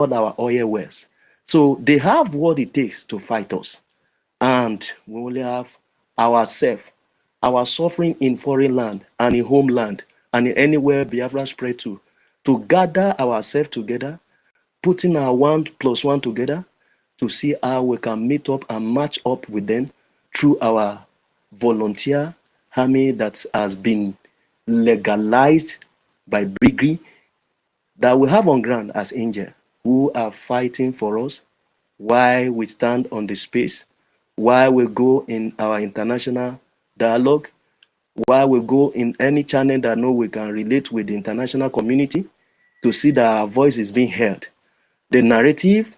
our oil wells. So they have what it takes to fight us. And we only have ourselves, our suffering in foreign land and in homeland and in anywhere Biafra spread to gather ourselves together, putting our 1+1 together to see how we can meet up and match up with them through our volunteer army that has been legalized by Brgie, that we have on ground as angel, who are fighting for us while we stand on the space, while we go in our international dialogue, while we go in any channel that know we can relate with the international community to see that our voice is being heard. The narrative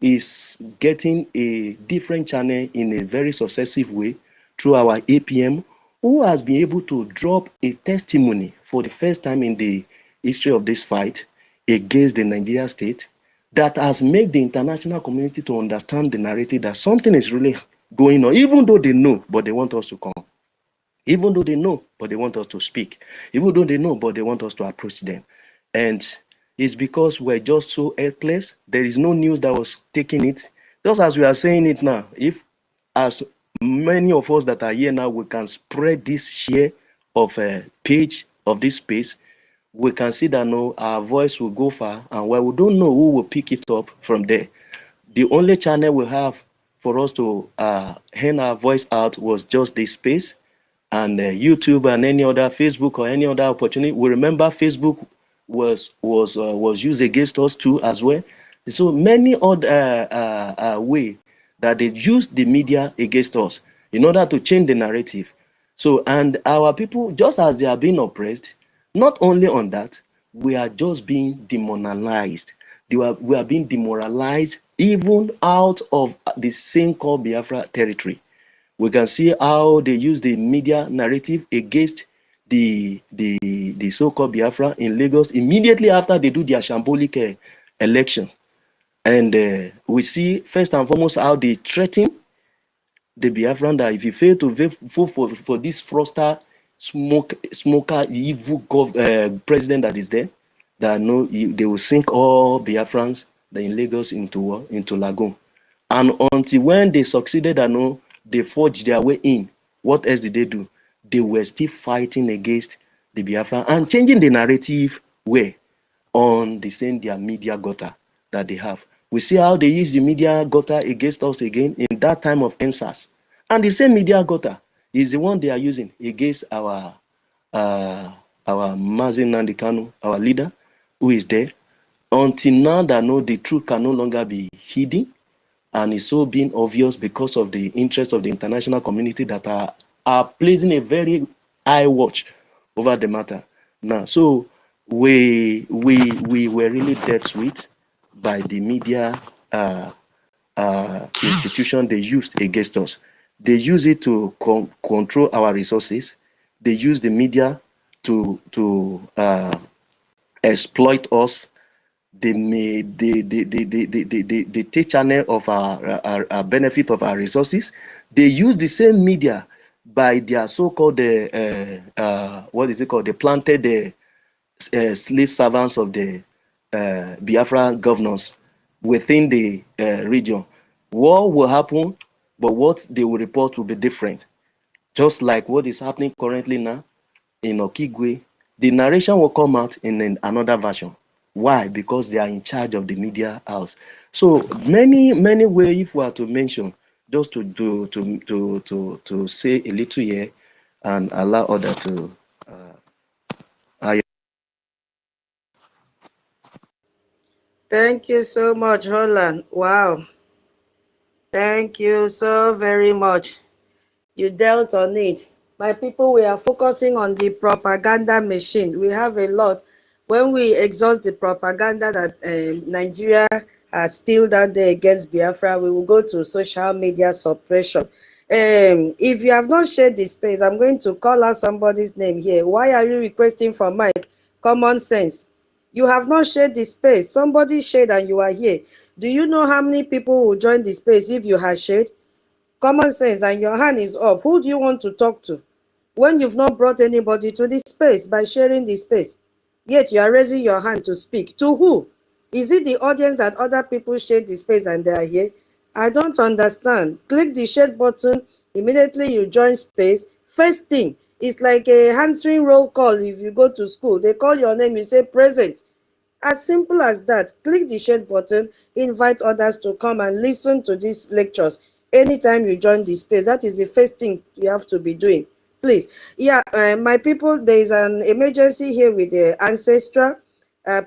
is getting a different channel in a very successive way through our APM, who has been able to drop a testimony for the first time in the history of this fight against the Nigeria state, that has made the international community to understand the narrative that something is really going on, even though they know, but they want us to come. Even though they know, but they want us to speak. Even though they know, but they want us to approach them. And it's because we're just so helpless. There is no news that was taking it. Just as we are saying it now, if as many of us that are here now, we can spread this share of a page of this space, we can see that no, our voice will go far, and while we don't know who will pick it up from there, the only channel we have for us to hand our voice out was just this space, and YouTube and any other Facebook or any other opportunity. We remember Facebook was used against us too as well. So many other way that they use the media against us in order to change the narrative. So, and our people, just as they are being oppressed, not only on that, we are just being demonized. We are being demoralized even out of the same called Biafra territory. We can see how they use the media narrative against the so-called Biafra in Lagos immediately after they do their shambolic election. And we see first and foremost how they threaten the Biafran that if you fail to vote for this froster, smoker, evil president that is there, that no, they will sink all Biafrans in Lagos into Lagoon. And until when they succeeded and no, they forged their way in, what else did they do? They were still fighting against the Biafra and changing the narrative way on the same their media gutter that they have. We see how they use the media gutter against us again in that time of NSAS. And the same media gutter is the one they are using against our Mazi Nnamdi Kanu, our leader, who is there. Until now that no, the truth can no longer be hidden, and it's so being obvious because of the interest of the international community that are placing a very high watch over the matter now. So we were really dead sweet by the media institution they used against us. They use it to control our resources. They use the media to exploit us. They take channel of our benefit of our resources. They use the same media by their so-called what is it called? They planted the slave servants of the Biafra governors within the region. War will happen, but what they will report will be different. Just like what is happening currently now in Okigwe, the narration will come out in another version. Why? Because they are in charge of the media house. So many ways, if we are to mention, just to say a little here and allow others to. Thank you so much, Holland. Wow. Thank you so very much. You dealt on it. My people, we are focusing on the propaganda machine. We have a lot. When we exhaust the propaganda that Nigeria has spilled out there against Biafra, we will go to social media suppression. If you have not shared the space, I'm going to call out somebody's name here. Why are you requesting for mic? Common sense. You have not shared the space. Somebody shared and you are here. Do you know how many people will join the space if you have shared? Common sense, and your hand is up. Who do you want to talk to when you've not brought anybody to this space by sharing this space? Yet you are raising your hand to speak. To who? Is it the audience that other people share the space and they are here? I don't understand. Click the share button. Immediately you join space. First thing, it's like a answering roll call if you go to school. They call your name, you say present. As simple as that. Click the share button, invite others to come and listen to these lectures anytime you join the space. That is the first thing you have to be doing. Please. Yeah, my people, there is an emergency here with the ancestral.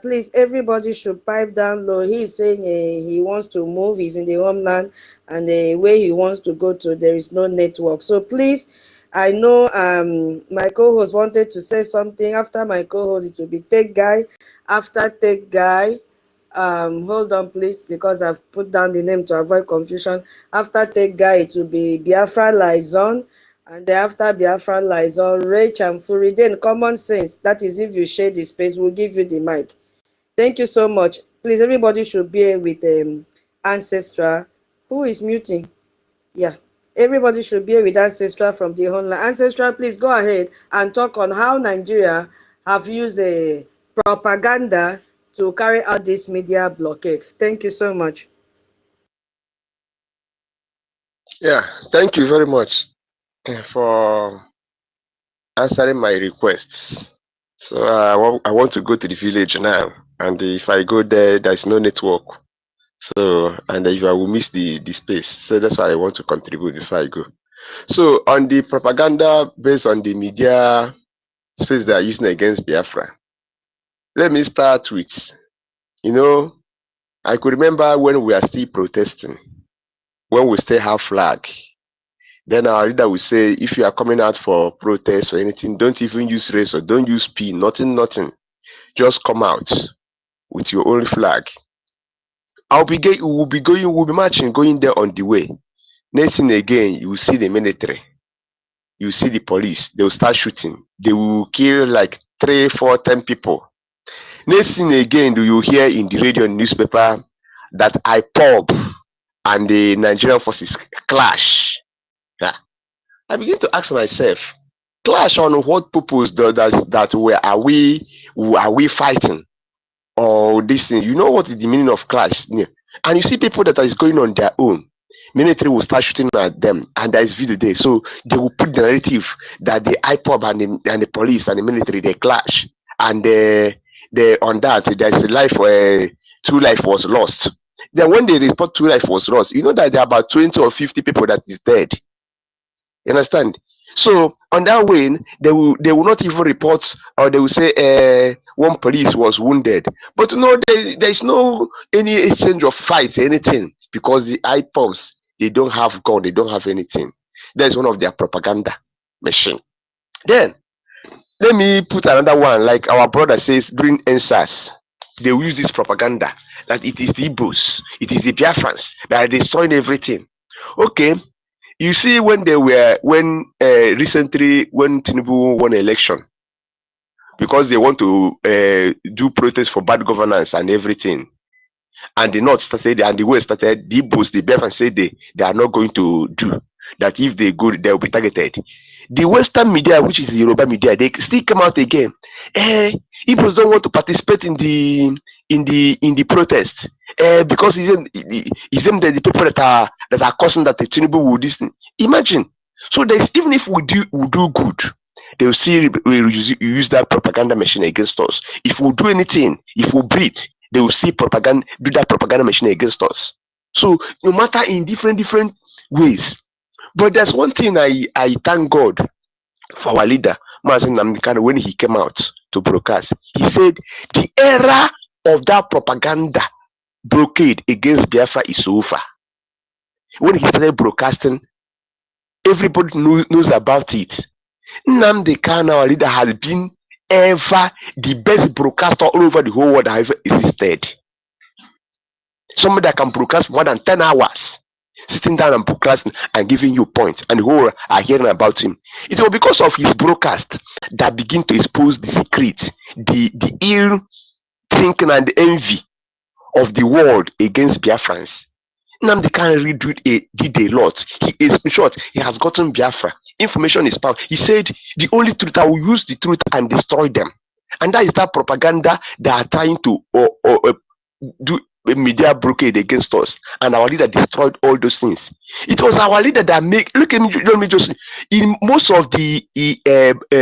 Please, everybody should pipe down low. He is saying he wants to move. He's in the homeland, and the way he wants to go to, there is no network. So please, I know my co-host wanted to say something. After my co-host, it will be Tech Guy. After Tech Guy, hold on please, because I've put down the name to avoid confusion. After Tech Guy, it will be Biafra Liaison. And then after Biafra Liaison, Rach and Fury. Then common sense. That is, if you share the space, we'll give you the mic. Thank you so much. Please, everybody should be here with Ancestral. Who is muting? Yeah. Everybody should be here with Ancestral from the homeland. Ancestral, please go ahead and talk on how Nigeria have used a propaganda to carry out this media blockade. Thank you so much. Yeah, thank you very much for answering my requests. So I want to go to the village now, and if I go there, there's no network. So, and if I will miss the space, so that's why I want to contribute before I go. So, on the propaganda based on the media space they are using against Biafra, let me start with, I could remember when we are still protesting, when we still have flag. Then our leader will say, if you are coming out for protest or anything, don't even use race or don't use P, nothing. Just come out with your own flag. We'll be marching, going there on the way. Next thing again, you will see the military, you will see the police, they will start shooting. They will kill like 3, 4, 10 people. Next thing again, do you hear in the radio and newspaper that IPOB and the Nigerian forces clash? Yeah. I begin to ask myself, clash on what purpose are we fighting? Or this thing, you know what is the meaning of clash? Yeah. And you see people that is going on their own. Military will start shooting at them, and there is video there. So they will put the narrative that the IPOB and the police and the military they clash, and on that there's a life where 2 life was lost. Then when they report 2 life was lost, you know that there are about 20 or 50 people that is dead. You understand? So on that way, they will not even report, or they will say 1 police was wounded. But no, there is no any exchange of fights, anything, because the IPOBs, they don't have gun, they don't have anything. That's one of their propaganda machine. Then let me put another one, like our brother says during NSAS, they will use this propaganda that it is the Igbos, it is the Biafrans that are destroying everything. Okay. You see, recently when Tinubu won election, because they want to do protest for bad governance and everything, and the North started and the West started, the Igbos, the Biafrans said they are not going to do that. If they go, they will be targeted. The Western media, which is the Yoruba media, they still come out again. Igbos don't want to participate in the protest. Because it's them the people that are causing that the Tinubu will this. Imagine. So there's, even if we do good, they will still use that propaganda machine against us. If we do anything, if we breathe, they will see do that propaganda machine against us. So no matter in different ways. But there's one thing I thank God for our leader, Nnamdi, when he came out to broadcast. He said the era of that propaganda blockade against Biafra is over. When he started broadcasting, everybody knows about it. Nnamdi, our leader, has been ever the best broadcaster all over the whole world that ever existed. Somebody that can broadcast more than 10 hours, sitting down and broadcasting and giving you points, and the whole are hearing about him. It was because of his broadcast that begin to expose the secret, the ill thinking and the envy of the world against Biafrans. Nnamdi really did a lot. He is, in short, he has gotten Biafra. Information is power. He said the only truth, I will use the truth and destroy them. And that is that propaganda they are trying to do media blockade against us, and our leader destroyed all those things. It was our leader that look at me, John me just in most of the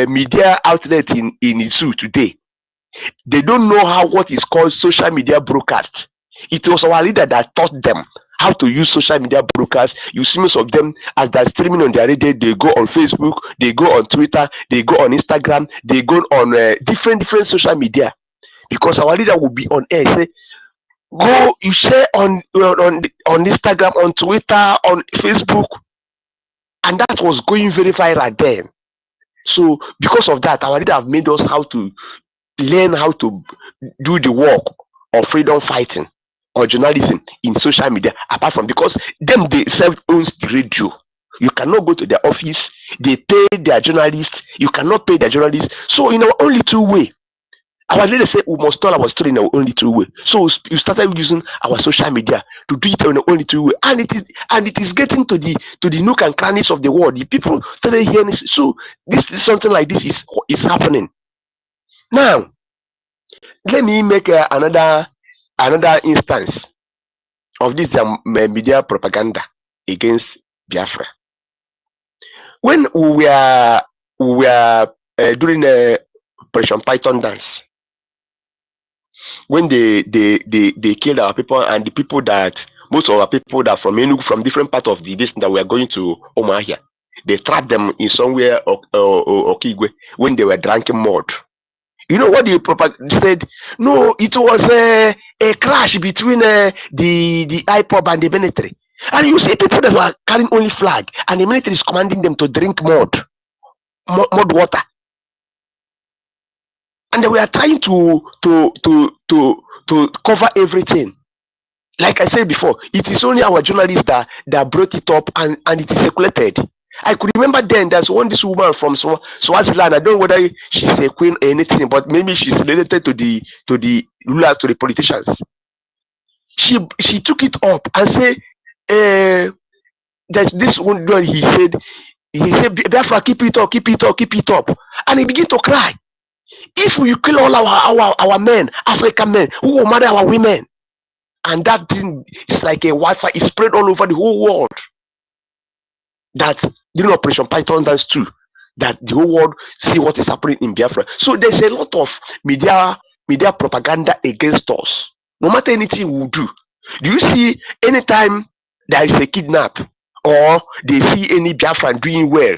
media outlets in Isu today, they don't know what is called social media broadcast. It was our leader that taught them how to use social media broadcast. You see most of them as they're streaming on their radio, they go on Facebook, they go on Twitter, they go on Instagram, they go on different social media, because our leader will be on air, say, go, you share on Instagram, on Twitter, on Facebook, and that was going very viral then. So because of that, our leader have made us how to learn how to do the work of freedom fighting or journalism in social media, apart from because them they self owns the radio. You cannot go to their office, they pay their journalists, you cannot pay their journalists. So in our only two way, our leader said we must tell our story in our only two way. So you started using our social media to do it in our only two way, and it is getting to the nook and crannies of the world. The people started hearing this. So this is something like this is happening. Now, let me make another instance of this media propaganda against Biafra. When we were during the Operation Python dance, when they killed our people, and the people that most of our people that from Enugu, from different part of the distance that we are going to Omahia, they trapped them in somewhere Okigwe when they were drinking mud. You know what the propaganda said? No, it was a clash between the IKOM and the military. And you see people that were carrying only flag, and the military is commanding them to drink mud water. And they were trying to cover everything. Like I said before, it is only our journalists that brought it up, and it is circulated. I could remember then there's this woman from Swaziland. I don't know whether she's a queen or anything, but maybe she's related to the rulers, to the politicians. She took it up and said, there's this one girl, he said, Biafra, keep it up, keep it up, keep it up. And he began to cry. If we kill all our men, African men, who will marry our women, and that thing is like a wildfire, it's spread all over the whole world. That during Operation Python dance too, that the whole world see what is happening in Biafra. So there's a lot of media propaganda against us. No matter anything we do. Do you see anytime there is a kidnap, or they see any Biafran doing well,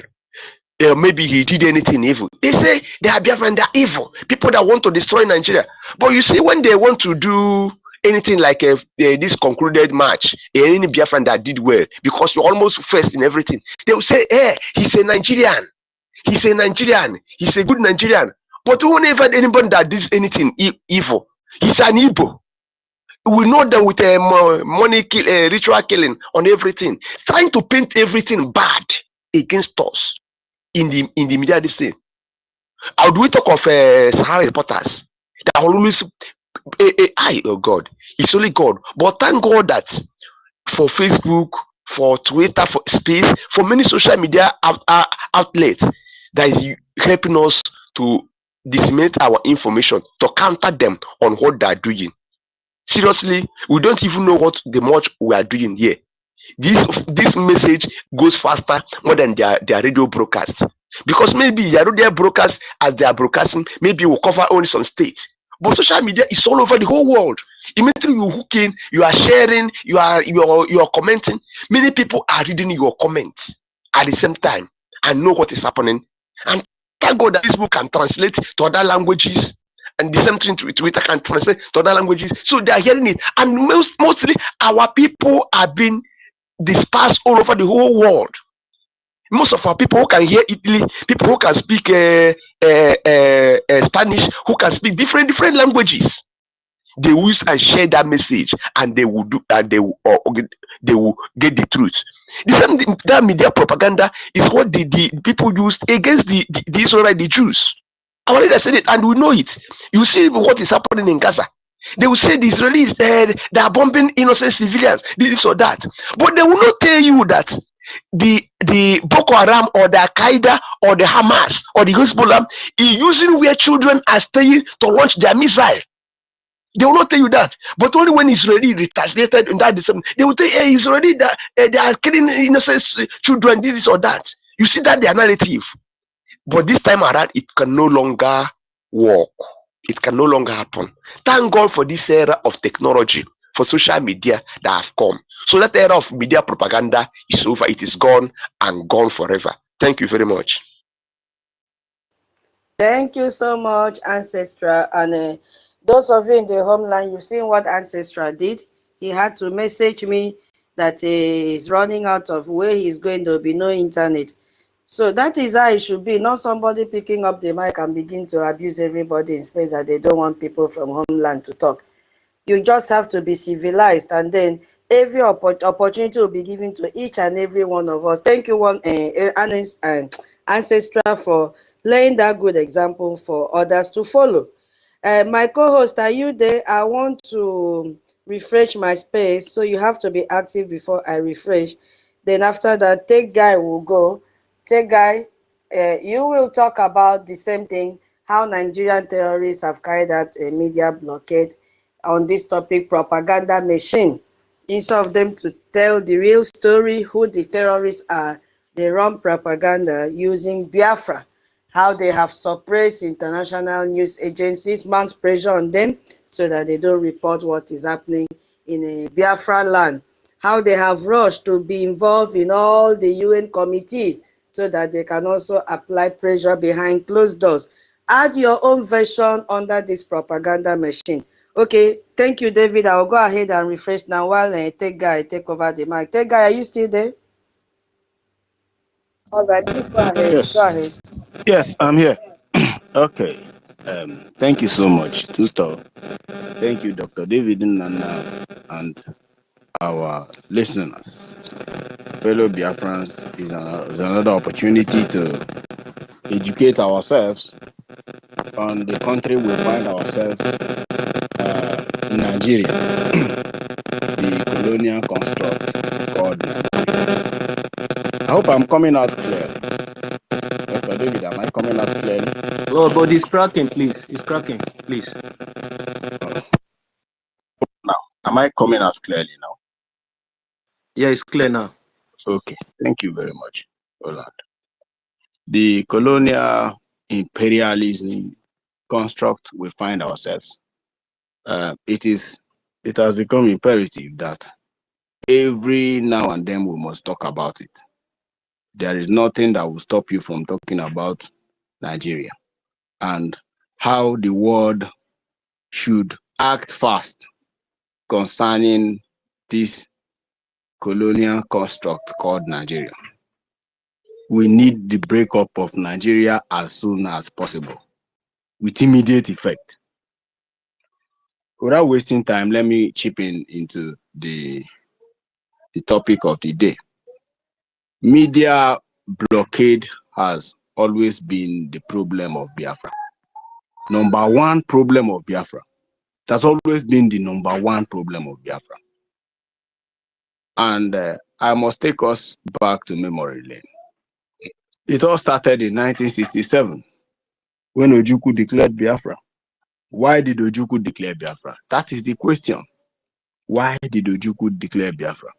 maybe he did anything evil, they say they are Biafran, they are evil, people that want to destroy Nigeria. But you see, when they want to do anything like this concluded match, any Biafran that did well, because you're almost first in everything, they will say, hey, he's a Nigerian, he's a Nigerian, he's a good Nigerian. But whenever anybody that does anything evil, he's an Igbo. We know that with money ritual killing on everything, trying to paint everything bad against us in the media this thing. How do we talk of Sahara reporters that always oh God, it's only God. But thank God that for Facebook, for Twitter, for Space, for many social media outlets that is helping us to disseminate our information, to counter them on what they are doing. Seriously, we don't even know what the much we are doing here. This message goes faster more than their radio broadcast, because maybe their radio broadcast, as they are broadcasting, maybe will cover only some states, but social media is all over the whole world. Immediately you hook in, you are sharing, you are commenting. Many people are reading your comments at the same time and know what is happening. And thank God that Facebook can translate to other languages. And the same thing Twitter can translate to other languages. So they are hearing it. And mostly our people are being dispersed all over the whole world. Most of our people who can hear Italy, people who can speak Spanish, who can speak different languages, they will use and share that message, and they will do, and they will get the truth. The same that media propaganda is what the people used against the Israelite, the Jews. Our leader said it, and we know it. You see what is happening in Gaza. They will say the Israelis they are bombing innocent civilians, this or that. But they will not tell you that the Boko Haram or the Al-Qaeda or the Hamas or the Hezbollah is using where children are staying to launch their missile. They will not tell you that. But only when it's already retaliated in that December, they will tell you, hey, he's already that they are killing innocent children, this or that. You see that their narrative. But this time around, it can no longer work. It can no longer happen. Thank God for this era of technology, for social media that have come. So that era of media propaganda is over. It is gone and gone forever. Thank you very much. Thank you so much, Ancestral. And those of you in the homeland, you've seen what Ancestral did. He had to message me that he's running out of where he's going. There will be no internet. So that is how it should be, not somebody picking up the mic and begin to abuse everybody in space that they don't want people from homeland to talk. You just have to be civilized, and then every opportunity will be given to each and every one of us. Thank you, Ancestral, for laying that good example for others to follow. My co-host, are you there? I want to refresh my space, so you have to be active before I refresh. Then after that, Take Guy will go. Take Guy, you will talk about the same thing, how Nigerian terrorists have carried out a media blockade on this topic, propaganda machine. Instead of them to tell the real story, who the terrorists are, they run propaganda using Biafra, how they have suppressed international news agencies, mount pressure on them so that they don't report what is happening in a Biafra land, how they have rushed to be involved in all the UN committees so that they can also apply pressure behind closed doors. Add your own version under this propaganda machine. Okay, thank you, David. I will go ahead and refresh now while Take Guy take over the mic. Take Guy, are you still there? All right, please go ahead. Yes, Go ahead. yes, I'm here. Okay. Thank you so much, Tuto. Thank you, Dr. David Nana, and our listeners. Fellow Biafrans is another opportunity to educate ourselves on the country we find ourselves in Nigeria, the colonial construct called Nigeria. I hope I'm coming out clear. Dr. David, am I coming out clearly? Oh, but it's cracking, please. It's cracking, please. Now, am I coming out clearly now? Yeah, it's clear now. Okay, thank you very much, Roland. The colonial imperialism construct we find ourselves, it has become imperative that every now and then we must talk about it. There is nothing that will stop you from talking about Nigeria and how the world should act fast concerning this colonial construct called Nigeria. We need the breakup of Nigeria as soon as possible with immediate effect. Without wasting time, let me chip into the topic of the day. Media blockade has always been the problem of Biafra. Number one problem of Biafra. It has always been the number one problem of Biafra. And I must take us back to memory lane. It all started in 1967 when Ojukwu declared Biafra. Why did Ojukwu declare Biafra? That is the question. Why did Ojukwu declare Biafra?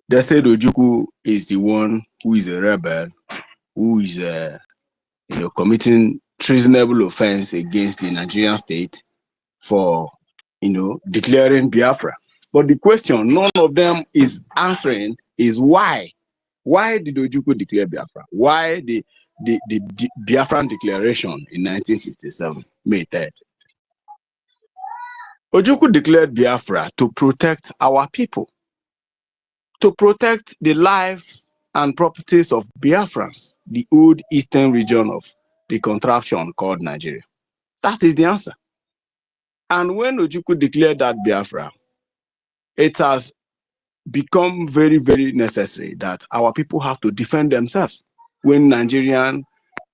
They said Ojukwu is the one who is a rebel, who is committing treasonable offense against the Nigerian state for declaring Biafra. But the question none of them is answering is why. Why did Ojukwu declare Biafra? Why the Biafran declaration in 1967, May 3rd? Ojukwu declared Biafra to protect our people, to protect the lives and properties of Biafrans, the old eastern region of the contraption called Nigeria. That is the answer. And when Ojukwu declared that Biafra, it has become very, very necessary that our people have to defend themselves when Nigerian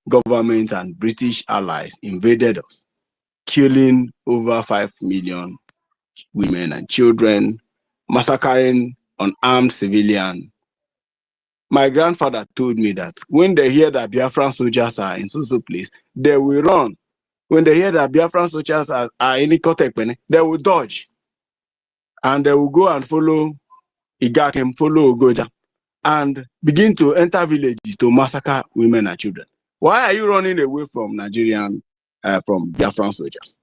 government and British allies invaded us, killing over 5 million women and children, massacring unarmed civilians. My grandfather told me that when they hear that Biafran soldiers are in so place, they will run. when they hear that Biafran soldiers are in Ikotekpene, they will dodge and they will go and follow Igakem, follow Ogoja, and begin to enter villages to massacre women and children. Why are you running away from from Biafran soldiers?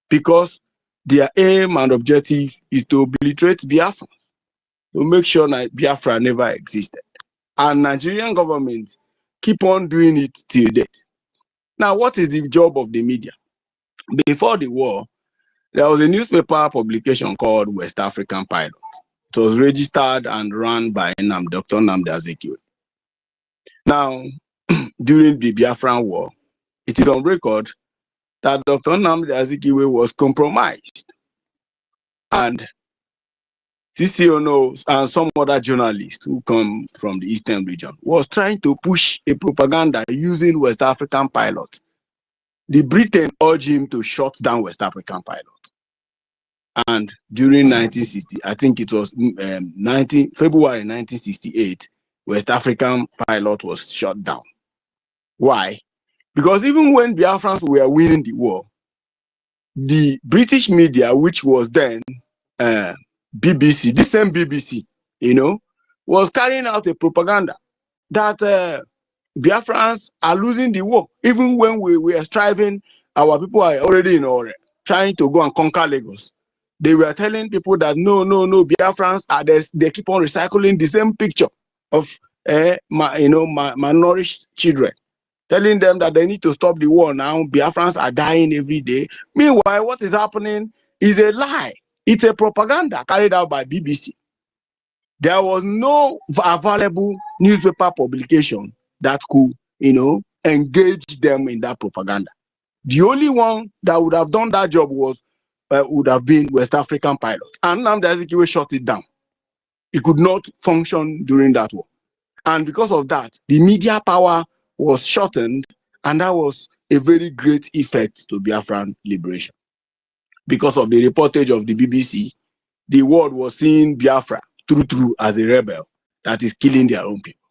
Because their aim and objective is to obliterate Biafra, to make sure that Biafra never existed. And Nigerian government keep on doing it till date. Now, what is the job of the media? Before the war, there was a newspaper publication called West African Pilot. It was registered and run by Dr. Nnamdi. Now, during the Biafran war, it is on record that Dr. Nnamdi was compromised, and CCONOs and some other journalists who come from the Eastern region was trying to push a propaganda using West African Pilot. The Britain urged him to shut down West African Pilot. And during 1960, I think it was February 1968, West African Pilot was shut down. Why? Because even when Biafrans were winning the war, the British media, which was then BBC, the same BBC, was carrying out a propaganda that Biafrans are losing the war. Even when we were striving, our people are already trying to go and conquer Lagos. They were telling people that no, Biafrans are they keep on recycling the same picture of malnourished children, telling them that they need to stop the war now. Biafrans are dying every day. Meanwhile, what is happening is a lie. It's a propaganda carried out by BBC. There was no available newspaper publication that could, engage them in that propaganda. The only one that would have done that job would have been West African Pilot. And Nnamdi shut it down. It could not function during that war. And because of that, the media power was shortened, and that was a very great effect to Biafran liberation. Because of the reportage of the BBC, the world was seeing Biafra through as a rebel that is killing their own people.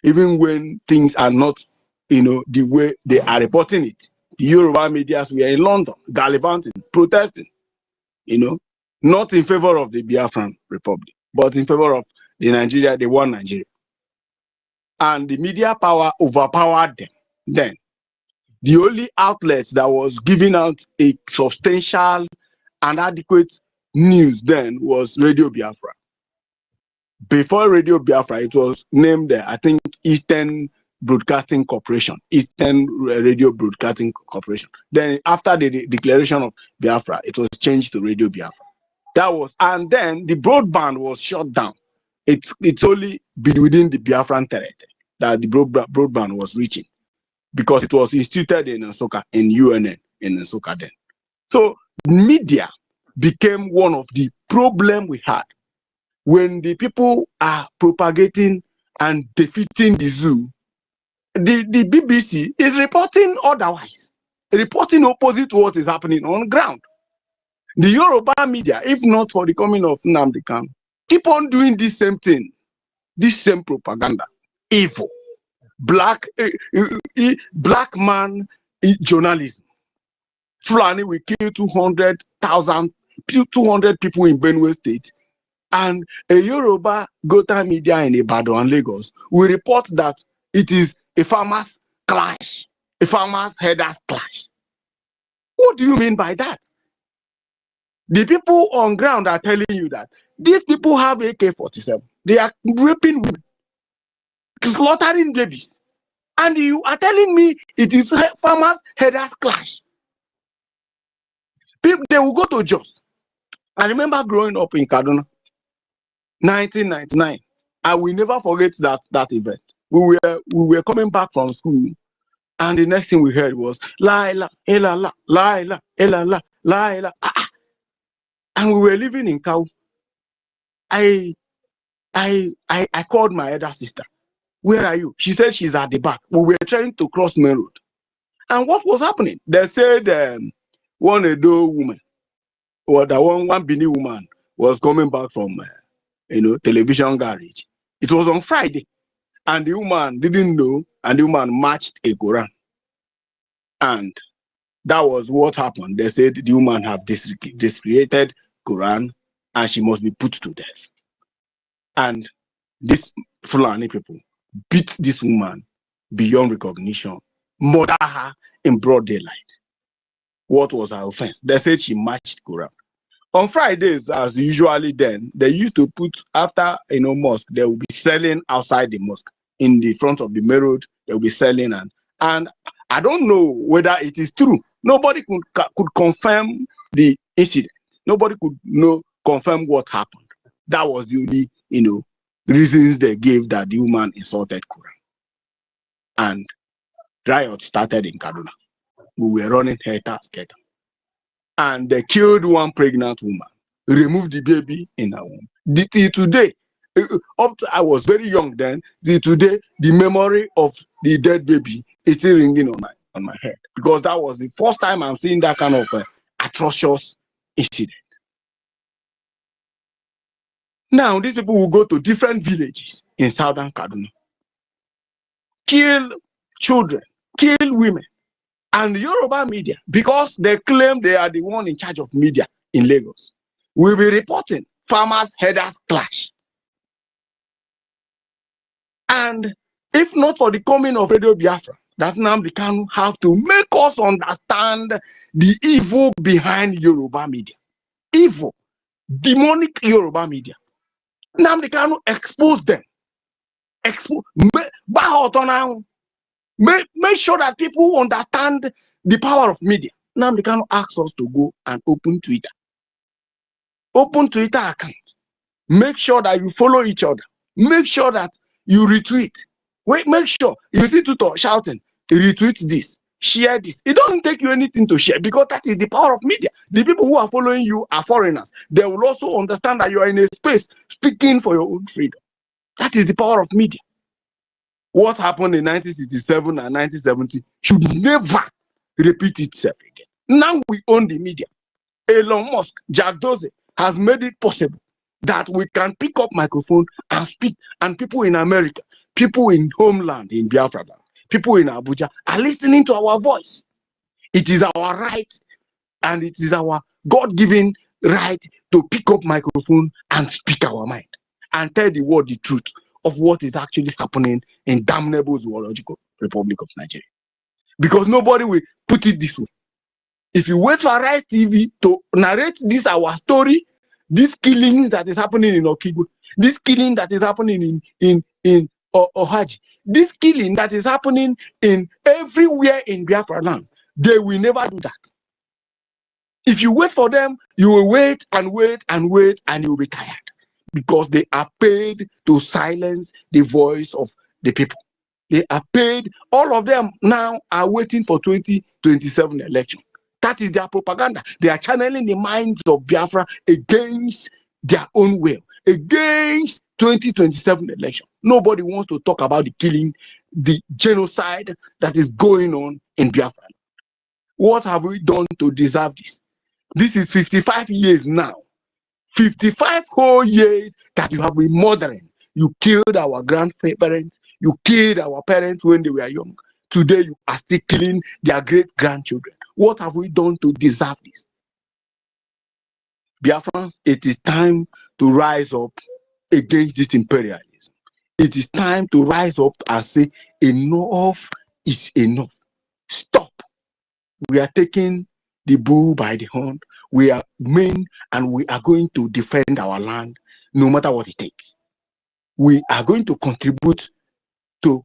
Even when things are not, the way they are reporting it, the Yoruba medias were in London, gallivanting, protesting, not in favor of the Biafran Republic, but in favor of the one Nigeria. And the media power overpowered them. Then, the only outlet that was giving out a substantial and adequate news then was Radio Biafra. Before Radio Biafra, it was named, I think, Eastern Broadcasting Corporation, Eastern Radio Broadcasting Corporation. Then after the declaration of Biafra, it was changed to Radio Biafra. And then the broadband was shut down. It's only within the Biafran territory that the broadband was reaching, because it was instituted in Nsukka, in UNN, in Nsukka then. So media became one of the problem we had. When the people are propagating and defeating the zoo, the BBC is reporting otherwise, reporting opposite to what is happening on ground. The Yoruba media, if not for the coming of Nnamdi Kanu, keep on doing this same thing, this same propaganda, evil, black man journalism. Fulani will kill 200 people in Benue State, and a Yoruba Gota media in Ibadan and Lagos will report that it is a farmers' clash, a farmers' headers clash. What do you mean by that? The people on ground are telling you that these people have AK-47. They are raping women, slaughtering babies. And you are telling me it is farmers' headers clash. People, they will go to Jos. I remember growing up in Kaduna, 1999. I will never forget that event. We were coming back from school, and the next thing we heard was Laila, Elala, Laila, Elala, Laila. And we were living in Kau. I called my elder sister. Where are you? She said she's at the back. We were trying to cross main road. And what was happening? They said one Edo woman, or the one Bini woman, was coming back from television garage. It was on Friday, and the woman didn't know, and the woman matched a Quran. And That was what happened. They said the woman have desecrated Quran and she must be put to death. And these Fulani people beat this woman beyond recognition, murder her in broad daylight. What was her offense? They said she matched Quran. On Fridays, as usually then, they used to put, after mosque, they will be selling outside the mosque. In the front of the main road, they will be selling, and I don't know whether it is true. Nobody could confirm the incident. Nobody could confirm what happened. That was the only reasons they gave that the woman insulted Quran. And riot started in Kaduna. We were running scatter. And they killed one pregnant woman, removed the baby in her womb. Till today, I was very young then. Till today, the memory of the dead baby is still ringing on my head, because that was the first time I'm seeing that kind of atrocious incident. Now, these people will go to different villages in southern Kaduna, kill children, kill women. And Yoruba media, because they claim they are the one in charge of media in Lagos, will be reporting farmers' headers clash. And if not for the coming of Radio Biafra, that Nnamdi Kanu have to make us understand the evil behind Yoruba media. Evil, demonic Yoruba media. Nnamdi Kanu exposed them. Make sure that people understand the power of media. Nnamdi Kanu asks us to go and open Twitter. Open Twitter account. Make sure that you follow each other. Make sure that you retweet. Make sure you see Twitter shouting, retweet this, share this. It doesn't take you anything to share, because that is the power of media. The people who are following you are foreigners. They will also understand that you are in a space speaking for your own freedom. That is the power of media. What happened in 1967 and 1970 should never repeat itself again. Now we own the media. Elon Musk, Jack Dorsey has made it possible that we can pick up microphone and speak, and people in America, people in homeland, in Biafra land, people in Abuja are listening to our voice. It is our right, and it is our God-given right to pick up microphone and speak our mind and tell the world the truth of what is actually happening in damnable zoological Republic of Nigeria. Because nobody will put it this way. If you wait for Arise TV to narrate this our story, this killing that is happening in Okigwe, this killing that is happening in Ohaji, this killing that is happening in everywhere in Biafra land, they will never do that. If you wait for them, you will wait and wait and wait, and you will be tired, because they are paid to silence the voice of the people. They are paid. All of them now are waiting for 2027 election. That is their propaganda. They are channeling the minds of Biafra against their own will, against 2027 election. Nobody wants to talk about the killing, the genocide that is going on in Biafra. What have we done to deserve this? This is 55 years now. 55 whole years that you have been murdering. You killed our grandparents. You killed our parents when they were young. Today you are still killing their great-grandchildren. What have we done to deserve this? Biafrans, it is time to rise up against this imperialism. It is time to rise up and say, enough is enough. Stop. We are taking the bull by the horn. We are men, and we are going to defend our land no matter what it takes. We are going to contribute to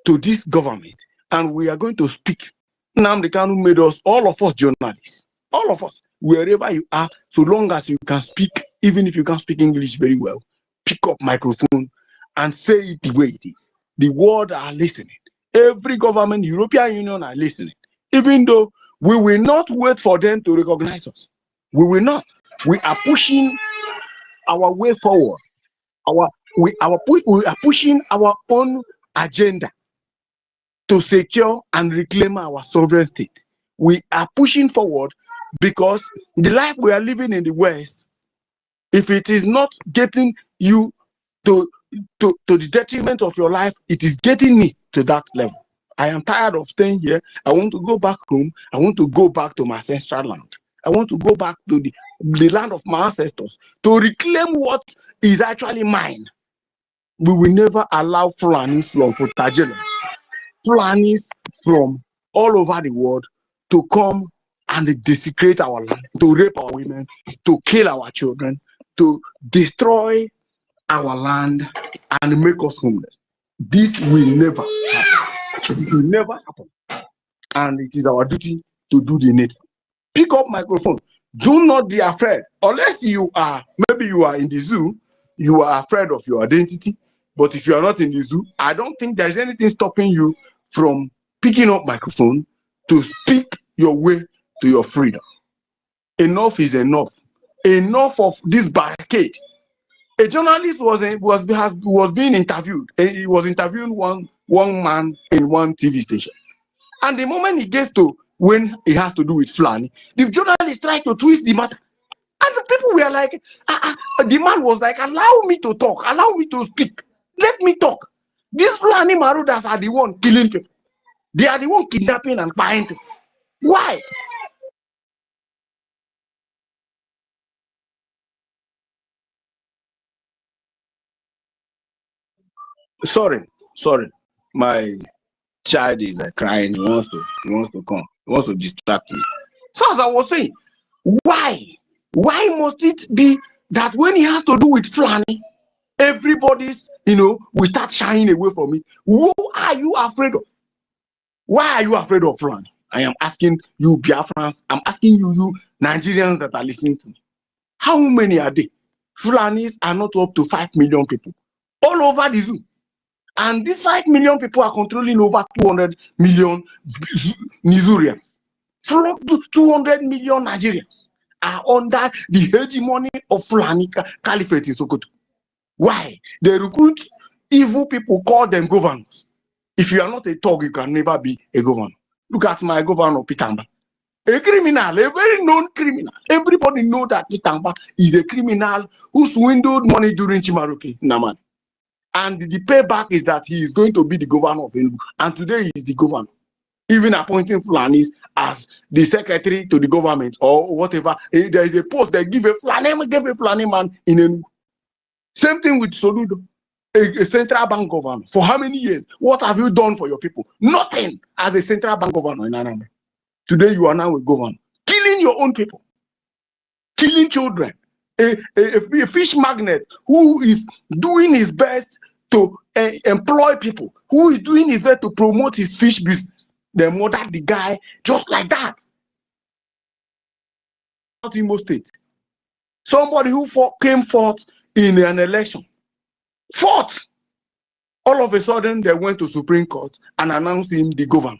this government, and we are going to speak. Nnamdi Kanu made us, all of us, journalists. All of us, wherever you are, so long as you can speak, even if you can't speak English very well, pick up microphone and say it the way it is. The world are listening. Every government, European Union are listening. Even though we will not wait for them to recognize us. We will not. We are pushing our way forward. We are pushing our own agenda to secure and reclaim our sovereign state. We are pushing forward because the life we are living in the West, if it is not getting you to the detriment of your life, it is getting me to that level. I am tired of staying here. I want to go back home. I want to go back to my ancestral land. I want to go back to the land of my ancestors to reclaim what is actually mine. We will never allow Fulanis from Putajelo, Fulanis from all over the world to come and desecrate our land, to rape our women, to kill our children, to destroy our land and make us homeless. This will never happen. It will never happen. And it is our duty to do the needful. Pick up microphone. Do not be afraid. Unless you are, maybe you are in the zoo, you are afraid of your identity. But if you are not in the zoo, I don't think there's anything stopping you from picking up microphone to speak your way to your freedom. Enough is enough. Enough of this barricade. A journalist was being interviewed. He was interviewing one man in one TV station. And the moment he gets to when it has to do with Fulani, the journalist tried to twist the matter. And the people were like, the man was like, allow me to talk, allow me to speak, let me talk. These Fulani Marudas are the one killing people. They are the one kidnapping and buying people. Why? Sorry, my child is crying. He wants to come. He wants to distract me. So as I was saying, why must it be that when it has to do with Fulani, everybody's will start shying away from it? Who are you afraid of? Why are you afraid of Fulani? I am asking you, Biafrans. I'm asking you Nigerians that are listening to me. How many are they? Fulanis are not up to 5 million people all over the zoo. And these 5 million people are controlling over 200 million Nigerians. 200 million Nigerians are under the hegemony of Fulani Caliphate in Sokoto. Why? They recruit evil people, call them governors. If you are not a thug, you can never be a governor. Look at my governor, Pitamba. A criminal, a very known criminal. Everybody knows that Pitamba is a criminal who swindled money during Chimaroke, Naman. And the payback is that he is going to be the governor of Enugu. And today he is the governor. Even appointing Fulanis as the secretary to the government or whatever. There is a post they give a Fulani man in Enugu. Same thing with Soludo, a central bank governor. For how many years? What have you done for your people? Nothing as a central bank governor in ANNANG. Today you are now a governor. Killing your own people. Killing children. A fish magnate who is doing his best to employ people, who is doing his best to promote his fish business. They murdered the guy just like that. Out in Imo State. Somebody who came forth in an election. Fought. All of a sudden, they went to Supreme Court and announced him the governor.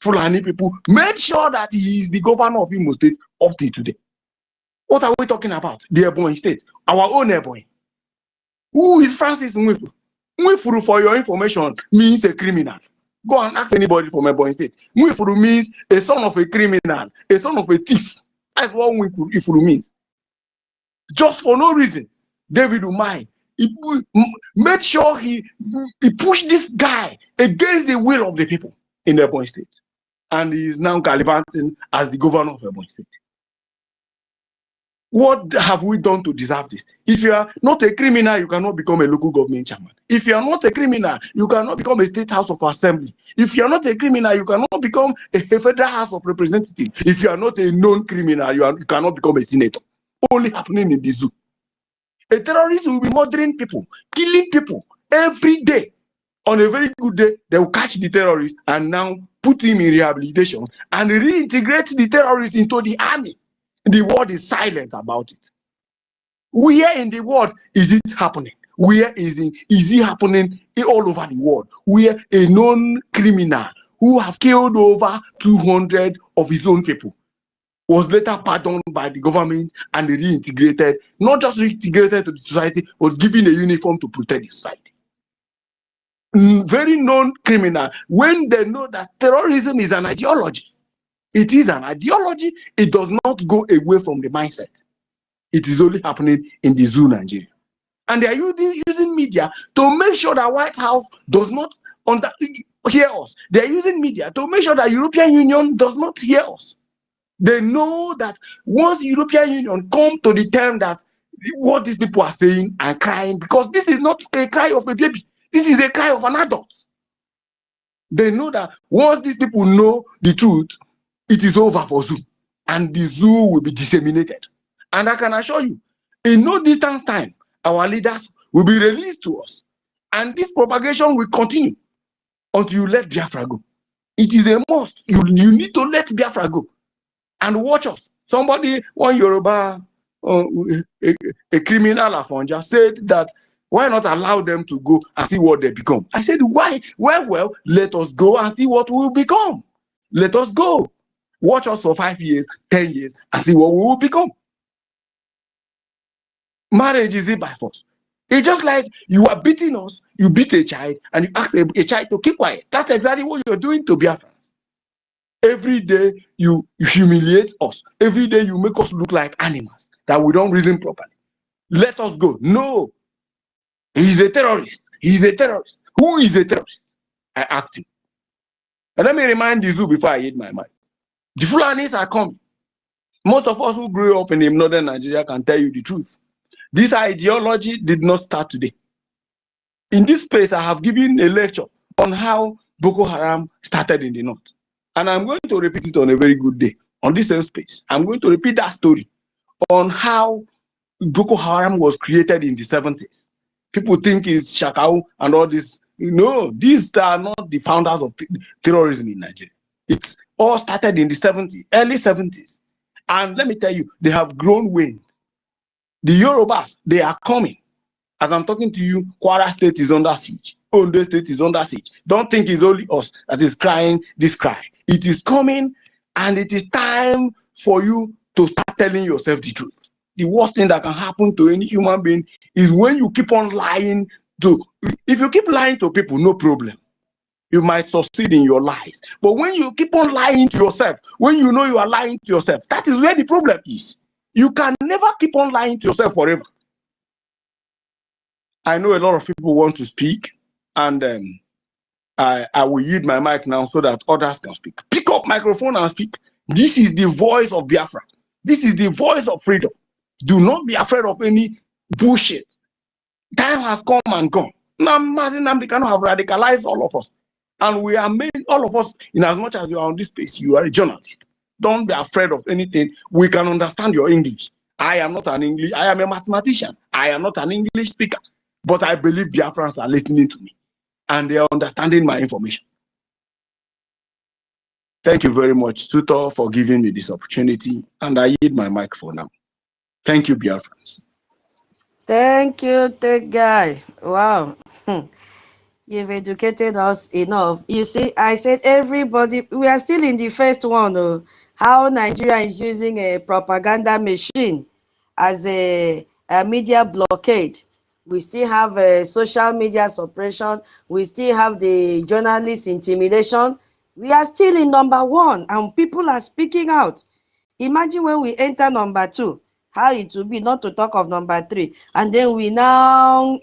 Fulani people made sure that he is the governor of Imo State up to today. What are we talking about? The Ebonyi State, our own Ebonyi. Who is Francis Nwifuru? Nwifuru, for your information, means a criminal. Go and ask anybody from Ebonyi State. Nwifuru means a son of a criminal, a son of a thief. That's what Nwifuru means. Just for no reason, David Umahi, he made sure he pushed this guy against the will of the people in the Ebonyi State. And he is now gallivanting as the governor of Ebonyi State. What have we done to deserve this? If you are not a criminal, you cannot become a local government chairman. If you are not a criminal, you cannot become a state house of assembly. If you are not a criminal, you cannot become a federal house of representatives. If you are not a known criminal, you cannot become a senator. Only happening in the zoo. A terrorist will be murdering people, killing people every day. On a very good day, they will catch the terrorist and now put him in rehabilitation and reintegrate the terrorist into the army. The world is silent about it. Where in the world is it happening? Where is it happening all over the world? Where a known criminal who have killed over 200 of his own people was later pardoned by the government and reintegrated, not just reintegrated to the society, but given a uniform to protect the society. Very known criminal, when they know that terrorism is an ideology. It is an ideology. It does not go away from the mindset. It is only happening in the zoo, Nigeria. And they are using media to make sure that White House does not hear us. They're using media to make sure that European Union does not hear us. They know that once the European Union come to the term that what these people are saying and crying, because this is not a cry of a baby, this is a cry of an adult. They know that once these people know the truth, it is over for zoo, and the zoo will be disseminated. And I can assure you, in no distance time, our leaders will be released to us, and this propagation will continue until you let Biafra go. It is a must. You need to let Biafra go and watch us. Somebody, one Yoruba, a criminal Afonja, said that why not allow them to go and see what they become? I said, why? Well, let us go and see what we will become. Let us go. Watch us for 5 years, 10 years, and see what we will become. Marriage is it by force. It's just like you are beating us, you beat a child, and you ask a child to keep quiet. That's exactly what you're doing to Biafra. Every day you humiliate us. Every day you make us look like animals, that we don't reason properly. Let us go. No. He's a terrorist. He's a terrorist. Who is a terrorist? I asked him. And let me remind the zoo before I hit my mind. The Fulanis are coming. Most of us who grew up in northern Nigeria can tell you the truth. This ideology did not start today. In this space, I have given a lecture on how Boko Haram started in the north. And I'm going to repeat it on a very good day. On this same space, I'm going to repeat that story on how Boko Haram was created in the 70s. People think it's Shakau and all this. No, these are not the founders of terrorism in Nigeria. It's all started in the 70s, early 70s. And let me tell you, they have grown wings. The Yorubas, they are coming. As I'm talking to you, Kwara State is under siege. Ondo State is under siege. Don't think it's only us that is crying this cry. It is coming, and it is time for you to start telling yourself the truth. The worst thing that can happen to any human being is when you keep on lying to. If you keep lying to people, no problem. You might succeed in your lies. But when you keep on lying to yourself, when you know you are lying to yourself, that is where the problem is. You can never keep on lying to yourself forever. I know a lot of people want to speak, and I will yield my mic now so that others can speak. Pick up microphone and speak. This is the voice of Biafra. This is the voice of freedom. Do not be afraid of any bullshit. Time has come and gone. Nnamdi Kanu have radicalized all of us. And we are made, all of us, in as much as you are on this space, you are a journalist. Don't be afraid of anything. We can understand your English. I am not an English, I am a mathematician. I am not an English speaker. But I believe Biafrans are listening to me. And they are understanding my information. Thank you very much, Tutor, for giving me this opportunity. And I yield my mic for now. Thank you, Biafrans. Thank you, tech guy. Wow. You've educated us enough. You see, I said everybody, we are still in the first one, how Nigeria is using a propaganda machine as a media blockade. We still have a social media suppression. We still have the journalist intimidation. We are still in number one, and people are speaking out. Imagine when we enter number 2, how it will be, not to talk of number 3. And then we now,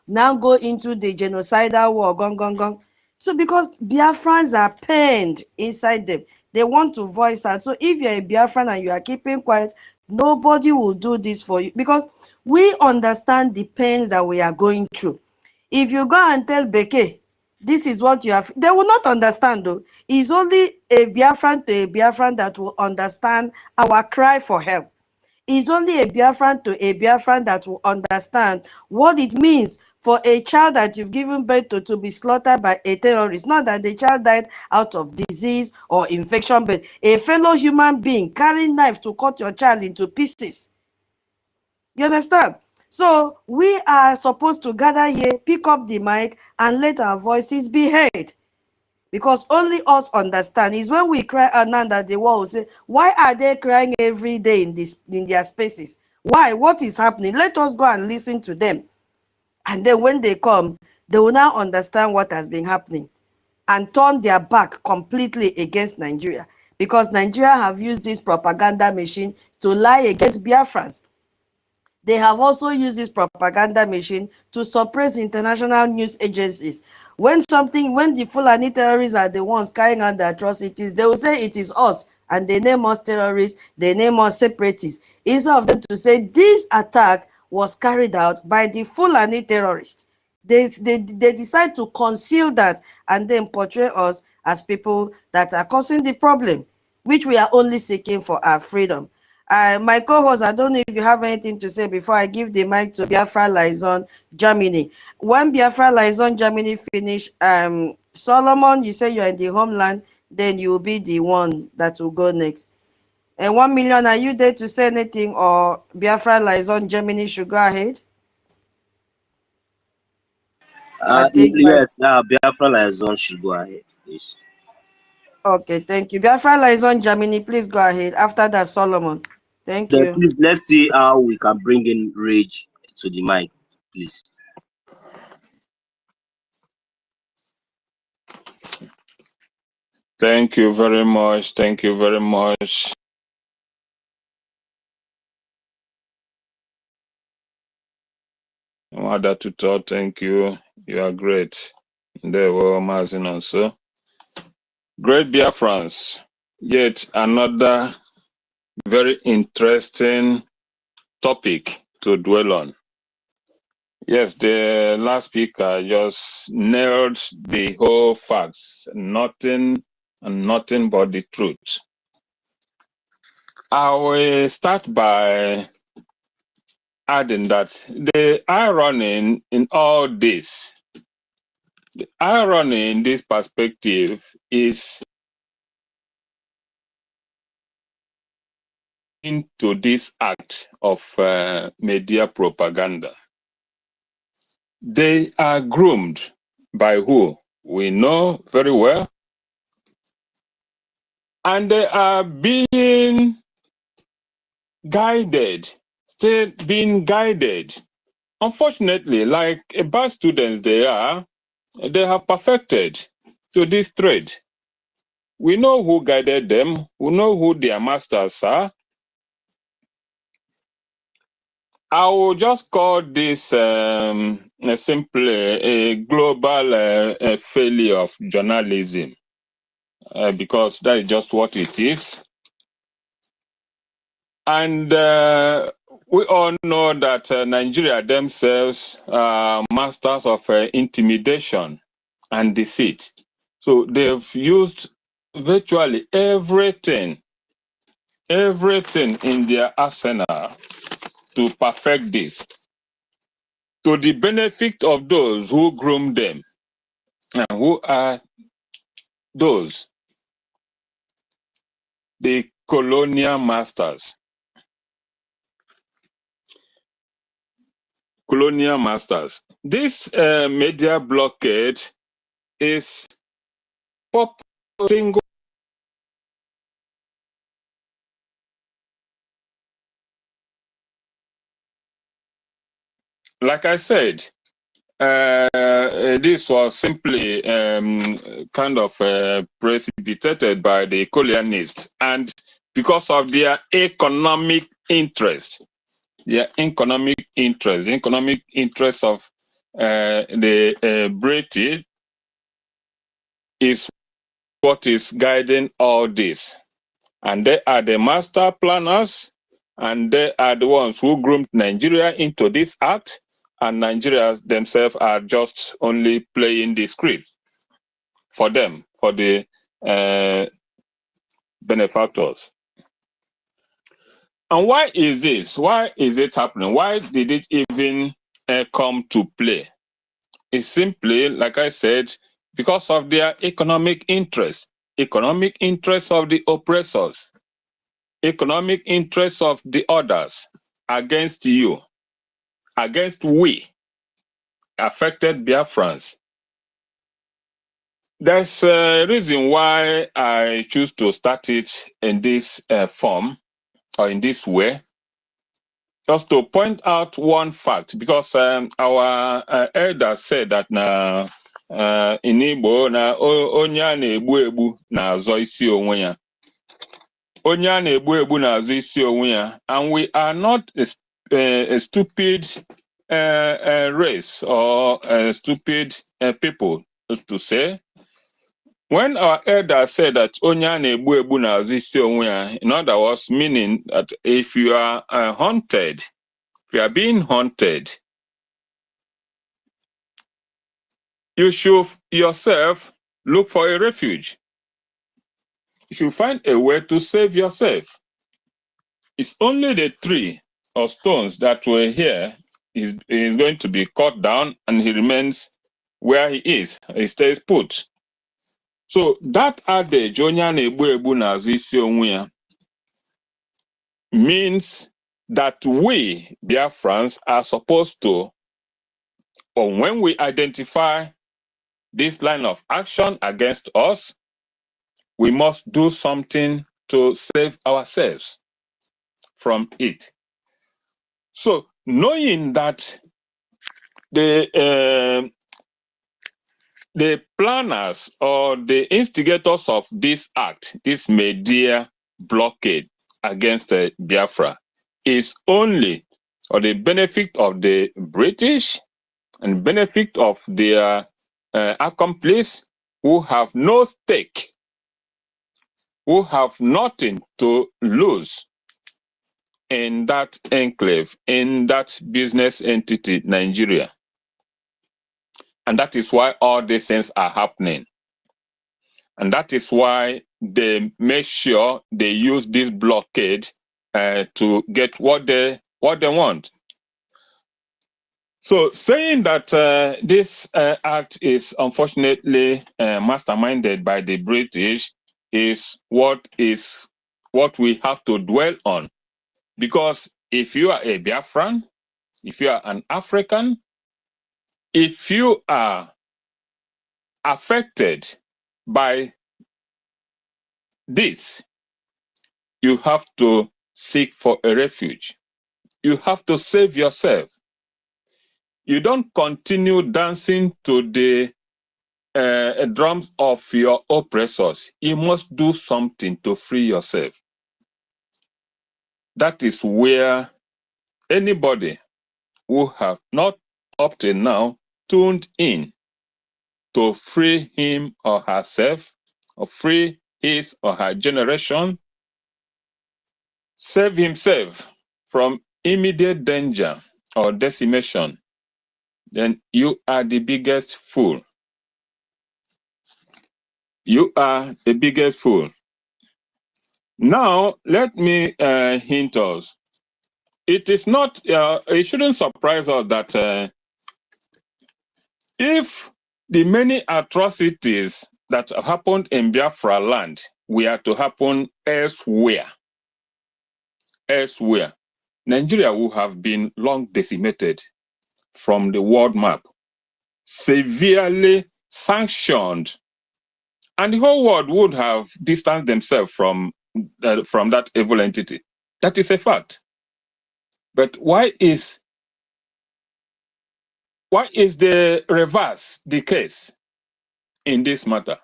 now go into the genocidal war, gong. So because Biafrans are pained inside them, they want to voice out. So if you're a Biafran and you are keeping quiet, nobody will do this for you, because we understand the pains that we are going through. If you go and tell Beke, this is what you have, they will not understand though. It's only a Biafran to a Biafran that will understand our cry for help. It's only a Biafran to a Biafran that will understand what it means for a child that you've given birth to be slaughtered by a terrorist. Not that the child died out of disease or infection, but a fellow human being carrying knife to cut your child into pieces. You understand? So we are supposed to gather here, pick up the mic, and let our voices be heard. Because only us understand. Is when we cry out now that the world will say, why are they crying every day in their spaces? Why? What is happening? Let us go and listen to them. And then when they come, they will now understand what has been happening and turn their back completely against Nigeria. Because Nigeria have used this propaganda machine to lie against Biafrans. They have also used this propaganda machine to suppress international news agencies. When the Fulani terrorists are the ones carrying out the atrocities, they will say it is us, and they name us terrorists, they name us separatists, instead of them to say this attack was carried out by the Fulani terrorists. They decide to conceal that and then portray us as people that are causing the problem, which we are only seeking for our freedom. My co-host, I don't know if you have anything to say before I give the mic to Biafra Liaison Germany. When Biafra Liaison Germany finish, Solomon, you say you're in the homeland, then you will be the one that will go next. And 1 million, are you there to say anything, or Biafra Liaison Germany should go ahead? I think yes, Biafra Liaison should go ahead, please. Okay, thank you. Biafra Liaison Germany, please go ahead. After that, Solomon. Thank Then you. please, let's see how we can bring in Rage to the mic, please. Thank you very much. Thank you very much. Mother Tutor, thank you. You are great. There were Mazin also. Great Biafrans. Yet another very interesting topic to dwell on. Yes, the last speaker just nailed the whole facts. Nothing and nothing but the truth. I will start by adding that the irony in all this, the irony in this perspective is into this act of media propaganda. They are groomed by who? We know very well. And they are being guided, still being guided. Unfortunately, like bad students they have perfected to this trade. We know who guided them, we know who their masters are. I will just call this simply a global failure of journalism, because that is just what it is. And we all know that Nigeria themselves are masters of intimidation and deceit. So they've used virtually everything in their arsenal to perfect this, to the benefit of those who groom them. And who are those? The colonial masters. Colonial masters. This media blockade is single. Like I said, this was simply kind of precipitated by the colonialists, and because of their economic interest, the economic interest of the British is what is guiding all this. And they are the master planners, and they are the ones who groomed Nigeria into this act, and Nigerians themselves are just only playing the script for them, for the benefactors. And why is this? Why is it happening? Why did it even come to play? It's simply, like I said, because of their economic interest of the oppressors, economic interests of the others against you, against we, affected Biafrans. There's a reason why I choose to start it in this form, or in this way, just to point out one fact, because our elders said that in Igbo, onye a na-egbu egbu na-azọ isi onwe ya. Onye a na-egbu egbu na-azọ isi onwe ya. And we are not a stupid race or stupid people to say. When our elders said that Onya na-egbu egbu na-azụ isi onwe ya, in other words, meaning that if you are haunted, if you are being haunted, you should yourself look for a refuge. You should find a way to save yourself. It's only the tree or stones that were here is going to be cut down, and he remains where he is. He stays put. So that adage, Onya na-egbu egbu na-azụ isi onwe ya, means that we, Biafrans, are supposed to, or when we identify this line of action against us, we must do something to save ourselves from it. So knowing that the planners or the instigators of this act, this media blockade against Biafra, is only or the benefit of the British and benefit of their accomplices who have no stake, who have nothing to lose in that enclave, in that business entity, Nigeria. And that is why all these things are happening. And that is why they make sure they use this blockade to get what they want. So saying that this act is unfortunately masterminded by the British is what we have to dwell on. Because if you are a Biafran, if you are an African, if you are affected by this, you have to seek for a refuge. You have to save yourself. You don't continue dancing to the drums of your oppressors. You must do something to free yourself. That is where anybody who have not up till now tuned in to free him or herself, or free his or her generation, save himself from immediate danger or decimation, then you are the biggest fool. You are the biggest fool. Now, let me hint us. It is not, it shouldn't surprise us that if the many atrocities that happened in Biafra land were to happen elsewhere, Nigeria would have been long decimated from the world map, severely sanctioned, and the whole world would have distanced themselves from that evil entity. That is a fact. But why is the reverse the case in this matter?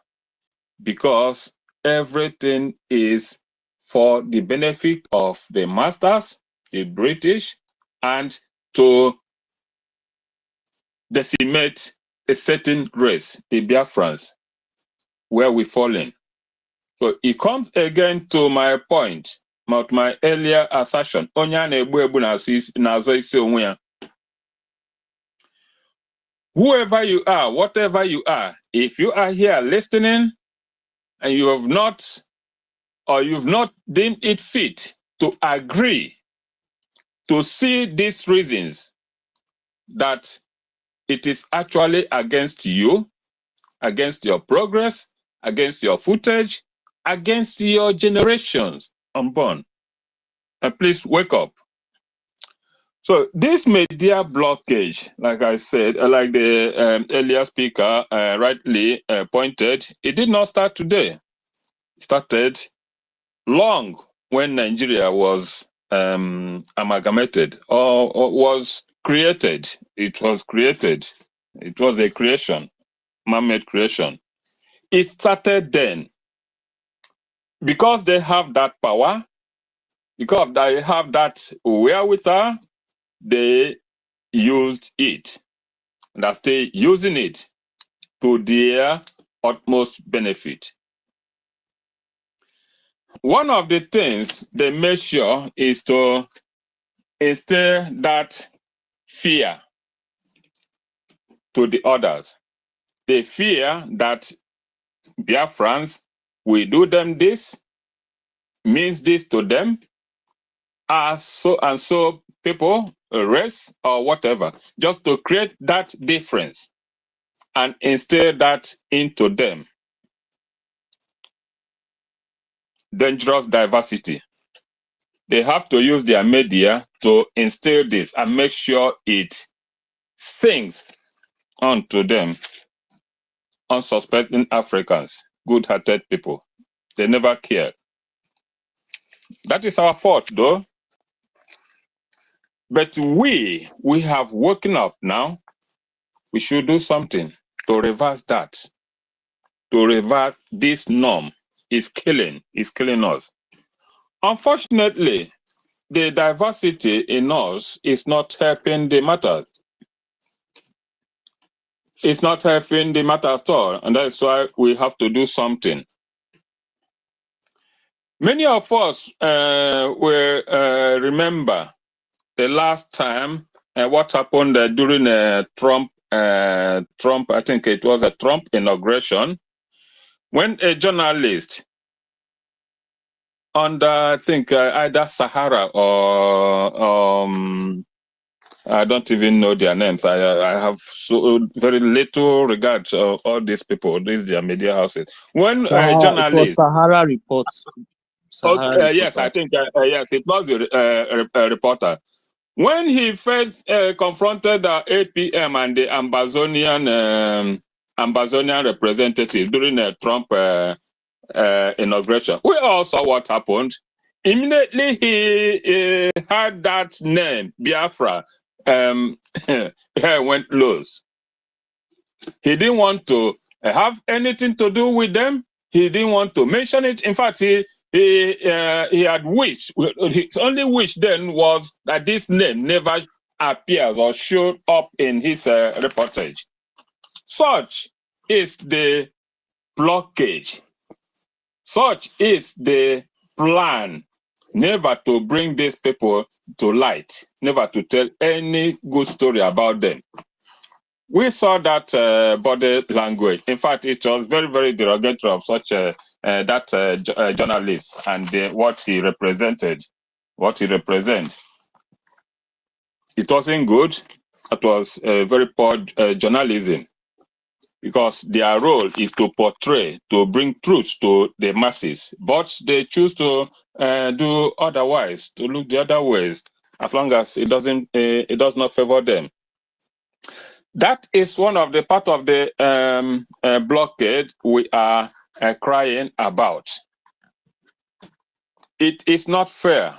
Because everything is for the benefit of the masters, the British, and to decimate a certain race, the Biafrans, where we fall in. So it comes again to my point, my earlier assertion. Whoever you are, whatever you are, if you are here listening and you have not, or you've not deemed it fit to agree to see these reasons that it is actually against you, against your progress, against your footage, against your generations unborn, and please wake up. So this media blockage, like I said, like the earlier speaker rightly pointed, it did not start today. It started long when Nigeria was amalgamated or was created. It was created. It was a creation, man-made creation. It started then. Because they have that power, because they have that wherewithal, they used it and are still using it to their utmost benefit. One of the things they make sure is to instill that fear to the others. They fear that Biafrans will do them this, means this to them, as so and so people, race or whatever, just to create that difference and instill that into them. Dangerous diversity. They have to use their media to instill this and make sure it sinks onto them. Unsuspecting Africans, good-hearted people. They never cared. That is our fault, though. But we have woken up now. We should do something to reverse that. To reverse this norm is killing us. Unfortunately, the diversity in us is not helping the matter. It's not helping the matter at all, and that's why we have to do something. Many of us will remember the last time what happened during Trump, I think it was a Trump inauguration, when a journalist under, I think, either Sahara or I don't even know their names. I have so very little regard to all these people, their media houses. When a It was journalist, Sahara Reports. yes, I think yes, it was a reporter. When he first confronted the APM and the Ambazonian representatives during the Trump inauguration, we all saw what happened. Immediately he had that name, Biafra, hair went loose. He didn't want to have anything to do with them. He didn't want to mention it. In fact, he had wished, his only wish then was that this name never appears or showed up in his reportage. Such is the blockage. Such is the plan, never to bring these people to light, never to tell any good story about them. We saw that body language. In fact, it was very, very derogatory of such that journalist and what he represented, what he represents. It wasn't good. It was very poor journalism, because their role is to portray, to bring truth to the masses, but they choose to do otherwise, to look the other ways, as long as it does not favor them. That is one of the part of the blockade we are crying about. It is not fair.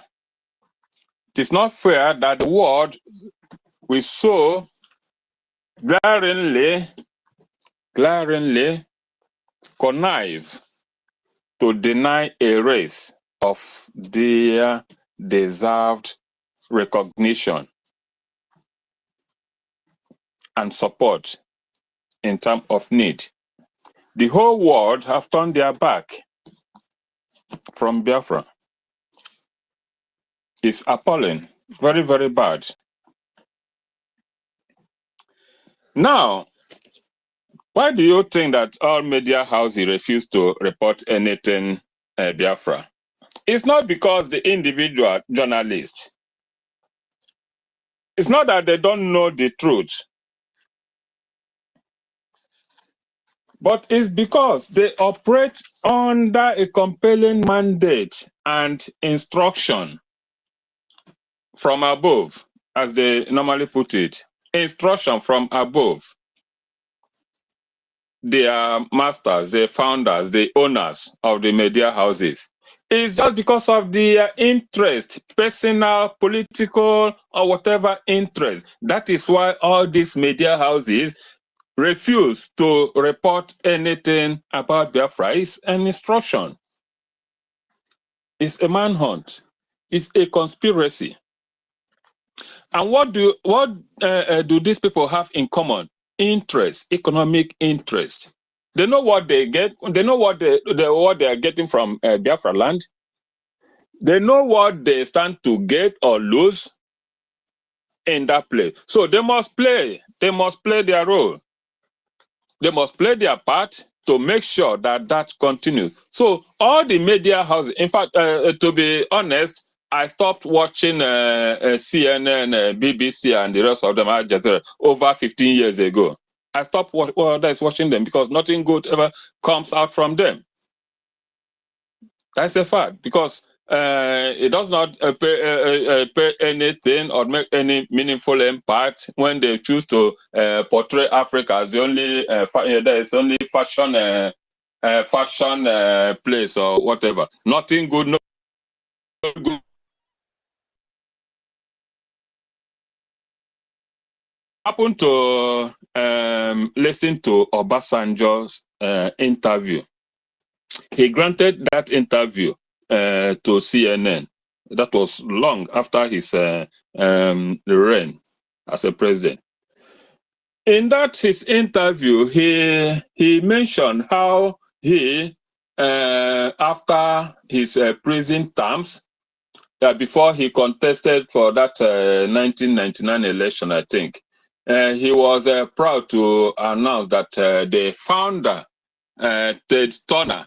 It is not fair that the world will so glaringly connive to deny a race of their deserved recognition and support in time of need. The whole world have turned their back from Biafra. It's appalling, very, very bad. Now, why do you think that all media houses refuse to report anything Biafra? It's not because the individual journalists. It's not that they don't know the truth, but it's because they operate under a compelling mandate and instruction from above, as they normally put it. Instruction from above. They are masters, the founders, the owners of the media houses. It's just because of their interest, personal, political, or whatever interest. That is why all these media houses refuse to report anything about Biafra. It's an instruction. It's a manhunt. It's a conspiracy. And what do these people have in common? Interest, economic interest. They know what they get. They know what they are getting from Biafra land. They know what they stand to get or lose in that place. So they must play. They must play their role. They must play their part to make sure that that continues. So all the media houses, in fact, to be honest, I stopped watching CNN, BBC, and the rest of them, Al Jazeera, over 15 years ago. I stopped watching them because nothing good ever comes out from them. That's a fact, because it does not pay anything or make any meaningful impact when they choose to portray Africa as the only there is only fashion place or whatever. Nothing good, no good. Happened to listen to Obasanjo's interview. He granted that interview to CNN. That was long after his reign as a president. In that his interview, he mentioned how he, after his prison terms, before he contested for that 1999 election, I think, he was proud to announce that the founder, Ted Turner,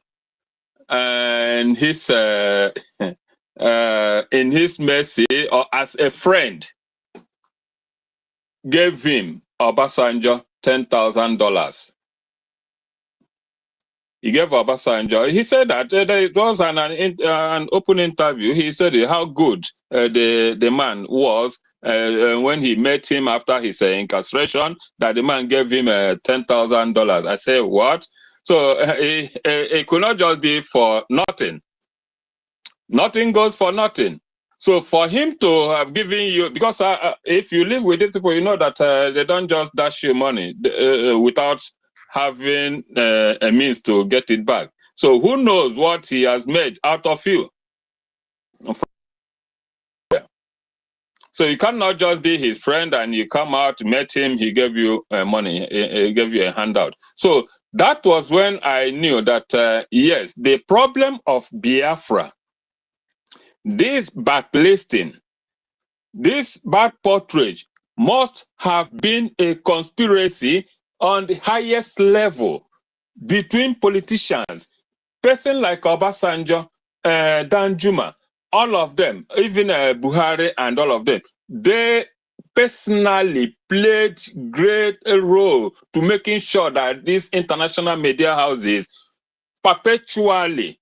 and his in his mercy or as a friend, gave him, Obasanjo, $10,000. He gave Obasanjo. He said that it was an open interview. He said how good the man was when he met him after his incarceration, that the man gave him $10,000. I say, what? So it could not just be for nothing. Nothing goes for nothing. So for him to have given you, because if you live with these people, you know that they don't just dash you money without having a means to get it back. So who knows what he has made out of you? So you cannot just be his friend and you come out, met him, he gave you money, he gave you a handout. So that was when I knew that, yes, the problem of Biafra, this backlisting, this bad portrait must have been a conspiracy on the highest level between politicians, person like Obasanjo, Danjuma, all of them, even Buhari and all of them. They personally played great role to making sure that these international media houses perpetually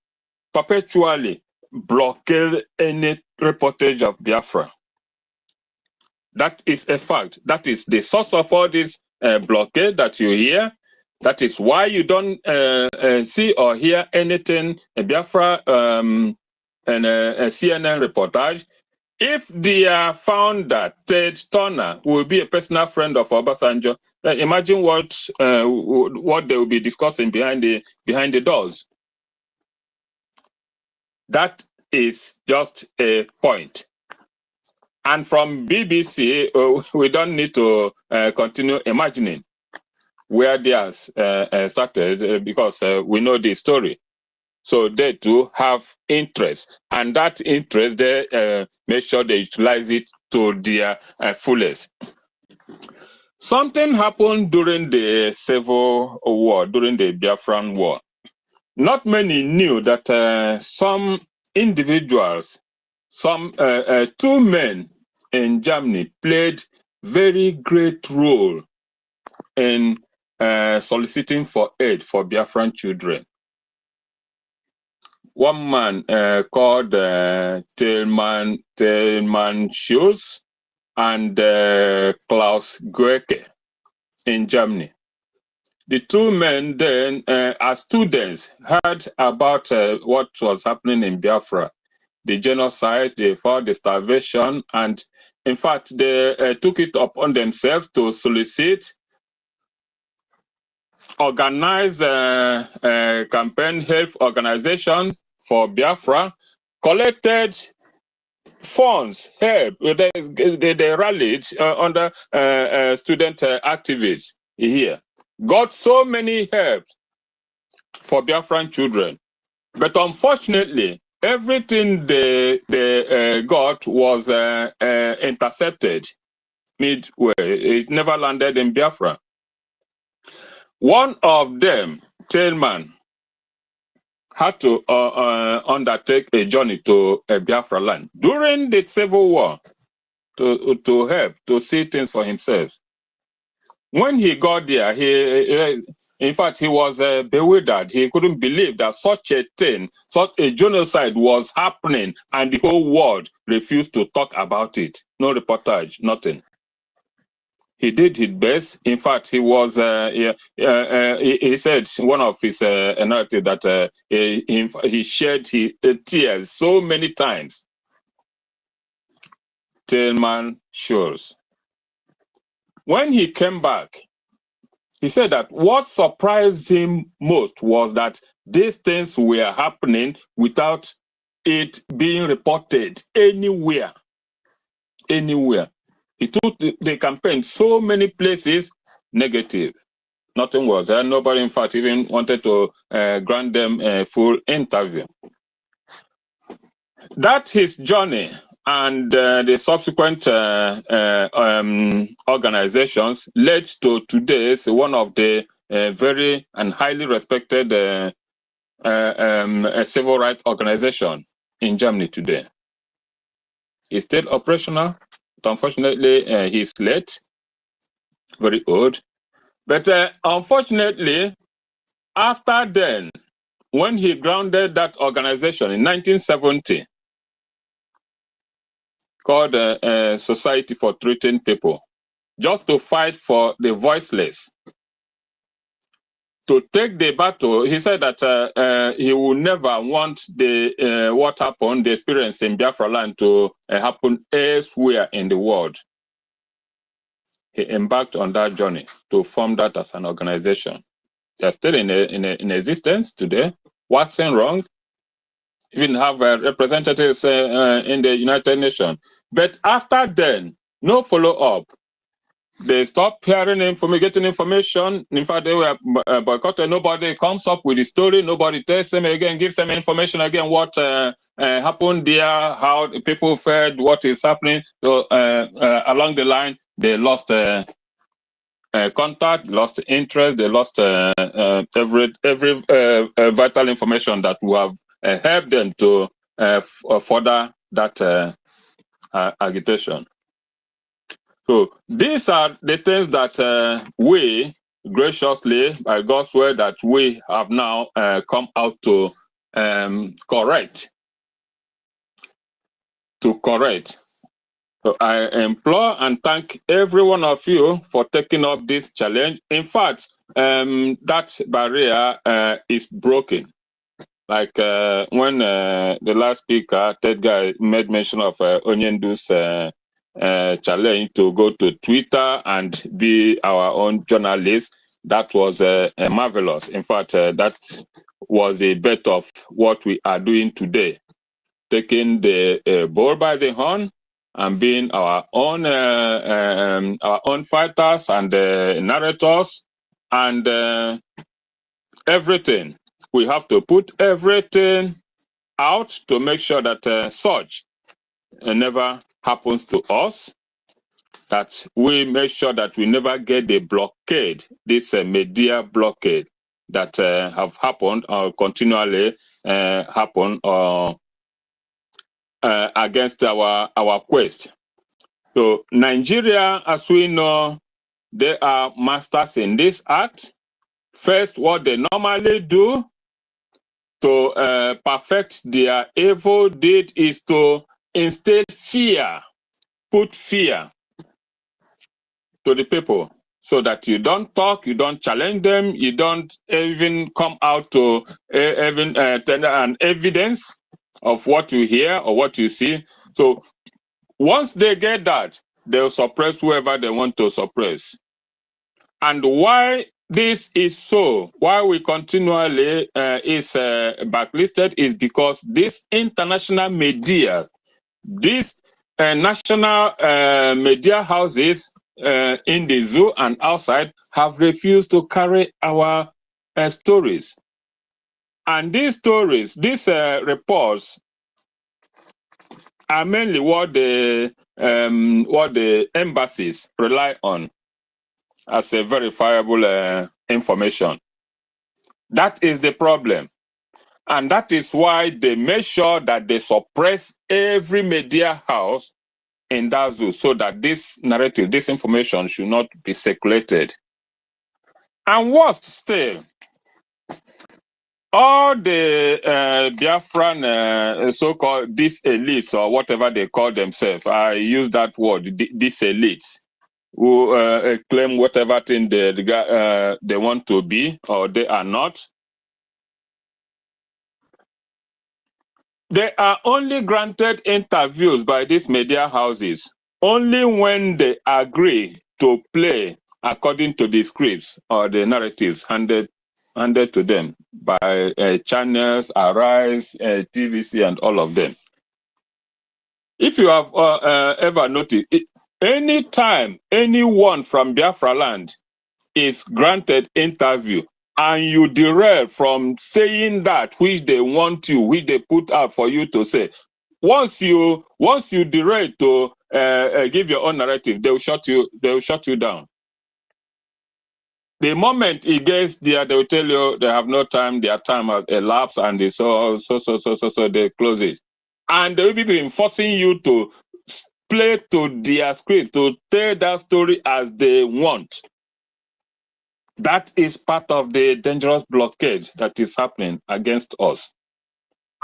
blockade any reportage of Biafra. That is a fact. That is the source of all this blockade that you hear. That is why you don't see or hear anything Biafra and a CNN reportage. If the founder, Ted Turner, will be a personal friend of Obasanjo, imagine what they will be discussing behind the doors. That is just a point. And from BBC, we don't need to continue imagining where they are started because we know the story. So they too have interest, and that interest they make sure they utilize it to their fullest. Something happened during the Civil War, during the Biafran War. Not many knew that some individuals, some two men in Germany played very great role in soliciting for aid for Biafran children. One man called Tilman Schulz and Klaus Goeke in Germany. The two men then, as students, heard about what was happening in Biafra, the genocide, they fought the starvation, and in fact, they took it upon themselves to solicit, organize campaign health organizations for Biafra, collected funds, help. They rallied under student activists here. Got so many help for Biafran children. But unfortunately, everything they got was intercepted midway. It never landed in Biafra. One of them, Tailman, had to undertake a journey to Biafra land during the Civil War to help, to see things for himself. When he got there, in fact, he was bewildered. He couldn't believe that such a thing, such a genocide was happening, and the whole world refused to talk about it. No reportage, nothing. He did his best. In fact, he was. He said one of his narrative that he shed his tears so many times. Tillman shows. When he came back, he said that what surprised him most was that these things were happening without it being reported anywhere. Anywhere. He took the campaign so many places, negative. Nothing was there. Nobody, in fact, even wanted to grant them a full interview. That his journey and the subsequent organizations led to today's one of the very and highly respected civil rights organization in Germany today. He's still operational, but unfortunately he's late, very old. But unfortunately, after then, when he grounded that organization in 1970, called Society for Treating People, just to fight for the voiceless, to take the battle. He said that he will never want the what happened, the experience in Biafra land, to happen elsewhere in the world. He embarked on that journey to form that as an organization. They're still in existence today. Waxing wrong. Even have representatives in the United Nations. But after then, no follow-up. They stopped hearing getting information. In fact, they were boycotted. Nobody comes up with the story. Nobody tells them again, gives them information again, what happened there, how the people fared, what is happening. So along the line, they lost contact, lost interest, they lost every vital information that would have helped them to further that agitation. So these are the things that we graciously, by God's word, that we have now come out to correct. So I implore and thank every one of you for taking up this challenge. In fact, that barrier is broken. Like when the last speaker, that guy, made mention of Onyendu's challenge to go to Twitter and be our own journalist. That was marvelous. In fact, that was a bit of what we are doing today, taking the bull by the horn and being our own fighters and narrators and everything. We have to put everything out to make sure that such never happens to us, that we make sure that we never get the blockade, this media blockade that have happened or continually happen against our quest. So Nigeria, as we know, they are masters in this art. First, what they normally do to perfect their evil deed is to instill fear, put fear to the people, so that you don't talk, you don't challenge them, you don't even come out to even tender an evidence of what you hear or what you see. So once they get that, they'll suppress whoever they want to suppress. And why this is so, why we continually is backlisted, is because this international media, these national media houses in the zoo and outside have refused to carry our stories. And these stories, these reports, are mainly what the embassies rely on as a verifiable information. That is the problem. And that is why they make sure that they suppress every media house in that zoo so that this narrative, this information should not be circulated. And worse still, all the Biafran so-called these elites or whatever they call themselves, I use that word, these elites, who claim whatever thing they want to be or they are not. They are only granted interviews by these media houses only when they agree to play according to the scripts or the narratives handed to them by channels, Arise, TVC, and all of them. If you have ever noticed, anytime anyone from Biafra land is granted interview and you derail from saying that which they want you, which they put out for you to say, once you derail to give your own narrative, they will shut you down. The moment it gets there, they will tell you they have no time, their time has elapsed, and they so they close it. And they will be enforcing you to play to their script, to tell that story as they want. That is part of the dangerous blockade that is happening against us.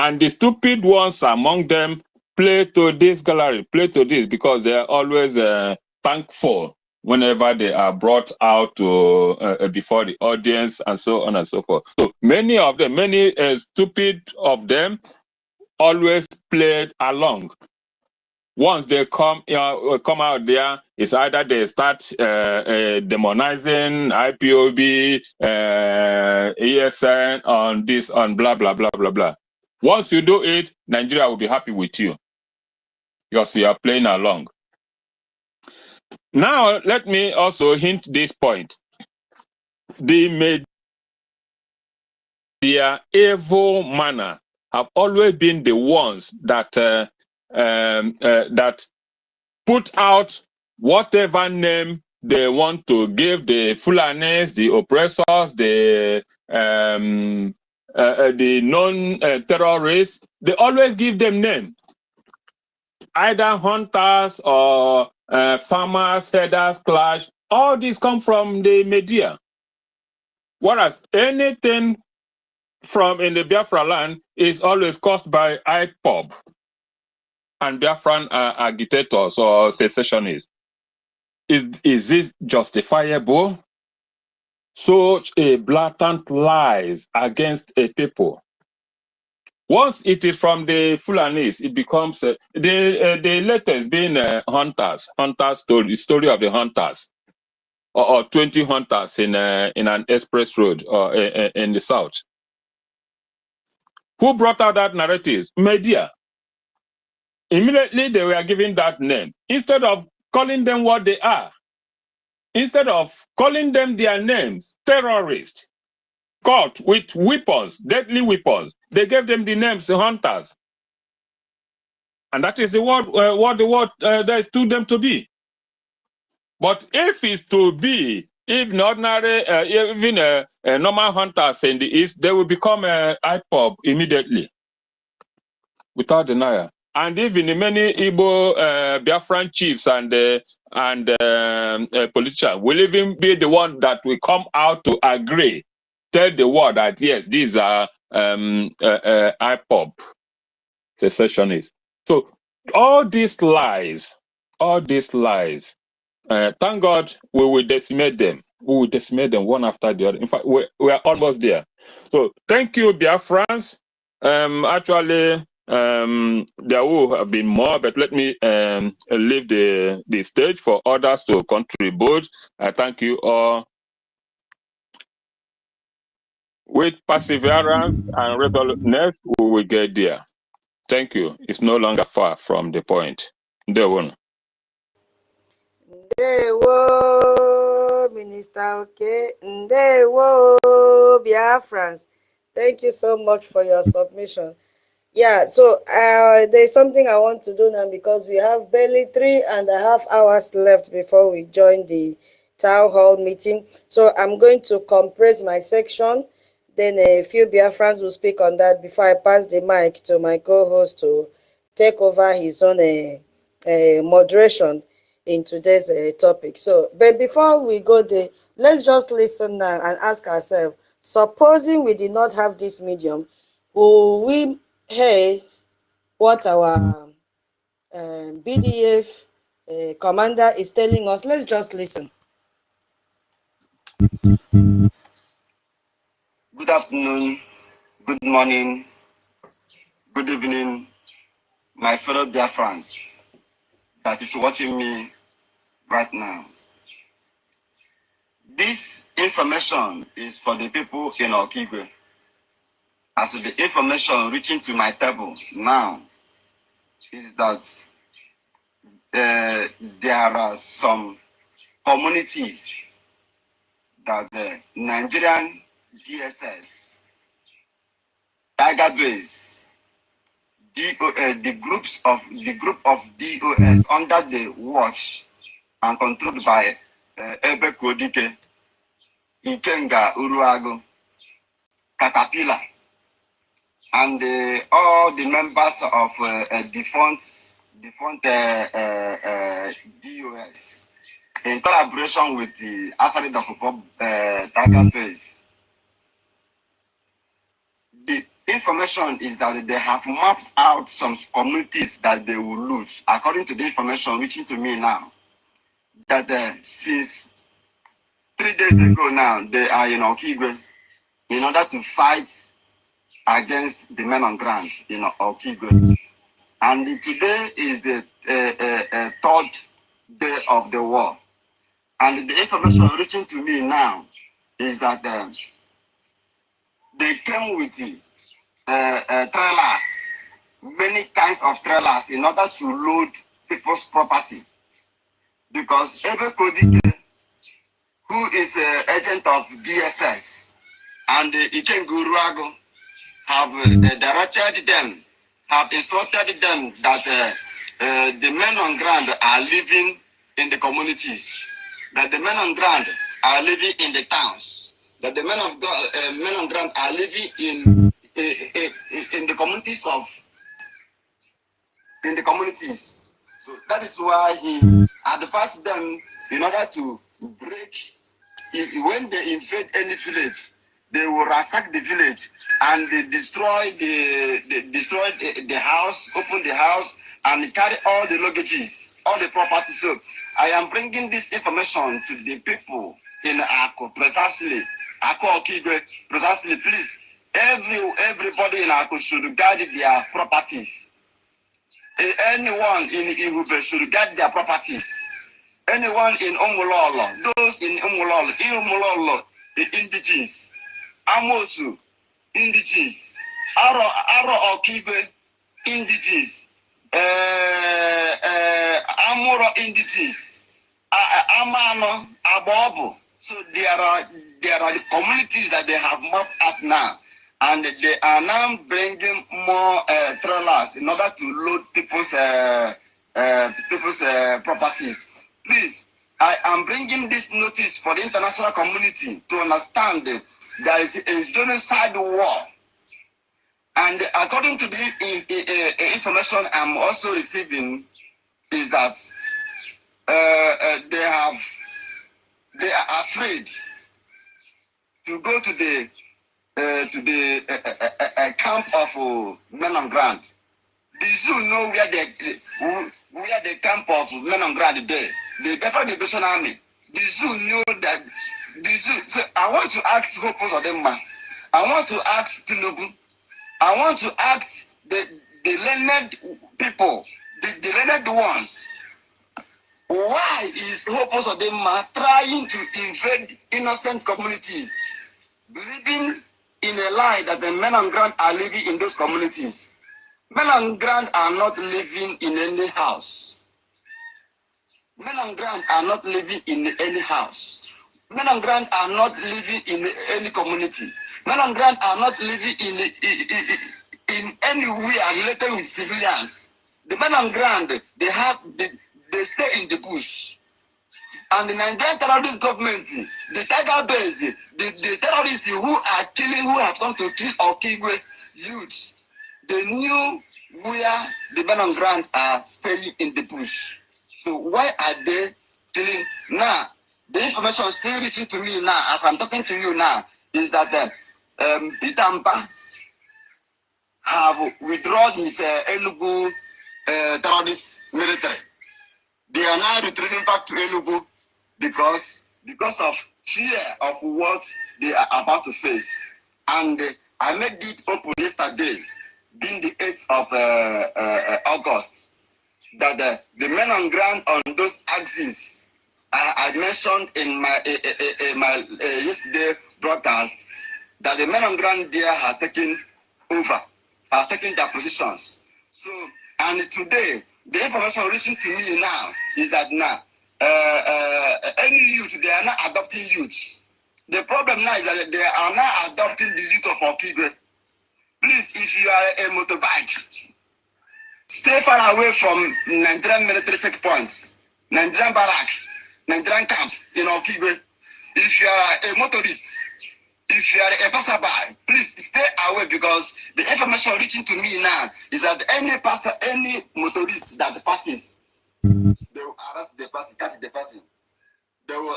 And the stupid ones among them play to this gallery, play to this, because they are always thankful whenever they are brought out to before the audience and so on and so forth. So many of them, many stupid of them always played along. Once they come out there, it's either they start demonizing IPOB, ESN, on this, on blah, blah, blah, blah, blah. Once you do it, Nigeria will be happy with you because you are playing along. Now, let me also hint this point. The media evil manner have always been the ones that that put out whatever name they want to give the Fulanis, the oppressors, the non-terrorists. They always give them name, either hunters or farmers, herders, clash. All these come from the media. Whereas anything from in the Biafra land is always caused by IPOB and Biafran agitators or secessionists. Is this justifiable? Such a blatant lies against a people. Once it is from the Fulanis, it becomes the latest being hunters story of the hunters, or 20 hunters in an express road or in the south. Who brought out that narrative? Media. Immediately they were given that name instead of calling them what they are. Instead of calling them their names, terrorists, caught with weapons, deadly weapons, they gave them the names hunters. And that is the word, what the word they stood them to be. But if it's to be, even ordinary, even normal hunters in the East, they will become IPOB immediately, without denial. And even many Igbo Biafran chiefs and politicians will even be the one that will come out to agree, tell the world that yes, these are IPOB secessionists. So all these lies, thank God we will decimate them. We will decimate them one after the other. In fact, we are almost there. So thank you, BIAFRANS. Actually, there will have been more, but let me leave the stage for others to contribute. I thank you all. With perseverance and resoluteness, we will get there. Thank you. It's no longer far from the point. Ndewo. Ndewo, Minister Okay. Ndewo, Biafrans. Thank you so much for your submission. Yeah, so there's something I want to do now because we have barely 3.5 hours left before we join the town hall meeting. So I'm going to compress my section. Then a few Biafrans will speak on that before I pass the mic to my co-host to take over his own moderation in today's topic. So, but before we go there, let's just listen now and ask ourselves, supposing we did not have this medium, will we hear what our BDF commander is telling us? Let's just listen. Good afternoon, good morning, good evening, my fellow Biafrans that is watching me right now. This information is for the people in Okigwe. As the information reaching to my table now is that there are some communities that the Nigerian DSS, Tiger Base, the group of DOS under the watch and controlled by Ebe Kodike, Ikenga Uruago, Caterpillar, and all the members of defunct DOS in collaboration with the Asari Dokupo Tiger Base. The information is that they have mapped out some communities that they will lose, according to the information reaching to me now. That since 3 days ago now, they are in Okigwe in order to fight against the men on ground in Okigwe. And today is the third day of the war. And the information reaching to me now is that they came with trailers, many kinds of trailers in order to load people's property. Because every Kodike, who is an agent of DSS, and Iken Guruago have directed them, have instructed them that the men on ground are living in the communities, that the men on ground are living in the towns, that the men on ground are living in the communities in the communities. So that is why he advised them in order to break. When they invade any village, they will ransack the village and they destroy the house, open the house, and carry all the luggages, all the property. So I am bringing this information to the people in Ako, precisely. Ako Okigwe, precisely. Please, everybody in Ako should guard their properties. Anyone in Ihube should guard their properties. Anyone in Omulolo, those in Omulolo, the indigenous, Amosu, indigenous, Aro Okigwe, indigenous, Amuro, indigenous, Amano, Abobo. So there are the communities that they have mapped out now, and they are now bringing more trailers in order to load people's properties. Please, I am bringing this notice for the international community to understand that there is a genocide war. And according to the information I'm also receiving, is that they are afraid to go to the camp of men on ground. The zoo know where the camp of men on ground there. The Biafra Liberation Army. The zoo knew that the zoo. So I want to ask Hopos Odemma. I want to ask Tinubu. I want to ask the learned people, the learned ones. Why is Hopos Odemma trying to invade innocent communities, believing in a lie that the men on ground are living in those communities? Men on ground are not living in any house. Men on ground are not living in any house. Men on ground are not living in any community. Men on ground are not living in anywhere related with civilians. The men on ground, they stay in the bush. And the Nigerian terrorist government, the Tiger Base, the terrorists who are killing, who have come to kill or kill youths, they knew where the men on ground are staying in the bush. So why are they killing? Now, the information still reaching to me now, as I'm talking to you now, is that Peter Mpa have withdrawn his Enugu terrorist military. They are now retreating back to Enugu because of fear of what they are about to face. And I made it open yesterday, being the 8th of August, that the men on ground on those axes I mentioned in my yesterday broadcast, that the men on ground there has taken over, has taken their positions. So, and today, the information reaching to me now is that now, any youth, they are not adopting youth. The problem now is that they are not adopting the youth of Okigwe. Please, if you are a motorbike, stay far away from Nigerian military checkpoints, Nigerian barrack, Nigerian camp in Okigwe. If you are a motorist, if you are a passerby, please stay away, because the information reaching to me now is that any motorist that passes, they will arrest the person, catch the person. They will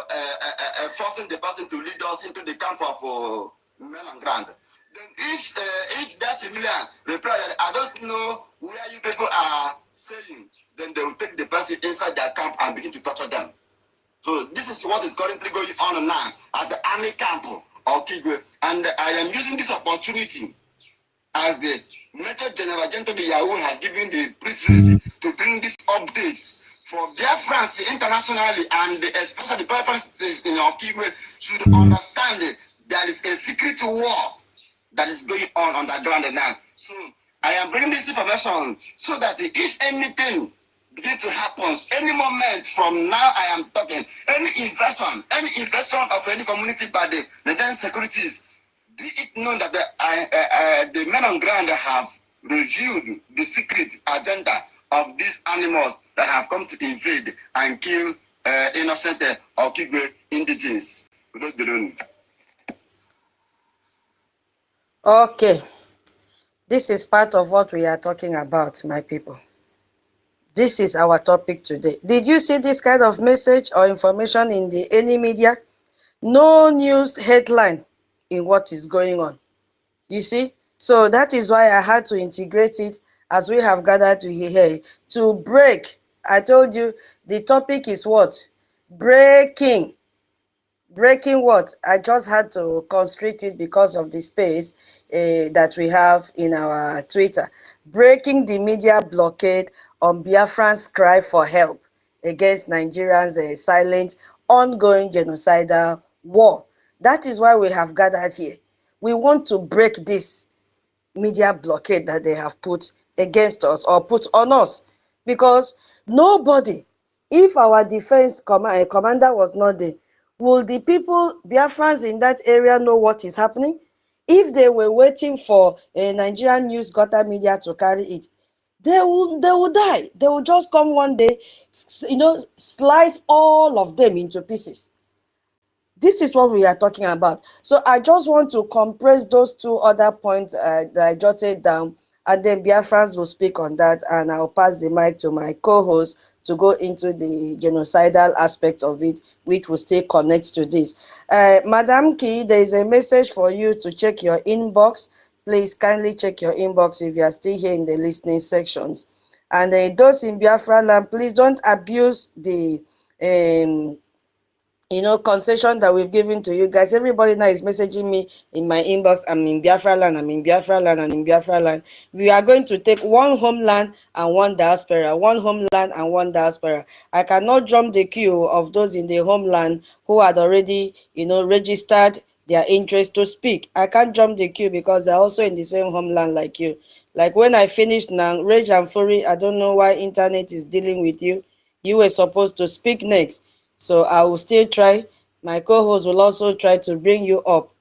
forcing the person to lead us into the camp of men on ground. Then if that civilian reply, I don't know where you people are saying, then they will take the person inside their camp and begin to torture them. So this is what is currently going on now at the army camp of Kigwe. And I am using this opportunity as the Major General Gentleman Yahoo has given the privilege to bring these updates for BIAFRANS internationally, and especially the BIAFRANS in Okigwe should understand that there is a secret war that is going on the ground now. So I am bringing this information so that if anything begin to happen, any moment from now I am talking, any invasion of any community by the Nigerian securities, be it known that the men on ground have reviewed the secret agenda of these animals that have come to invade and kill innocent Okigwe indigenes. Okay, this is part of what we are talking about, my people. This is our topic today. Did you see this kind of message or information in any media? No news headline in what is going on. You see? So that is why I had to integrate it as we have gathered to here to break. I told you the topic is what? Breaking. Breaking what? I just had to constrict it because of the space that we have in our Twitter. Breaking the media blockade on Biafran's cry for help against Nigerians' silent, ongoing genocidal war. That is why we have gathered here. We want to break this media blockade that they have put against us or put on us, because nobody, if our defense commander was not there, will the people, Biafrans in that area, know what is happening? If they were waiting for a Nigerian news gutter media to carry it, they will die. They will just come one day, slice all of them into pieces. This is what we are talking about. So I just want to compress those two other points that I jotted down, and then Biafrans will speak on that, and I'll pass the mic to my co-host to go into the genocidal aspect of it, which will stay connected to this. Madam Key, there is a message for you to check your inbox. Please kindly check your inbox if you are still here in the listening sections. And those in Biafra land, please don't abuse the concession that we've given to you guys. Everybody now is messaging me in my inbox, I'm in Biafra land, I'm in Biafra land, and in Biafra land. We are going to take one homeland and one diaspora, one homeland and one diaspora. I cannot jump the queue of those in the homeland who had already, registered their interest to speak. I can't jump the queue because they're also in the same homeland like you. Like when I finished now, Rage and Fury, I don't know why internet is dealing with you. You were supposed to speak next. So I will still try. My co-host will also try to bring you up.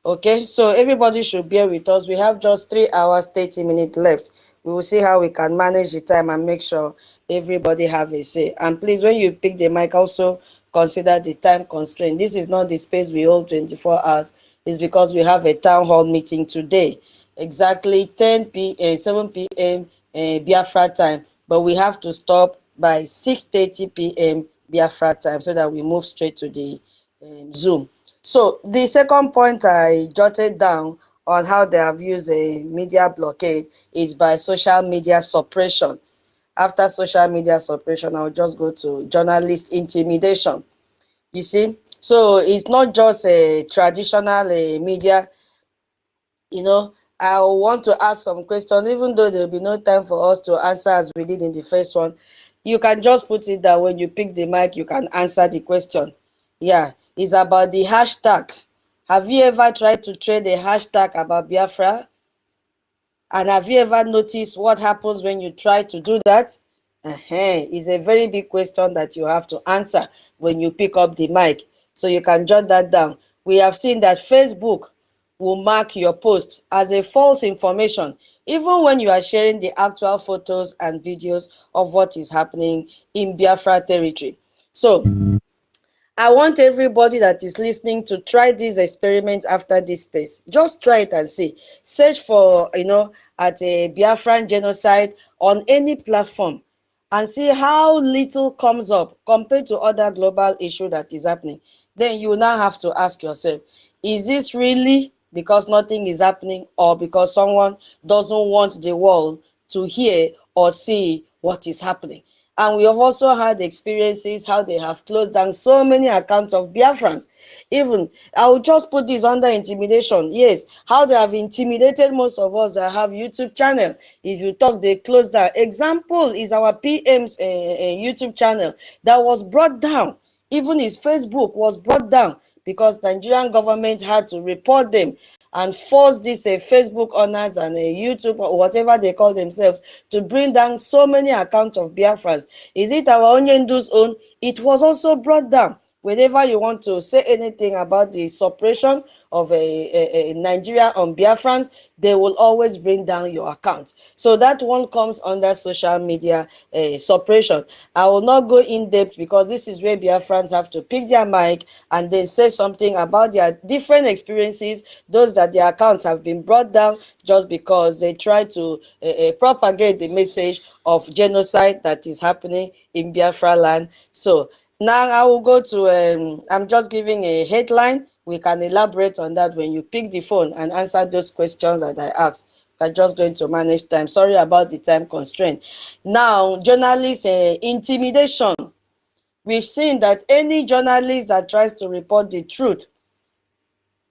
Okay, so everybody should bear with us. We have just 3 hours, 30 minutes left. We will see how we can manage the time and make sure everybody have a say. And please, when you pick the mic, also consider the time constraint. This is not the space we hold 24 hours. It's because we have a town hall meeting today. Exactly 10 p.m., 7 p.m. Biafra time. But we have to stop by 6:30 p.m. Biafra time so that we move straight to the Zoom. So the second point I jotted down on how they have used a media blockade is by social media suppression. After social media suppression, I'll just go to journalist intimidation. You see, so it's not just a traditional media. You know, I want to ask some questions, even though there will be no time for us to answer as we did in the first one. You can just put it that when you pick the mic, you can answer the question. Yeah, it's about the hashtag. Have you ever tried to trade a hashtag about Biafra? And have you ever noticed what happens when you try to do that? It's a very big question that you have to answer when you pick up the mic. So you can jot that down. We have seen that Facebook will mark your post as a false information, even when you are sharing the actual photos and videos of what is happening in Biafra territory. So I want everybody that is listening to try this experiment after this space. Just try it and see. Search for, at a Biafran genocide on any platform and see how little comes up compared to other global issue that is happening. Then you now have to ask yourself, is this really because nothing is happening or because someone doesn't want the world to hear or see what is happening? And we have also had experiences how they have closed down so many accounts of Biafrans. Even, I will just put this under intimidation. Yes, how they have intimidated most of us that have YouTube channel. If you talk, they closed down. Example is our PM's YouTube channel that was brought down. Even his Facebook was brought down because Nigerian government had to report them and force these Facebook owners and YouTube or whatever they call themselves to bring down so many accounts of Biafrans. Is it our Onyendu's own? It was also brought down. Whenever you want to say anything about the suppression of a Nigeria on Biafrans, they will always bring down your account. So that one comes under social media suppression. I will not go in depth because this is where Biafrans have to pick their mic and then say something about their different experiences, those that their accounts have been brought down just because they try to propagate the message of genocide that is happening in Biafra land. So now I will go to, I'm just giving a headline. We can elaborate on that when you pick the phone and answer those questions that I asked. We're just going to manage time. Sorry about the time constraint. Now, journalist intimidation. We've seen that any journalist that tries to report the truth,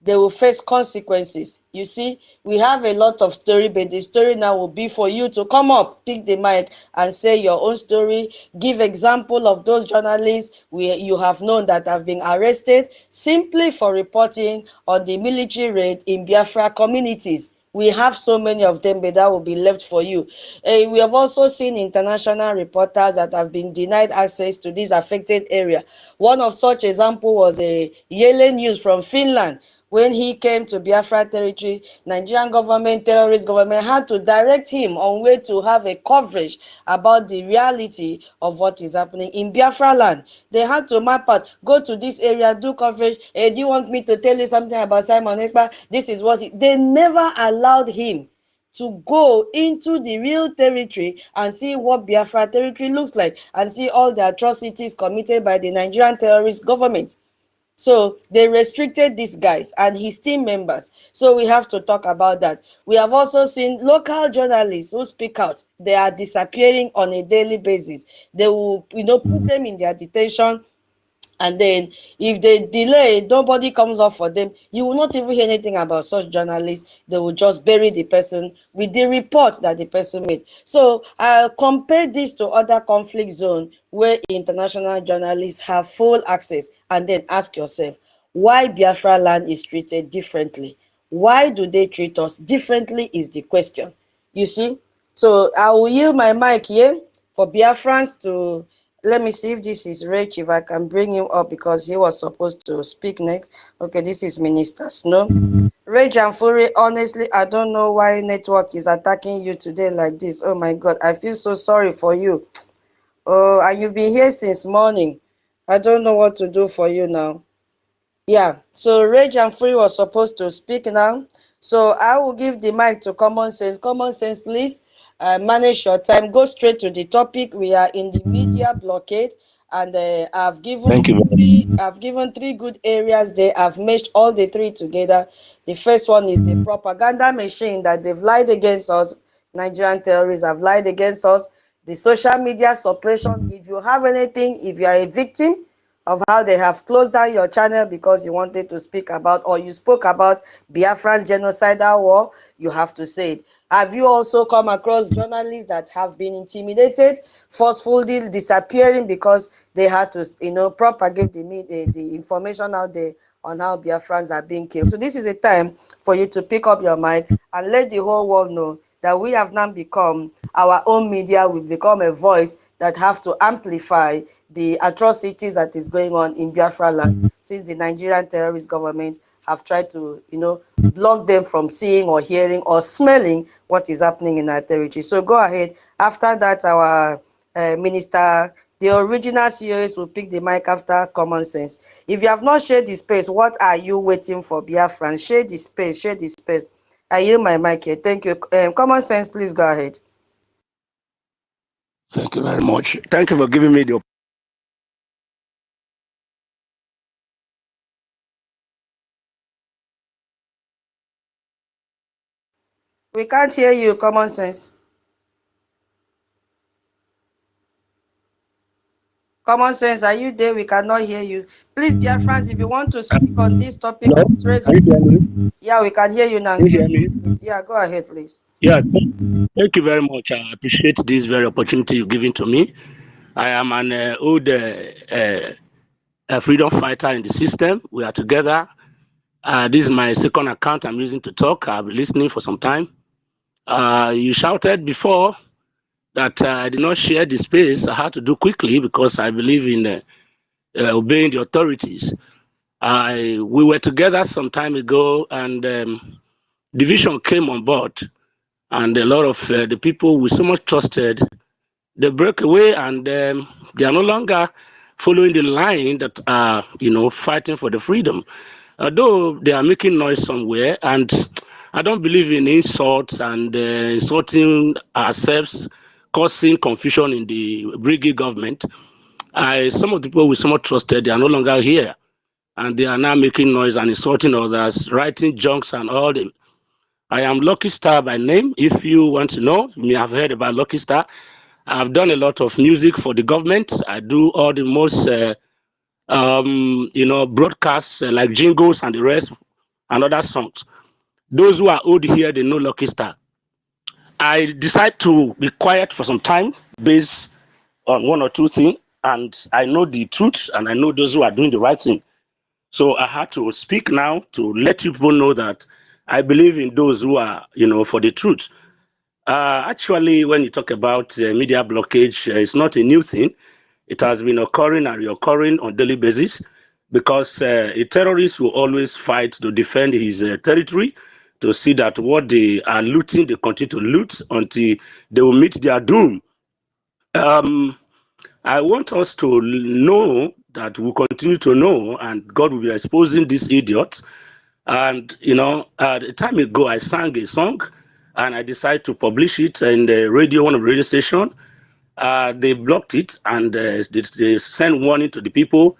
they will face consequences. You see, we have a lot of story, but the story now will be for you to come up, pick the mic and say your own story. Give example of those journalists you have known that have been arrested simply for reporting on the military raid in Biafra communities. We have so many of them, but that will be left for you. We have also seen international reporters that have been denied access to this affected area. One of such example was a Yele News from Finland. When he came to Biafra territory, Nigerian government, terrorist government had to direct him on where to have a coverage about the reality of what is happening in Biafra land. They had to map out, go to this area, do coverage. Hey, do you want me to tell you something about Simon Ekpa? This is what they never allowed him to go into the real territory and see what Biafra territory looks like and see all the atrocities committed by the Nigerian terrorist government. So they restricted these guys and his team members. So we have to talk about that. We have also seen local journalists who speak out. They are disappearing on a daily basis. They will, put them in their detention. And then if they delay, nobody comes up for them. You will not even hear anything about such journalists. They will just bury the person with the report that the person made. So I'll compare this to other conflict zones where international journalists have full access, and then ask yourself, why Biafra land is treated differently? Why do they treat us differently is the question. You see? So I will yield my mic here for Biafrans to, let me see if this is Rich, if I can bring him up because he was supposed to speak next. Okay, this is Minister Snow. Rage and Fury, honestly, I don't know why network is attacking you today like this. Oh my God, I feel so sorry for you. Oh, and you've been here since morning. I don't know what to do for you now. Yeah, so Rage and Fury was supposed to speak now. So I will give the mic to Common Sense. Common Sense, please manage your time. Go straight to the topic. We are in the media blockade, and I've given three good areas there. I've meshed all the three together. The first one is the propaganda machine that they've lied against us. Nigerian terrorists have lied against us. The social media suppression. If you have anything, if you are a victim of how they have closed down your channel because you wanted to speak about, or you spoke about Biafra's genocidal war, you have to say it. Have you also come across journalists that have been intimidated, forcefully disappearing because they had to, propagate the information out there on how Biafrans are being killed? So this is a time for you to pick up your mic and let the whole world know that we have now become our own media. We've become a voice that have to amplify the atrocities that is going on in Biafra land since the Nigerian terrorist government have tried to, block them from seeing or hearing or smelling what is happening in our territory. So go ahead. After that, our minister, the original COS will pick the mic after Common Sense. If you have not shared the space, what are you waiting for, Biafran? Share the space, share the space. I yield my mic here. Thank you. Common Sense, please go ahead. Thank you very much. Thank you for giving me the. We can't hear you, Common Sense. Common Sense, are you there? We cannot hear you. Please, dear friends, if you want to speak on this topic, Hello? please raise Can you hear me? Yeah, we can hear you now. Can you hear me? Yeah, go ahead, please. Yeah, thank you very much. I appreciate this very opportunity you're giving to me. I am an old freedom fighter in the system. We are together. This is my second account I'm using to talk. I've been listening for some time. You shouted before that I did not share the space. I had to do quickly because I believe in obeying the authorities. We were together some time ago, and division came on board, and a lot of the people we so much trusted, they broke away, and they are no longer following the line that are fighting for the freedom. Although they are making noise somewhere, and I don't believe in insults and insulting ourselves, causing confusion in the Brgie government. Some of the people we so much trusted, they are no longer here, and they are now making noise and insulting others, writing junks and all. I am Lucky Star by name. If you want to know, you may have heard about Lucky Star. I've done a lot of music for the government. I do all the most, broadcasts like jingles and the rest and other songs. Those who are old here, they know Lucky Star. I decide to be quiet for some time based on one or two things, and I know the truth, and I know those who are doing the right thing. So I had to speak now to let you people know that I believe in those who are, for the truth. Actually, when you talk about media blockage, it's not a new thing. It has been occurring and reoccurring on daily basis because a terrorist will always fight to defend his territory, to see that what they are looting, they continue to loot until they will meet their doom. I want us to know that we continue to know, and God will be exposing these idiots. And, a time ago, I sang a song, and I decided to publish it in the radio, one of the radio stations. They blocked it, and they sent warning to the people.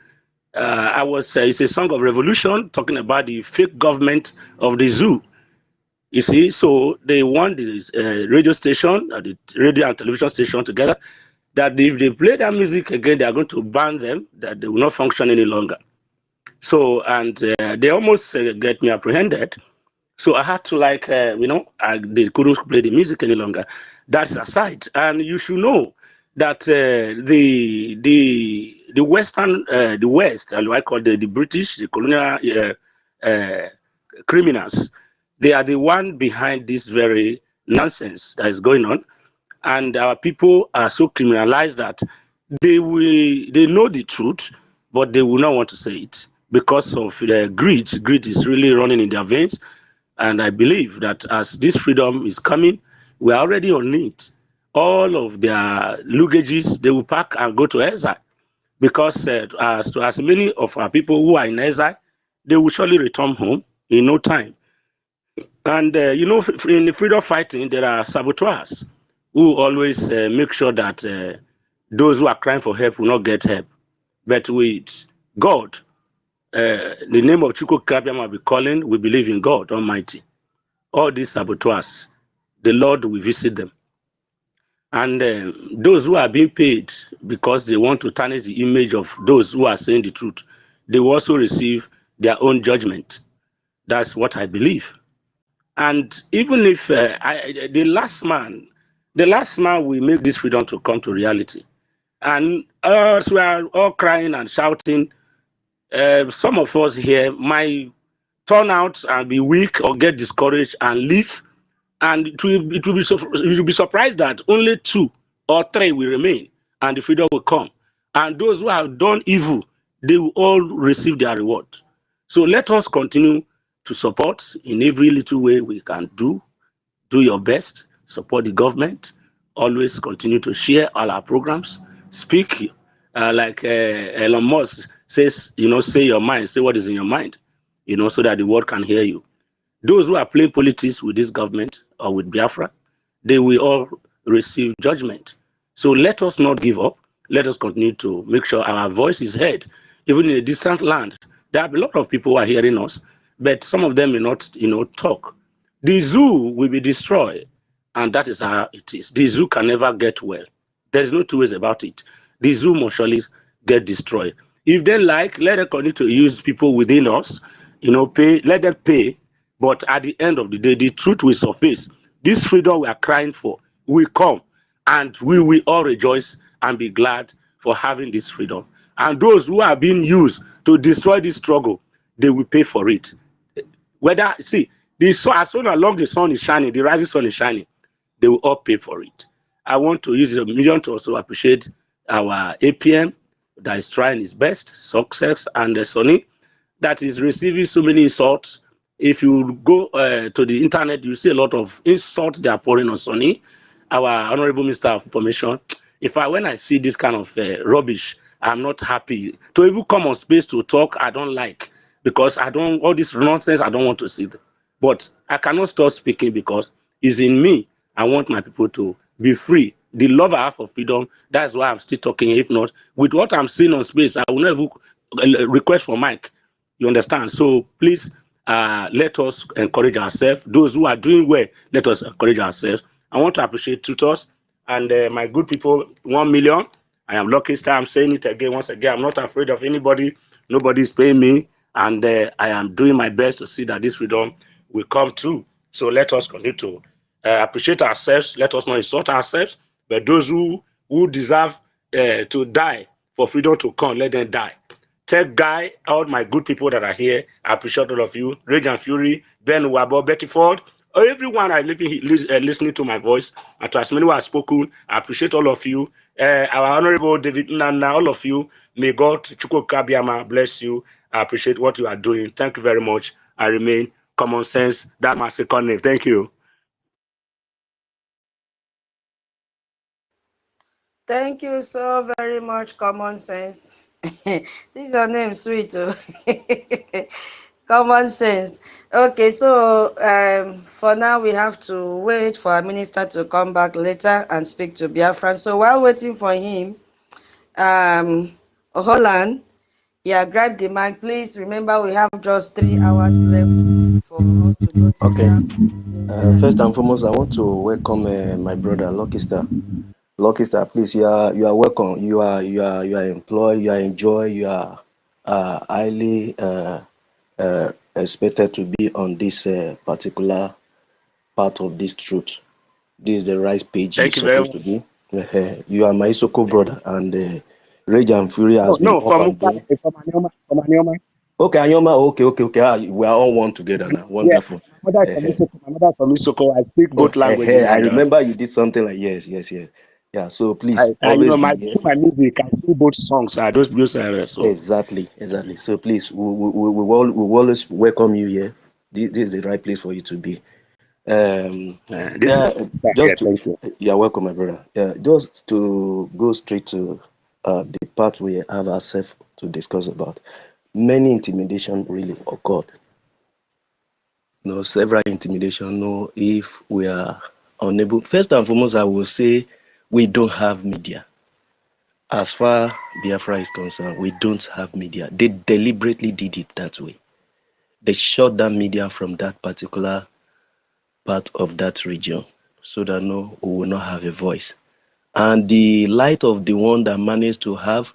It's a song of revolution, talking about the fake government of the zoo. You see, so they want this radio station, the radio and television station together, that if they play that music again, they are going to ban them, that they will not function any longer. So, and they almost get me apprehended. So I had to they couldn't play the music any longer. That's aside. And you should know that the Western, the West, I call the British, the colonial criminals, they are the one behind this very nonsense that is going on, and our people are so criminalized that they know the truth, but they will not want to say it because of the greed. Greed is really running in their veins, and I believe that as this freedom is coming, we are already on it. All of their luggages they will pack and go to exile, because as many of our people who are in exile, they will surely return home in no time. And you know, in the freedom fighting, there are saboteurs who always make sure that those who are crying for help will not get help. But with God, the name of Chukwu Kabiama be calling, we believe in God Almighty. All these saboteurs, the Lord will visit them. And those who are being paid because they want to tarnish the image of those who are saying the truth, they will also receive their own judgment. That's what I believe. And even if the last man will make this freedom to come to reality. And as we are all crying and shouting, some of us here might turn out and be weak or get discouraged and leave. And you'll be surprised that only 2 or 3 will remain and the freedom will come. And those who have done evil, they will all receive their reward. So let us continue to support in every little way we can do. Do your best, support the government, always continue to share all our programs, speak like Elon Musk says, you know, say your mind, say what is in your mind, you know, so that the world can hear you. Those who are playing politics with this government or with Biafra, they will all receive judgment. So let us not give up. Let us continue to make sure our voice is heard. Even in a distant land, there are a lot of people who are hearing us, but some of them may not, you know, talk. The zoo will be destroyed, and that is how it is. The zoo can never get well. There is no two ways about it. The zoo must surely get destroyed. If they like, let them continue to use people within us, you know, pay, let them pay. But at the end of the day, the truth will surface. This freedom we are crying for will come, and we will all rejoice and be glad for having this freedom. And those who are being used to destroy this struggle, they will pay for it. Whether, see, as soon as the sun is shining, the rising sun is shining, they will all pay for it. I want to use this medium to also appreciate our APM that is trying his best, success, and Sonny that is receiving so many insults. If you go to the internet, you see a lot of insults they are pouring on Sonny, our Honorable Minister of Information. When I see this kind of rubbish, I'm not happy. To even come on space to talk, I don't like, because all this nonsense, I don't want to see them. But I cannot stop speaking because it's in me. I want my people to be free. The love I have for freedom, that's why I'm still talking. If not, with what I'm seeing on space, I will never request for mic. You understand? So please let us encourage ourselves. Those who are doing well, let us encourage ourselves. I want to appreciate tutors and my good people, 1 million. I am lucky star. I'm saying it again, once again. I'm not afraid of anybody. Nobody's paying me. And I am doing my best to see that this freedom will come true. So let us continue to appreciate ourselves. Let us not insult ourselves. But those who deserve to die for freedom to come, let them die. Tech Guy, all my good people that are here, I appreciate all of you. Rage and Fury, Ben Wabo, Betty Ford, everyone I listening to my voice, and to as many who have spoken, I appreciate all of you. Our Honorable David Nana, all of you. May God, Chukwu Kabiama, bless you. I appreciate what you are doing. Thank you very much. I remain common sense. That's my second name. Thank you. Thank you so very much, Common Sense. This is your name, sweet. Oh. Common Sense. Okay, so for now we have to wait for our minister to come back later and speak to Biafra. So while waiting for him, Holland, yeah, grab the mic. Please remember we have just 3 hours left for us to go to Okay. the First and foremost, I want to welcome my brother Lucky Star. Lucky Star, please, you are welcome. You are employed. You are enjoyed. You are highly expected to be on this particular part of this truth. This is the right page you're Thank you very supposed much. to be. You are my Isoko brother, and Rage and Fury has been No, up from and down. Anyoma. Okay, Anyoma. Okay. We are all one together now. Yeah, Wonderful. mother is from Isoko, my mother is from Isoko. I speak Oh, both languages, I and remember you did something like yes. Yeah. So please you always know, be my here. through my music, I sing both songs. Those areas. So Exactly. So please, we will always welcome you here. This is the right place for you to be. this is Just to, thank you. you're welcome, my brother. Just to go straight to the part we have ourselves to discuss about. Many intimidation really occurred. No, several intimidation. No, if we are unable. First and foremost, I will say we don't have media. As far Biafra is concerned, we don't have media. They deliberately did it that way. They shut down media from that particular part of that region so that no, we will not have a voice. And the light of the one that managed to have,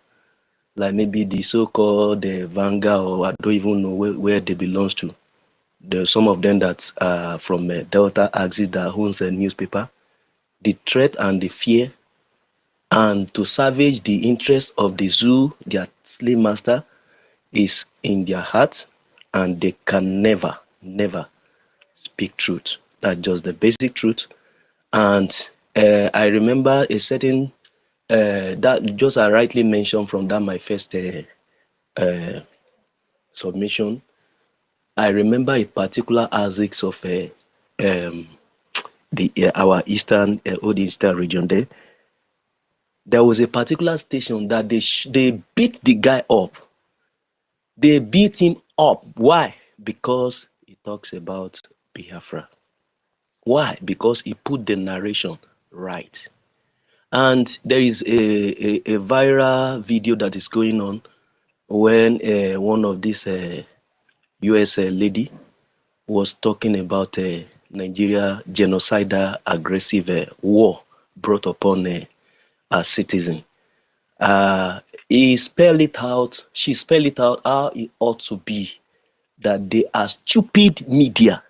like maybe the so-called Vanguard, or I don't even know where they belongs to. There's some of them that's from Delta Axis that owns a newspaper. The threat and the fear and to savage the interest of the zoo, their slave master, is in their heart, and they can never speak truth. That's just the basic truth. And I remember a certain that just I rightly mentioned from that my first submission. I remember a particular aspects of our eastern old eastern region there. There was a particular station that they beat the guy up. They beat him up. Why? Because he talks about Biafra. Why? Because he put the narration right. And there is a viral video that is going on when one of these US lady was talking about Nigeria genocidal aggressive war brought upon a citizen. He spelled it out, she spelled it out how it ought to be, that they are stupid media.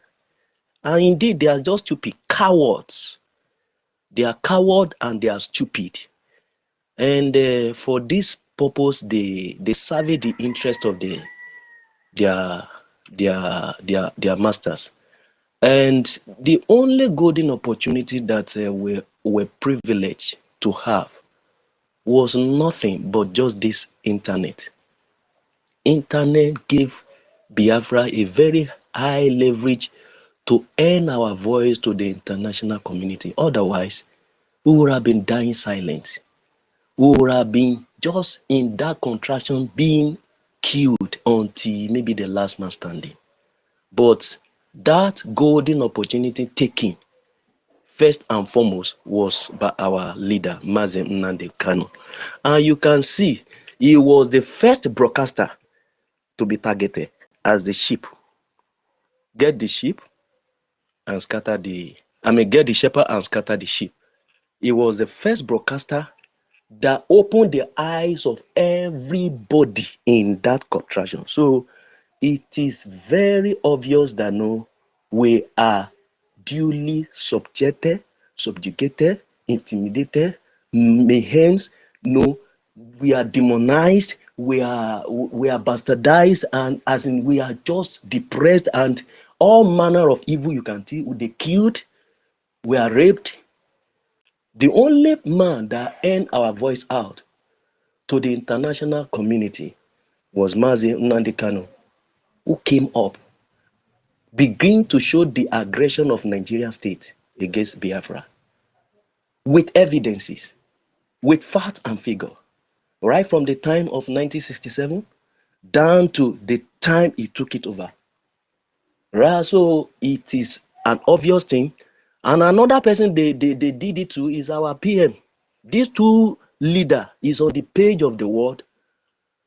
And indeed, they are just stupid cowards. They are coward and they are stupid. And for this purpose, they serve the interest of their masters. And the only golden opportunity that we're privileged to have was nothing but just this internet. Internet gave Biafra a very high leverage to earn our voice to the international community. Otherwise, we would have been dying silent. We would have been just in that contraction being killed until maybe the last man standing. But that golden opportunity taken first and foremost was by our leader, Nnamdi Kanu. And you can see he was the first broadcaster to be targeted as the sheep. Get the sheep and scatter get the shepherd and scatter the sheep. He was the first broadcaster that opened the eyes of everybody in that contraction. So it is very obvious that no, we are duly subjugated, intimidated, mayhem. No, we are demonized, we are bastardized, and as in we are just depressed, and all manner of evil you can see. They killed, we are raped. The only man that earned our voice out to the international community was Nnamdi Kanu, who came up, begin to show the aggression of Nigerian state against Biafra with evidences, with facts and figure, right from the time of 1967 down to the time he took it over. Right, so it is an obvious thing. And another person they did it to is our PM. These two leaders is on the page of the world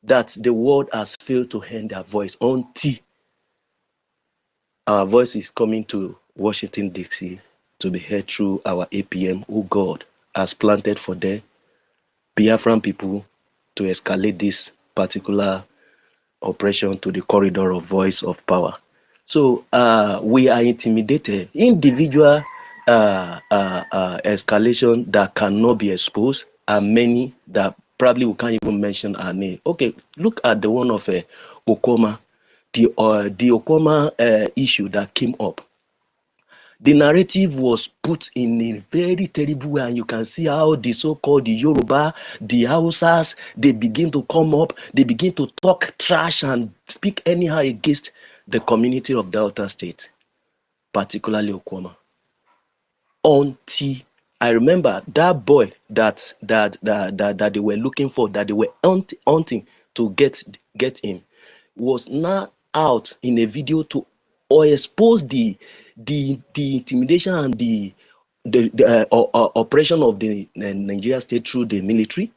that the world has failed to hear their voice until our voice is coming to Washington, D.C. to be heard through our APM, who God has planted for the Biafran people to escalate this particular oppression to the corridor of voice of power. So we are intimidated. Individual escalation that cannot be exposed are many that probably we can't even mention our name. Okay, look at the one of Okoma, the Okoma issue that came up. The narrative was put in a very terrible way, and you can see how the so-called the Yoruba, the Hausas, they begin to come up, they begin to talk trash and speak anyhow against the community of Delta State, particularly Okwama. Until I remember that boy that they were looking for, that they were hunting to get him, was now out in a video to expose the intimidation and the operation of the Nigeria state through the military,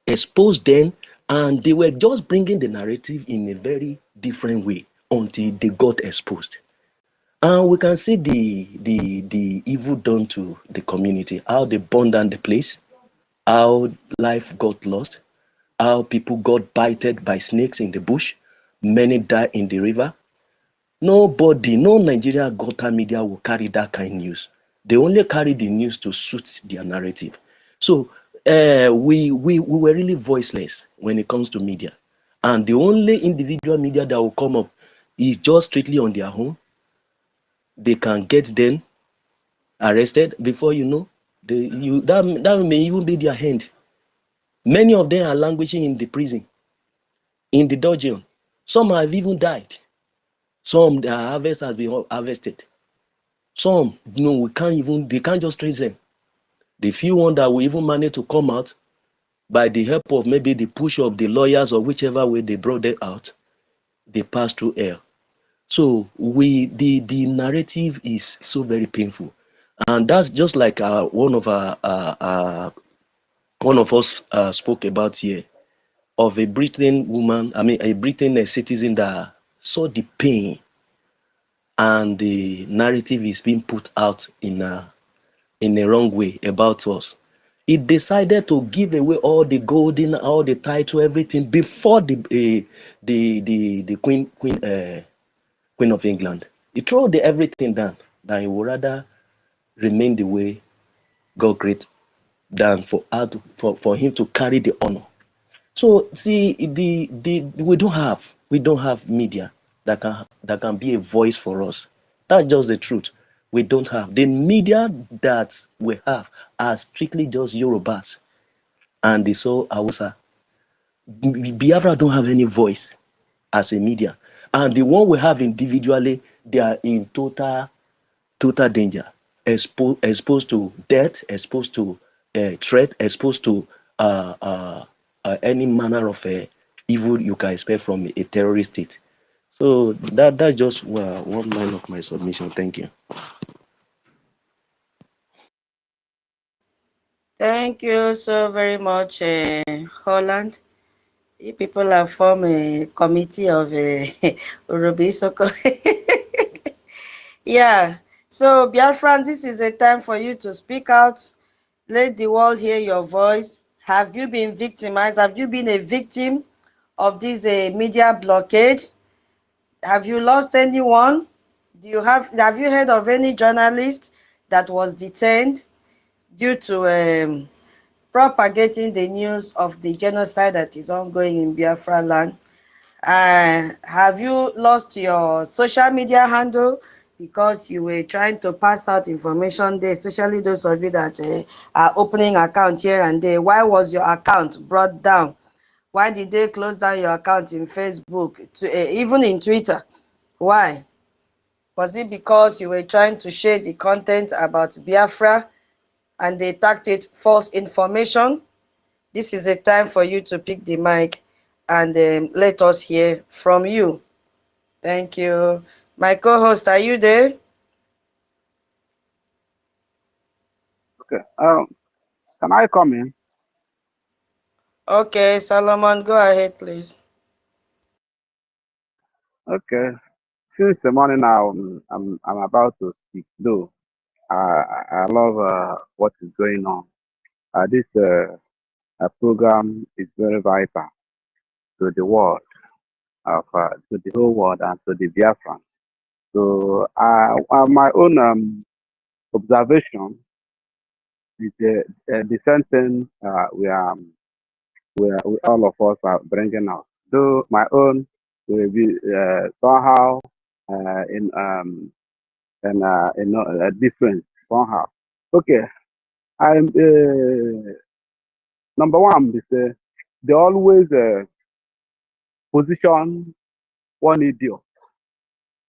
expose them, and they were just bringing the narrative in a very different way until they got exposed. And we can see the evil done to the community, how they burned down the place, how life got lost, how people got bited by snakes in the bush, many died in the river. Nobody, no Nigeria Gota media will carry that kind of news. They only carry the news to suit their narrative. So we were really voiceless when it comes to media. And the only individual media that will come up is just strictly on their own. They can get them arrested before you know. That may even be their hand. Many of them are languishing in the prison, in the dungeon. Some have even died. Some, their harvest has been harvested. Some, they can't just trace them. The few ones that will even manage to come out by the help of maybe the push of the lawyers or whichever way they brought them out, they pass through hell. So the narrative is so very painful. And that's just like one of us spoke about here, of a Britain woman, a Britain citizen that saw the pain, and the narrative is being put out in a wrong way about us. It decided to give away all the golden, all the title, everything before the Queen of England. He threw everything down. That he would rather remain the way God created than for him to carry the honor. So see, we don't have media that can be a voice for us. That's just the truth. We don't have. The media that we have are strictly just Yorubas and the so Hausa. Biafra don't have any voice as a media. And the one we have individually, they are in total danger, exposed to death, exposed to threat, exposed to any manner of evil you can expect from a terrorist state. So that's just one line of my submission. Thank you. Thank you so very much, Holland. You people have formed a committee of Urubi Soko. Yeah. So, Biafrans, this is a time for you to speak out. Let the world hear your voice. Have you been victimized? Have you been a victim of this media blockade? Have you lost anyone? Have you heard of any journalist that was detained due to propagating the news of the genocide that is ongoing in Biafra land? Have you lost your social media handle because you were trying to pass out information there, especially those of you that are opening accounts here and there? Why was your account brought down? Why did they close down your account in Facebook, even in Twitter? Why? Was it because you were trying to share the content about Biafra and they tagged it false information? This is a time for you to pick the mic and let us hear from you. Thank you. My co-host, are you there? Okay. Can I come in? Okay, Solomon, go ahead, please. Okay. Since the morning now, I'm about to speak. Though I love what is going on. This program is very vital to the world, to the whole world, and to the Biafrans. So my own observation is the same thing we all of us are bringing out. Though my own will be somehow in and different somehow. Okay, I'm number one is they always position one idiot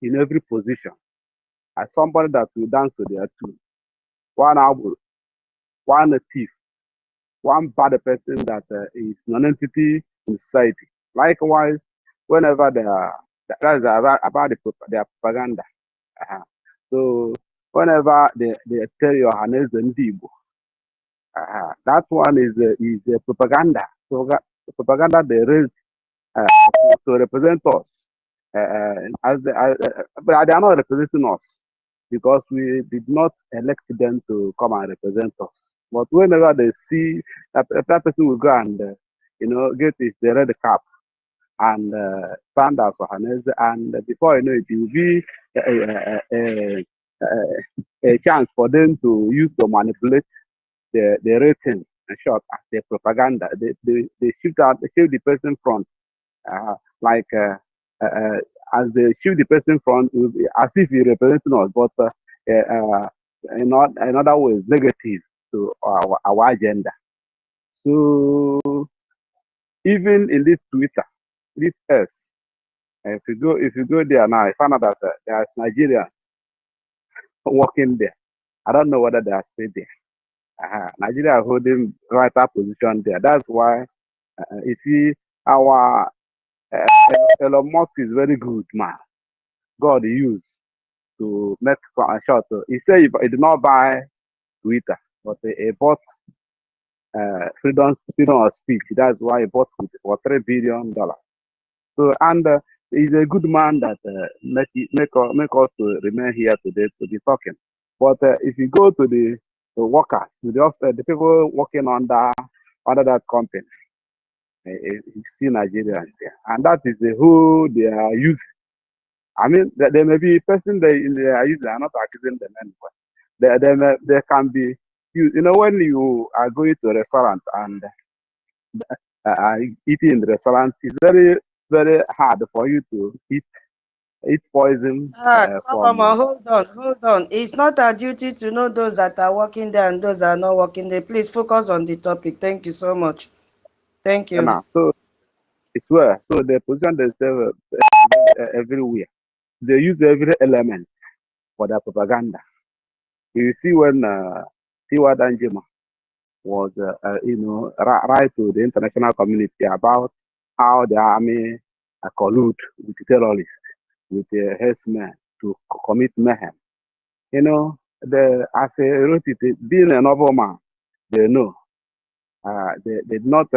in every position as somebody that will dance to their tune. One album, one thief, one bad person that is non-entity in society. Likewise, whenever they are, that's about their propaganda. So whenever they tell you Hanes and Dibo, that one is a propaganda. So propaganda they raise to represent us. But they are not representing us because we did not elect them to come and represent us. But whenever they see that person will go and get the red cap and stand as for Hanez, and before you know it, it will be a chance for them to use to manipulate the rating and short as their propaganda. They shift the person front like as they shift the person front as if he represents us, but in other ways negative to our agenda. So even in this Twitter, this S, if you go there now, I found out that there's Nigerians working there. I don't know whether they are still there. Nigeria are holding vital position there. That's why you see our Elon Musk is very good man. God used to make a short. He said he did not buy Twitter, but he bought freedom of speech. That's why he bought it for $3 billion. So and he's a good man that make us to remain here today to be talking. But if you go to the workers, to the people working under that company, you see Nigerians there, and that is who they are using. I mean, there may be a person they are using. I'm not accusing them anyway. There can be, when you are going to a restaurant and eating in the restaurant, it's very, very hard for you to eat poison from. Hold on. It's not our duty to know those that are working there and those that are not working there. Please focus on the topic. Thank you so much. Thank you. Now, so it's where so they position themselves everywhere. They use every element for their propaganda. You see when Tiwa Danjuma was, right to the international community about how the army collude with terrorists, with herdsmen to commit mayhem. As I wrote it, being a noble man, they know. They did not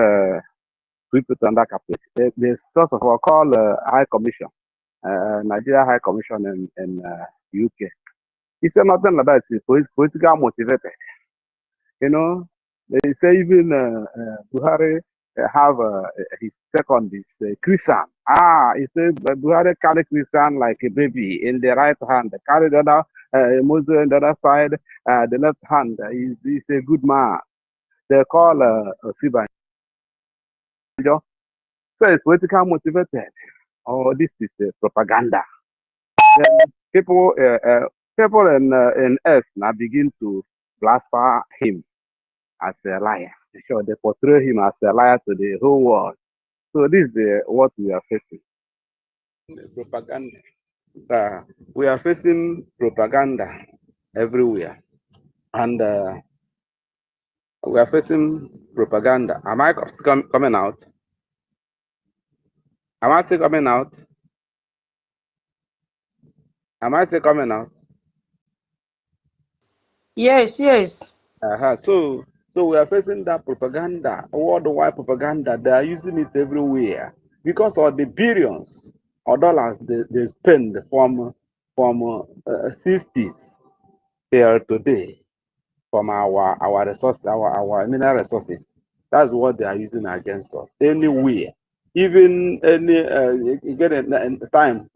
sweep it under carpet. They first of all call High Commission, Nigeria High Commission in UK. He said nothing like that. It's political motivated. They say even Buhari have his second is Christian. He said Buhari carry Christian like a baby in the right hand, carry the other Muslim on the other side, the left hand. He's a good man. They call Sibanjo. So it's political motivated. Oh, this is propaganda. Then people in S now begin to blaspheme him as a liar. Sure, they portray him as a liar to the whole world. So this is what we are facing. Propaganda. We are facing propaganda everywhere, and we are facing propaganda. Am I coming out? Am I still coming out? Am I still coming out? Yes. So we are facing that propaganda, worldwide propaganda. They are using it everywhere because of the billions of dollars they spend from 60s till today from our resources, our mineral resources. That's what they are using against us anywhere. Even you get a time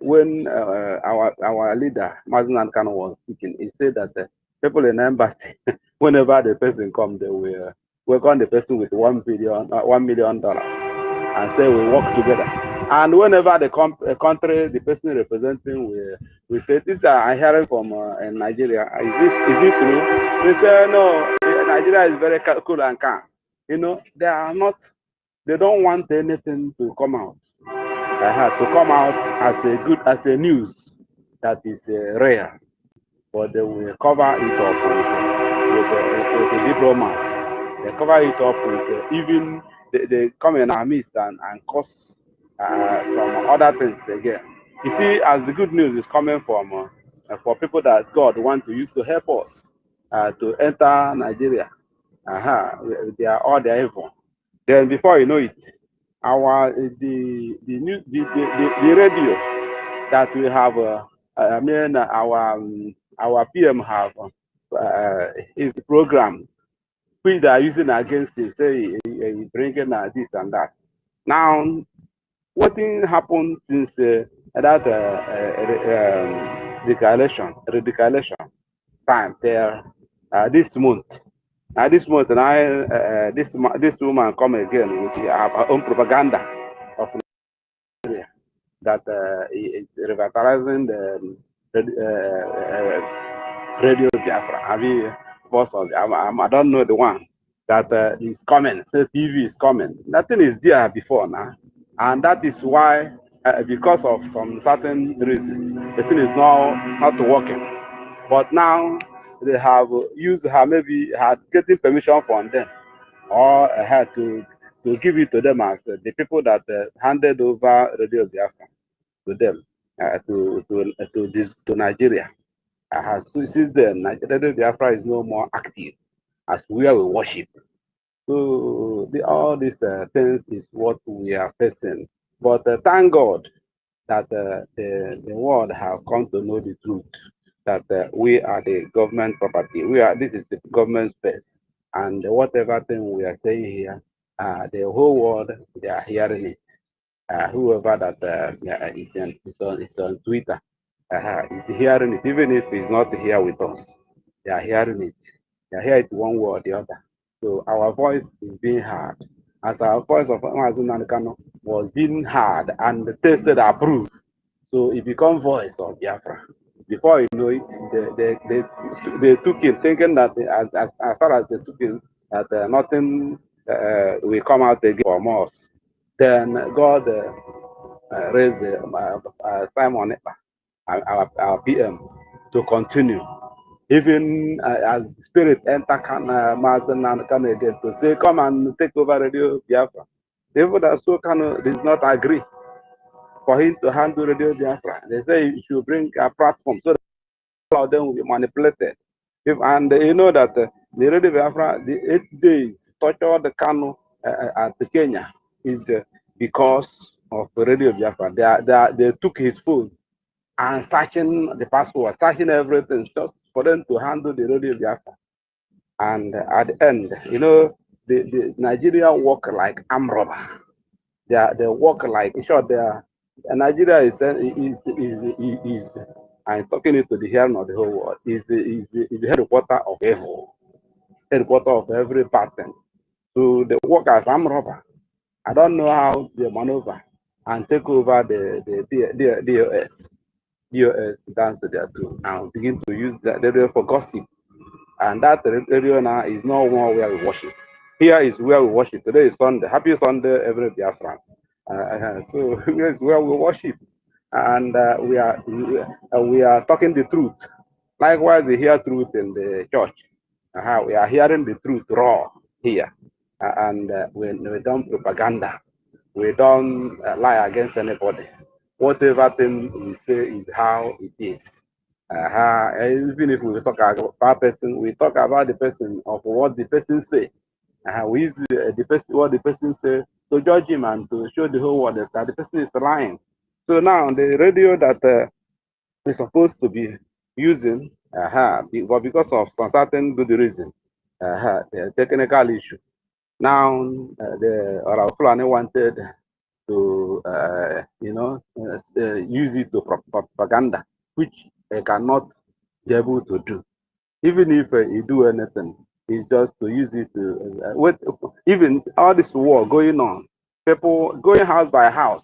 when our leader Mazen Kanu was speaking, he said that people in the embassy, whenever the person comes, they will welcome the person with $1 million and say we work together. And whenever the country, the person representing we say, this I hearing from in Nigeria. Is it true? They say no. Nigeria is very cool and calm. You know, they are not. They don't want anything to come out. To come out as a news that is rare, but they will cover it up with the diplomats. They cover it up with even they come in our midst and cause some other things again. You see, as the good news is coming from for people that God want to use to help us to enter Nigeria, they are all the evil. Then before you know it, our the radio that we have, I mean, our PM have a program which they are using against him, say he bringing this and that. Now, what thing happened since that radicalization time there this month? Now this month, this woman come again with her own propaganda of Nigeria that is revitalizing the Radio Biafra. Have you boss of I don't know the one that is coming. Say TV is coming. Nothing is there before now, and that is why because of some certain reason the thing is now not working. But now they have used her, maybe had getting permission from them, or had to give it to them as the people that handed over Radio Biafra to them to Nigeria. Since then, Radio Biafra is no more active as where we worship. So all these things is what we are facing. But thank God that the world have come to know the truth that we are the government property. This is the government space, and whatever thing we are saying here, the whole world they are hearing it. Whoever that is on Twitter is hearing it, even if he's not here with us. They are hearing it. They hear it one way or the other. So our voice is being heard. As our voice of Nnamdi Kanu was being heard and tested, approved, so it become voice of Biafra. Before you know it, they took him thinking that as far as they took him, that nothing will come out again from us. Then God raised Simon Ekpa, our PM, to continue. Even as spirit enter Mazen and Kanu again to say, come and take over Radio Biafra. Even that so Kanu does not agree for him to handle Radio Biafra. They say you should bring a platform so that all of them will be manipulated. And you know that the Radio Biafra, the 8 days torture the Kanu at Kenya is because of Radio Biafra. They took his phone and searching the password, searching everything just for them to handle the Radio Biafra. And at the end, you know, the Nigeria work like arm robber. They work like sure Nigeria is I'm talking it to the hearing of the whole world, is the headquarter of evil, headquarter of every pattern. So they work as arm robber. I don't know how they maneuver and take over the DOS dance to their too and begin to use that area for gossip. And that area now is no more where we worship. Here is where we worship. Today is Sunday. Happy Sunday, every Biafran. So here is where we worship, and we are talking the truth. Likewise, we hear truth in the church. We are hearing the truth raw here, and we don't propaganda. We don't lie against anybody. Whatever thing we say is how it is. Even if we talk about a person, we talk about the person of what the person say. We use the person, what the person say, to judge him and to show the whole world that the person is lying. So now the radio that we're supposed to be using, but because of some certain good reason, the technical issue. Now the Fulani wanted to use it to propaganda, which they cannot be able to do. Even if you do anything, it's just to use it to even all this war going on, people going house by house,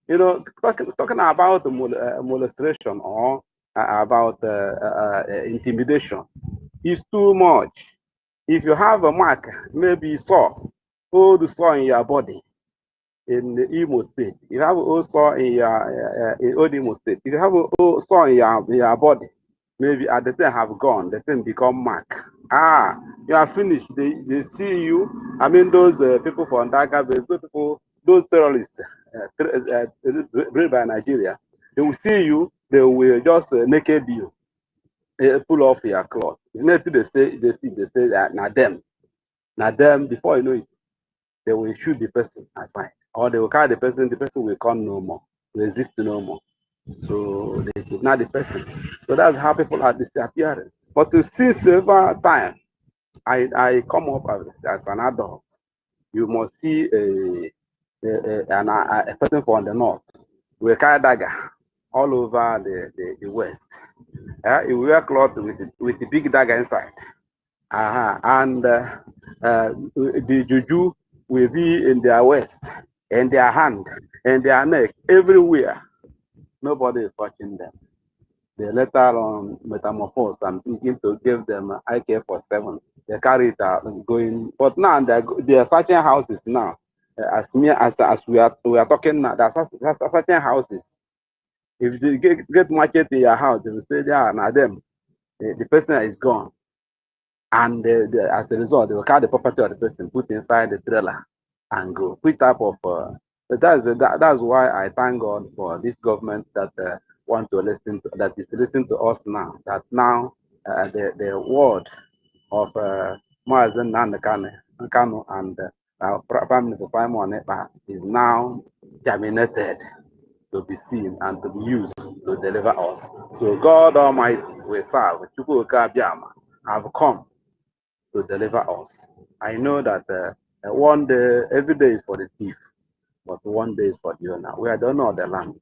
You know, talking about molestation or about intimidation is too much. If you have a mark, maybe saw, all the saw in your body in the Imo State, you have a saw in your in Old Imo State, if you have a saw in your body, maybe at the time have gone, the thing become mark. Ah, you are finished. They see you. I mean, those people from database, those people, those terrorists, bred by Nigeria, they will see you. They will just naked you, pull off your cloth. Next they say that now them. Before you know it, they will shoot the person aside, or they will carry the person will come no more, will exist no more. So they kidnap the person. So that's how people are disappearing. But to see several time, I come up as an adult, you must see a person from the north with carry dagger all over the west. He wear cloth with the big dagger inside. And the juju will be in their waist, in their hand, in their neck, everywhere. Nobody is touching them. They later on metamorphose and begin to give them AK-47. They carry it out going, but now they are searching houses now. As we are talking now, they're searching houses. If they get market in your house, they will say, yeah, now them, the person is gone. And as a result, they will carry the property of the person, put inside the trailer, and go. Which type of that's why I thank God for this government that want to listen to, that is listening to us now. That now the word of Mazen Kanu and Prime Minister Simon Ekpa is now germinated to be seen and to be used to deliver us. So God Almighty will serve. Chukwuka Biama have come to deliver us. I know that one day, every day is for the thief, but one day is for the owner. We are the owner of the land.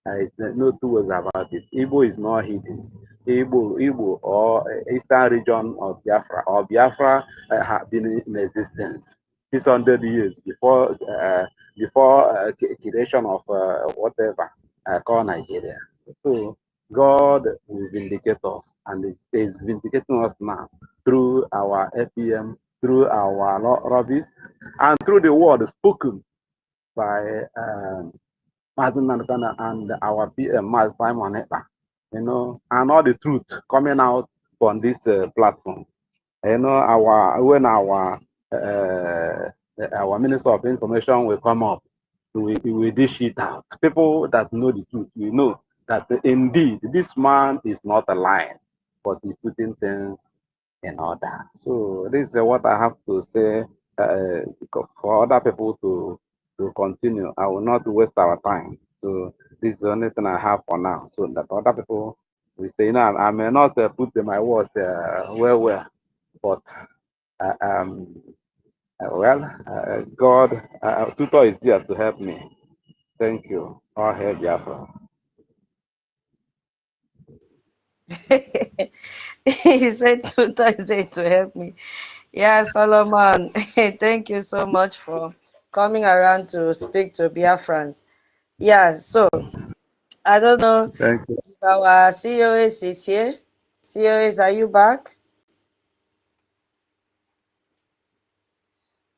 It's no two ways about it. Igbo is not hidden. Igbo or eastern region of Biafra or Biafra have been in existence 600 years before creation of whatever called Nigeria. So God will vindicate us, and is vindicating us now through our FPM, through our rubbish, and through the word spoken by Mazen Nanakana and our PM, Maz Simon Ekpa, and all the truth coming out on this platform. Our Minister of Information will come up, we will dish it out. People that know the truth, we know that indeed this man is not a lion, but he's putting things in order. So this is what I have to say for other people to continue. I will not waste our time. So this is the only thing I have for now. So that other people will say, I may not put my words well, but God, tutor is there to help me. Thank you. All hail Biafra. He said Tutor is there to help me. Yeah, Solomon, thank you so much for coming around to speak to Biafrans. Yeah, so I don't know Thank you. if our COS is here. COS, are you back?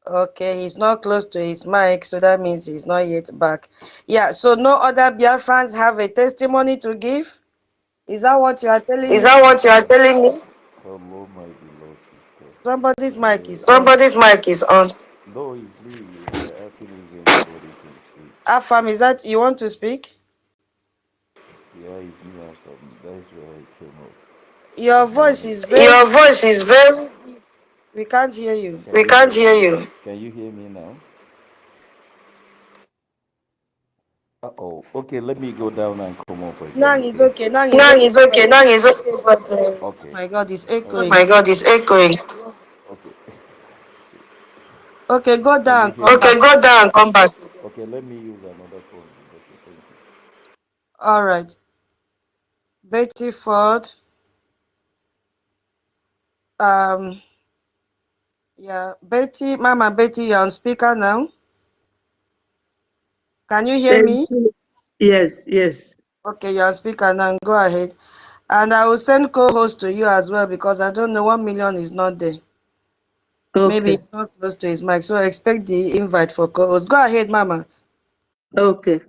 Okay, he's not close to his mic, so that means he's not yet back. Yeah, so no other Biafrans have a testimony to give? Is that what you are telling Is me? that what you are telling me? Hello, my beloved sister. Somebody's mic is on. Somebody's mic is on. No, it's me. We are asking if anybody can speak. Afam, is that you want to speak? Yeah, it's me, Afam. That's where I came up. Your Good voice morning. is very... Your voice is very... We can't hear you. We can't hear you. Can you hear me now? Uh-oh. Okay, let me go down and come up again, Nang is okay? okay. Nang is Nang okay. is okay. Nang is okay, but... Oh Okay. my God, it's oh echoing. my God, it's echoing. Okay. Okay, go Can down you and hear come me? Okay, back. go down, come back. Okay, let me use another phone. Okay, thank you. All right. Betty Ford. Yeah, Betty, Mama Betty, you're on speaker now. Can you hear me? Yes, yes. Okay, you are speaker now. Go ahead. And I will send co-host to you as well because I don't know 1 million is not there. Maybe Okay. it's not close to his mic. So expect the invite for co-host. Go ahead, Mama. Okay.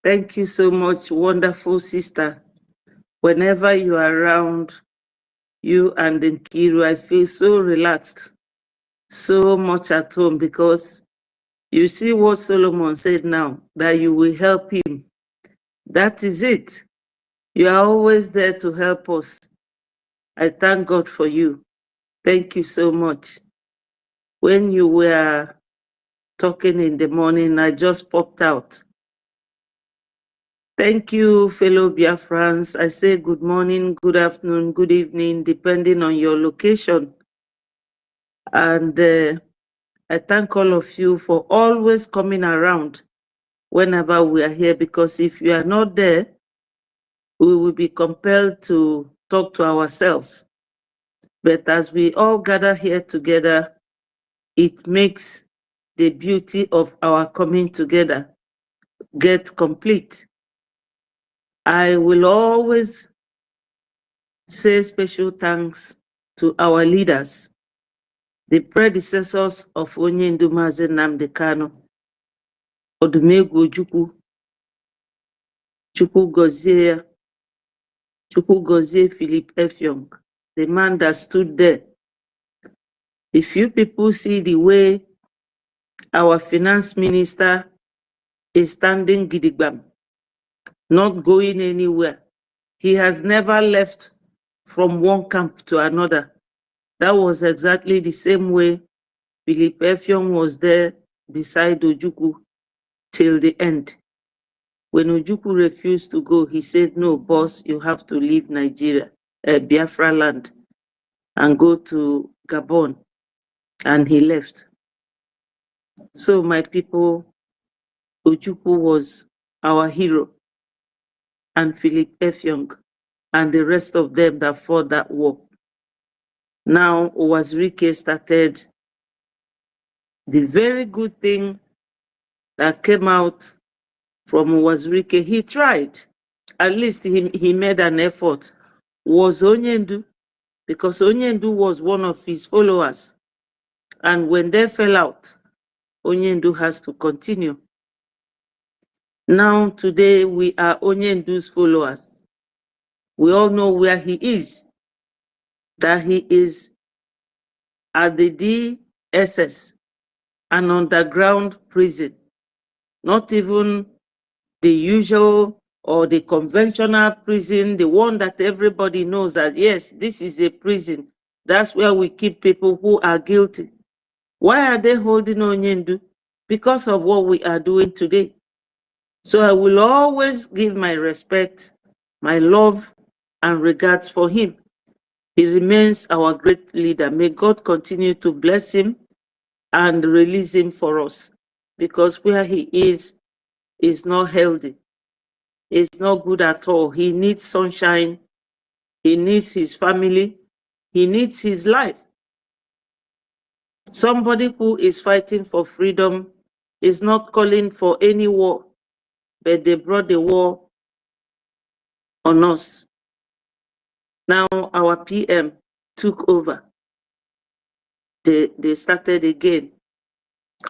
Thank you so much, wonderful sister. Whenever you are around, you and Nkiru, I feel so relaxed, so much at home, because you see what Solomon said now, that you will help him. That is it. You are always there to help us. I thank God for you. Thank you so much. When you were talking in the morning, I just popped out. Thank you, fellow Biafrans. I say good morning, good afternoon, good evening, depending on your location. And I thank all of you for always coming around whenever we are here, because if you are not there, we will be compelled to talk to ourselves. But as we all gather here together, it makes the beauty of our coming together get complete. I will always say special thanks to our leaders, the predecessors of Onyendu Mazi Nnamdi Kanu, Odumegwu Ojukwu, Chukwu Gozie Philip Effiong, the man that stood there. If you people see the way our finance minister is standing gidigbam, not going anywhere. He has never left from one camp to another. That was exactly the same way Philip Effiong was there beside Ojukwu till the end. When Ojukwu refused to go, he said, no, boss, you have to leave Nigeria, Biafra land, and go to Gabon. And he left. So my people, Ojukwu was our hero, and Philip Effiong, and the rest of them that fought that war. Now, Wazirike started the very good thing that came out from Wazirike. He tried. At least he made an effort. Was Onyendu, because Onyendu was one of his followers. And when they fell out, Onyendu has to continue. Now, today, we are Onyendu's followers. We all know where he is, that he is at the DSS, an underground prison, not even the usual or the conventional prison, the one that everybody knows that, yes, this is a prison. That's where we keep people who are guilty. Why are they holding Onyendu? Because of what we are doing today. So I will always give my respect, my love, and regards for him. He remains our great leader. May God continue to bless him and release him for us, because where he is not healthy. It's not good at all. He needs sunshine. He needs his family. He needs his life. Somebody who is fighting for freedom is not calling for any war, but they brought the war on us. Now our PM took over. They started again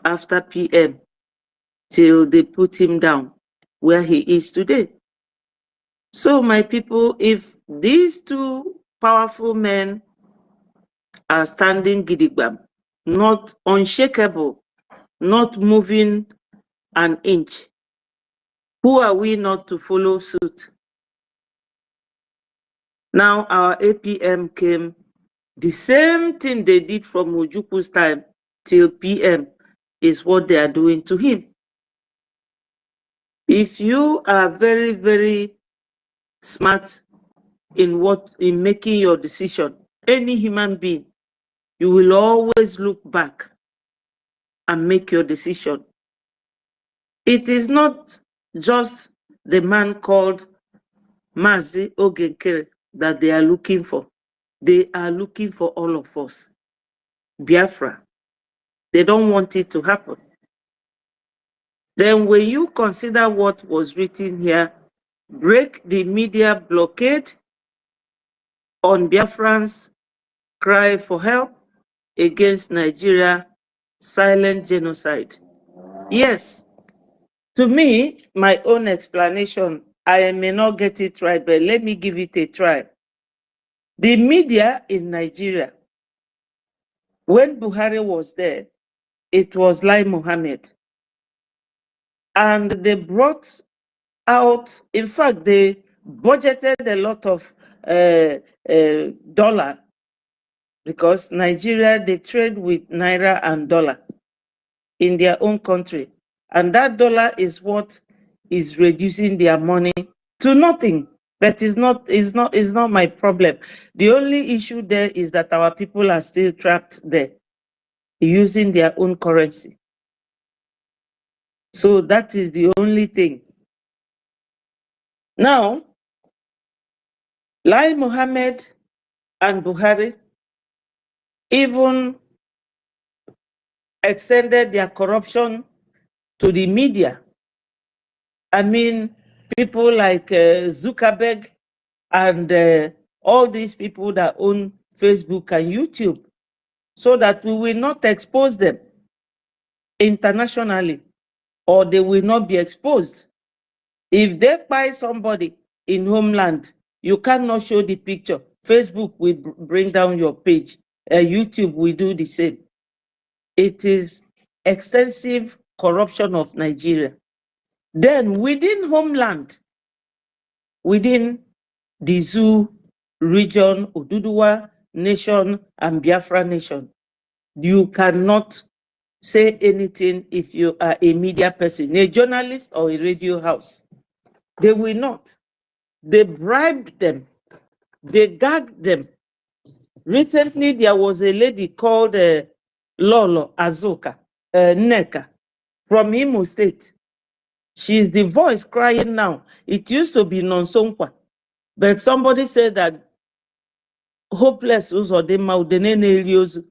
after PM till they put him down where he is today. So my people, if these two powerful men are standing gidigbam, not unshakable, not moving an inch, who are we not to follow suit? Now our APM came, the same thing they did from Ojukwu's time till PM is what they are doing to him. If you are very, very smart in making your decision, any human being, you will always look back and make your decision. It is not just the man called Mazi Ogenkere that they are looking for. They are looking for all of us. Biafra. They don't want it to happen. Then when you consider what was written here, break the media blockade on Biafrans, cry for help against Nigeria, silent genocide. Yes, to me, my own explanation, I may not get it right, but let me give it a try. The media in Nigeria, when Buhari was there, it was Lai Mohammed. And they brought out, in fact, they budgeted a lot of dollar, because Nigeria, they trade with Naira and dollar in their own country. And that dollar is what is reducing their money to nothing. But it's not my problem. The only issue there is that our people are still trapped there using their own currency. So that is the only thing. Now, Lai Mohammed and Buhari even extended their corruption to the media. I mean, people like Zuckerberg and all these people that own Facebook and YouTube, so that we will not expose them internationally, or they will not be exposed. If they buy somebody in homeland, you cannot show the picture. Facebook will bring down your page. YouTube will do the same. It is extensive corruption of Nigeria. Then within homeland, within the Zoo region, Oduduwa nation, and Biafra nation, you cannot say anything if you are a media person, a journalist or a radio house. They will not. They bribed them. They gagged them. Recently, there was a lady called Lolo Azuka Neka from Imo State. She is the voice crying now. It used to be Nonsonkwa, but somebody said that hopeless the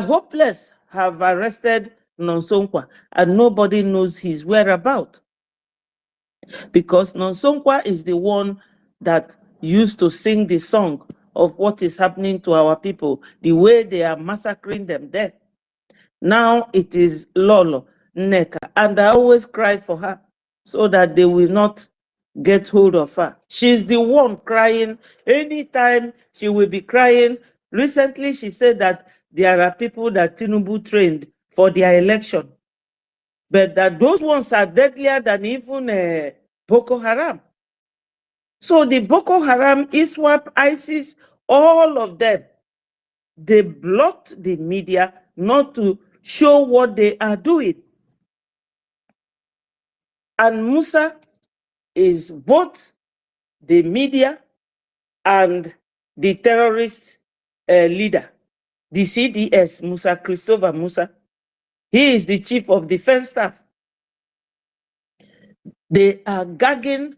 hopeless have arrested Nonsonkwa and nobody knows his whereabouts, because Nonsonkwa is the one that used to sing the song of what is happening to our people, the way they are massacring them there. Now it is Lolo Neka, and I always cry for her so that they will not get hold of her. She's the one crying. Anytime she will be crying. Recently, she said that there are people that Tinubu trained for their election, but that those ones are deadlier than even Boko Haram. So the Boko Haram, ISWAP, ISIS, all of them, they blocked the media not to show what they are doing. And Musa is both the media and the terrorist leader, the CDS, Musa, Christopher Musa. He is the chief of defense staff. They are gagging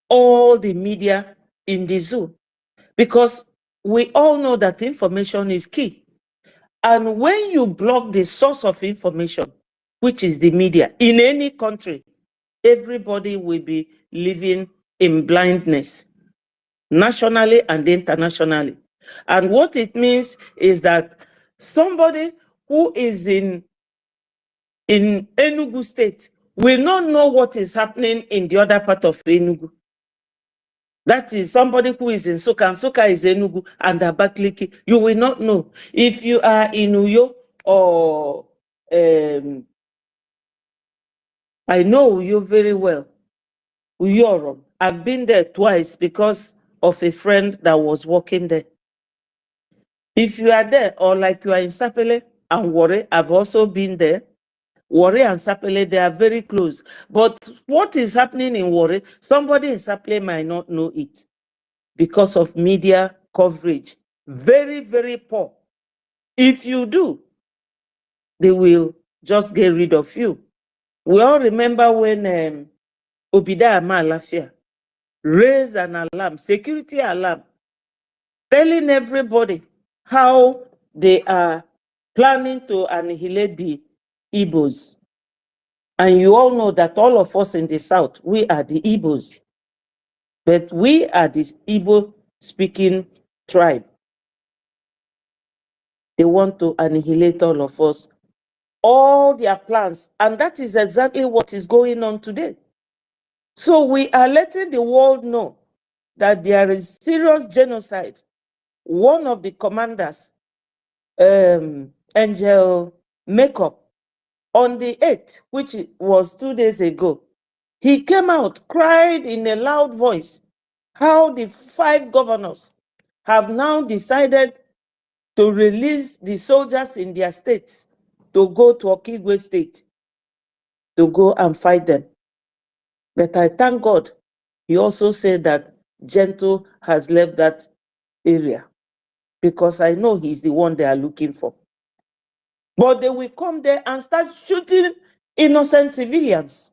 all the media in the zoo, because we all know that information is key. And when you block the source of information, which is the media, in any country, everybody will be living in blindness, nationally and internationally. And what it means is that somebody who is in Enugu State will not know what is happening in the other part of Enugu. That is somebody who is in Soka, and Soka is Enugu, and Abakaliki. You will not know. If you are in Uyo or I know Uyo very well, Uyorum. I've been there twice because of a friend that was working there. If you are there, or like you are in Sapele and Warri, I've also been there. Warri and Sapele, they are very close. But what is happening in Warri, somebody in Sapele might not know it because of media coverage. Very, very poor. If you do, they will just get rid of you. We all remember when Obida Amalafia raised an alarm, security alarm, telling everybody how they are planning to annihilate the Igbos. And you all know that all of us in the South, we are the Igbos. But we are the Igbo-speaking tribe. They want to annihilate all of us, all their plans. And that is exactly what is going on today. So we are letting the world know that there is serious genocide. One of the commanders, Angel Makeup, on the 8th, which was 2 days ago, he came out, cried in a loud voice how the 5 governors have now decided to release the soldiers in their states to go to Okigwe state to go and fight them. But I thank God, he also said that Gentle has left that area because I know he's the one they are looking for. But they will come there and start shooting innocent civilians.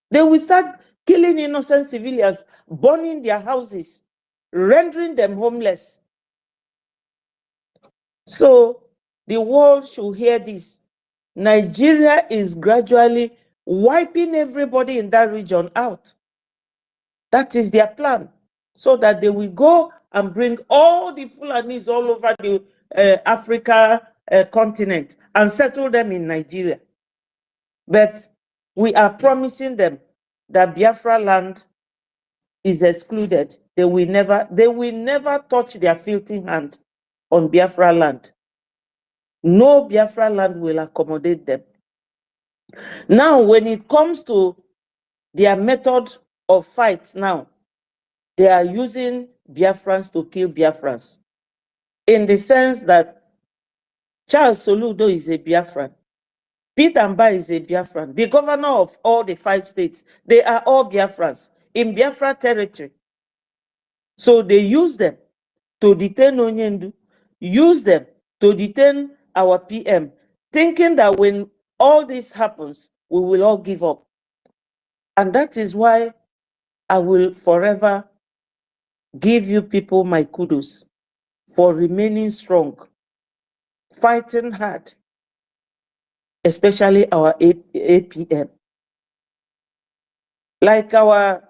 They will start killing innocent civilians, burning their houses, rendering them homeless. So the world should hear this. Nigeria is gradually wiping everybody in that region out. That is their plan, so that they will go and bring all the Fulanis all over the Africa continent and settle them in Nigeria. But we are promising them that Biafra land is excluded. They will never touch their filthy hand on Biafra land. No Biafra land will accommodate them. Now, when it comes to their method of fight now, they are using Biafrans to kill Biafrans, in the sense that Charles Soludo is a Biafran, Peter Mba is a Biafran, the governor of all the 5 states, they are all Biafrans in Biafra territory. So they use them to detain Onyendu, use them to detain our PM, thinking that when all this happens, we will all give up. And that is why I will forever give you people my kudos for remaining strong, fighting hard, especially our APM. Like our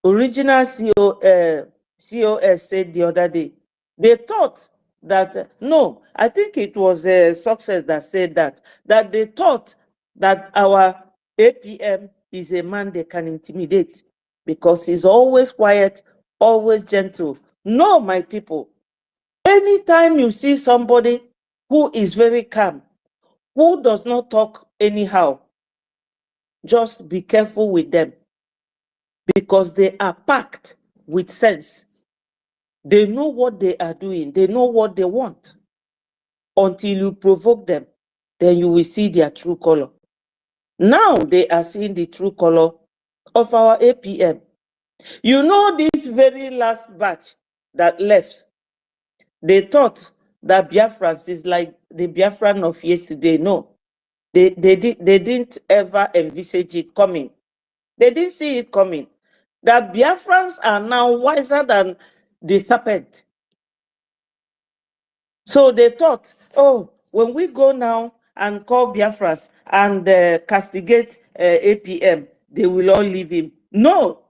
original COS said the other day, they thought that, no, I think it was a Success that said that they thought that our APM is a man they can intimidate because he's always quiet, always gentle. No, my people, anytime you see somebody who is very calm, who does not talk anyhow, just be careful with them, because they are packed with sense. They know what they are doing. They know what they want. Until you provoke them, then you will see their true color. Now they are seeing the true color of our APM. You know, this very last batch that left, they thought that Biafrans is like the Biafran of yesterday. No, they didn't ever envisage it coming. They didn't see it coming. That Biafrans are now wiser than the serpent. So they thought, oh, when we go now and call Biafrans and castigate APM, they will all leave him. No,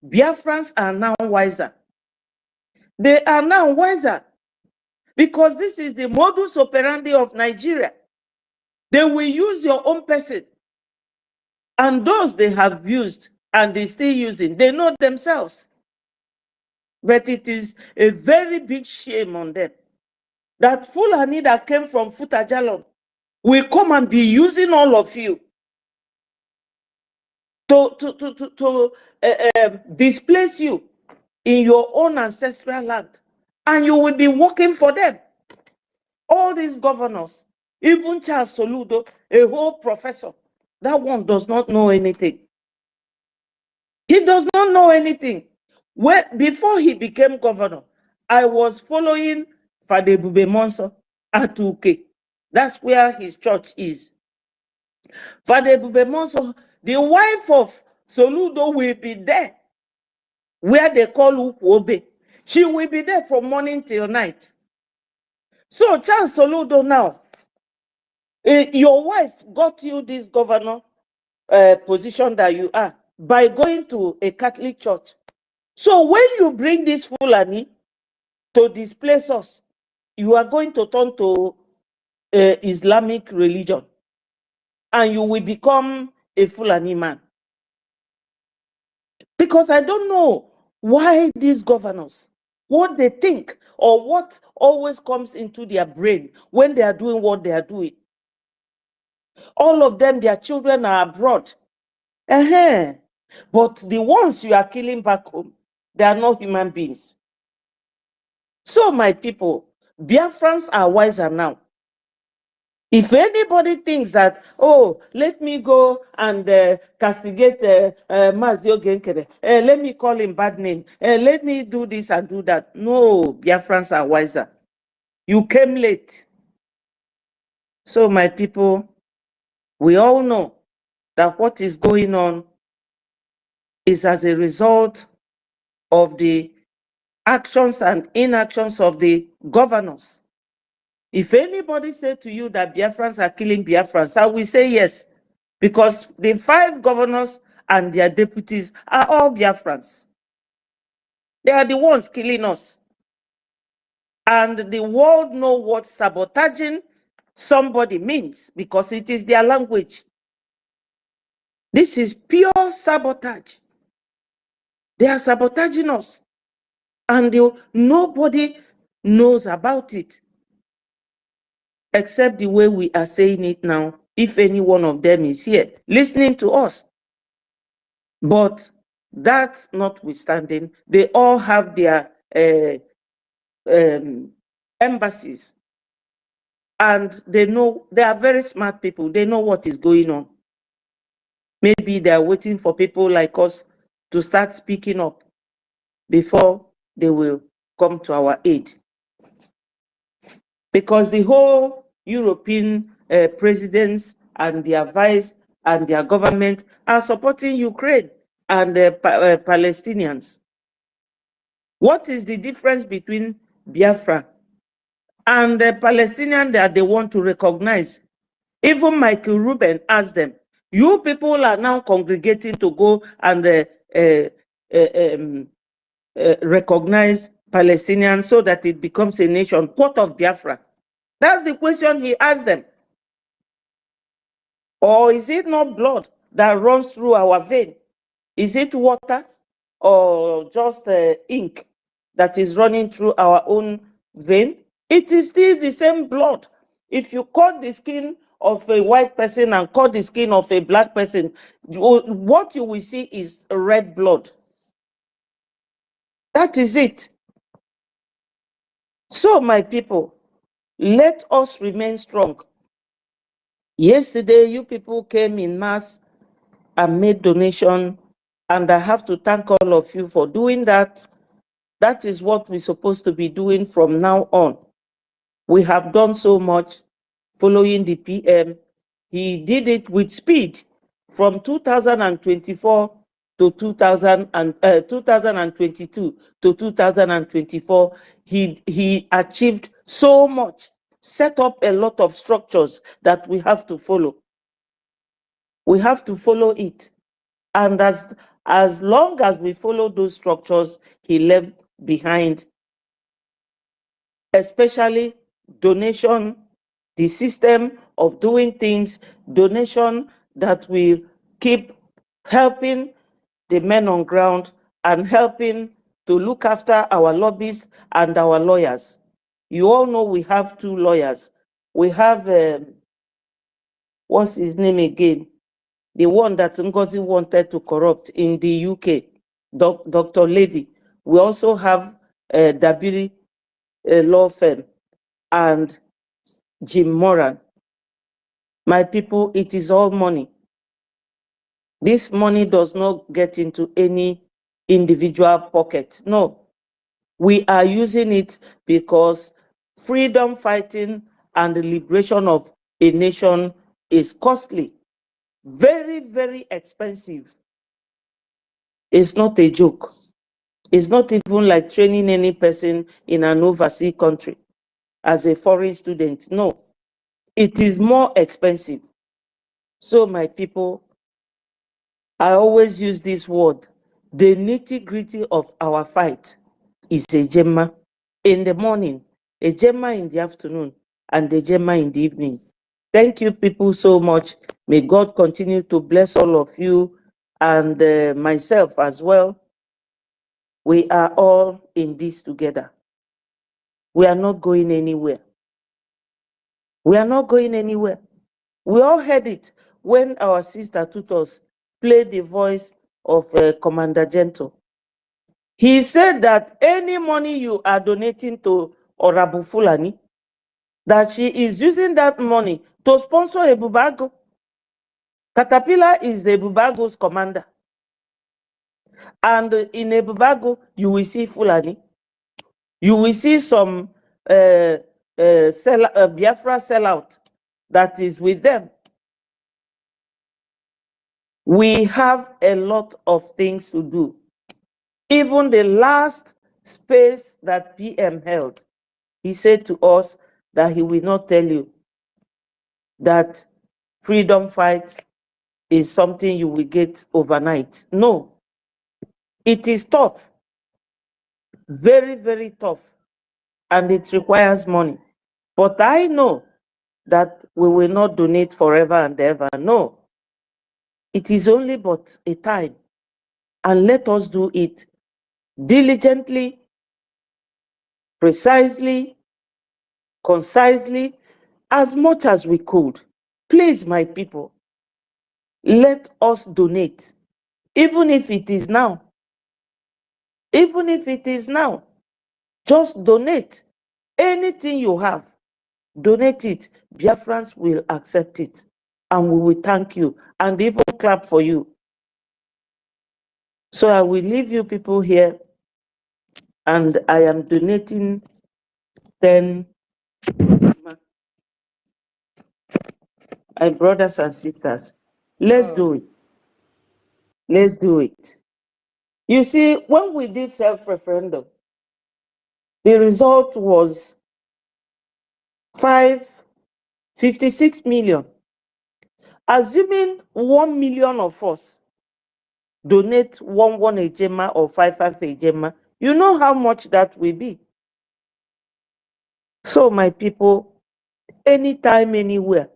Biafrans are now wiser. They are now wiser because this is the modus operandi of Nigeria. They will use your own person, and those they have used and they still using, they know themselves. But it is a very big shame on them that Fulani that came from Futajalon will come and be using all of you to displace you in your own ancestral land, and you will be working for them. All these governors, even Charles Soludo, a whole professor, that one does not know anything. He does not know anything. Before he became governor, I was following Fade Bube Monso at Uke. That's where his church is. Fade Bube Monso, the wife of Soludo, will be there, where they call Ukwobe. She will be there from morning till night. So Charles Soludo now, Your wife got you this governor position that you are by going to a Catholic church. So when you bring this Fulani to displace us, you are going to turn to Islamic religion and you will become a Fulani man. Because I don't know why these governors, what they think or what always comes into their brain when they are doing what they are doing. All of them, their children are abroad. But the ones you are killing back home, they are not human beings. So my people, Biafrans are wiser now. If anybody thinks that, oh, let me go and castigate Mazio Genkere, let me call him bad name, let me do this and do that. No, Biafrans are wiser. You came late. So my people, we all know that what is going on is as a result of the actions and inactions of the governors. If anybody say to you that Biafrans are killing Biafrans, I will say yes, because the 5 governors and their deputies are all Biafrans. They are the ones killing us. And the world know what sabotaging somebody means because it is their language. This is pure sabotage. They are sabotaging us. And nobody knows about it except the way we are saying it now, if any one of them is here listening to us. But that notwithstanding, they all have their embassies. And they know, they are very smart people. They know what is going on. Maybe they are waiting for people like us to start speaking up before they will come to our aid. Because the whole European presidents and their vice and their government are supporting Ukraine and the Palestinians. What is the difference between Biafra and the Palestinian that they want to recognize? Even Michael Rubin asked them, you people are now congregating to go and recognize Palestinians so that it becomes a nation. What of Biafra? That's the question he asked them. Or is it not blood that runs through our vein? Is it water or just ink that is running through our own vein? It is still the same blood. If you cut the skin of a white person and cut the skin of a black person, what you will see is red blood. That is it. So, my people, let us remain strong. Yesterday, you people came in mass and made donation, and I have to thank all of you for doing that. That is what we're supposed to be doing from now on. We have done so much following the PM. He did it with speed from 2024 to 2022 to 2024. He achieved so much, set up a lot of structures that we have to follow. We have to follow it. And as long as we follow those structures he left behind, especially donation, the system of doing things, donation that will keep helping the men on ground and helping to look after our lobbyists and our lawyers. You all know we have 2 lawyers. We have, what's his name again? The one that NGOZI wanted to corrupt in the UK, Dr. Levy. We also have Dabiri law firm and Jim Moran. My people, it is all money. This money does not get into any individual pocket. No, we are using it because freedom fighting and the liberation of a nation is costly, very, very expensive. It's not a joke. It's not even like training any person in an overseas country as a foreign student. No. it is more expensive. So my people, I always use this word. The nitty-gritty of our fight is a gemma in the morning, a gemma in the afternoon, and a gemma in the evening. Thank you people so much. May God continue to bless all of you and myself as well. We are all in this together. We are not going anywhere. We are not going anywhere. We all heard it when our sister Tutos played the voice of Commander Gentle. He said that any money you are donating to Orabu Fulani, that she is using that money to sponsor Ebubago. Caterpillar is Ebubago's commander. And in Ebubago, you will see Fulani. You will see some Biafra sellout that is with them. We have a lot of things to do. Even the last space that PM held, he said to us that he will not tell you that freedom fight is something you will get overnight. No, it is tough, very, very tough, and it requires money. But I know that we will not donate forever and ever. No, it is only but a time, and let us do it diligently, precisely, concisely, as much as we could. Please, my people, let us donate, even if it is now. Even if it is now, just donate. Anything you have, donate it. Biafrans will accept it, and we will thank you and even clap for you. So I will leave you people here, and I am donating 10. My brothers and sisters, let's do it. Let's do it. You see, when we did self-referendum, the result was 56 million. Assuming 1 million of us donate 1 ejema or 5 ejema, you know how much that will be. So my people, anytime, anywhere,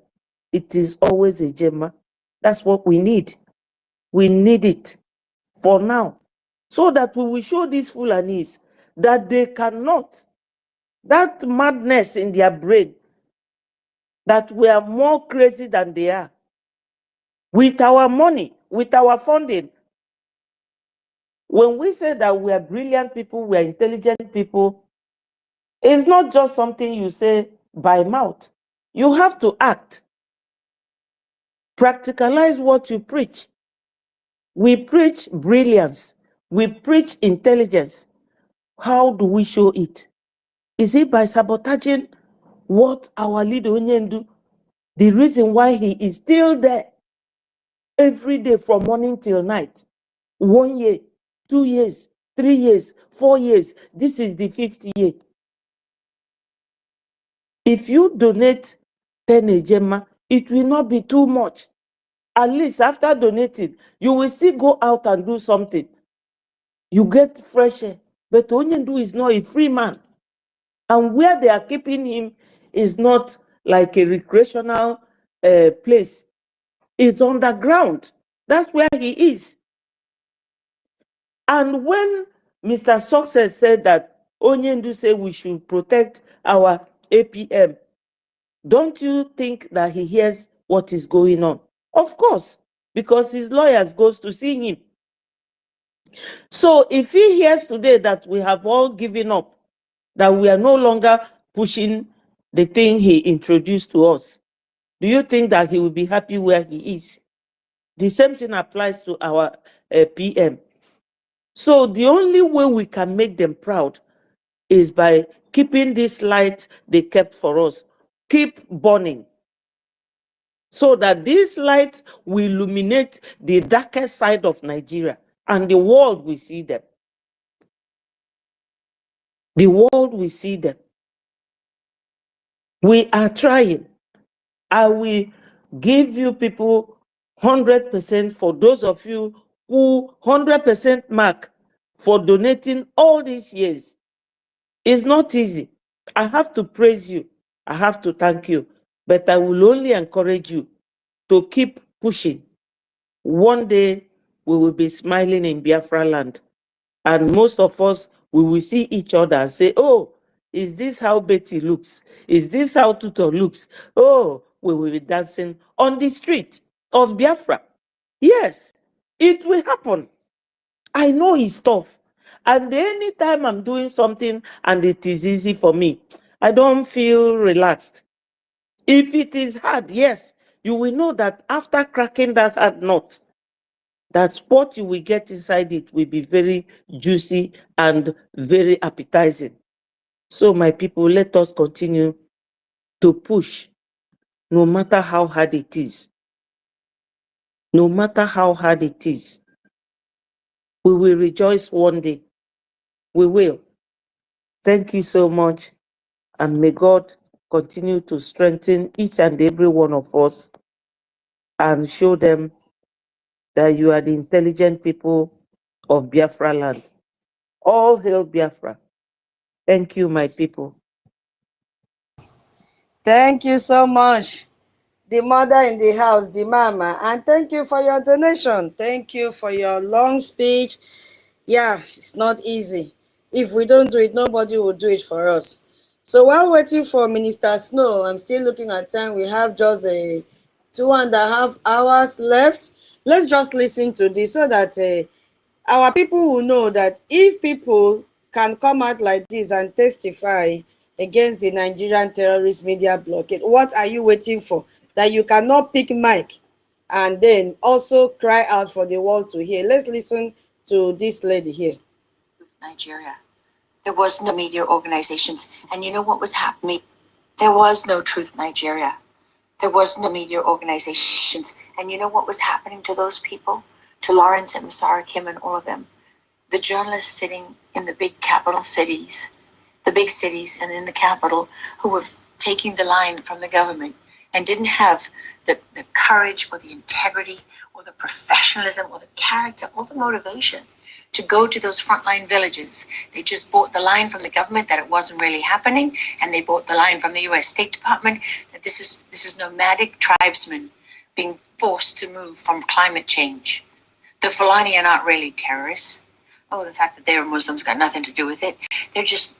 it is always ejema. That's what we need. We need it for now, so that we will show these Fulanis that they cannot, that madness in their brain, that we are more crazy than they are. With our money, with our funding, when we say that we are brilliant people, we are intelligent people, it's not just something you say by mouth. You have to act. Practicalize what you preach. We preach brilliance. We preach intelligence. How do we show it? Is it by sabotaging what our leader Onyendu, the reason why he is still there every day from morning till night? 1 year, 2 years, 3 years, 4 years. This is the 5th year. If you donate 10 ejema, it will not be too much. At least after donating, you will still go out and do something. You get fresh air. But Onyendu is not a free man. And where they are keeping him is not like a recreational place. It's underground. That's where he is. And when Mr. Success said that Onyendu said we should protect our APM, don't you think that he hears what is going on? Of course, because his lawyers goes to see him. So if he hears today that we have all given up, that we are no longer pushing the thing he introduced to us, do you think that he will be happy where he is? The same thing applies to our PM. So the only way we can make them proud is by keeping this light they kept for us. Keep burning, so that this light will illuminate the darkest side of Nigeria, and the world will see them. The world will see them. We are trying. I will give you people 100% for those of you who 100% mark for donating all these years. It's not easy. I have to praise you. I have to thank you. But I will only encourage you to keep pushing. One day we will be smiling in Biafra land. And most of us, we will see each other and say, oh, is this how Betty looks? Is this how Tutor looks? Oh, we will be dancing on the street of Biafra. Yes, it will happen. I know it's tough. And anytime I'm doing something and it is easy for me, I don't feel relaxed. If it is hard, yes, you will know that after cracking that hard nut, that what you will get inside it will be very juicy and very appetizing. So my people, let us continue to push, no matter how hard it is. No matter how hard it is, we will rejoice one day. We will. Thank you so much. And may God continue to strengthen each and every one of us and show them that you are the intelligent people of Biafra land. All hail Biafra. Thank you, my people. Thank you so much, the mother in the house, the mama. And thank you for your donation. Thank you for your long speech. Yeah, it's not easy. If we don't do it, nobody will do it for us. So while waiting for Minister Snow, I'm still looking at time. We have just a 2.5 hours left. Let's just listen to this so that our people will know that if people can come out like this and testify against the Nigerian terrorist media blockade, what are you waiting for? That you cannot pick mic and then also cry out for the world to hear. Let's listen to this lady here. With Nigeria, there was no media organizations, and you know what was happening? There was no Truth Nigeria. There was no media organizations, and you know what was happening to those people? To Lawrence and Masara Kim and all of them. The journalists sitting in the big capital cities, the big cities and in the capital, who were taking the line from the government and didn't have the courage or the integrity or the professionalism or the character or the motivation to go to those frontline villages. They just bought the line from the government that it wasn't really happening, and they bought the line from the US State Department that this is nomadic tribesmen being forced to move from climate change. The Fulani are not really terrorists. Oh, the fact that they were Muslims got nothing to do with it. They're just...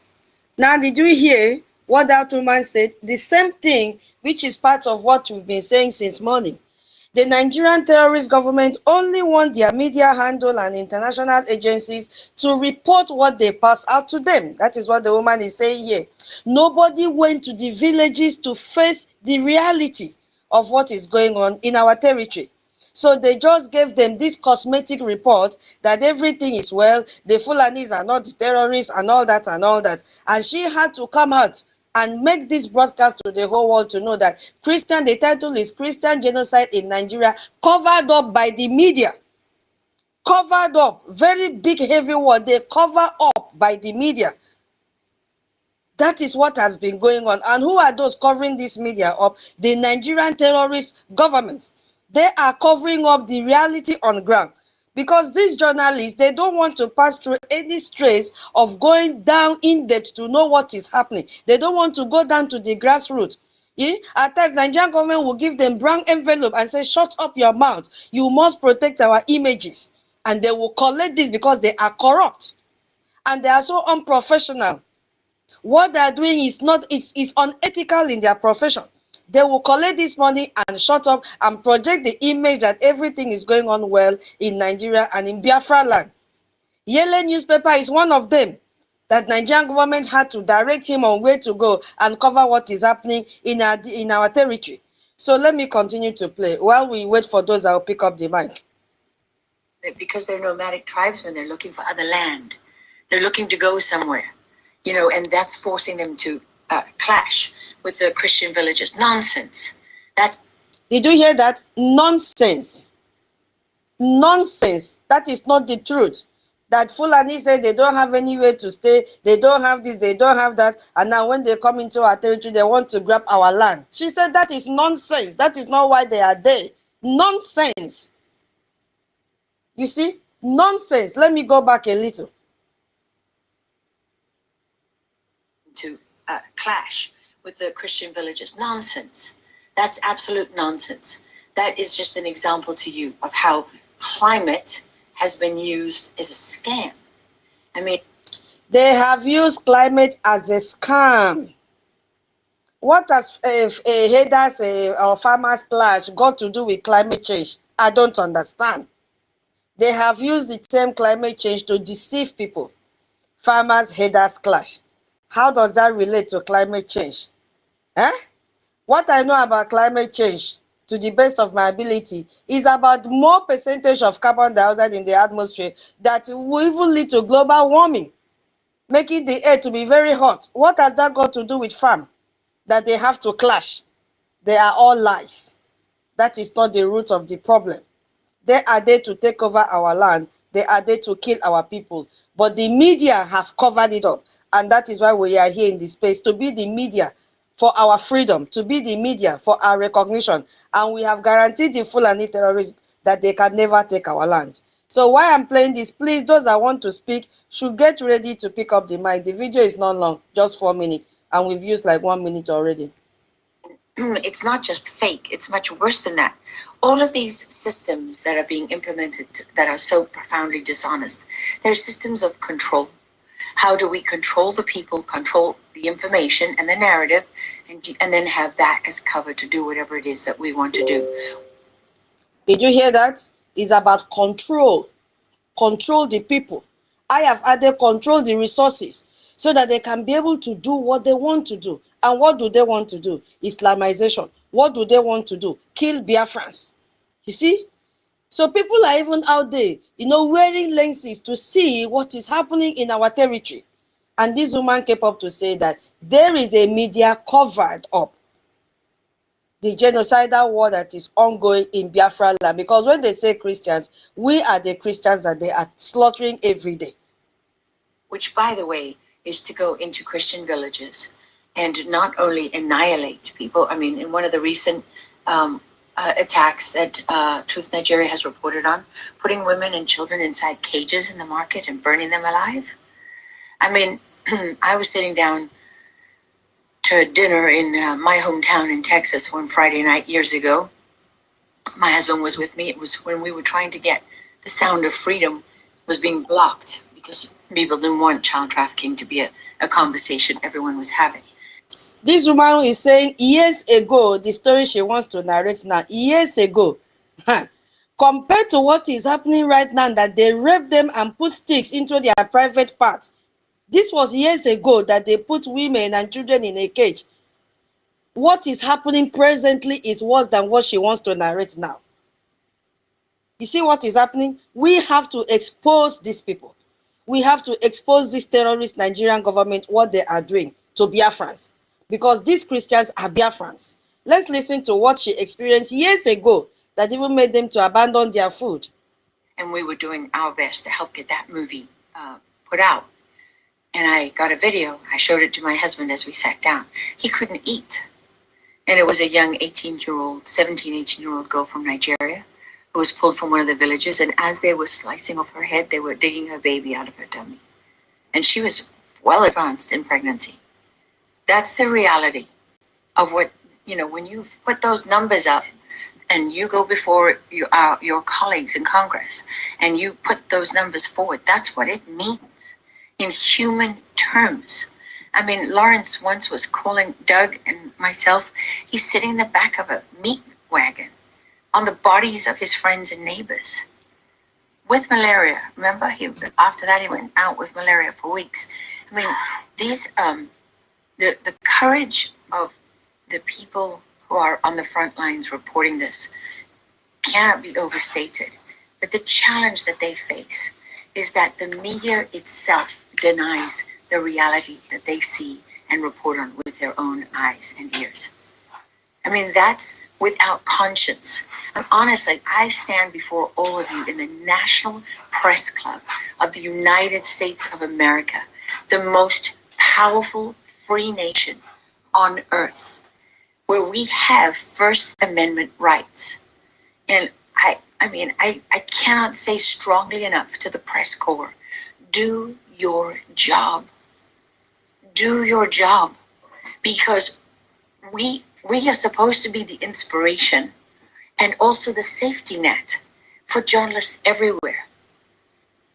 Now, did you hear what that woman said? The same thing, which is part of what we've been saying since morning. The Nigerian terrorist government only want their media handle and international agencies to report what they pass out to them. That is what the woman is saying here. Nobody went to the villages to face the reality of what is going on in our territory. So they just gave them this cosmetic report that everything is well, the Fulanis are not terrorists and all that and all that. And she had to come out and make this broadcast to the whole world to know that the title is Christian Genocide in Nigeria, covered up by the media. Covered up, very big heavy word, they cover up by the media. That is what has been going on. And who are those covering this media up? The Nigerian terrorist government. They are covering up the reality on ground. Because these journalists, they don't want to pass through any stress of going down in depth to know what is happening. They don't want to go down to the grassroots. Yeah? At times, Nigerian government will give them brown envelope and say, shut up your mouth. You must protect our images. And they will collect this because they are corrupt. And they are so unprofessional. What they are doing is unethical in their profession. They will collect this money and shut up and project the image that everything is going on well in Nigeria and in Biafra land. Yele newspaper is one of them that Nigerian government had to direct him on where to go and cover what is happening in our territory. So let me continue to play while we wait for those that will pick up the mic. Because they're nomadic tribesmen, they're looking for other land. They're looking to go somewhere. You know, and that's forcing them to clash with the Christian villages. Nonsense. Did you hear that? Nonsense. Nonsense. That is not the truth. That Fulani said they don't have anywhere to stay, they don't have this, they don't have that, and now when they come into our territory, they want to grab our land. She said that is nonsense. That is not why they are there. Nonsense. You see? Nonsense. Let me go back a little. To clash with the Christian villages. Nonsense. That's absolute nonsense. That is just an example to you of how climate has been used as a scam. I mean, they have used climate as a scam. What has headers or farmers clash got to do with climate change? I don't understand. They have used the term climate change to deceive people. Farmers headers clash. How does that relate to climate change? Eh? What I know about climate change, to the best of my ability, is about more percentage of carbon dioxide in the atmosphere that will even lead to global warming, making the air to be very hot. What has that got to do with farm? That they have to clash. They are all lies. That is not the root of the problem. They are there to take over our land. They are there to kill our people. But the media have covered it up. And that is why we are here in this space, to be the media for our freedom, to be the media for our recognition. And we have guaranteed the Fulani terrorists that they can never take our land. So while I'm playing this, please, those that want to speak should get ready to pick up the mic. The video is not long, just 4 minutes. And we've used like 1 minute already. it's not just fake, it's much worse than that. All of these systems that are being implemented that are so profoundly dishonest, they're systems of control. How do we control the people, control the information and the narrative, and then have that as cover to do whatever it is that we want to do? Did you hear that? It's about control. Control the people. I have added control the resources so that they can be able to do what they want to do. And what do they want to do? Islamization. What do they want to do? Kill Biafrans. You see? So people are even out there, wearing lenses to see what is happening in our territory. And this woman came up to say that there is a media covered up the genocidal war that is ongoing in Biafra land. Because when they say Christians, we are the Christians that they are slaughtering every day. Which, by the way, is to go into Christian villages and not only annihilate people. I mean, in one of the recent attacks that Truth Nigeria has reported on, putting women and children inside cages in the market and burning them alive. I mean, I was sitting down to dinner in my hometown in Texas one Friday night years ago. My husband was with me. It was when we were trying to get the sound of freedom was being blocked because people didn't want child trafficking to be a conversation everyone was having. This woman is saying years ago, the story she wants to narrate now, years ago, compared to what is happening right now, that they rape them and put sticks into their private parts. This was years ago that they put women and children in a cage. What is happening presently is worse than what she wants to narrate now. You see what is happening? We have to expose these people. We have to expose this terrorist Nigerian government, what they are doing to Biafrans. Because these Christians are Biafrans. Let's listen to what she experienced years ago that even made them to abandon their food. And we were doing our best to help get that movie put out. And I got a video. I showed it to my husband as we sat down. He couldn't eat. And it was a young 18-year-old, 17, 18-year-old girl from Nigeria who was pulled from one of the villages. And as they were slicing off her head, they were digging her baby out of her tummy. And she was well advanced in pregnancy. That's the reality of what, when you put those numbers up and you go before your colleagues in Congress and you put those numbers forward, that's what it means in human terms. I mean, Lawrence once was calling Doug and myself. He's sitting in the back of a meat wagon on the bodies of his friends and neighbors with malaria. Remember, after that he went out with malaria for weeks. I mean, these the courage of the people who are on the front lines reporting this cannot be overstated. But the challenge that they face is that the media itself denies the reality that they see and report on with their own eyes and ears. I mean, that's without conscience. And honestly, I stand before all of you in the National Press Club of the United States of America, the most powerful free nation on earth, where we have First Amendment rights. And I cannot say strongly enough to the press corps, do your job. Do your job. Because we are supposed to be the inspiration and also the safety net for journalists everywhere.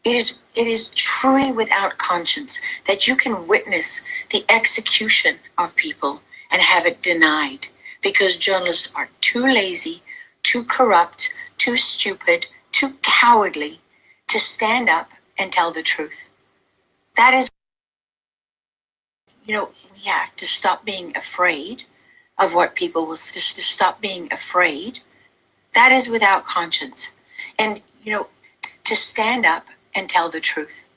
It is truly without conscience that you can witness the execution of people and have it denied because journalists are too lazy, too corrupt, too stupid, too cowardly to stand up and tell the truth. That is, we have to stop being afraid of what people will say, just to stop being afraid. That is without conscience. And, to stand up and tell the truth,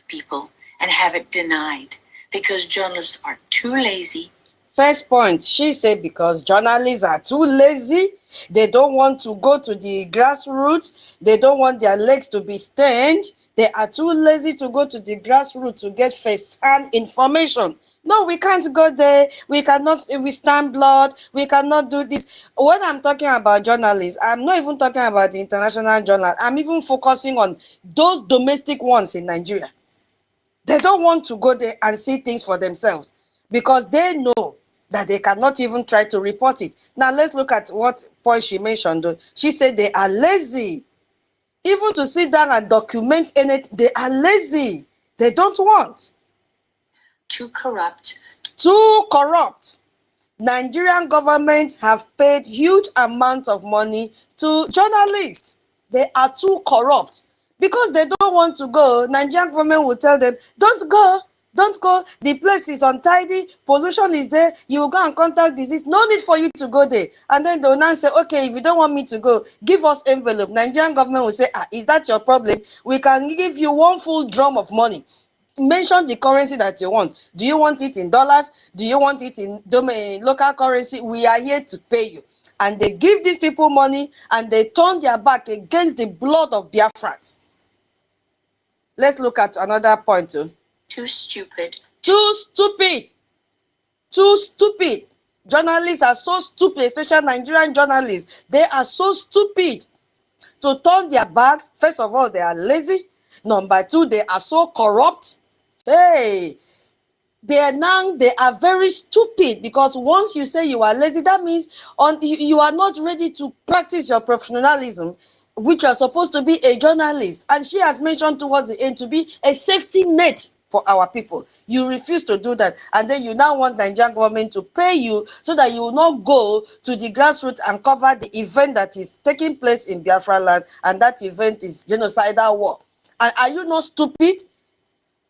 people, and have it denied because journalists are too lazy. First point, she said because journalists are too lazy, they don't want to go to the grassroots, they don't want their legs to be stained, they are too lazy to go to the grassroots to get first-hand information. No, we can't go there, we cannot withstand blood, we cannot do this. When I'm talking about journalists, I'm not even talking about the international journal, I'm even focusing on those domestic ones in Nigeria. They don't want to go there and see things for themselves because they know that they cannot even try to report it. Now, let's look at what point she mentioned. She said they are lazy. Even to sit down and document anything, they are lazy. They don't want. Too corrupt. Too corrupt. Nigerian government have paid huge amounts of money to journalists. They are too corrupt. Because they don't want to go, Nigerian government will tell them, don't go, don't go, the place is untidy, pollution is there, you will go and contact disease, no need for you to go there. And then they will now say, okay, if you don't want me to go, give us envelope. Nigerian government will say, is that your problem? We can give you one full drum of money. Mention the currency that you want. Do you want it in dollars? Do you want it in local currency? We are here to pay you. And they give these people money and they turn their back against the blood of Biafrans. Let's look at another point too. Too stupid. Too stupid. Too stupid. Journalists are so stupid, especially Nigerian journalists. They are so stupid to turn their backs. First of all, they are lazy. Number two, they are so corrupt. Hey, they are very stupid because once you say you are lazy, that means you are not ready to practice your professionalism, which you are supposed to be a journalist. And she has mentioned towards the end to be a safety net for our people. You refuse to do that, and then you now want Nigerian government to pay you so that you will not go to the grassroots and cover the event that is taking place in Biafra land, and that event is genocidal war. And are you not stupid?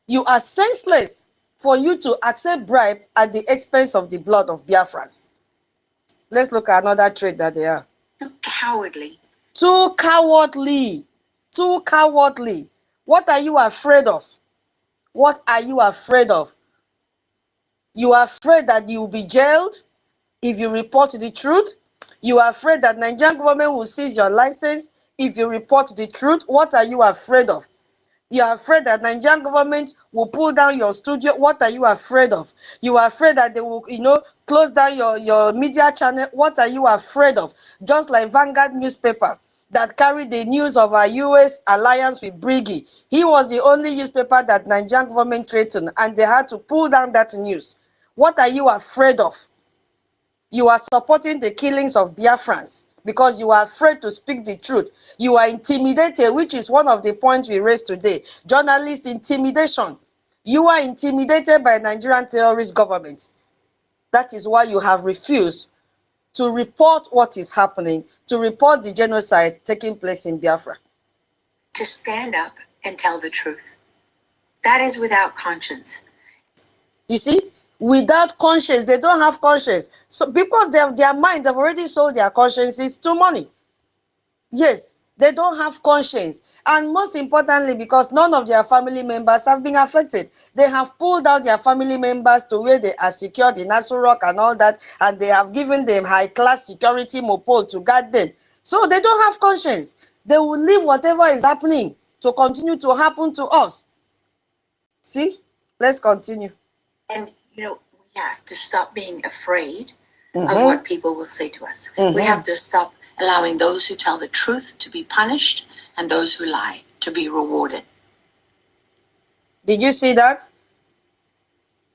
You are senseless for you to accept bribe at the expense of the blood of Biafrans. Let's look at another trait that they are. Too cowardly. Too cowardly. Too cowardly. What are you afraid of? What are you afraid of? You are afraid that you will be jailed if you report the truth. You are afraid that Nigerian government will seize your license if you report the truth. What are you afraid of? You are afraid that Nigerian government will pull down your studio. What are you afraid of? You are afraid that they will, close down your media channel. What are you afraid of? Just like Vanguard newspaper that carried the news of our US alliance with Brgie. He was the only newspaper that Nigerian government threatened, and they had to pull down that news. What are you afraid of? You are supporting the killings of Biafrans because you are afraid to speak the truth. You are intimidated, which is one of the points we raised today. Journalist intimidation. You are intimidated by Nigerian terrorist government. That is why you have refused to report what is happening, to report the genocide taking place in Biafra. To stand up and tell the truth. That is without conscience. You see? Without conscience, they don't have conscience. So because their minds have already sold their consciences to money. Yes, They don't have conscience. And most importantly, because none of their family members have been affected. They have pulled out their family members to where they are secured in Aso Rock and all that, and they have given them high-class security mopole to guard them. So they don't have conscience. They will leave whatever is happening to continue to happen to us. See? Let's continue. And, we have to stop being afraid of what people will say to us. We have to stop allowing those who tell the truth to be punished and those who lie to be rewarded. Did you see that?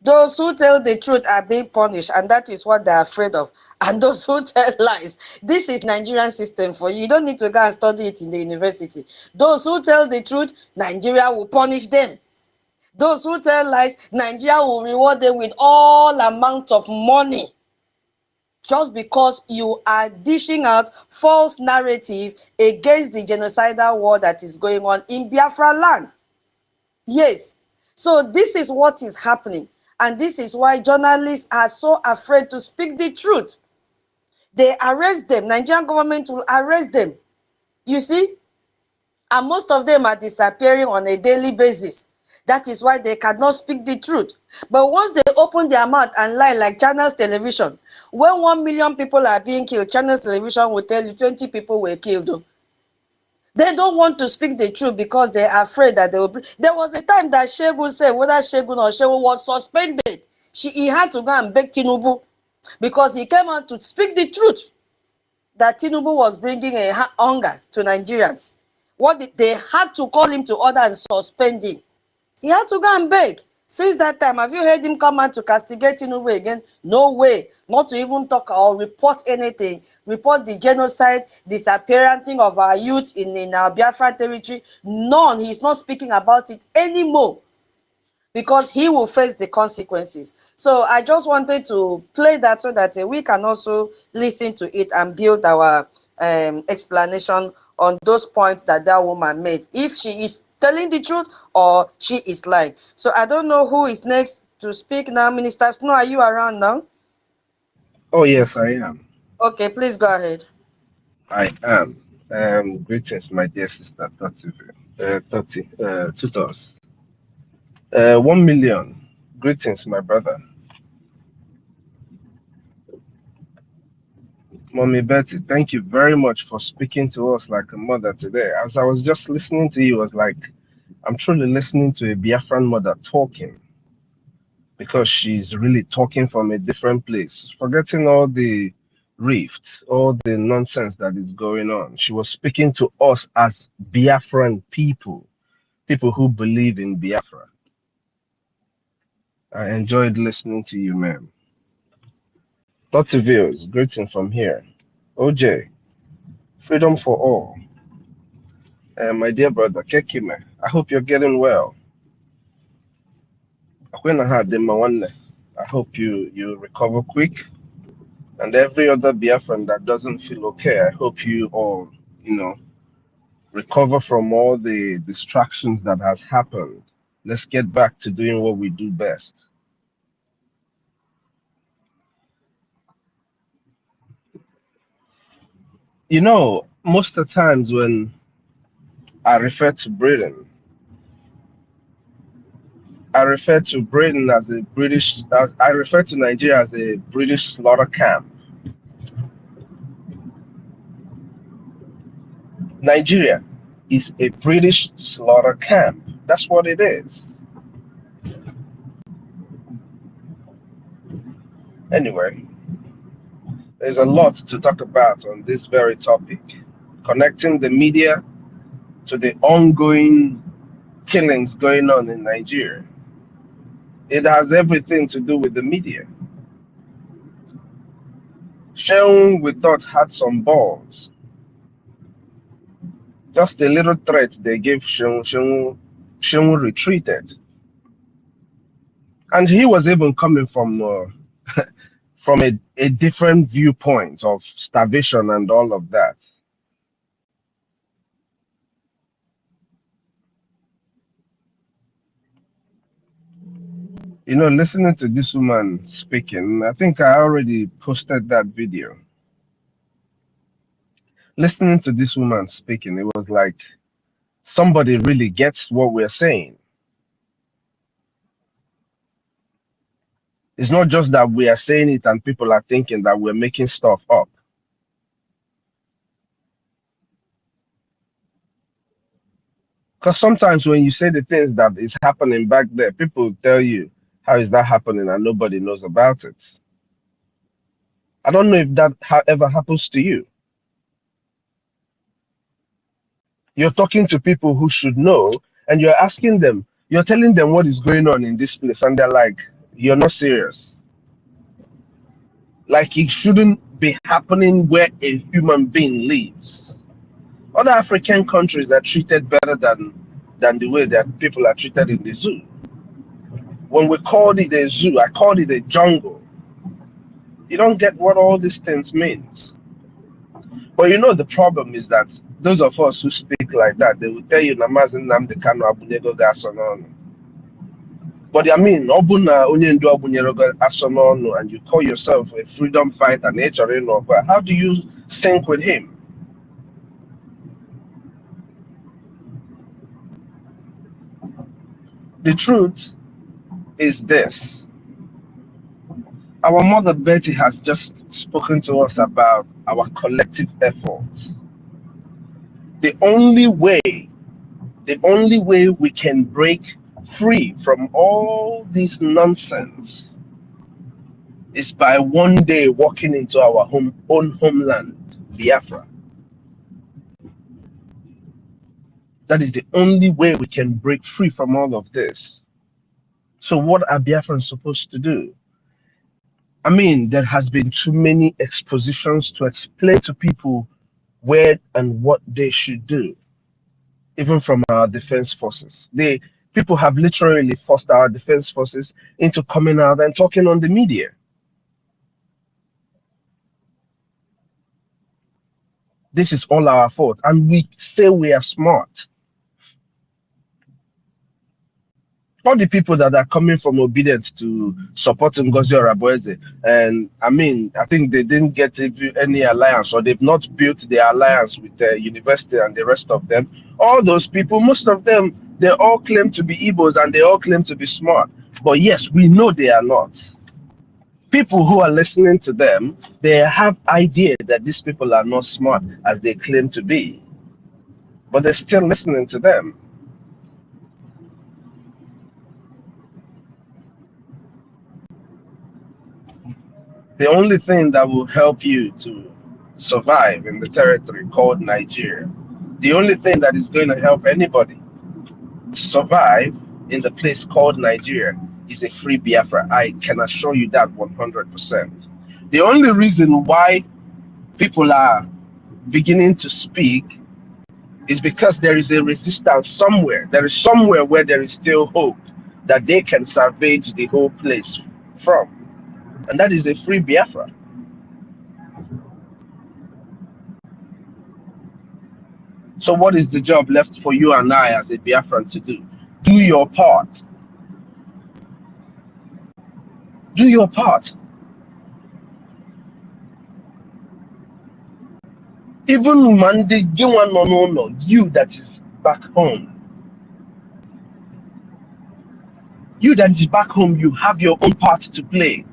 Those who tell the truth are being punished, and that is what they're afraid of. And those who tell lies, this is Nigerian system for you. You don't need to go and study it in the university. Those who tell the truth, Nigeria will punish them. Those who tell lies, Nigeria will reward them with all amount of money. Just because you are dishing out false narrative against the genocidal war that is going on in Biafra land. Yes. So this is what is happening. And this is why journalists are so afraid to speak the truth. They arrest them. Nigerian government will arrest them. You see? And most of them are disappearing on a daily basis. That is why they cannot speak the truth. But once they open their mouth and lie like Channels Television, when 1 million people are being killed, Channels Television will tell you 20 people were killed. They don't want to speak the truth because they are afraid that they will be. There was a time that Shegun said whether Shegun or Shegun was suspended. He had to go and beg Tinubu because he came out to speak the truth that Tinubu was bringing a hunger to Nigerians. They had to call him to order and suspend him. He had to go and beg. Since that time, have you heard him come out to castigate Tinubu again? No way. Not to even talk or report anything. Report the genocide, disappearancing of our youth in our Biafra territory. None. He's not speaking about it anymore because he will face the consequences. So I just wanted to play that so that we can also listen to it and build our explanation on those points that woman made. If she is telling the truth or she is lying. So I don't know who is next to speak now. Minister Snow, are you around now? Oh, yes, I am. Okay, please go ahead. I am. Greetings, my dear sister, tutors. 1 million. Greetings, my brother. Mommy Betty, thank you very much for speaking to us like a mother today. As I was just listening to you, I was like, I'm truly listening to a Biafran mother talking because she's really talking from a different place, forgetting all the rift, all the nonsense that is going on. She was speaking to us as Biafran people who believe in Biafra. I enjoyed listening to you, ma'am. Dr. Vils, greeting from here. OJ, freedom for all. And my dear brother, Kekime, I hope you're getting well. I hope you recover quick. And every other Biafran that doesn't feel okay, I hope you all, recover from all the distractions that has happened. Let's get back to doing what we do best. Most of the times when I refer to Britain, I refer to Britain as a British, I refer to Nigeria as a British slaughter camp. Nigeria is a British slaughter camp. That's what it is. Anyway, there's a lot to talk about on this very topic, connecting the media to the ongoing killings going on in Nigeria. It has everything to do with the media. Sheung, we thought, had some balls. Just a little threat they gave Sheung retreated. And he was even coming from from a different viewpoint of starvation and all of that. Listening to this woman speaking, I think I already posted that video. Listening to this woman speaking, it was like somebody really gets what we're saying. It's not just that we are saying it and people are thinking that we're making stuff up. Because sometimes when you say the things that is happening back there, people tell you, how is that happening and nobody knows about it? I don't know if that ever happens to you. You're talking to people who should know and you're asking them, you're telling them what is going on in this place and they're like, you're not serious. Like it shouldn't be happening where a human being lives. Other African countries are treated better than the way that people are treated in the zoo. When we called it a zoo, I called it a jungle. You don't get what all these things means. But you know the problem is that those of us who speak like that, they will tell you Nnamdi Kanu Abunego Gasonon. But I mean, Obuna Onyendu Abunego Asonon, and you call yourself a freedom fighter, and how do you sync with him? The truth is this. Our mother Betty has just spoken to us about our collective efforts. The only way we can break free from all this nonsense is by one day walking into our own homeland, Biafra. That is the only way we can break free from all of this. So what are Biafrans supposed to do? I mean, there has been too many expositions to explain to people where and what they should do, even from our defense forces. People have literally forced our defense forces into coming out and talking on the media. This is all our fault, and we say we are smart. All the people that are coming from obedience to support NGOZI or Aboeze, and I mean, I think they didn't get any alliance, or they've not built the alliance with the university and the rest of them. All those people, most of them, they all claim to be Igbos and they all claim to be smart. But yes, we know they are not. People who are listening to them, they have idea that these people are not smart as they claim to be, but they're still listening to them. The only thing that will help you to survive in the territory called Nigeria, the only thing that is going to help anybody survive in the place called Nigeria is a free Biafra. I can assure you that 100%. The only reason why people are beginning to speak is because there is a resistance somewhere. There is somewhere where there is still hope that they can salvage the whole place from. And that is a free Biafra. So what is the job left for you and I as a Biafran to do? Do your part. Do your part. Even Monday, you that is back home. You that is back home, you have your own part to play.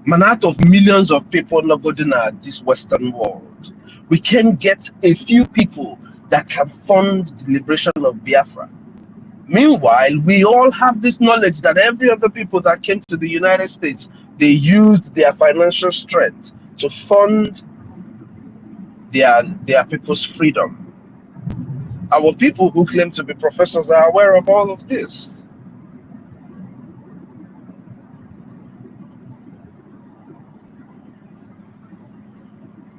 Man, out of millions of people not going at this Western world, we can get a few people that can fund the liberation of Biafra. Meanwhile, we all have this knowledge that every other people that came to the United States, they used their financial strength to fund their people's freedom. Our people who claim to be professors are aware of all of this.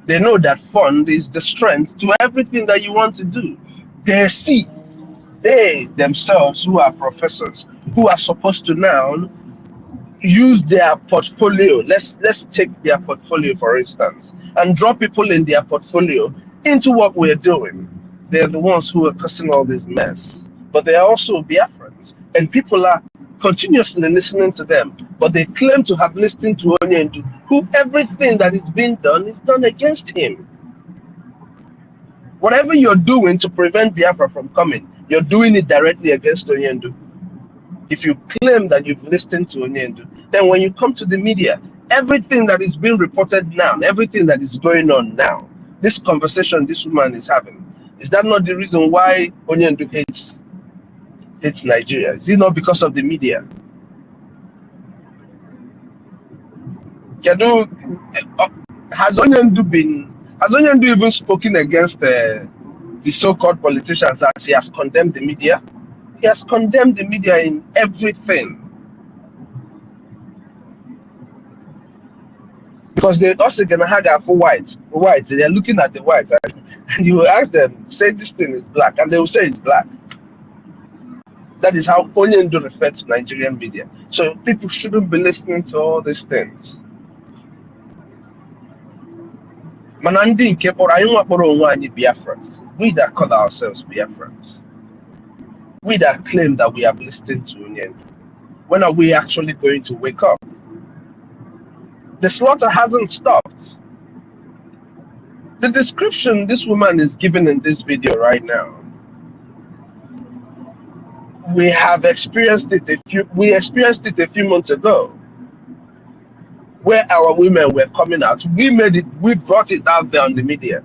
They know that fund is the strength to everything that you want to do. They themselves who are professors, who are supposed to now use their portfolio. Let's take their portfolio for instance, and draw people in their portfolio into what we're doing. They're the ones who are causing all this mess, but they are also Biafrans, and people are continuously listening to them, but they claim to have listened to Onyendu who everything that is being done is done against him. Whatever you're doing to prevent Biafra from coming, you're doing it directly against Onyendu. If you claim that you've listened to Onyendu, then when you come to the media, everything that is being reported now, everything that is going on now, this conversation this woman is having, is that not the reason why Onyendu hates Nigeria? Is it not because of the media? Has Onyendu even spoken against the so-called politicians as he has condemned the media? He has condemned the media in everything. Because they also gonna have that for white. They're looking at the white, right? And you will ask them, say this thing is black, and they will say it's black. That is how Onyendu refers to Nigerian media. So people shouldn't be listening to all these things. Manandi Biafrans. We that call ourselves Biafrans. We that claim that we have listened to Onyendu. When are we actually going to wake up? The slaughter hasn't stopped. The description this woman is giving in this video right now, we have experienced it we experienced it a few months ago, where our women were coming out. We brought it out there on the media.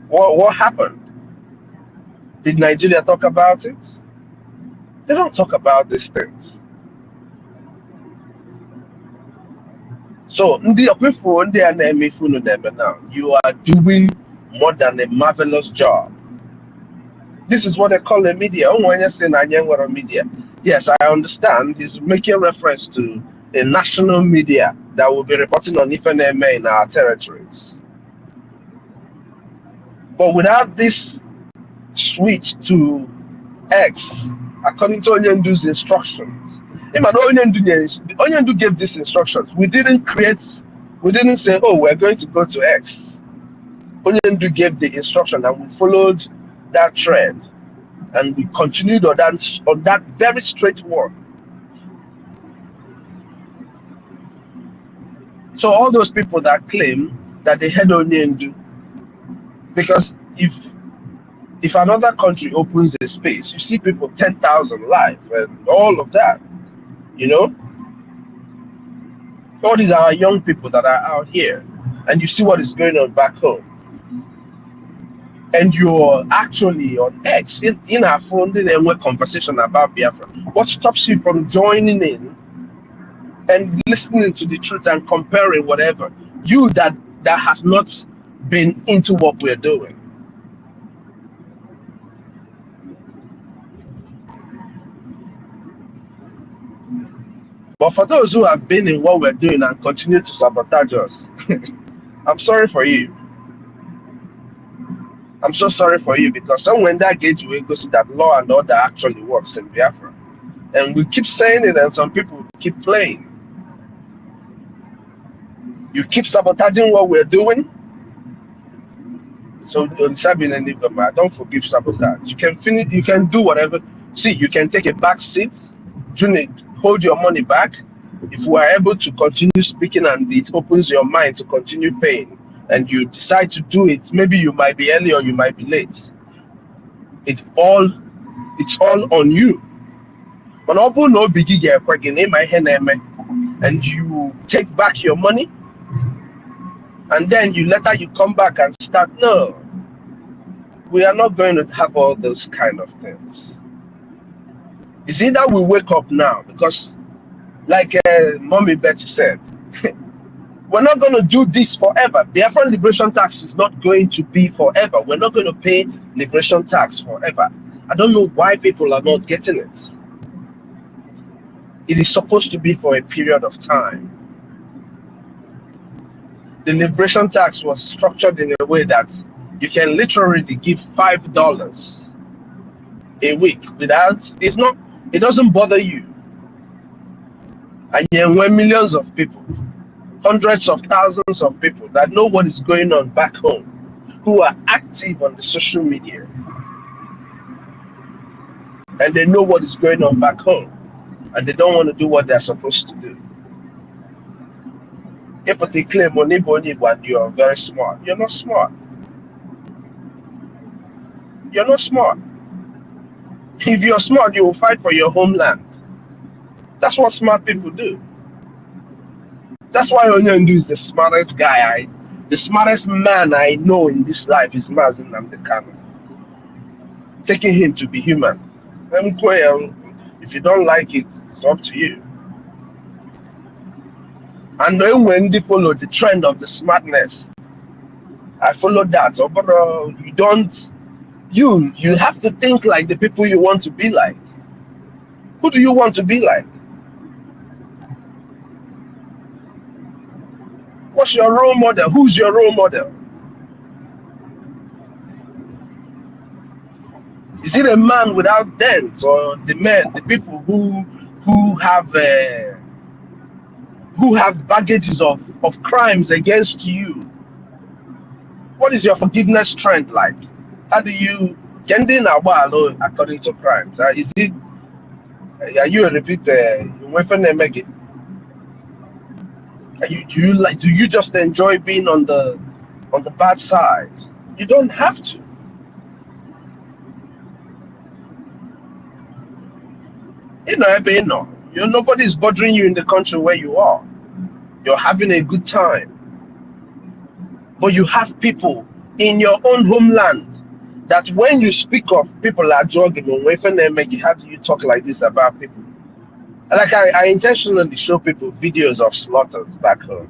What happened? Did Nigeria talk about it? They don't talk about these things. So you are doing more than a marvelous job. This is what they call the media. Media. Yes, I understand. He's making reference to the national media that will be reporting on EFIK-IBIBIO in our territories. But without this switch to X, according to Onyendu's instructions, Onyendu gave these instructions. We didn't say, oh, we're going to go to X. Onyendu gave the instruction and we followed that trend. And we continued on that very straight one. So all those people that claim that they had Onyendu, because if another country opens a space, you see people 10,000 live and all of that, all these are young people that are out here, and you see what is going on back home. And you're actually on X in our phone, then we're conversation about Biafra. What stops you from joining in and listening to the truth and comparing whatever? You that has not been into what we're doing. But for those who have been in what we're doing and continue to sabotage us, I'm sorry for you. I'm so sorry for you, because somewhere in that gate we go see that law and order actually works in Biafra. And we keep saying it, and some people keep playing. You keep sabotaging what we're doing. So don't forgive sabotage. You can finish, you can do whatever. See, you can take a back seat, hold your money back. If we are able to continue speaking and it opens your mind to continue paying, and you decide to do it, maybe you might be early or you might be late. It's all on you. But and you take back your money, and then you come back and start. No, we are not going to have all those kind of things. It's either we wake up now, because like Mommy Betty said, we're not going to do this forever. The Biafran liberation tax is not going to be forever. We're not going to pay liberation tax forever. I don't know why people are not getting it. It is supposed to be for a period of time. The liberation tax was structured in a way that you can literally give $5 a week without, it doesn't bother you. And yet when millions of people, hundreds of thousands of people that know what is going on back home, who are active on the social media, and they know what is going on back home, and they don't want to do what they're supposed to do. If they claim money, and you are very smart. You're not smart. You're not smart. If you're smart, you will fight for your homeland. That's what smart people do. That's why Onyendu is the smartest guy. The smartest man I know in this life is Mazen Nnamdi. Taking him to be human. If you don't like it, it's up to you. And then when they follow the trend of the smartness, I follow that. But you don't. You have to think like the people you want to be like. Who do you want to be like? What's your role model? Who's your role model? Is it a man without dents, or the people who have baggages of crimes against you? What is your forgiveness trend like? How do you get in alone according to crimes? Is it are you a repeat weapon and make it? Do you just enjoy being on the bad side? You don't have to. Nobody's bothering you in the country where you are. You're having a good time. But you have people in your own homeland that when you speak of people are drugging, how do you talk like this about people? Like I intentionally show people videos of slaughters back home.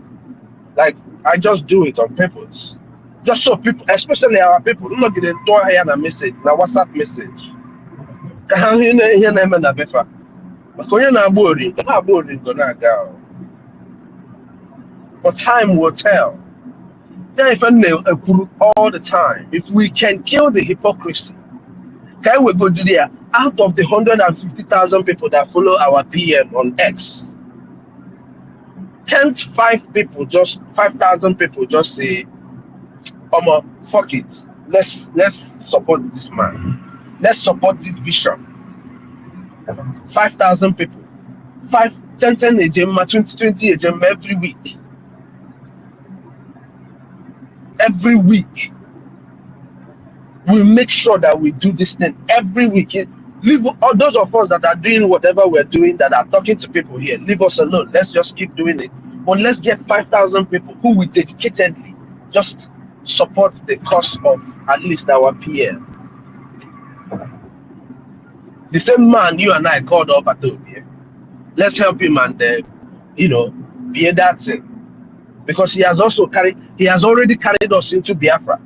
Like I just do it on purpose. Just so people, especially our people, not get a message, na WhatsApp message. But time will tell. All the time. If we can kill the hypocrisy, can we go to there? Out of the 150,000 people that follow our PM on X, 5,000 people just say, fuck it. Let's support this man. Let's support this vision. 5,000 people. 10 agenda, 20 agenda every week. Every week. We make sure that we do this thing every week. Leave all those of us that are doing whatever we're doing, that are talking to people here, leave us alone. Let's just keep doing it. But let's get 5,000 people who will dedicatedly just support the cause of at least our PM. The same man you and I called up at here. Let's help him and be that thing. Because he has already carried us into Biafra.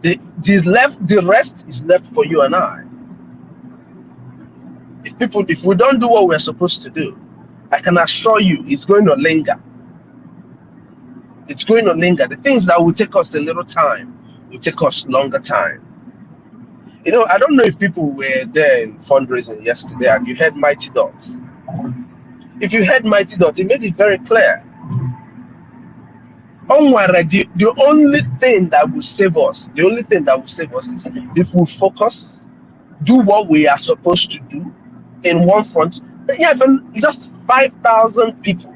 The rest is left for you and I. If we don't do what we're supposed to do, I can assure you it's going to linger. It's going to linger. The things that will take us a little time will take us longer time. I don't know if people were there in fundraising yesterday and you heard Mighty Dots. If you heard Mighty Dots, it made it very clear. The only thing that will save us, is if we focus, do what we are supposed to do in one front. Even just 5,000 people.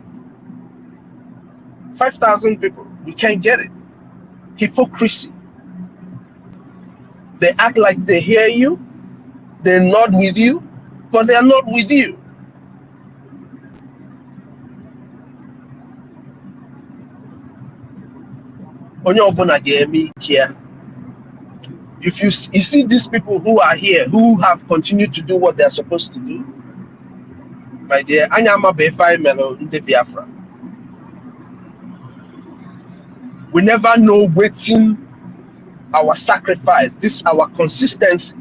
5,000 people. We can't get it. Hypocrisy. They act like they hear you, they're not with you, but they are not with you. If you see these people who are here, who have continued to do what they're supposed to do, my dear, we never know waiting our sacrifice, our consistency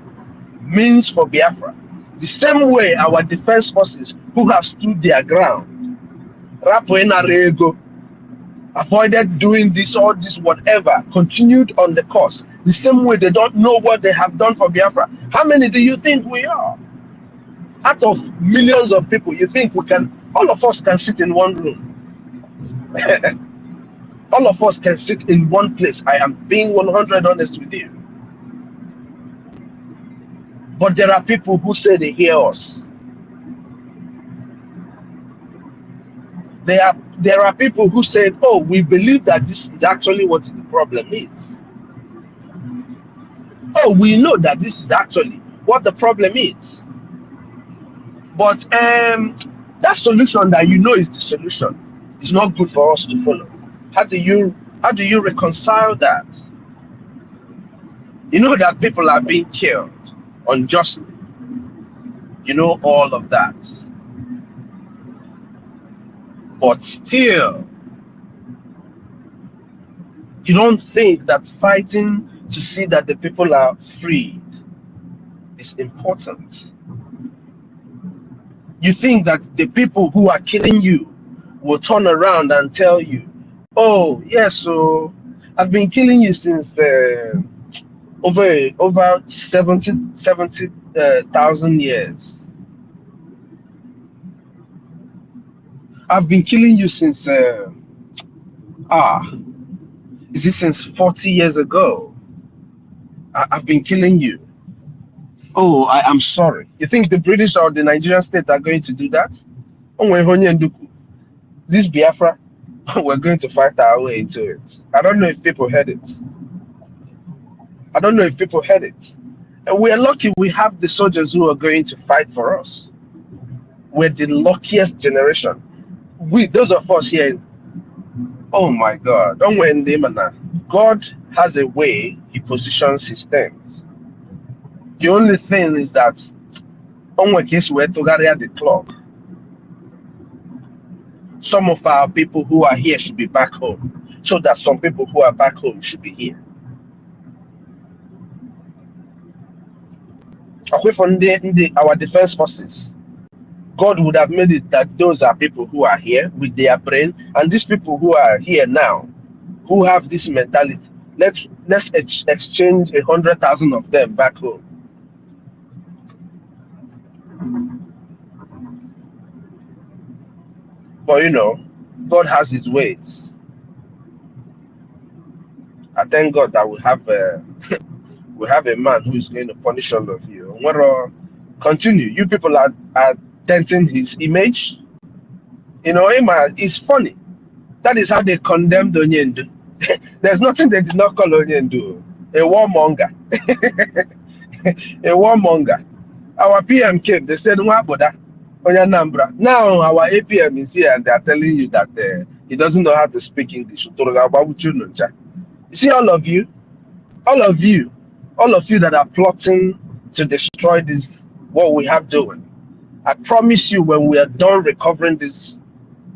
means for Biafra. The same way our defense forces who have stood their ground, avoided doing this or this, whatever, continued on the course. The same way they don't know what they have done for Biafra. How many do you think we are? Out of millions of people, you think all of us can sit in one room? All of us can sit in one place. I am being 100% honest with you. But there are people who say they hear us. there are people who said, oh, we believe that this is actually what the problem is. Oh, we know that this is actually what the problem is. But that solution that you know is the solution is not good for us to follow. How do you reconcile that? You know that people are being killed unjustly. You know all of that. But still, you don't think that fighting to see that the people are freed is important. You think that the people who are killing you will turn around and tell you, oh, yes, so I've been killing you since over 70,000 years. I've been killing you since, is it since 40 years ago? I've been killing you. Oh, I'm sorry. You think the British or the Nigerian state are going to do that? This Biafra, we're going to fight our way into it. I don't know if people heard it. I don't know if people heard it. And we are lucky we have the soldiers who are going to fight for us. We're the luckiest generation. Those of us here, oh my God, don't win them. God has a way he positions his things. The only thing is that on case we're to carry the clock. Some of our people who are here should be back home, so that some people who are back home should be here. Away from our defense forces, God would have made it that those are people who are here with their brain, and these people who are here now, who have this mentality. Let's exchange 100,000 of them back home. But you know, God has his ways. I thank God that we have a man who is going to punish all of you. Continue. You people are denting his image. You know, it's funny. That is how they condemned Onyendu. There's nothing they did not call Onyendu. A warmonger. A warmonger. Our PM came, they said, Nambra. Now our APM is here and they are telling you that he doesn't know how to speak English. You see, all of you that are plotting to destroy this, what we have doing. I promise you, when we are done recovering this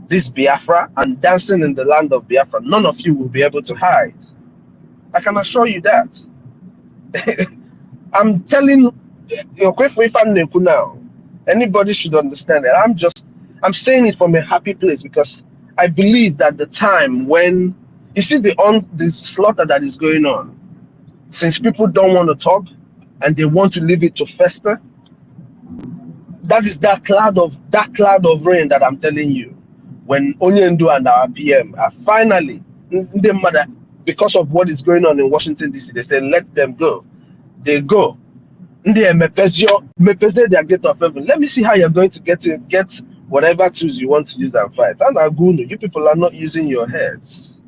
Biafra and dancing in the land of Biafra, none of you will be able to hide. I can assure you that. I'm telling you now. Anybody should understand it. I'm saying it from a happy place because I believe that the time when you see the slaughter that is going on, since people don't want to talk and they want to leave it to fester, that is that cloud of rain that I'm telling you. When Onyendu and our PM are finally, because of what is going on in Washington DC, they say let them go. They go. They mepeze their gate of heaven. Let me see how you're going to get whatever tools you want to use and fight. And you people are not using your heads.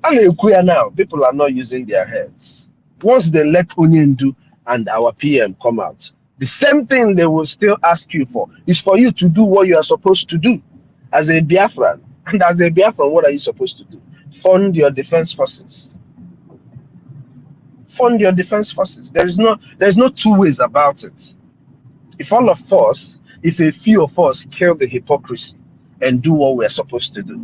And now, people are not using their heads. Once they let Onyendu and our PM come out, the same thing they will still ask you for is for you to do what you are supposed to do as a Biafran. And as a Biafran, what are you supposed to do? Fund your defense forces. Fund your defense forces. There's no two ways about it. If a few of us kill the hypocrisy and do what we're supposed to do.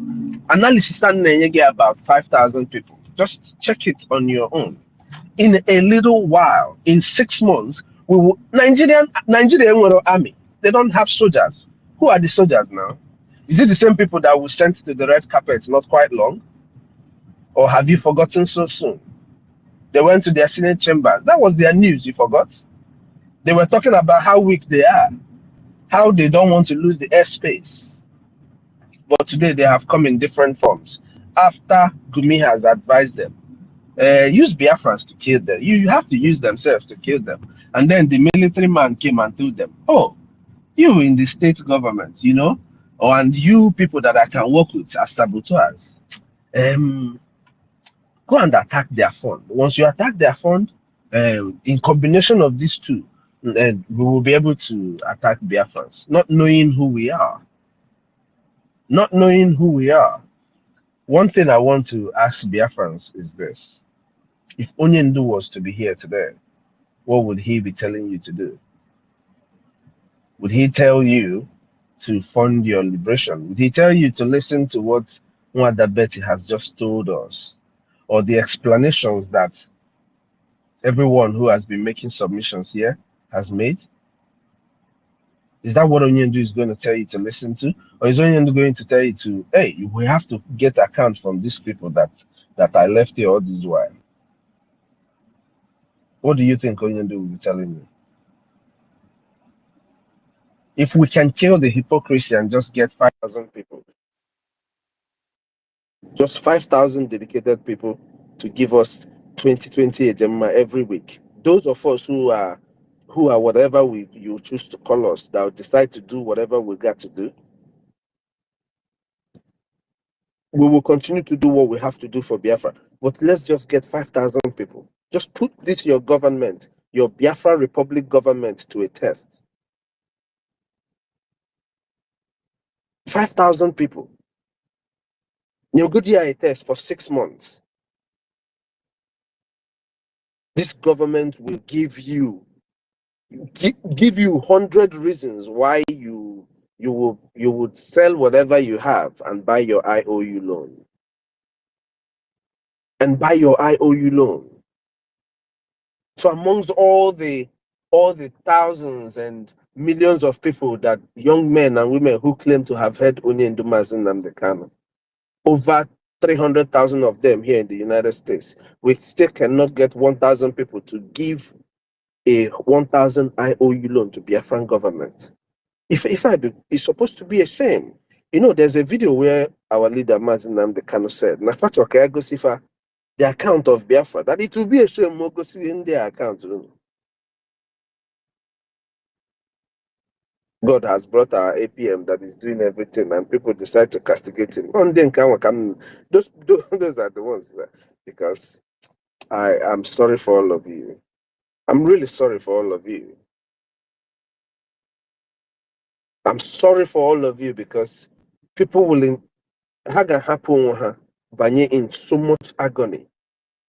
Analysis standing about 5,000 people. Just check it on your own. In a little while, in 6 months, Nigerian army, they don't have soldiers. Who are the soldiers now? Is it the same people that we sent to the red carpet not quite long? Or have you forgotten so soon? They went to their Senate chambers. That was their news, you forgot? They were talking about how weak they are, how they don't want to lose the airspace. But today they have come in different forms. After Gumi has advised them, use Biafrans to kill them. You have to use themselves to kill them. And then the military man came and told them, oh, you in the state government, you know, and you people that I can work with as saboteurs, go and attack their fund. Once you attack their fund, in combination of these two, then we will be able to attack Biafrans, not knowing who we are. Not knowing who we are. One thing I want to ask Biafrans is this. If Onyendu was to be here today, what would he be telling you to do? Would he tell you to fund your liberation? Would he tell you to listen to what Nwada Betty has just told us? Or the explanations that everyone who has been making submissions here has made? Is that what Onyendu is going to tell you to listen to? Or is Onyendu going to tell you to, hey, we have to get account from these people that I left here all this while? What do you think Onyendu will be telling you? If we can kill the hypocrisy and just get 5,000 people, just 5,000 dedicated people to give us 2020 Ejema every week. Those of us who are whatever you choose to call us, that will decide to do whatever we got to do, we will continue to do what we have to do for Biafra. But let's just get 5,000 people. Just put this your government, your Biafra Republic government, to a test. 5,000 people. Negodia a test for 6 months. This government will give you 100 reasons why you would sell whatever you have and buy your IOU loan. So amongst all the thousands and millions of people, that young men and women who claim to have heard Onyendu Nnamdi Kanu, over 300,000 of them here in the United States, we still cannot get 1,000 people to give a 1,000 IOU loan to Biafran government. It's supposed to be a shame. You know, there's a video where our leader Nnamdi Kanu said, the account of Biafra, that it will be a shame to see in their account. God has brought our APM that is doing everything, and people decide to castigate him. Those are the ones because I am sorry for all of you. I'm really sorry for all of you. I'm sorry for all of you because people will in so much agony.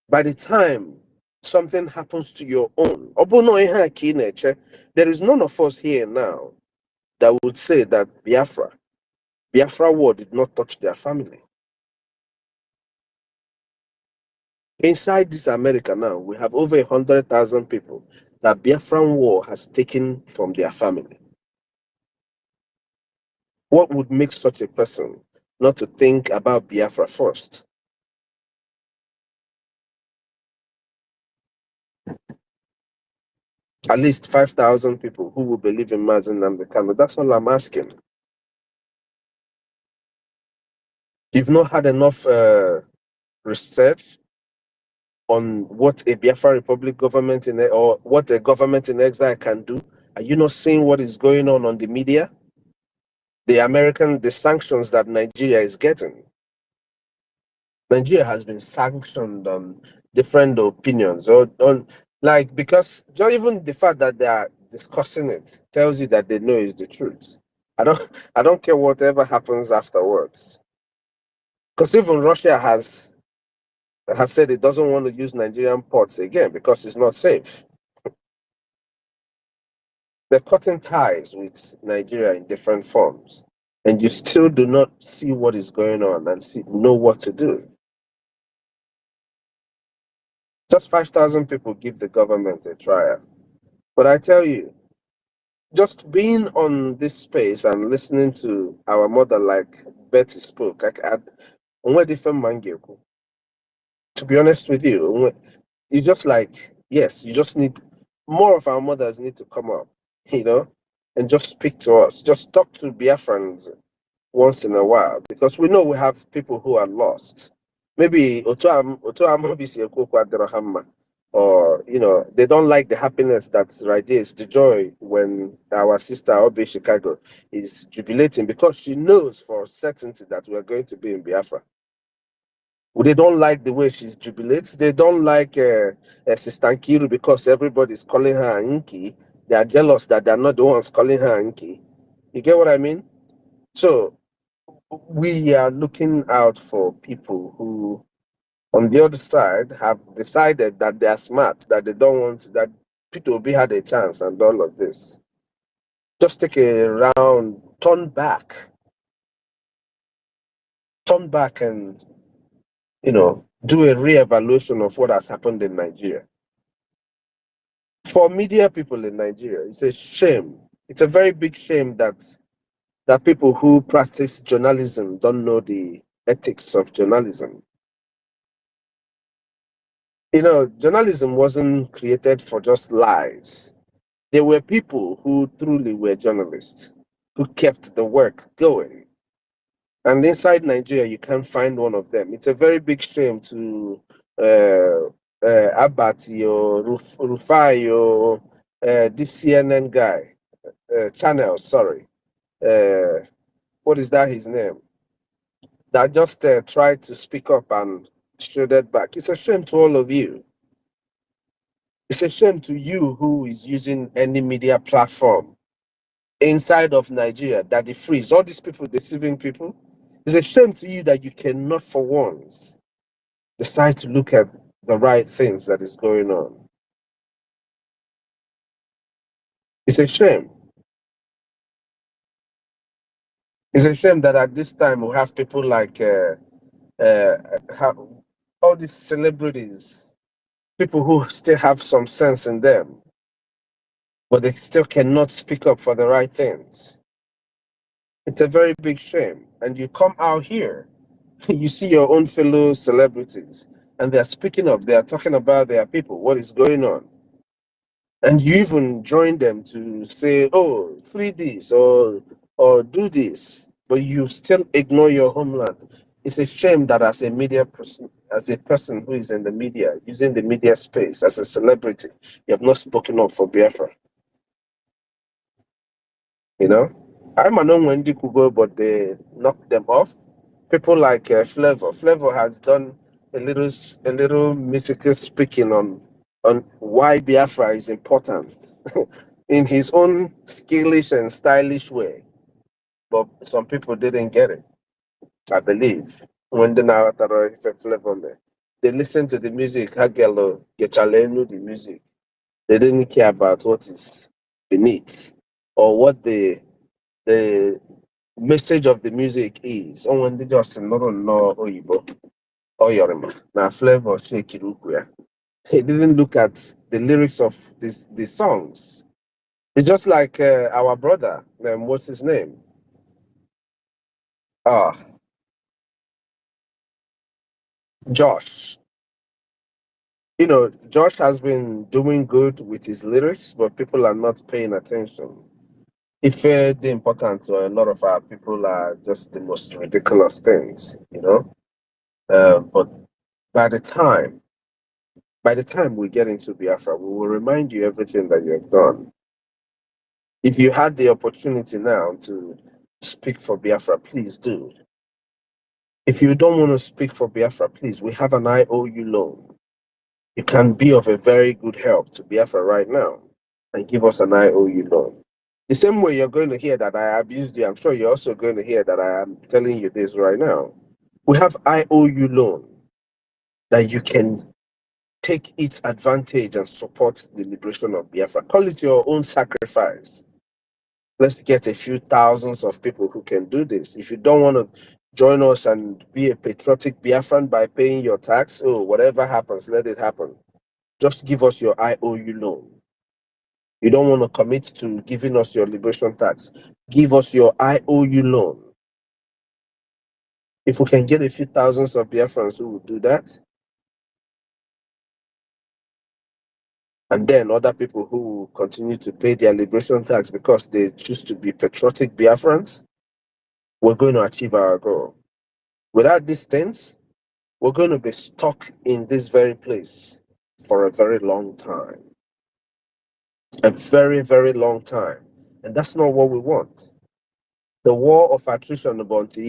By the time something happens to your own, there is none of us here now that would say that Biafra war did not touch their family. Inside this America now, we have over 100,000 people that Biafran war has taken from their family. What would make such a person not to think about Biafra first? At least 5,000 people who will believe in Nnamdi Kanu. That's all I'm asking. You've not had enough research on what a Biafra Republic government or what a government in exile can do. Are you not seeing what is going on the media? The sanctions that Nigeria is getting. Nigeria has been sanctioned on different opinions, because just even the fact that they are discussing it tells you that they know it's the truth. I don't care whatever happens afterwards. Because even Russia has said it doesn't want to use Nigerian ports again because it's not safe. They're cutting ties with Nigeria in different forms, and you still do not see what is going on and know what to do. Just 5,000 people give the government a trial. But I tell you, just being on this space and listening to our mother like Betty spoke, to be honest with you, it's just like, yes, you just need more of our mothers need to come up, and just speak to us. Just talk to Biafrans once in a while, because we know we have people who are lost. Maybe or they don't like the happiness that's right there. It's the joy when our sister Obi Chicago is jubilating because she knows for certainty that we're going to be in Biafra. They don't like the way she jubilates. They don't like Sister Nkiru because everybody's calling her Nki. They are jealous that they're not the ones calling her Nki. You get what I mean? So we are looking out for people who, on the other side, have decided that they are smart, that they don't want that Peter Obi had a chance and all of this. Just take a round, turn back and do a re-evaluation of what has happened in Nigeria. For media people in Nigeria, it's a shame. It's a very big shame that people who practice journalism don't know the ethics of journalism. Journalism wasn't created for just lies. There were people who truly were journalists, who kept the work going. And inside Nigeria, you can't find one of them. It's a very big shame to Abati or Rufai or this CNN guy, Channel, sorry. What is that his name? That just tried to speak up and shredded back. It's a shame to all of you. It's a shame to you who is using any media platform inside of Nigeria that they freeze. All these people deceiving people. It's a shame to you that you cannot for once decide to look at the right things that is going on. It's a shame. It's a shame that at this time we have people like all these celebrities, people who still have some sense in them, but they still cannot speak up for the right things. It's a very big shame. And you come out here, you see your own fellow celebrities, and they're speaking up, they're talking about their people, what is going on. And you even join them to say, oh, free this or do this, but you still ignore your homeland. It's a shame that as a media person, as a person who is in the media, using the media space, as a celebrity, you have not spoken up for Biafra. I'm an Wendy Kugo, but they knocked them off. People like Flavor. Flavor has done a little mythical speaking on why Biafra is important in his own skillish and stylish way. But some people didn't get it, I believe. When they listen to the music, Hagelo, Gechalenu, the music. They didn't care about what is beneath or what the message of the music is. Oh, when they just no Oyibo or Yorima. Now Flavor Shake Irukuya. He didn't look at the lyrics of the songs. It's just like our brother, what's his name? Josh. Josh has been doing good with his lyrics, but people are not paying attention. If the important to a lot of our people are just the most ridiculous things, but by the time we get into Biafra, we will remind you everything that you have done. If you had the opportunity now to speak for Biafra, please do. If you don't want to speak for Biafra, please, we have an IOU loan. You can be of a very good help to Biafra right now and give us an IOU loan. The same way you're going to hear that I abused you, I'm sure you're also going to hear that I am telling you this right now. We have IOU loan that you can take its advantage and support the liberation of Biafra. Call it your own sacrifice. Let's get a few thousands of people who can do this. If you don't want to join us and be a patriotic Biafran by paying your tax, whatever happens, let it happen. Just give us your IOU loan. You don't want to commit to giving us your liberation tax. Give us your IOU loan. If we can get a few thousands of Biafrans who will do that, and then other people who will continue to pay their liberation tax because they choose to be patriotic Biafrans, we're going to achieve our goal. Without these things, we're going to be stuck in this very place for a very long time. A very, very long time. And that's not what we want. The war of attrition until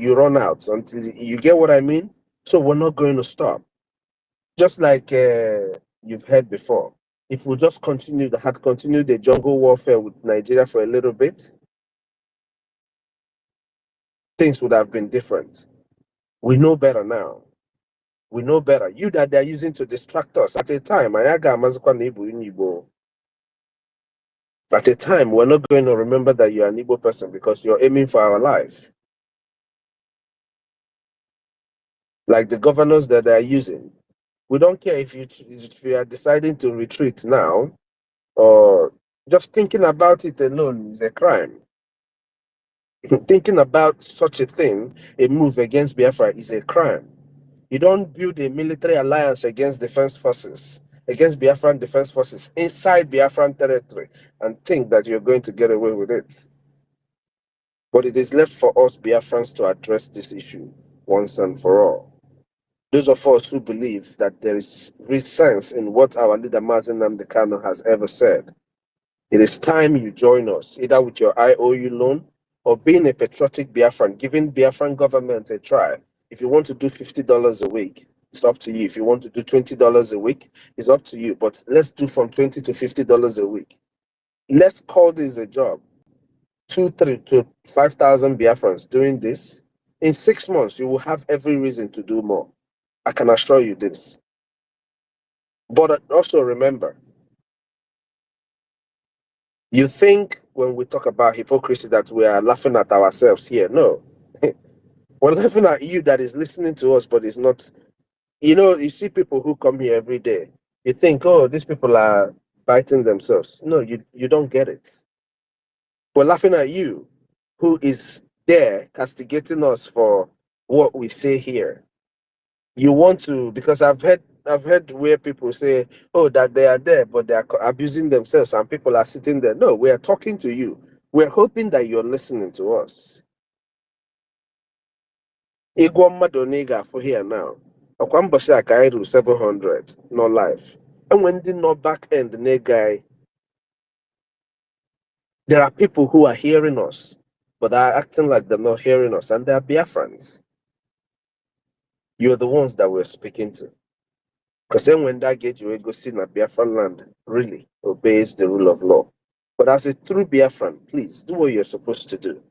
you run out, until you get what I mean? So we're not going to stop. Just like you've heard before. If we just continued the jungle warfare with Nigeria for a little bit, things would have been different. We know better now. We know better. You that they're using to distract us at a time. At a time, we're not going to remember that you're an Igbo person because you're aiming for our life. Like the governors that they're using. We don't care if you are deciding to retreat now, or just thinking about it alone is a crime. Thinking about such a thing, a move against Biafra, is a crime. You don't build a military alliance against defense forces, against Biafran defense forces inside Biafran territory and think that you're going to get away with it. But it is left for us Biafrans to address this issue once and for all. Those of us who believe that there is real sense in what our leader Nnamdi Kanu has ever said, it is time you join us, either with your IOU loan or being a patriotic Biafran, giving Biafran government a try. If you want to do $50 a week, it's up to you. If you want to do $20 a week, it's up to you. But let's do from $20 to $50 a week. Let's call this a job. 2,000 to 5,000 Biafrans doing this. In 6 months, you will have every reason to do more. I can assure you this. But also remember, you think when we talk about hypocrisy that we are laughing at ourselves here. No. We're laughing at you that is listening to us, but it's not. You see people who come here every day. You think, oh, these people are biting themselves. No, you don't get it. We're laughing at you who is there castigating us for what we say here. You want to, because I've heard where people say, oh, that they are there, but they are abusing themselves and people are sitting there. No, we are talking to you. We're hoping that you're listening to us. Igwama Doniga for here now. Okwambosha Kairu 700, no life. And when the no back end the guy, there are people who are hearing us, but are acting like they're not hearing us, and they're Biafrans. You're the ones that we're speaking to. Because then when that gate you will go see that Biafran land really obeys the rule of law. But as a true Biafran, please do what you're supposed to do.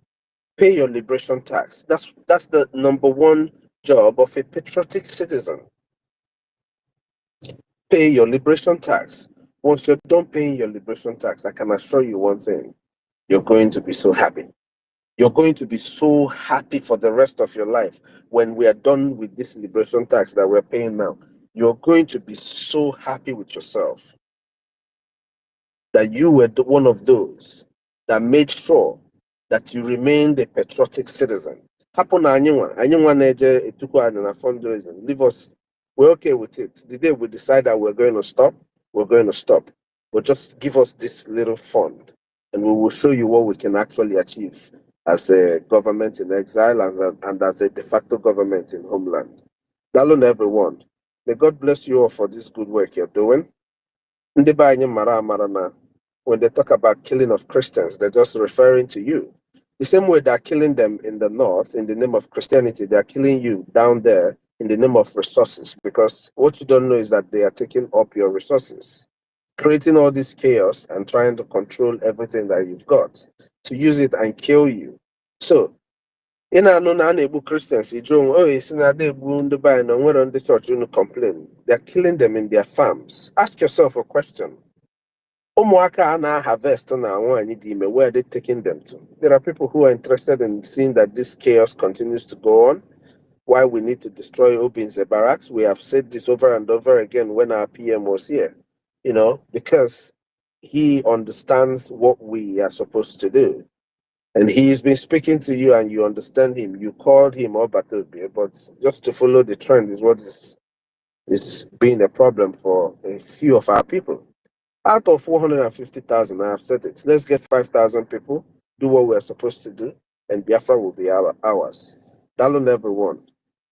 Pay your liberation tax. That's the number one job of a patriotic citizen. Pay your liberation tax. Once you're done paying your liberation tax, I can assure you one thing. You're going to be so happy. You're going to be so happy for the rest of your life when we are done with this liberation tax that we're paying now. You're going to be so happy with yourself that you were one of those that made sure that you remained a patriotic citizen. Happen na anyone neje etukwa na fundraising. Leave us. We're okay with it. The day we decide that we're going to stop, we're going to stop. But just give us this little fund, and we will show you what we can actually achieve as a government in exile and as a de facto government in homeland. Dalun everyone. May God bless you all for this good work you're doing. When they talk about killing of Christians, they're just referring to you. The same way they're killing them in the north in the name of Christianity, they're killing you down there in the name of resources, because what you don't know is that they are taking up your resources, creating all this chaos and trying to control everything that you've got to use it and kill you. So, in a non-able Christians, it's not on the church complain. They're killing them in their farms. Ask yourself a question. Harvest where are they taking them to? There are people who are interested in seeing that this chaos continues to go on. Why we need to destroy Obin's barracks. We have said this over and over again when our PM was here, because he understands what we are supposed to do. And he's been speaking to you and you understand him. You called him up, but just to follow the trend is what is being a problem for a few of our people. Out of 450,000, I have said it. Let's get 5,000 people, do what we're supposed to do, and Biafra will be ours. Dalun everyone.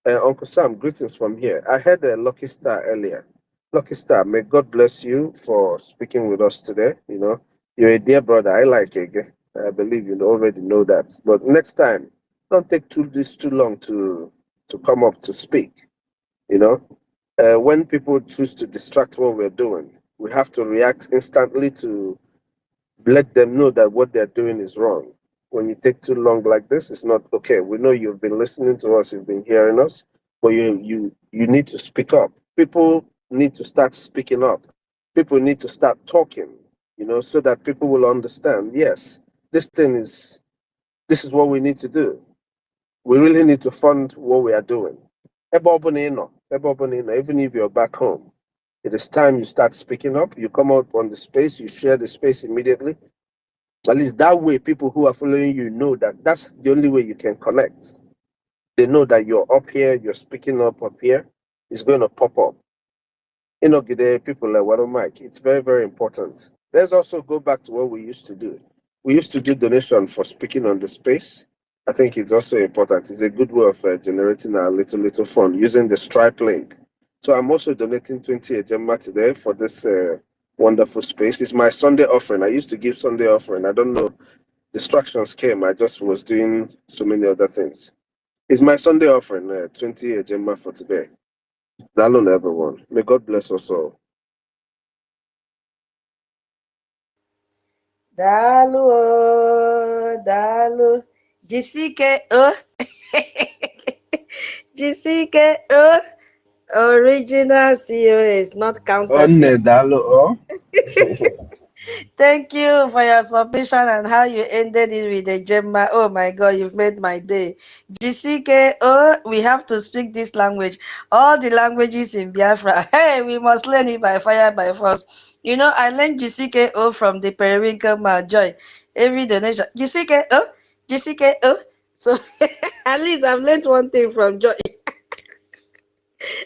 Uncle Sam, greetings from here. I heard a Lucky Star earlier. Lucky Star, may God bless you for speaking with us today. You know, you're a dear brother. I like you. I believe you already know that. But next time, don't take this too long to come up to speak. You know, when people choose to distract what we're doing, we have to react instantly to let them know that what they're doing is wrong. When you take too long like this, it's not okay. We know you've been listening to us, you've been hearing us, but you need to speak up. People need to start speaking up. People need to start talking, you know, so that people will understand, yes, this is what we need to do. We really need to fund what we are doing. Ebe ọ bụla ị nọ, even if you're back home, it is time you start speaking up. You come out on the space, you share the space immediately. At least that way, people who are following you know that that's the only way you can connect. They know that you're up here, you're speaking up here. It's going to pop up. You know, people like Wado Mike. It's very, very important. Let's also go back to what we used to do. We used to do donation for speaking on the space. I think it's also important. It's a good way of generating a little fund using the Stripe link. So I'm also donating 20 Ejema today for this wonderful space. It's my Sunday offering. I used to give Sunday offering. I don't know. Distractions came. I just was doing so many other things. It's my Sunday offering, 20 Ejema for today. Dalun, everyone. May God bless us all. Dalu. Jisike, Jisike, original COS, not counterfeit. Dalu, Thank you for your submission and how you ended it with the Gemma. Oh my God, you've made my day. Jisike, we have to speak this language. All the languages in Biafra. Hey, we must learn it by fire, by force. You know, I learned Jisike, from the Periwinkle Man Joy. Every donation. Jisike, Jisike, So at least I've learned one thing from Joy.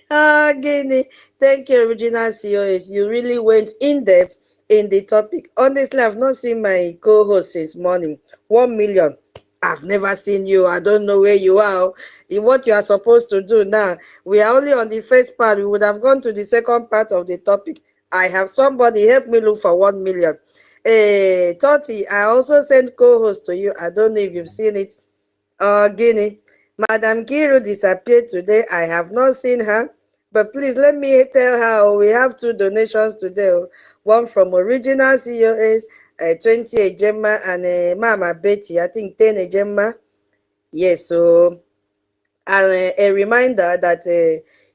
Guinea. Thank you, original COS. You really went in depth in the topic. Honestly, I've not seen my co-host since morning. 1 million. I've never seen you. I don't know where you are. In what you are supposed to do now. We are only on the first part. We would have gone to the second part of the topic. I have somebody help me look for 1 million. Toti, I also sent co-host to you. I don't know if you've seen it. Guinea. Madam Kiru disappeared today. I have not seen her. But please let me tell her we have 2 donations today. One from original COS, 20 Ejema, and Mama Betty, I think 10 Ejema. Yes, so and a reminder that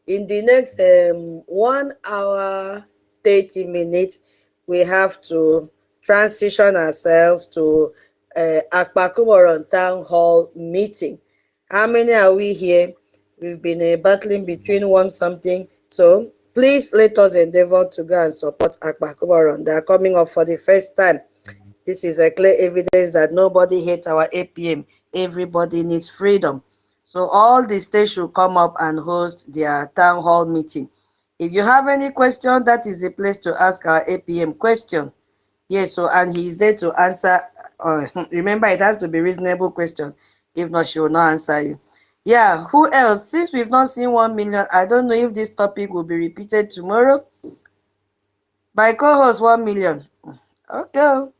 in the next 1 hour 30 minutes, we have to transition ourselves to Akpakumoron Town Hall meeting. How many are we here? We've been battling between one something. So please let us endeavor to go and support Akpakumoron. They are coming up for the first time. This is a clear evidence that nobody hates our APM. Everybody needs freedom. So all the states should come up and host their town hall meeting. If you have any question, that is the place to ask our APM question. Yes, so and he is there to answer. Remember, it has to be reasonable question. If not, she will not answer you. Yeah, who else? Since we've not seen 1 million, I don't know if this topic will be repeated tomorrow. My co-host 1 million. Okay.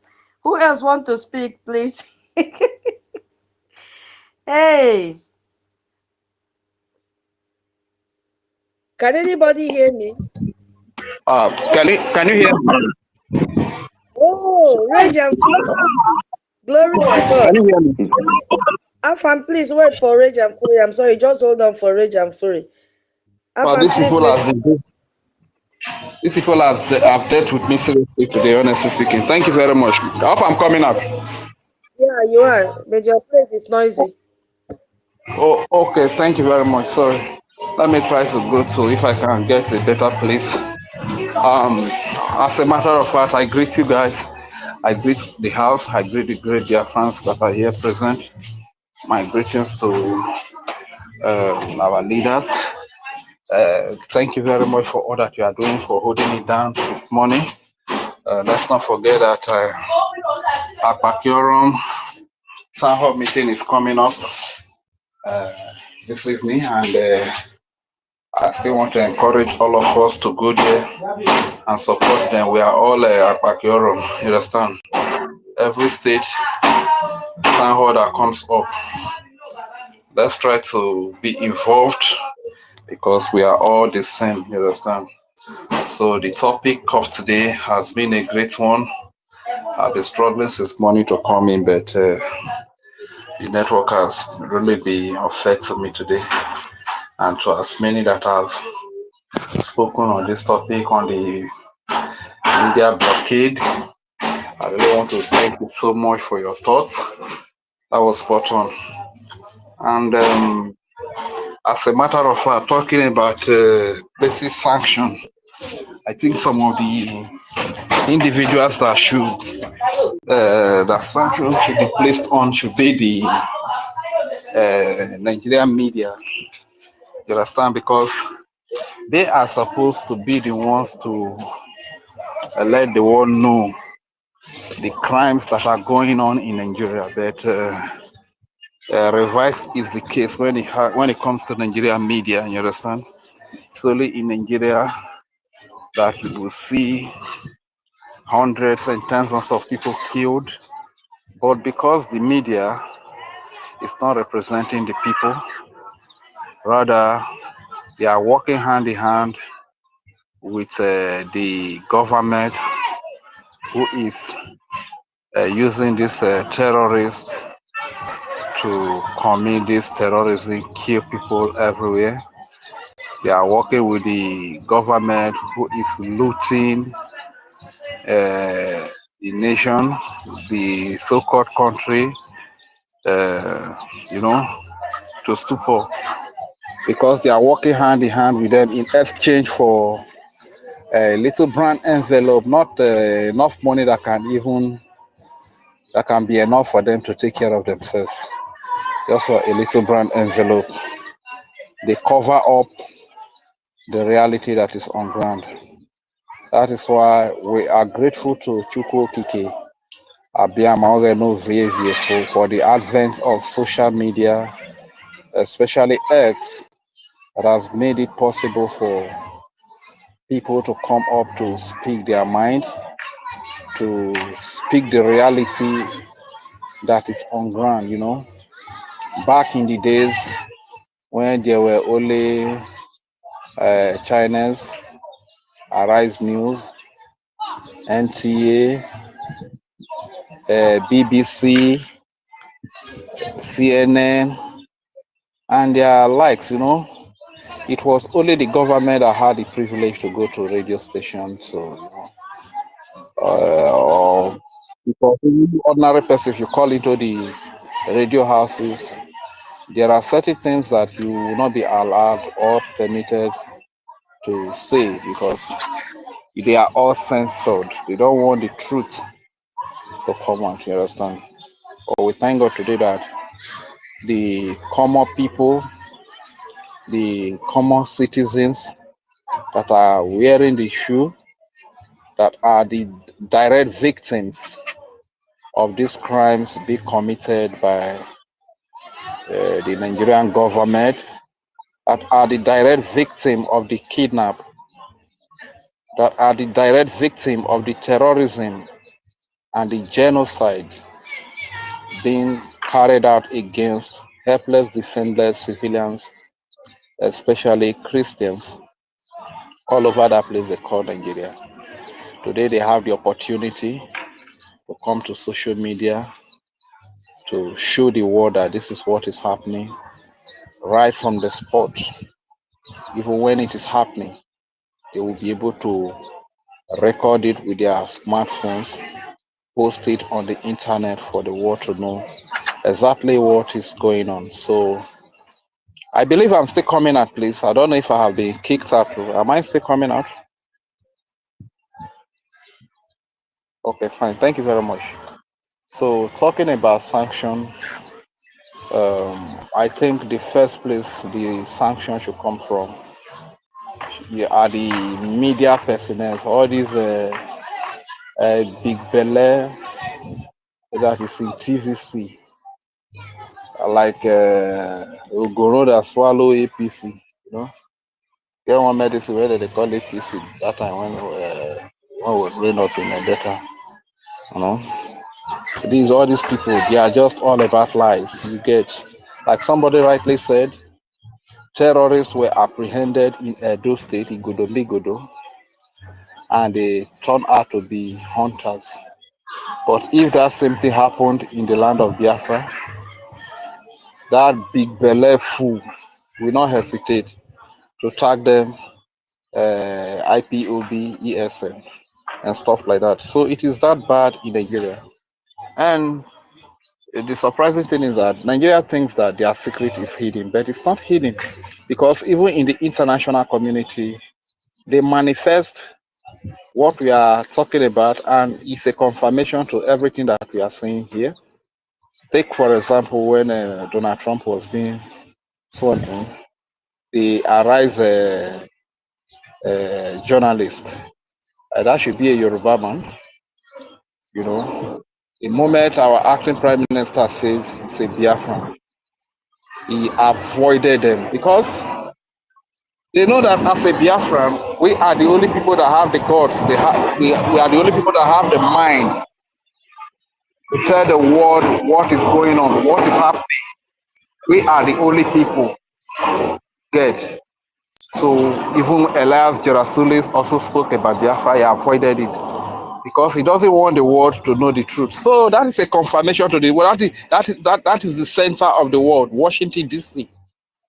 Who else want to speak, please? Hey. Can anybody hear me? Can you hear me? Oh, rage and fury. Glory to God. Can you hear me? Afam, please wait for rage and fury. I'm sorry, just hold on for rage and fury. Well, Afam, please wait. these people have dealt with me seriously today, honestly speaking. Thank you very much. I hope I'm coming out. Yeah, you are, but your place is noisy. Oh, okay. Thank you very much. Sorry. Let me try to go to if I can get a better place. As a matter of fact, I greet you guys. I greet the house. I greet the great BIAFRANS that are here present. My greetings to our leaders. Thank you very much for all that you are doing for holding it down this morning. Let's not forget that Akpakiorum Town Hall meeting is coming up. this evening, and I still want to encourage all of us to go there and support them. We are all Akpakiorum, you understand? Every state town hall that comes up, let's try to be involved because we are all the same, you understand? So the topic of today has been a great one. I've been struggling since morning to come in, but the network has really been affecting me today. And to as many that have spoken on this topic on the media blockade, I really want to thank you so much for your thoughts. That was spot on. And as a matter of fact, talking about basic sanction, I think some of the individuals that should that sanction should be placed on should be the Nigerian media. You understand? Because they are supposed to be the ones to let the world know the crimes that are going on in Nigeria. But reverse is the case when it comes to Nigerian media. You understand? It's only in Nigeria that you will see hundreds and thousands of people killed. But because the media is not representing the people, rather they are working hand in hand with the government, who is using this terrorists to commit this terrorism, kill people everywhere. They are working with the government, who is looting the nation, the so-called country, you know, to stupor, because they are working hand in hand with them in exchange for a little brown envelope, not enough money that can be enough for them to take care of themselves. Just for a little brown envelope, they cover up the reality that is on ground. That is why we are grateful to Chukwu Okike Abiyama for the advent of social media, especially X, that has made it possible for people to come up to speak their mind, to speak the reality that is on ground. You know, back in the days when there were only China's Arise News, NTA, BBC, CNN, and their likes, you know, it was only the government that had the privilege to go to radio stations. So, you know, because ordinary person, if you call into the radio houses, there are certain things that you will not be allowed or permitted to say because they are all censored. They don't want the truth to come out, you understand? But we thank God today that the common people, the common citizens that are wearing the shoe, that are the direct victims of these crimes being committed by the Nigerian government, that are the direct victim of the kidnap, that are the direct victim of the terrorism and the genocide being carried out against helpless, defenseless civilians, especially Christians, all over that place they call Nigeria. Today they have the opportunity to come to social media to show the world that this is what is happening right from the spot. Even when it is happening, they will be able to record it with their smartphones, post it on the internet for the world to know exactly what is going on. So I believe I'm still coming out, please. I don't know if I have been kicked out. Am I still coming out? Okay, fine. Thank you very much. So talking about sanction, I think the first place the sanction should come from are the media personnel, all these big belly that is in TVC, like Ogoro that swallow APC, you know. Get one medicine where they call APC that time when we growing up in a better, you know. All these people, they are just all about lies. You get, like somebody rightly said, terrorists were apprehended in Edo State, in Godo, and they turned out to be hunters. But if that same thing happened in the land of Biafra, that big belly fool will not hesitate to tag them IPOB, ESN, and stuff like that. So it is that bad in Nigeria. And the surprising thing is that Nigeria thinks that their secret is hidden, but it's not hidden, because even in the international community, they manifest what we are talking about, and it's a confirmation to everything that we are saying here. Take, for example, when Donald Trump was being sworn in, the Arise journalist, that should be a Yoruba man, you know. The moment our acting prime minister says it's a Biafran, he avoided them because they know that as a Biafran, we are the only people that have the guts. We are the only people that have the mind to tell the world what is going on, what is happening. We are the only people. Get. So even Elias Gerasulis also spoke about Biafra. He avoided it because he doesn't want the world to know the truth. So that is a confirmation to the world. That is the center of the world, Washington D.C.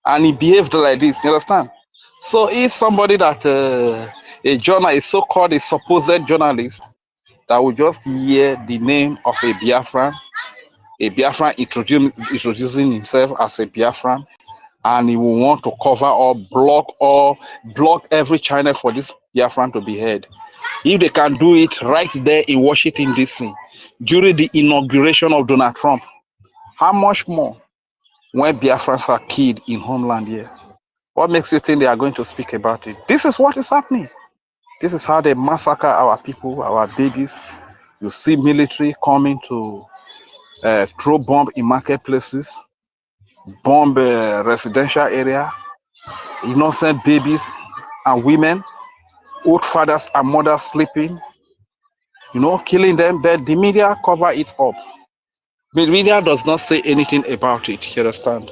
And he behaved like this. You understand? So he's somebody that a so-called a supposed journalist that will just hear the name of a Biafran introducing himself as a Biafran, and he will want to cover or block every channel for this Biafran to be heard. If they can do it right there in Washington D.C. during the inauguration of Donald Trump, how much more when Biafrans are killed in homeland here? What makes you think they are going to speak about it? This is what is happening. This is how they massacre our people, our babies. You see military coming to throw bomb in marketplaces, bomb residential area, innocent babies and women, old fathers and mothers sleeping, you know, killing them. But the media cover it up. The media does not say anything about it, you understand?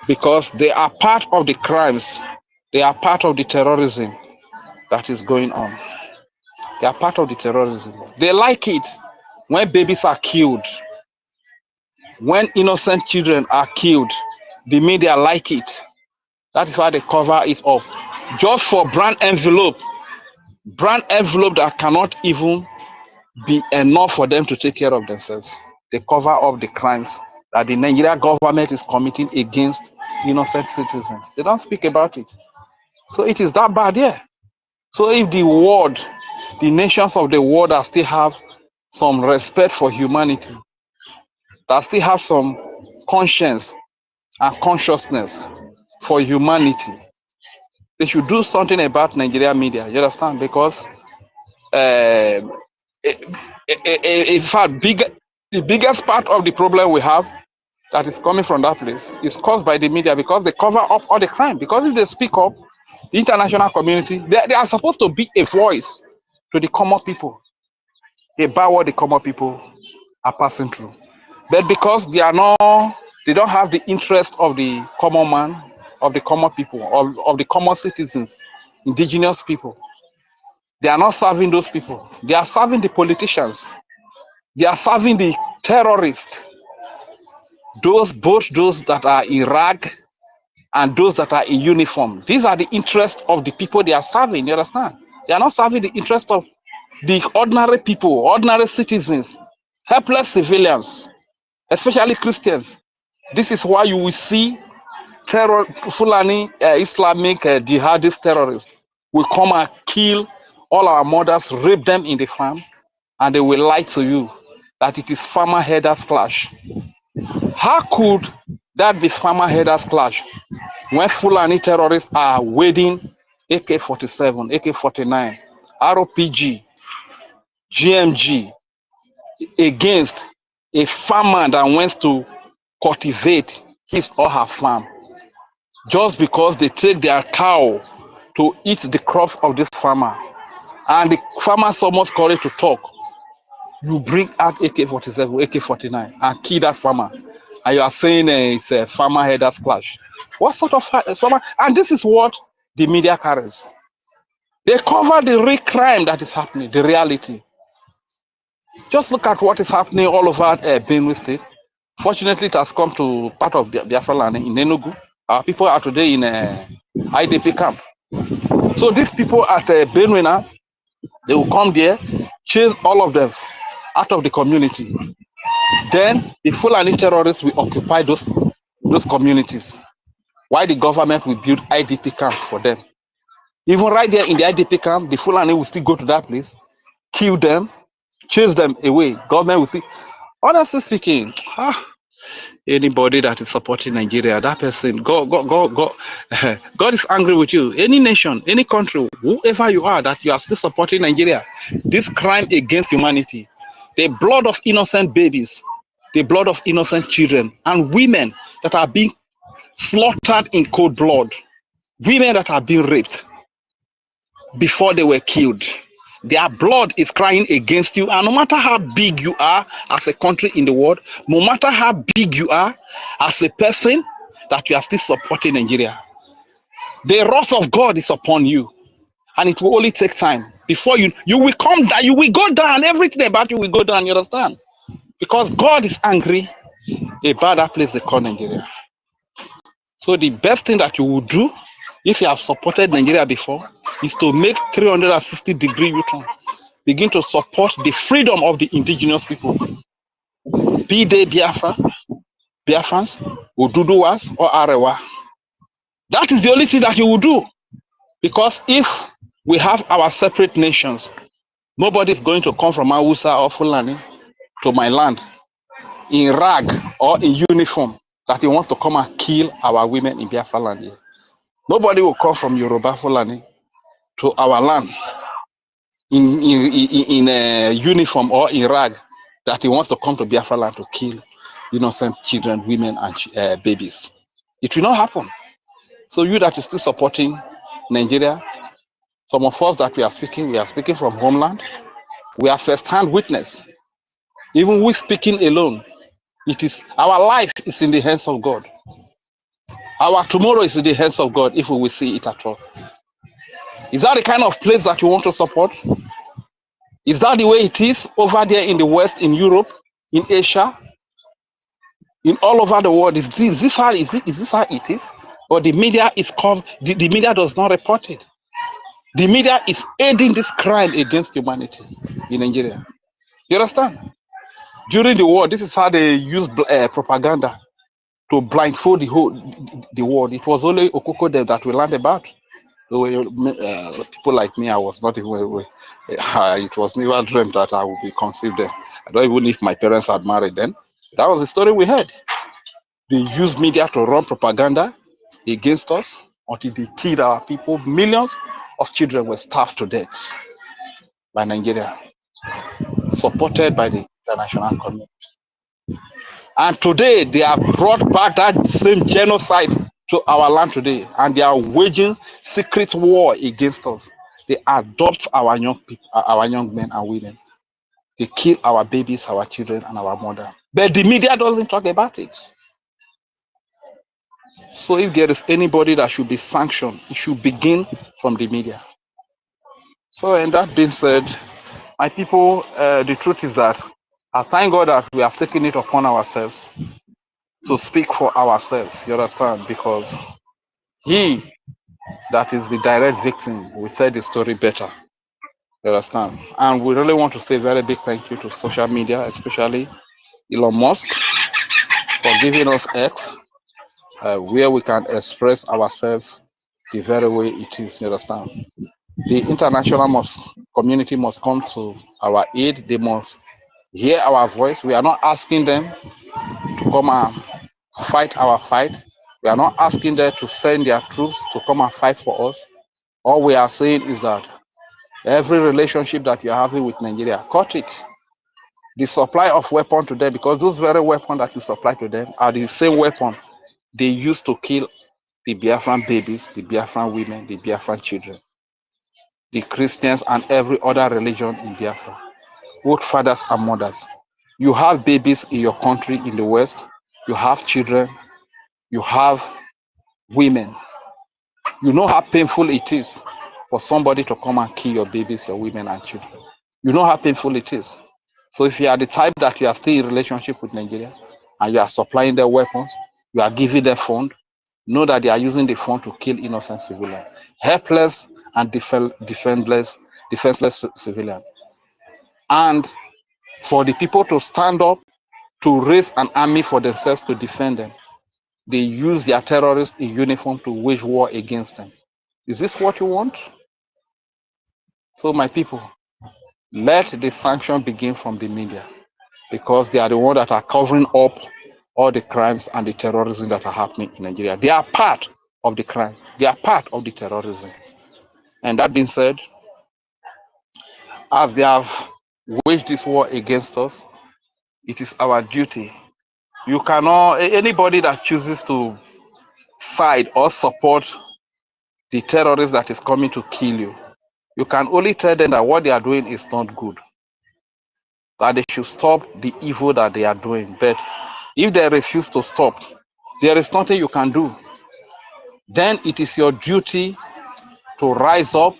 Because they are part of the crimes. They are part of the terrorism that is going on. They are part of the terrorism. They like it when babies are killed, when innocent children are killed. The media like it. That is why they cover it up. Just for brand envelope that cannot even be enough for them to take care of themselves. They cover up the crimes that the Nigerian government is committing against innocent citizens. They don't speak about it. So it is that bad, yeah. So if the world, the nations of the world that still have some respect for humanity, that still have some conscience and consciousness for humanity, they should do something about Nigerian media. You understand? Because in fact, the biggest part of the problem we have that is coming from that place is caused by the media, because they cover up all the crime. Because if they speak up, the international community, they are supposed to be a voice to the common people about what the common people are passing through. But because they don't have the interest of the common man, of the common people, of the common citizens, indigenous people. They are not serving those people. They are serving the politicians. They are serving the terrorists. Both those that are in rag and those that are in uniform. These are the interests of the people they are serving. You understand? They are not serving the interest of the ordinary people, ordinary citizens, helpless civilians, especially Christians. This is why you will see Fulani Islamic jihadist terrorists will come and kill all our mothers, rape them in the farm, and they will lie to you that it is farmer herders clash. How could that be farmer herders clash when Fulani terrorists are wielding AK-47, AK-49, RPG, GMG against a farmer that went to cultivate his or her farm just because they take their cow to eat the crops of this farmer, and the farmer summons courage to talk, you bring out AK-47, AK-49 and kill that farmer, and you are saying it's a farmer headers clash. What sort of farmer? And this is what the media carries. They cover the real crime that is happening, the reality. Just look at what is happening all over Benue State. Fortunately, it has come to part of Biafra land in Enugu. Our people are today in IDP camp. So these people at Benue now, they will come there, chase all of them out of the community. Then the Fulani terrorists will occupy those communities, while the government will build IDP camp for them. Even right there in the IDP camp, the Fulani will still go to that place, kill them, chase them away. Government will still. Honestly speaking, anybody that is supporting Nigeria, that person, God is angry with you. Any nation, any country, whoever you are, that you are still supporting Nigeria, this crime against humanity, the blood of innocent babies, the blood of innocent children, and women that are being slaughtered in cold blood, women that are being raped before they were killed. Their blood is crying against you, and no matter how big you are as a country in the world, no matter how big you are as a person, that you are still supporting Nigeria, the wrath of God is upon you, and it will only take time before you will come down. You will go down. Everything about you will go down. You understand? Because God is angry about that place they call Nigeria. So the best thing that you will do, if you have supported Nigeria before, is to make 360-degree U-turn. Begin to support the freedom of the indigenous people. Be they Biafra, Biafrans, Oduduwas, or Arewa. That is the only thing that you will do. Because if we have our separate nations, nobody is going to come from Hausa or Fulani to my land in rag or in uniform that he wants to come and kill our women in Biafra land here. Nobody will come from Yoruba Fulani to our land in uniform or in rag that he wants to come to Biafra land to kill innocent children, women, and babies. It will not happen. So you that is still supporting Nigeria, some of us that we are speaking from homeland. We are first-hand witness. Even we speaking alone, it is our life is in the hands of God. Our tomorrow is in the hands of God if we will see it at all. Is that the kind of place that you want to support? Is that the way it is over there in the West, in Europe, in Asia, in all over the world? Is this how it is? Or the media is the media does not report it. The media is aiding this crime against humanity in Nigeria. You understand? During the war, this is how they used propaganda to blindfold the world. It was only Okoko them that we learned about. People like me, I was not even. It was never dreamt that I would be conceived then. I don't even know if my parents had married then. That was the story we had. They used media to run propaganda against us until they killed our people. Millions of children were starved to death by Nigeria, supported by the international community. And today, they have brought back that same genocide to our land today, and they are waging secret war against us. They adopt our young people, our young men and women. They kill our babies, our children, and our mother. But the media doesn't talk about it. So if there is anybody that should be sanctioned, it should begin from the media. So, and that being said, my people, the truth is that I thank God that we have taken it upon ourselves to speak for ourselves, you understand? Because he that is the direct victim will tell the story better, you understand? And we really want to say a very big thank you to social media, especially Elon Musk, for giving us X, where we can express ourselves the very way it is, you understand? The international community must come to our aid. They must hear our voice. We are not asking them to come and fight our fight. We are not asking them to send their troops to come and fight for us. All we are saying is that every relationship that you're having with Nigeria, cut it. The supply of weapon to them, because those very weapons that you supply to them are the same weapon they used to kill the Biafran babies, the Biafran women, the Biafran children, the Christians, and every other religion in Biafra, both fathers and mothers. You have babies in your country in the West, you have children, you have women. You know how painful it is for somebody to come and kill your babies, your women and children. You know how painful it is. So if you are the type that you are still in relationship with Nigeria and you are supplying their weapons, you are giving them fund, know that they are using the fund to kill innocent civilians, helpless and defenseless civilians. And for the people to stand up to raise an army for themselves to defend them, they use their terrorists in uniform to wage war against them. Is this what you want? So my people, let the sanction begin from the media, because they are the ones that are covering up all the crimes and the terrorism that are happening in Nigeria. They are part of the crime. They are part of the terrorism. And that being said, as they have waged this war against us, it is our duty. You cannot, anybody that chooses to side or support the terrorist that is coming to kill you, you can only tell them that what they are doing is not good, that they should stop the evil that they are doing. But if they refuse to stop, there is nothing you can do. Then it is your duty to rise up,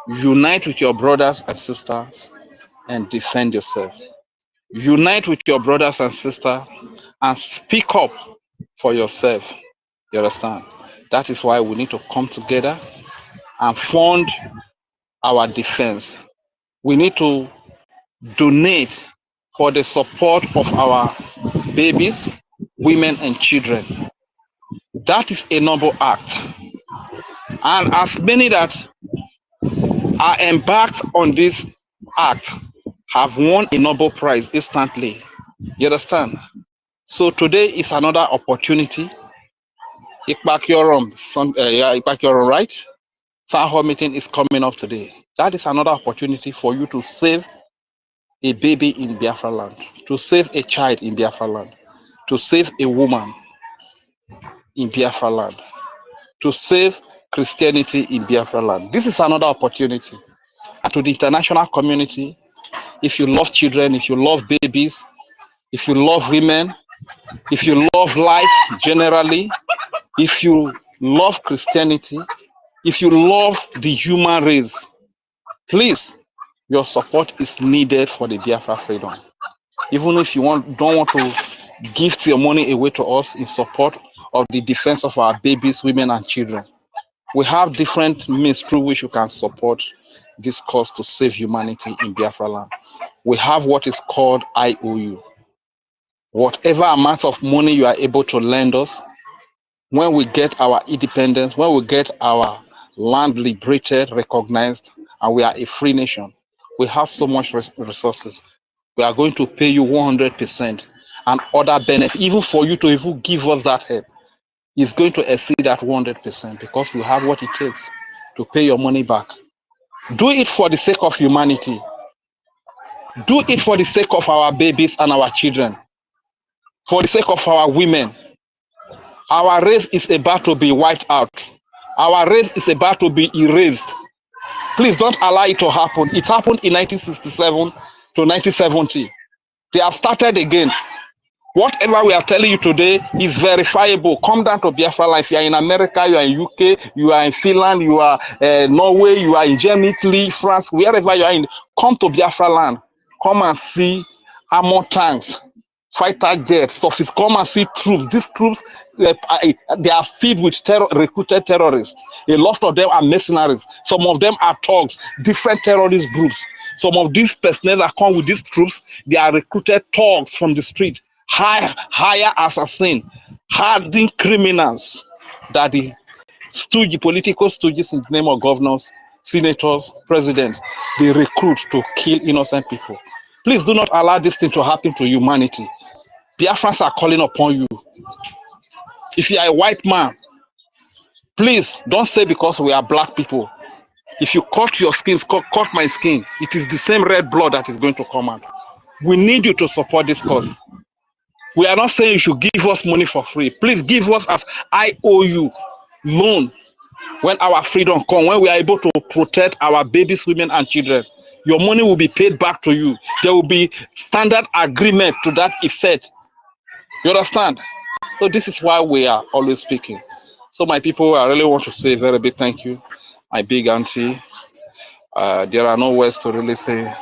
unite with your brothers and sisters, and defend yourself. Unite with your brothers and sisters and speak up for yourself. You understand? That is why we need to come together and fund our defense. We need to donate for the support of our babies, women, and children. That is a noble act. And as many that are embarked on this act have won a Nobel Prize instantly. You understand? So today is another opportunity. Ekpa, right? Town hall meeting is coming up today. That is another opportunity for you to save a baby in Biafra land, to save a child in Biafra land, to save a woman in Biafra land, to save Christianity in Biafra land. This is another opportunity. And to the international community, if you love children, if you love babies, if you love women, if you love life generally, if you love Christianity, if you love the human race, please, your support is needed for the Biafra freedom. Even if you don't want to gift your money away to us in support of the defense of our babies, women, and children, we have different means through which you can support this cause to save humanity in Biafra land. We have what is called IOU. Whatever amount of money you are able to lend us, when we get our independence, when we get our land liberated, recognized, and we are a free nation, we have so much resources. We are going to pay you 100% and other benefits, even for you to even give us that help. It's going to exceed that 100% because we have what it takes to pay your money back. Do it for the sake of humanity. Do it for the sake of our babies and our children. For the sake of our women. Our race is about to be wiped out. Our race is about to be erased. Please don't allow it to happen. It happened in 1967 to 1970. They have started again. Whatever we are telling you today is verifiable. Come down to Biafra life. You are in America, you are in UK, you are in Finland, you are Norway, you are in Germany, Italy, France, wherever you are in. Come to Biafra land. Come and see armor tanks, fighter jets, surface. Come and see troops. These troops, they are filled with recruited terrorists. A lot of them are mercenaries. Some of them are thugs, different terrorist groups. Some of these personnel that come with these troops, they are recruited thugs from the street. Higher assassin, hardened criminals that the political stooges in the name of governors, senators, presidents, they recruit to kill innocent people. Please do not allow this thing to happen to humanity. Biafrans are calling upon you. If you are a white man, please don't say because we are black people. If you cut your skin, cut my skin, it is the same red blood that is going to come out. We need you to support this cause. We are not saying you should give us money for free. Please give us as IOU loan when our freedom comes, when we are able to protect our babies, women, and children. Your money will be paid back to you. There will be standard agreement to that effect. You understand? So this is why we are always speaking. So my people, I really want to say a very big thank you. My big auntie, there are no words to really say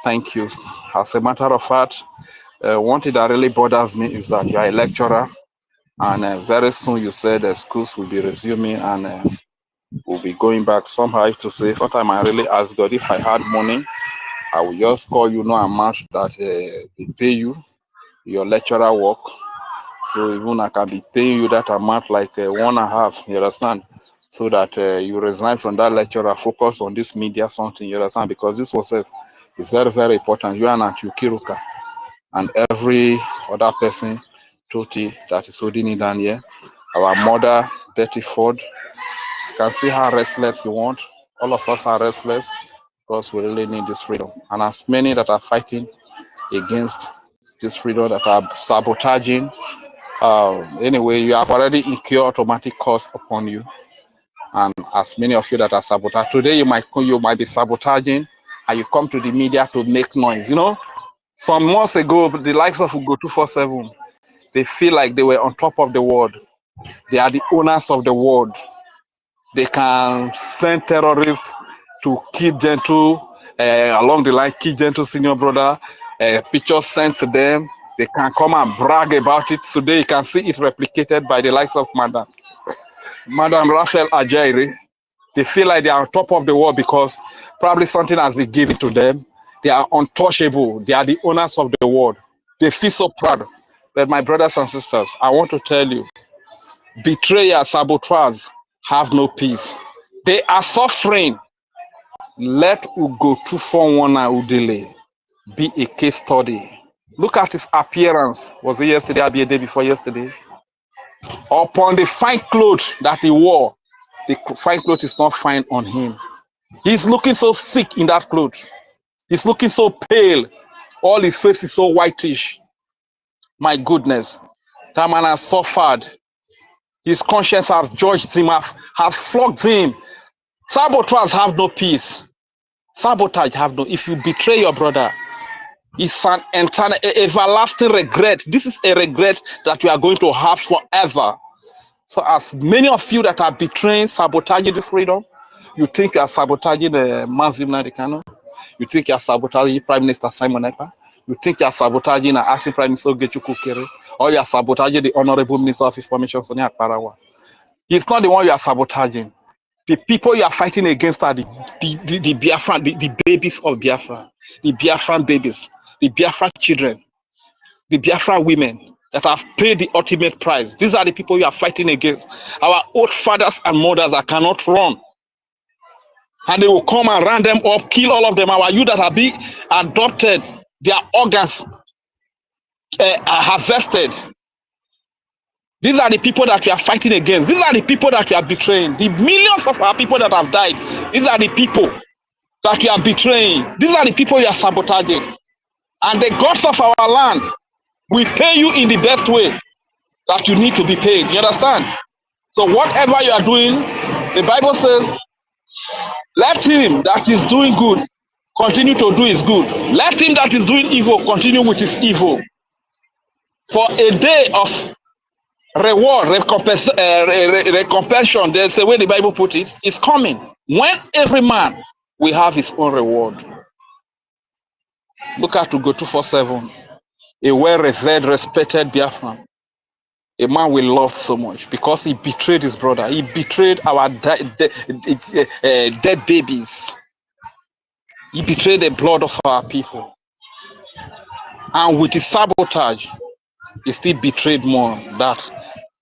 thank you. As a matter of fact, one thing that really bothers me is that you are a lecturer, and very soon you said the schools will be resuming and we'll be going back. Somehow I have to say, sometimes I really ask God, if I had money, I will just call you no amount that they pay you your lecturer work. So even I can be paying you that amount like 1.5, you understand? So that you resign from that lecturer, focus on this media something, you understand? Because this was is very, very important. You and Kiruka and every other person, Toti, that is holding it down here. Our mother, Betty Ford, you can see how restless you want. All of us are restless because we really need this freedom. And as many that are fighting against this freedom, that are sabotaging, anyway, you have already incurred automatic cost upon you. And as many of you that are sabotaging, today you might be sabotaging and you come to the media to make noise. You know, some months ago, the likes of Ugo 247, they feel like they were on top of the world. They are the owners of the world. They can send terrorists to kill Gentle, along the line, kill Gentle senior brother, pictures sent to them. They can come and brag about it. Today you can see it replicated by the likes of Madam Rachel Ajairi. They feel like they are on top of the world because probably something has been given to them. They are untouchable. They are the owners of the world. They feel so proud. But my brothers and sisters, I want to tell you, betrayers, saboteurs have no peace. They are suffering. Let Ugo 2419 Udele be a case study. Look at his appearance. Was it yesterday? I'll be a day before yesterday. Upon the fine clothes that he wore, the fine clothes is not fine on him. He's looking so sick in that clothes. He's looking so pale. All his face is so whitish. My goodness. That man has suffered. His conscience has judged him, has flogged him. Saboteurs have no peace. Sabotage have no. If you betray your brother, it's an eternal, everlasting regret. This is a regret that you are going to have forever. So as many of you that are betraying, sabotaging this freedom, you think you are sabotaging Mazim Kanu, you think you are sabotaging Prime Minister Simon Ekpa, you think you are sabotaging acting Prime Minister Getchukwu Kere, or you are sabotaging the Honorable Minister of Information, Sonia Parawa. It's not the one you are sabotaging. The people you are fighting against are the Biafran, the babies of Biafra, the Biafran babies, the Biafra children, the Biafra women that have paid the ultimate price. These are the people you are fighting against. Our old fathers and mothers that cannot run. And they will come and round them up, kill all of them. Our youth that have been adopted, their organs are harvested. These are the people that we are fighting against. These are the people that we are betraying. The millions of our people that have died, these are the people that we are betraying. These are the people you are sabotaging. And the gods of our land will pay you in the best way that you need to be paid. You understand? So whatever you are doing, the Bible says, let him that is doing good continue to do his good. Let him that is doing evil continue with his evil. For a day of reward, recompension, there's a way the Bible put it, is coming. When every man will have his own reward. Look at to go 247. A well-revered, respected Biafran. A man we loved so much because he betrayed his brother. He betrayed our dead babies. He betrayed the blood of our people. And with his sabotage, he still betrayed more that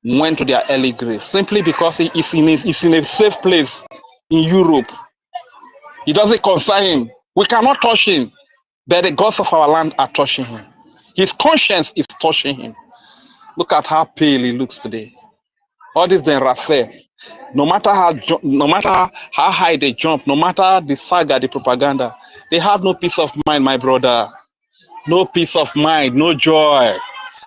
went to their early grave. Simply because he is in a safe place in Europe. It doesn't concern him. We cannot touch him. But the gods of our land are touching him. His conscience is touching him. Look at how pale he looks today. All this then Raphael. No matter how high they jump, no matter the saga, the propaganda, they have no peace of mind, my brother. no peace of mind, no joy.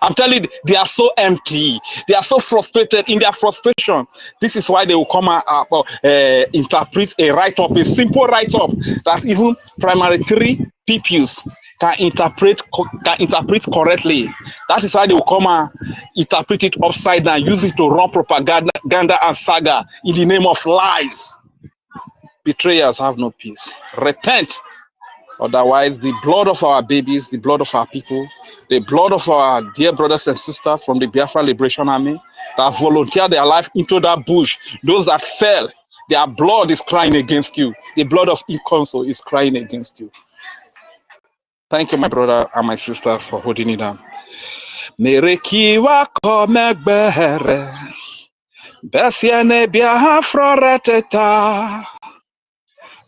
I'm telling you, they are so empty. They are so frustrated. In their frustration, this is why they will come and interpret a write-up, a simple write-up that even primary 3 pupils can interpret correctly. That is why they will come and interpret it upside down, use it to run propaganda and saga in the name of lies. Betrayers have no peace. Repent. Otherwise, the blood of our babies, the blood of our people, the blood of our dear brothers and sisters from the Biafra Liberation Army that volunteered their life into that bush, those that fell, their blood is crying against you. The blood of EKOM is crying against you. Thank you, my brother and my sisters, for holding it down. Merekiwa komegbehere, besiene Biafra reteta.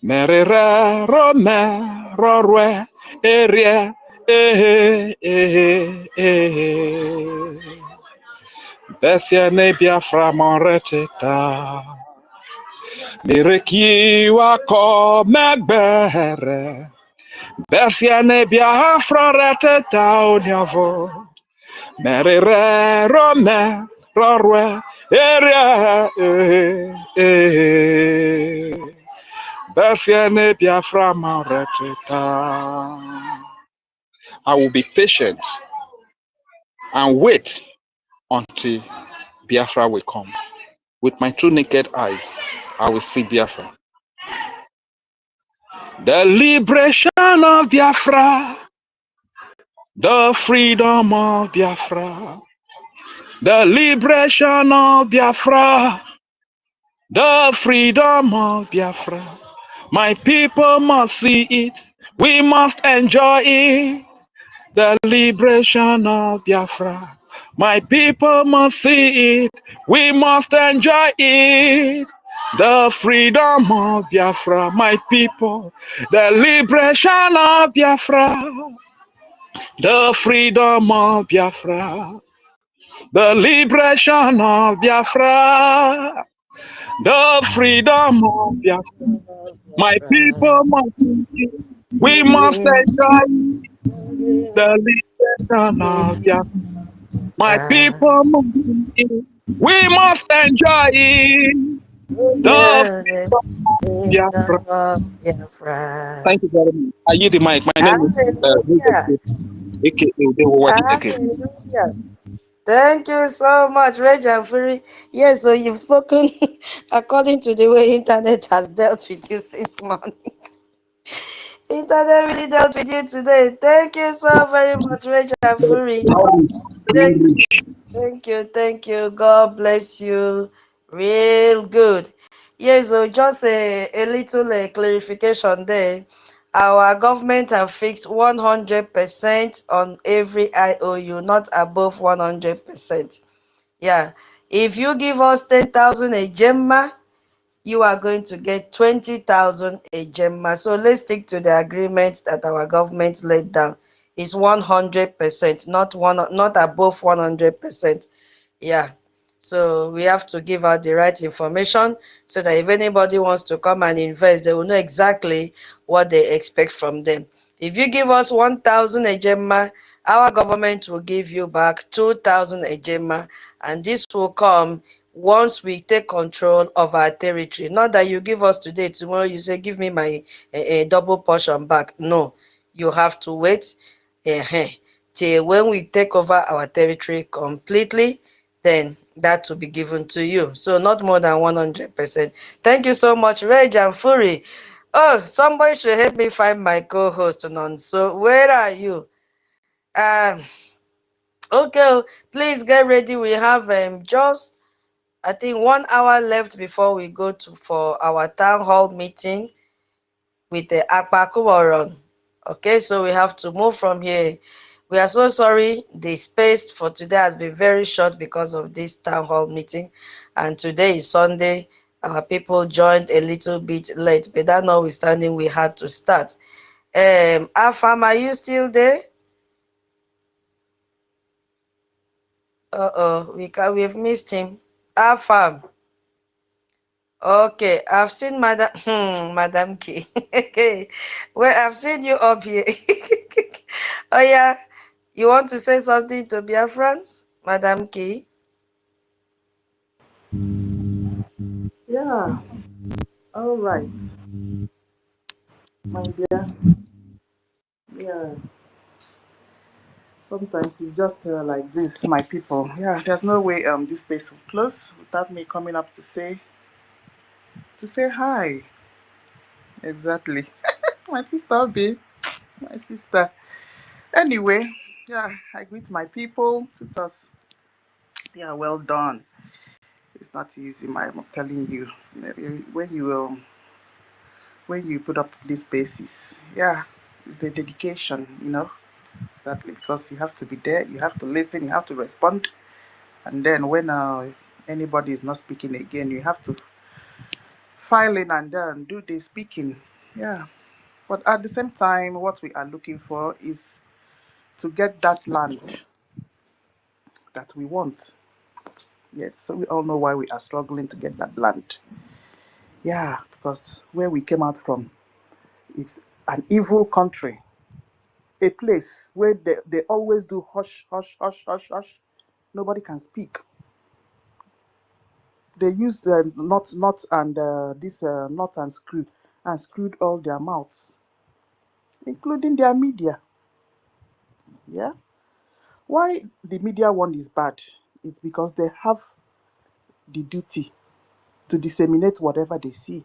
Merere rome rorwe erie Besiene Biafra moreteta. Merekiwa komegbehere, besiene Biafra reteta onyavo. Merere rome rorwe erie Besiene Biafra moreteta. I will be patient and wait until Biafra will come. With my 2 naked eyes, I will see Biafra. The liberation of Biafra, the freedom of Biafra, the liberation of Biafra, the freedom of Biafra. My people must see it. We must enjoy it. The liberation of Biafra. My people must see it. We must enjoy it. The freedom of Biafra, my people. The liberation of Biafra. The freedom of Biafra. The liberation of Biafra. The freedom of Biafra. My people must see it. We must enjoy the liberation of Biafra. My people must see it. We must enjoy it. The Freedom Biafra. of Biafra. Thank you very much. I yield the mic. My name is Hallelujah. AKA. Hallelujah. Thank you so much, Reggie Fury. Yes, so you've spoken according to the way internet has dealt with you since morning. Internet really dealt with you today. Thank you so very much, Reggie Fury. Thank you. God bless you. Real good. Yes, so just a little clarification there. Our government have fixed 100% on every IOU, not above 100%. Yeah. If you give us 10,000 a Gemma, you are going to get 20,000 a Gemma. So let's stick to the agreement that our government laid down. It's 100%, not above 100%. Yeah. So we have to give out the right information so that if anybody wants to come and invest, they will know exactly what they expect from them. If you give us 1,000 a Gemma, our government will give you back 2,000 a Gemma, and this will come once we take control of our territory. Not that you give us today, tomorrow you say, give me my double portion back. No, you have to wait till when we take over our territory completely, then that will be given to you. So not more than 100%. Thank you so much, Reg and Fury. Oh, somebody should help me find my co-host, So where are you? Okay, please get ready. We have just, I think, 1 hour left before we go for our town hall meeting with the Ekpa. Okay, so we have to move from here. We are so sorry. The space for today has been very short because of this town hall meeting. And today is Sunday. Our people joined a little bit late, but that notwithstanding, we had to start. Afam, are you still there? We've missed him. Afam. Okay, I've seen Madam K. Well, I've seen you up here. Oh yeah, you want to say something to Biafrans, Madam K? Yeah, all right, my dear. Yeah, sometimes it's just like this, my people. Yeah, there's no way this space will close without me coming up to say hi. Exactly, my sister, babe, my sister. Anyway, yeah, I greet my people. It was, yeah, well done. It's not easy, I'm telling you. When you put up these spaces, yeah, it's a dedication. Exactly, because you have to be there, you have to listen, you have to respond, and then when anybody is not speaking again, you have to file in and then do the speaking. Yeah, but at the same time, what we are looking for is to get that land that we want. Yes, so we all know why we are struggling to get that land. Yeah, because where we came out from is an evil country, a place where they always do hush, hush, hush, hush, hush. Nobody can speak. They used knot and this knot and screwed all their mouths, including their media. Yeah. Why the media one is bad? It's because they have the duty to disseminate whatever they see.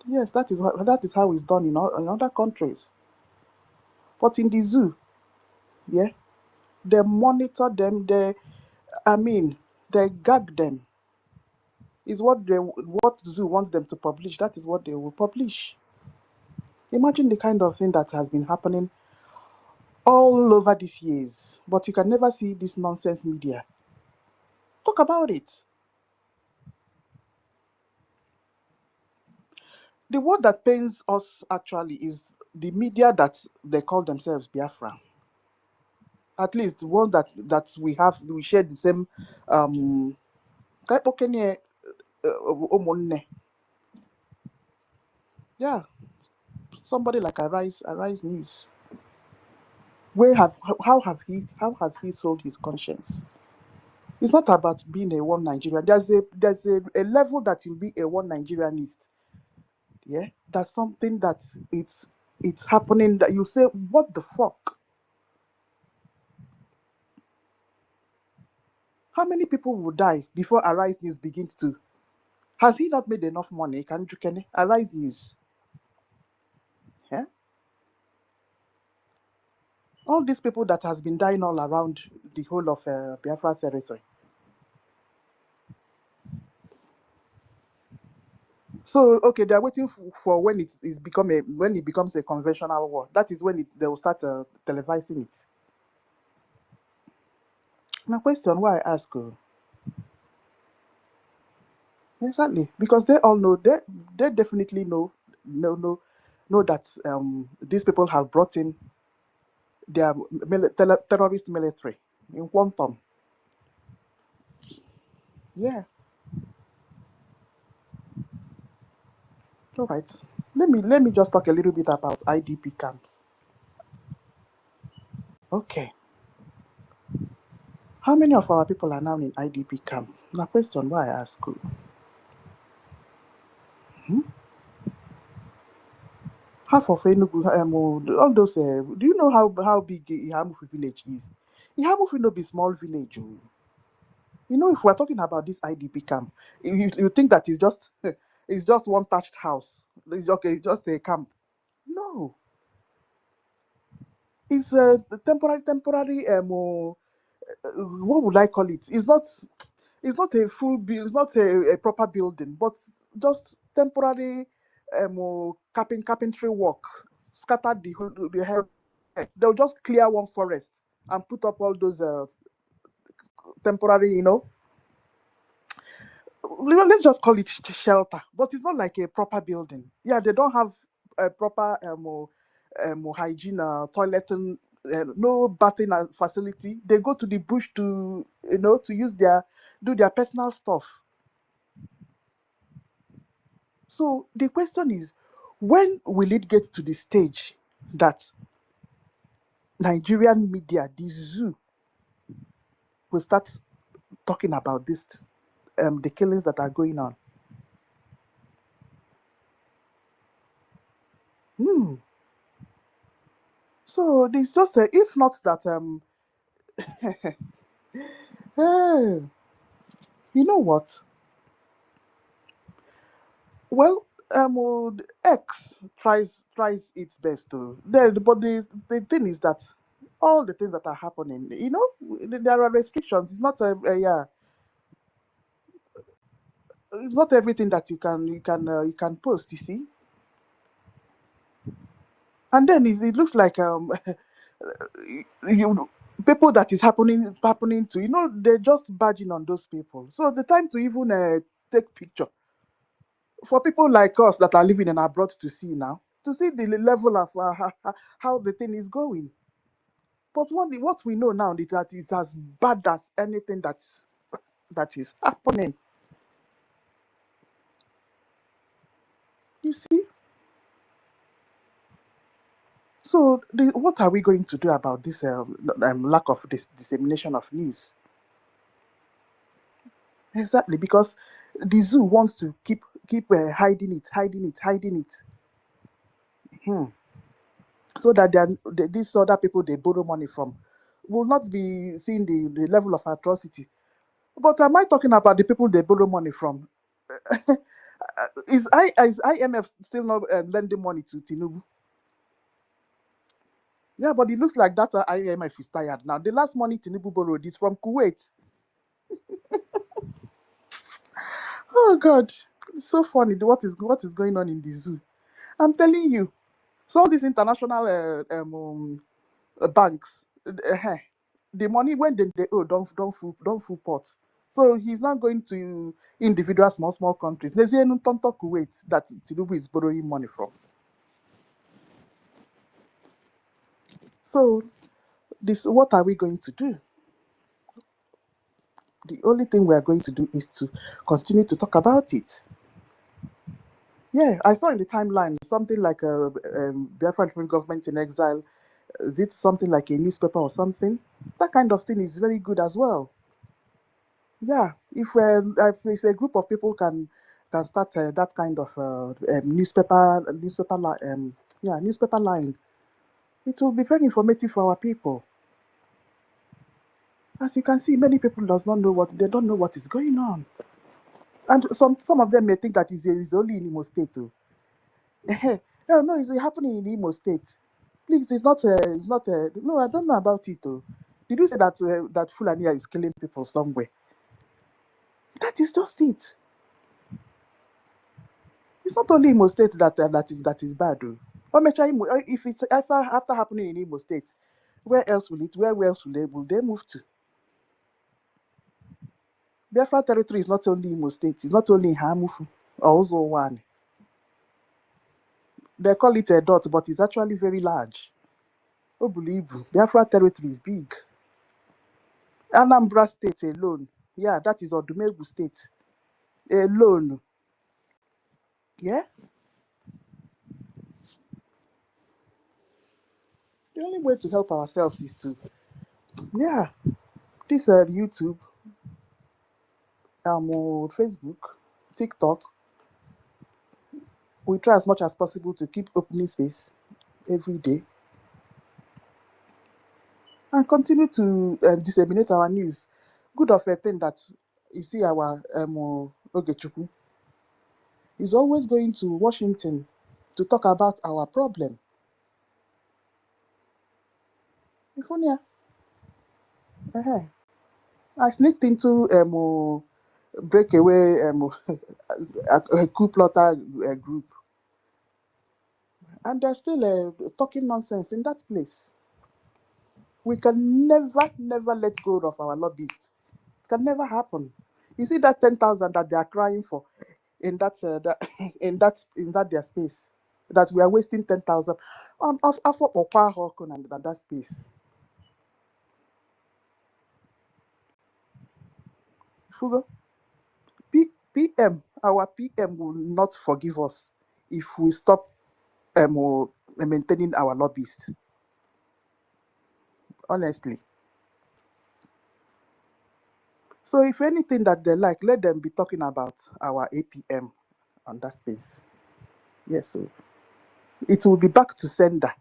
Yes, that is how it's done in other countries. But in the zoo, yeah, they monitor them. They gag them. Is what the zoo wants them to publish. That is what they will publish. Imagine the kind of thing that has been happening all over these years, but you can never see this nonsense media talk about it. The word that pains us actually is the media that they call themselves Biafra. At least the ones that we share the same yeah, somebody like Arise News. How has he sold his conscience? It's not about being a one Nigerian. There's a level that you'll be a one Nigerianist. Yeah, that's something that it's happening that you say, what the fuck? How many people will die before Arise News begins to? Has he not made enough money? Can Arise News? Yeah, all these people that has been dying all around the whole of Biafra territory. So okay, they are waiting for when when it becomes a conventional war. That is when they will start televising it. My question, why I ask? Exactly, because they all know they definitely know that these people have brought in their terrorist military in quantum. Yeah, all right. Let me just talk a little bit about IDP camps. Okay, how many of our people are now in IDP camp? Now, question why I ask you. Half of Enugu, all those. Do you know how big Ihamufu village is? Ihamufu no be small village. Oh. If we're talking about this IDP camp, you think that it's just it's just one thatched house. It's okay, it's just a camp. No, it's a temporary. What would I call it? It's not a full build. It's not a proper building, but just temporary. Carpentry work scattered the hell. They'll just clear one forest and put up all those temporary. Let's just call it shelter, but it's not like a proper building. Yeah, they don't have a proper hygiene, toileting, no bathing facility. They go to the bush to use do their personal stuff. So the question is, when will it get to the stage that Nigerian media, the zoo, will start talking about this, the killings that are going on. Hmm. So it's just if not that eh, you know what? Well, X tries its best to. But the thing is that all the things that are happening, there are restrictions. It's not yeah. It's not everything that you can post. You see, and then it looks like you people that is happening to, they're just badging on those people. So the time to even take picture for people like us that are living in abroad to see now, to see the level of how the thing is going. But what we know now is that it's as bad as anything that is happening. You see. So what are we going to do about this lack of dissemination of news? Exactly, because the zoo wants to keep hiding it. Hmm. So that these other people they borrow money from will not be seeing the level of atrocity. But am I talking about the people they borrow money from? Is IMF still not lending money to Tinubu? Yeah, but it looks like that IMF is tired now. The last money Tinubu borrowed is from Kuwait. Oh God, it's so funny. What is going on in the zoo? I'm telling you. So all these international banks, the money when they owe don't full pot. So he's not going to individual small countries. There's even Tonto Kuwait that Tinubu is borrowing money from. So what are we going to do? The only thing we are going to do is to continue to talk about it. Yeah, I saw in the timeline something like a Biafra government in exile. Is it something like a newspaper or something? That kind of thing is very good as well. Yeah, if a group of people can start that kind of newspaper line, it will be very informative for our people. As you can see, many people they don't know what is going on, and some of them may think that it's only in Imo State too. No, it's happening in Imo State. Please, it's not. No, I don't know about it though. Did you say that Fulani is killing people somewhere? That is just it. It's not only Imo State that is bad though. If it's after happening in Imo State, where else will they move to? Biafra territory is not only Imo State, it's not only Hamufu or also one. They call it a dot, but it's actually very large. Obulibu, Biafra territory is big. Anambra State alone, yeah, that is Odumegu State alone. Yeah, the only way to help ourselves is to, this YouTube, Facebook, TikTok. We try as much as possible to keep opening space every day and continue to disseminate our news. Good of a thing that you see our Ogechukwu is always going to Washington to talk about our problem. Ifonia, I sneaked into breakaway a coup plotter group, and they're still talking nonsense in that place. We can never let go of our lobbyists. It can never happen. You see that 10,000 that they are crying for in in that their space, that we are wasting 10,000 on of Okwa Hokun and that space. Fugo, our PM will not forgive us if we stop maintaining our lobbyists. honestly. So if anything that they like, let them be talking about our APM on that space. Yes, so it will be back to sender,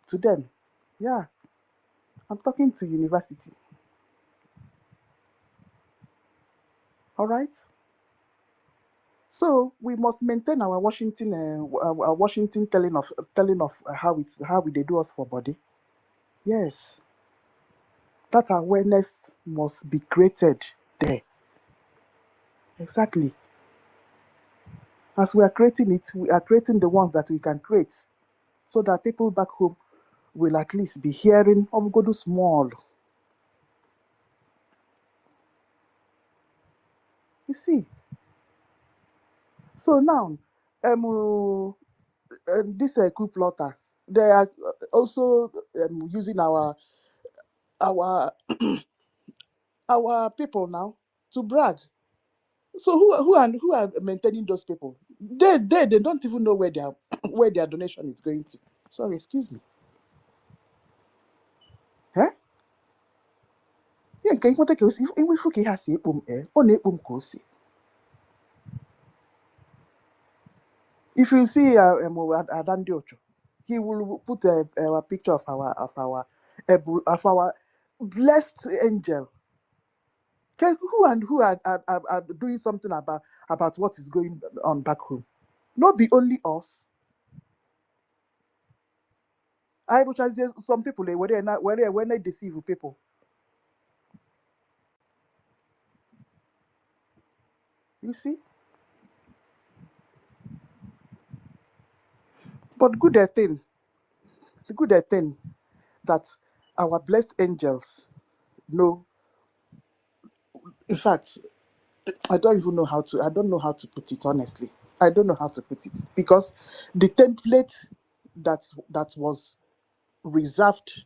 to them. Yeah, I'm talking to university. All right. So we must maintain our Washington telling of how they do us for body. Yes, that awareness must be created there. Exactly. As we are creating it, we are creating the ones that we can create, so that people back home will at least be hearing of go do small. You see. So now, these coup plotters, they are also using our our people now to brag. So who are maintaining those people? They don't even know where their where their donation is going to. Sorry, excuse me. Huh? Yeah, can you take us in which he has a If you see Adandi Ocho, he will put a picture of our blessed angel. Who are doing something about what is going on back home? Not be only us. I which is some people when they deceive people. You see, but the good thing that our blessed angels know. In fact, I don't even know how to. I don't know how to put it honestly. I don't know how to put it because the template that was reserved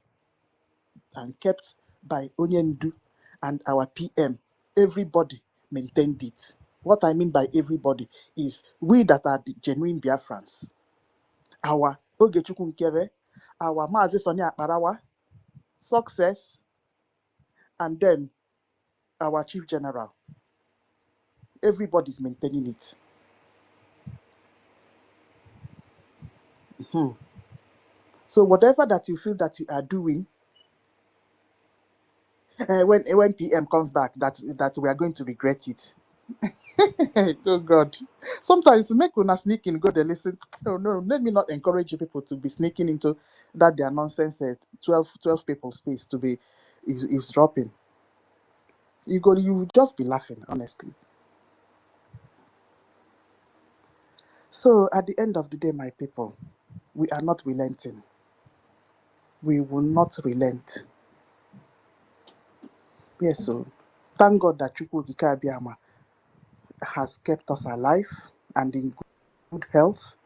and kept by Onyendu and our PM, everybody maintained it. What I mean by everybody is we that are the genuine Biafrans, our Ogechukwu Nkere, our Mazi Sonia Akparawa, Success, and then our Chief General. Everybody's maintaining it. Mhm. So whatever that you feel that you are doing, when PM comes back, that we are going to regret it. Oh God! Sometimes make una sneak in, go there listen. Oh no, let me not encourage you people to be sneaking into that their nonsense. 12 people space to be eavesdropping. You will just be laughing, honestly. So at the end of the day, my people, we are not relenting. We will not relent. Yes, so thank God that Chukwu Okike Abiama has kept us alive and in good health,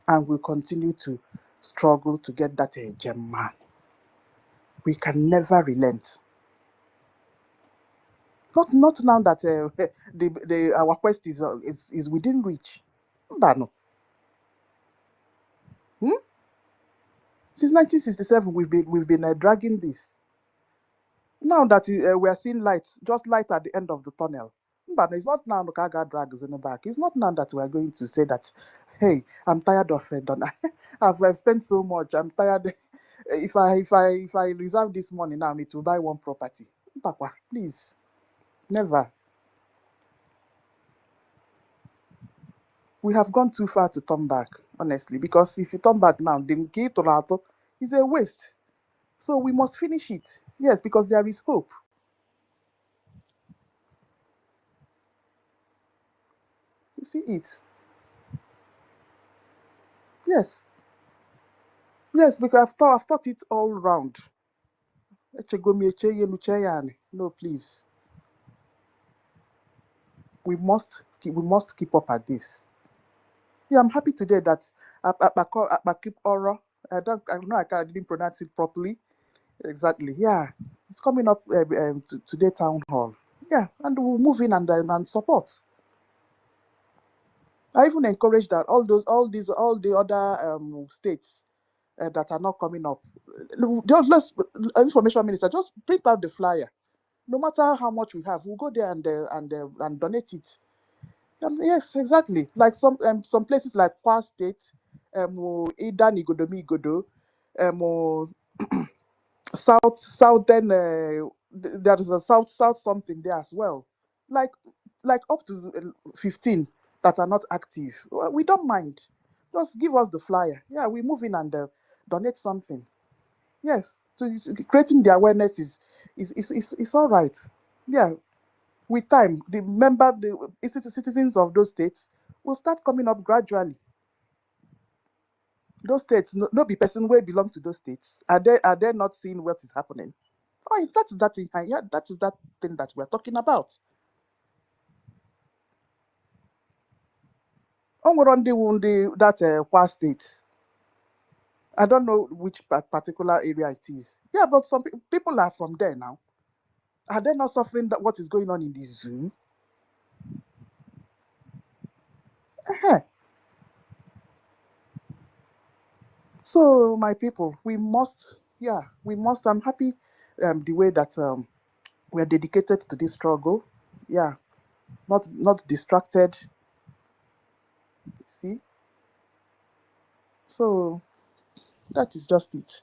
and will continue to struggle to get that Gemma. We can never relent. Not now that our quest is within reach. Mbano. Since 1967, we've been dragging this. Now that we are seeing light, just light at the end of the tunnel. But it's not now Kaga drags in the back. It's not now that we are going to say that, hey, I'm tired of it. I've spent so much. I'm tired. If I reserve this money now, I need to buy one property. Papa, please, never. We have gone too far to turn back, honestly. Because if you turn back now, the Nke Torato is a waste. So we must finish it. Yes, because there is hope. You see it. Yes. Yes, because I've thought it all round. No, please. We must keep up at this. Yeah, I'm happy today that Akpakip Oro. I didn't pronounce it properly. Exactly. Yeah. It's coming up today town hall. Yeah, and we'll move in and support. I even encourage that all the other states that are not coming up. Just information minister, just print out the flyer. No matter how much we have, we'll go there and donate it. Yes, exactly. Like some places like Kwa State, Ida Nigodomi Igodo, southern there is a south something there as well. Like up to 15 that are not active. Well, we don't mind. Just give us the flyer. Yeah, we move in and donate something. Yes, so creating the awareness is all right. Yeah, with time, the citizens of those states will start coming up gradually. Those states, no be person where belong to those states. Are they not seeing what is happening? Oh, that is that thing. Yeah, that is that thing that we're talking about. On that Kwa state. I don't know which particular area it is. Yeah, but some people are from there now. Are they not suffering that what is going on in the zoo? Uh-huh. So my people, we must. I'm happy the way that we're dedicated to this struggle. Yeah, not distracted. See, so that is just it.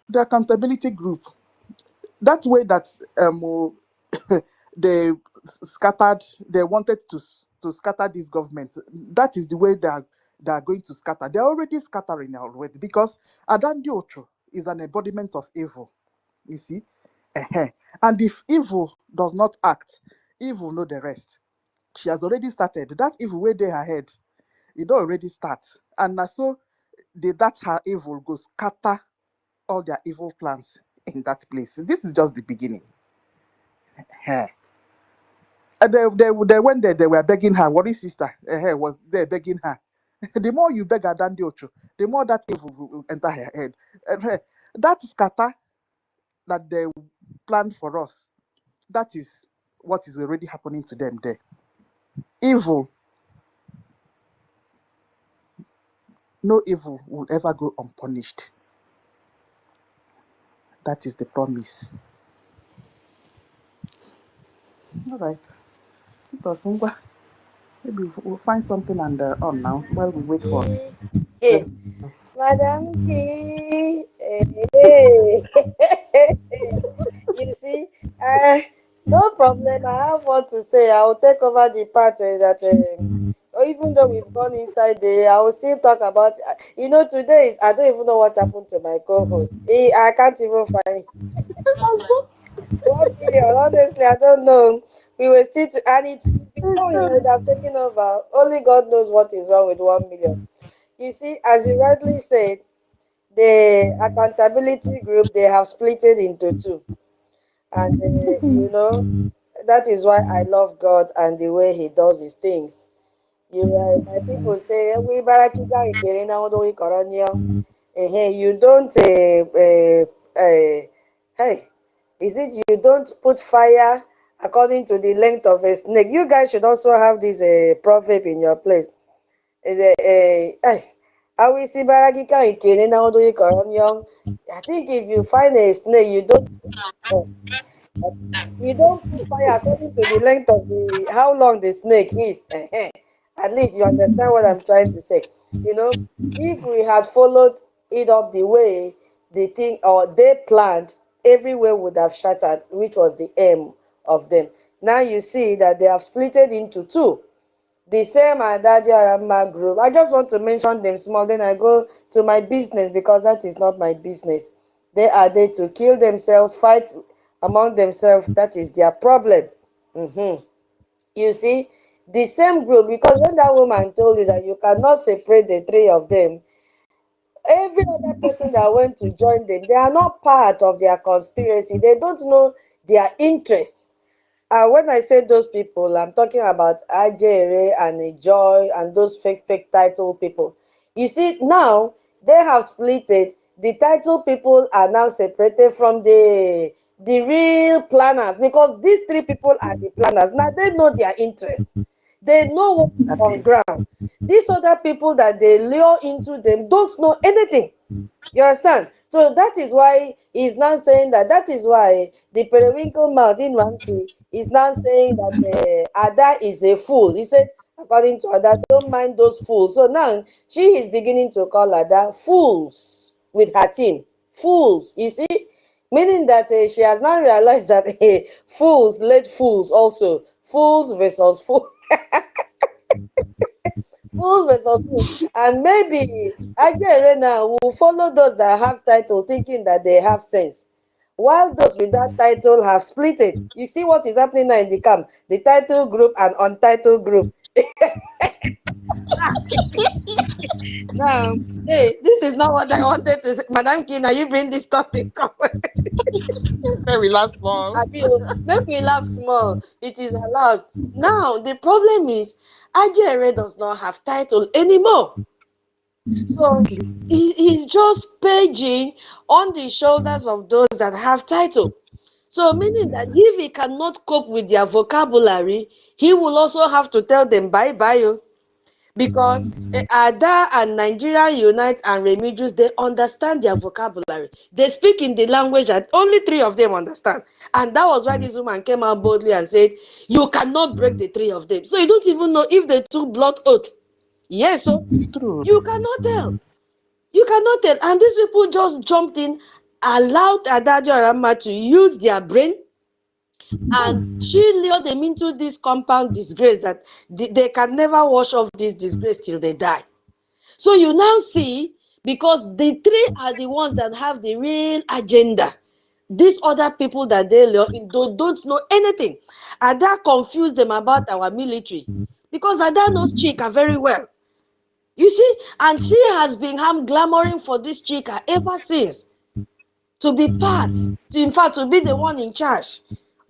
The accountability group. That way that they scattered, they wanted to scatter this government. That is the way they are going to scatter. They're already scattering already because Adandi Ocho is an embodiment of evil. You see, and if evil does not act, evil know the rest. She has already started. That evil way they ahead, it don't already start, and now so that her evil go scatter all their evil plans in that place. This is just the beginning. Eh. And they went there, they were begging her. What is sister was there begging her. The more you beg her than the Ocho, the more that evil will enter her head. That scatter that they planned for us, that is what is already happening to them there. Evil, no evil will ever go unpunished. That is the promise. All right. Sit us, Ngwa. Maybe we'll find something and on now while we wait for Hey, them. Madam T. Hey. You see, no problem. I have what to say. I will take over the part even though we've gone inside there, I will still talk about. Today I don't even know what happened to my co-host. I can't even find 1 million. Honestly, I don't know. We were still, and it's before he would have taken over. Only God knows what is wrong with 1 million. You see, as you rightly said, the accountability group, they have split it into two. And, that is why I love God and the way he does his things. My people say, "We barakiga ikere na odo ikoronyo." You don't, hey, is it you don't put fire according to the length of a snake? You guys should also have this proverb in your place. Awisi barakika ikere na odo ikoronyo. I think if you find a snake, you don't put fire according to the length of how long the snake is. At least you understand what I'm trying to say. If we had followed it up the way the thing or they planned, everywhere would have shattered, which was the aim of them. Now you see that they have split it into two. The same Adadi Arama group. I just want to mention them small, then I go to my business because that is not my business. They are there to kill themselves, fight among themselves. That is their problem. You see, the same group, because when that woman told you that you cannot separate the three of them, every other person that went to join them, they are not part of their conspiracy. They don't know their interest. When I say those people, I'm talking about Ajere and Joy and those fake title people. You see, now they have split it. The title people are now separated from the real planners because these three people are the planners. Now they know their interest. They know what is on Exactly. ground. these other people that they lure into them don't know anything. You understand? So that is why he's now saying that. That is why the periwinkle mouth in Mamsi is now saying that Ada is a fool. He said, according to Ada, don't mind those fools. So now she is beginning to call Ada fools with her team. Fools. You see? Meaning that she has now realized that fools let fools also. Fools versus fools. Fools versus fools. And maybe Ajere now will follow those that have title thinking that they have sense. While those without title have split it. You see what is happening now in the camp? The title group and untitled group. Now, hey, this is not what I wanted to say. Madam Kina, you bring this topic up. Very last small. Make me laugh small. It is allowed. Now, the problem is Ajere does not have title anymore. So he's just paging on the shoulders of those that have title. So meaning that if he cannot cope with their vocabulary, he will also have to tell them bye-bye. Because Ada and Nigeria Unite and Remigius, they understand their vocabulary. They speak in the language that only 3 of them understand. And that was why this woman came out boldly and said, you cannot break the 3 of them. So you don't even know if they took blood oath. Yes, so It's true. you cannot tell. You cannot tell. And these people just jumped in, allowed Adajo Arama to use their brain, and she lured them into this compound disgrace that they can never wash off this disgrace till they die. So you now see, because the 3 are the ones that have the real agenda. These other people that they lure in don't know anything. Ada confused them about our military. Because Ada knows Chika very well. You see, and she has been glamoring for this Chika ever since. To be part, in fact, to be the one in charge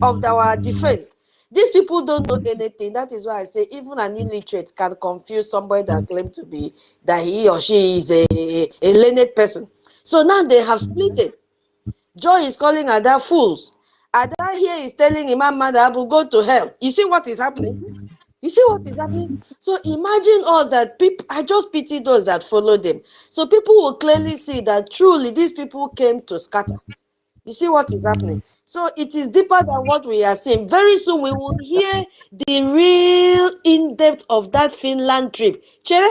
of our defense. These people don't know anything. That is why I say even an illiterate can confuse somebody that claims to be, that he or she is a learned person. So now they have split it. Joy is calling Ada fools. Ada here is telling Imam Madabu, go to hell. You see what is happening? You see what is happening? So imagine us that people, I just pity those that follow them. So people will clearly see that truly these people came to scatter. You see what is happening? So it is deeper than what we are saying. Very soon we will hear the real in-depth of that Finland trip. Chere,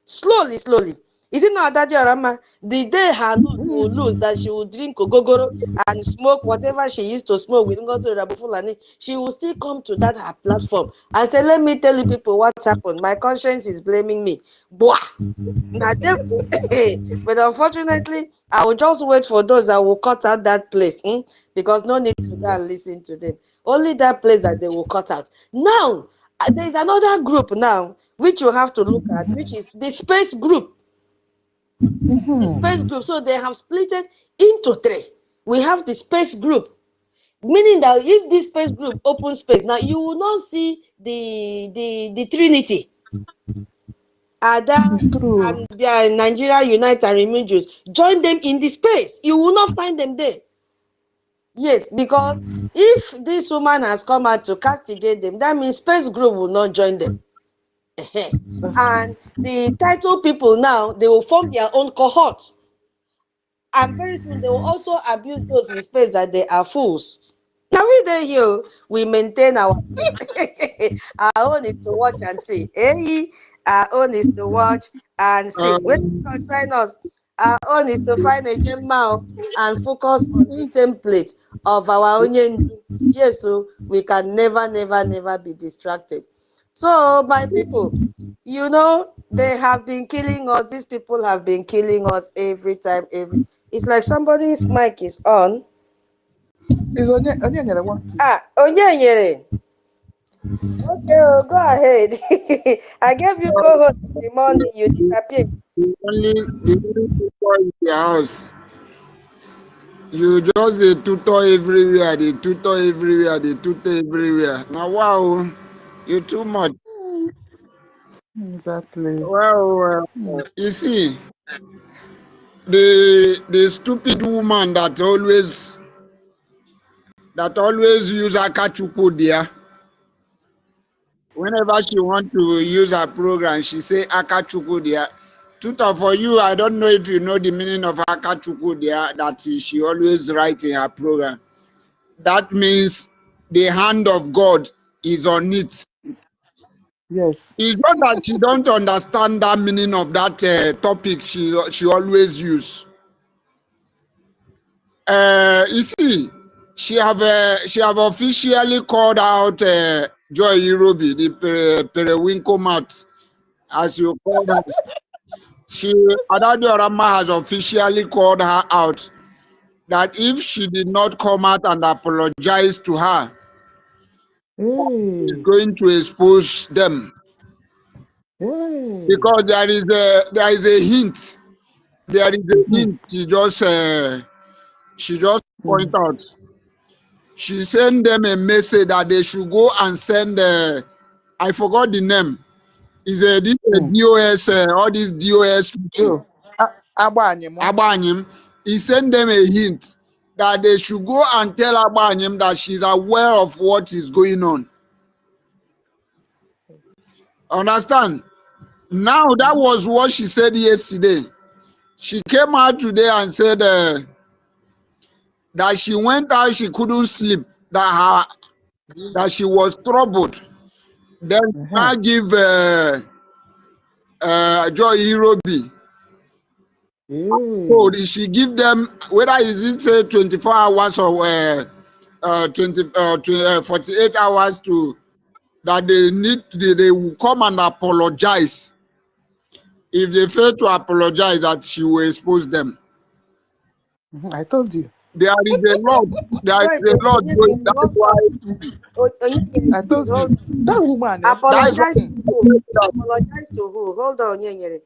slowly, slowly. Is it not that Rama? The day her nose will lose, that she will drink ogogoro and smoke whatever she used to smoke with NGOZI Rabufulani, she will still come to that her platform and say, let me tell you people what happened. My conscience is blaming me. Boah. But unfortunately, I will just wait for those that will cut out that place, because no need to go and listen to them. Only that place that they will cut out. Now, there is another group now, which you have to look at, which is the space group. The space group. So they have split it into 3. We have the space group. Meaning that if this space group opens space, now you will not see the Trinity. Ada and Nigeria Unite and Remigius, join them in the space. You will not find them there. Yes, because if this woman has come out to castigate them, that means space group will not join them. And the title people now, they will form their own cohort. And very soon they will also abuse those in space that they are fools. Now we there here, we maintain our place. Our own is to watch and see. Hey, our own is to watch and see. When you consign us, our own is to find a gem mouth and focus on the template of our own. Yes, so we can never, never, never be distracted. So, my people, you know, they have been killing us. These people have been killing us every time. It's like somebody's mic is on. Is Onyanyere wants to. Onyanyere. Okay, go ahead. I gave you co-host in the morning. You disappeared. The only tutor in the house. You just a tutor everywhere. They tutor everywhere. They tutor everywhere. Now, wow, you too much. Exactly. Well, you see, the stupid woman that always use Akachuku there. whenever she want to use her program, she say Akachuku there. Tutor, for you, I don't know if you know the meaning of Akachuku there, that she always write in her program. That means the hand of God is on it. Yes. It's not that she don't understand that meaning of that topic she always use. You see, she have officially called out Joy Irobi, the periwinkle mat, as you call her. Adadi Orama has officially called her out that if she did not come out and apologize to her, she's going to expose them. Because there is a hint. There is a hint. She just point out. She sent them a message that they should go and send. I forgot the name. Is this DOS? All these DOS people. Abanyim. He sent them a hint that they should go and tell Abanyim that she's aware of what is going on. Understand? Now that was what she said yesterday. She came out today and said that she went out, she couldn't sleep, that she was troubled. Then now give Joy Irobi. So she give them, whether is it 24 hours or 48 hours to that they will come and apologize. If they fail to apologize, that she will expose them. I told you. There is a lot. There is a lot going. That's why. I told you. That woman. Apologize to who? Apologize to who? Hold on, Nyere.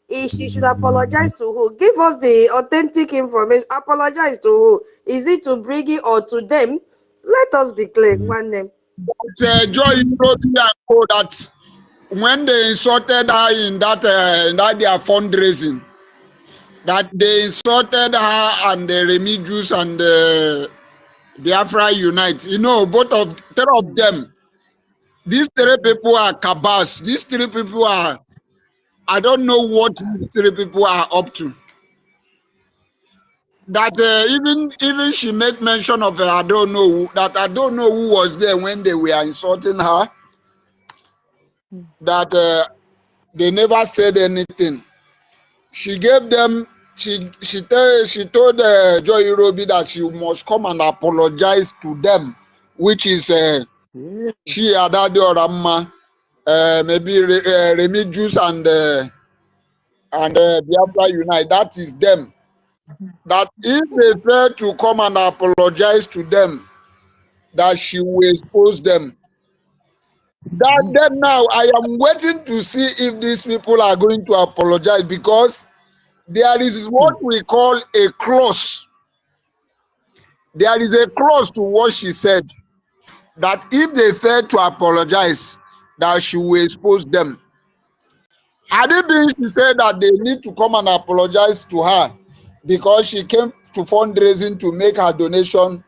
She should apologize to who? Give us the authentic information. Apologize to who? Is it to Brgie or to them? Let us be clear. One name. Joy Irobi and that when they insulted her in that their fundraising, that they insulted her and the Remedios and the Biafra Unite. You know, both of three of them. These three people are cabals. These three people are. I don't know what these three people are up to. That even she make mention of I don't know who was there when they were insulting her. That they never said anything. She gave them. She told Joy Irobi that she must come and apologize to them, which is she Adade Orama, maybe Remedios and Biafra Unite. That is them. That if they fail to come and apologize to them, that she will expose them. That then now I am waiting to see if these people are going to apologize, because there is what we call a clause. There is a clause to what she said, that if they fail to apologize, that she will expose them. Had it been she said that they need to come and apologize to her because she came to fundraising to make her donation,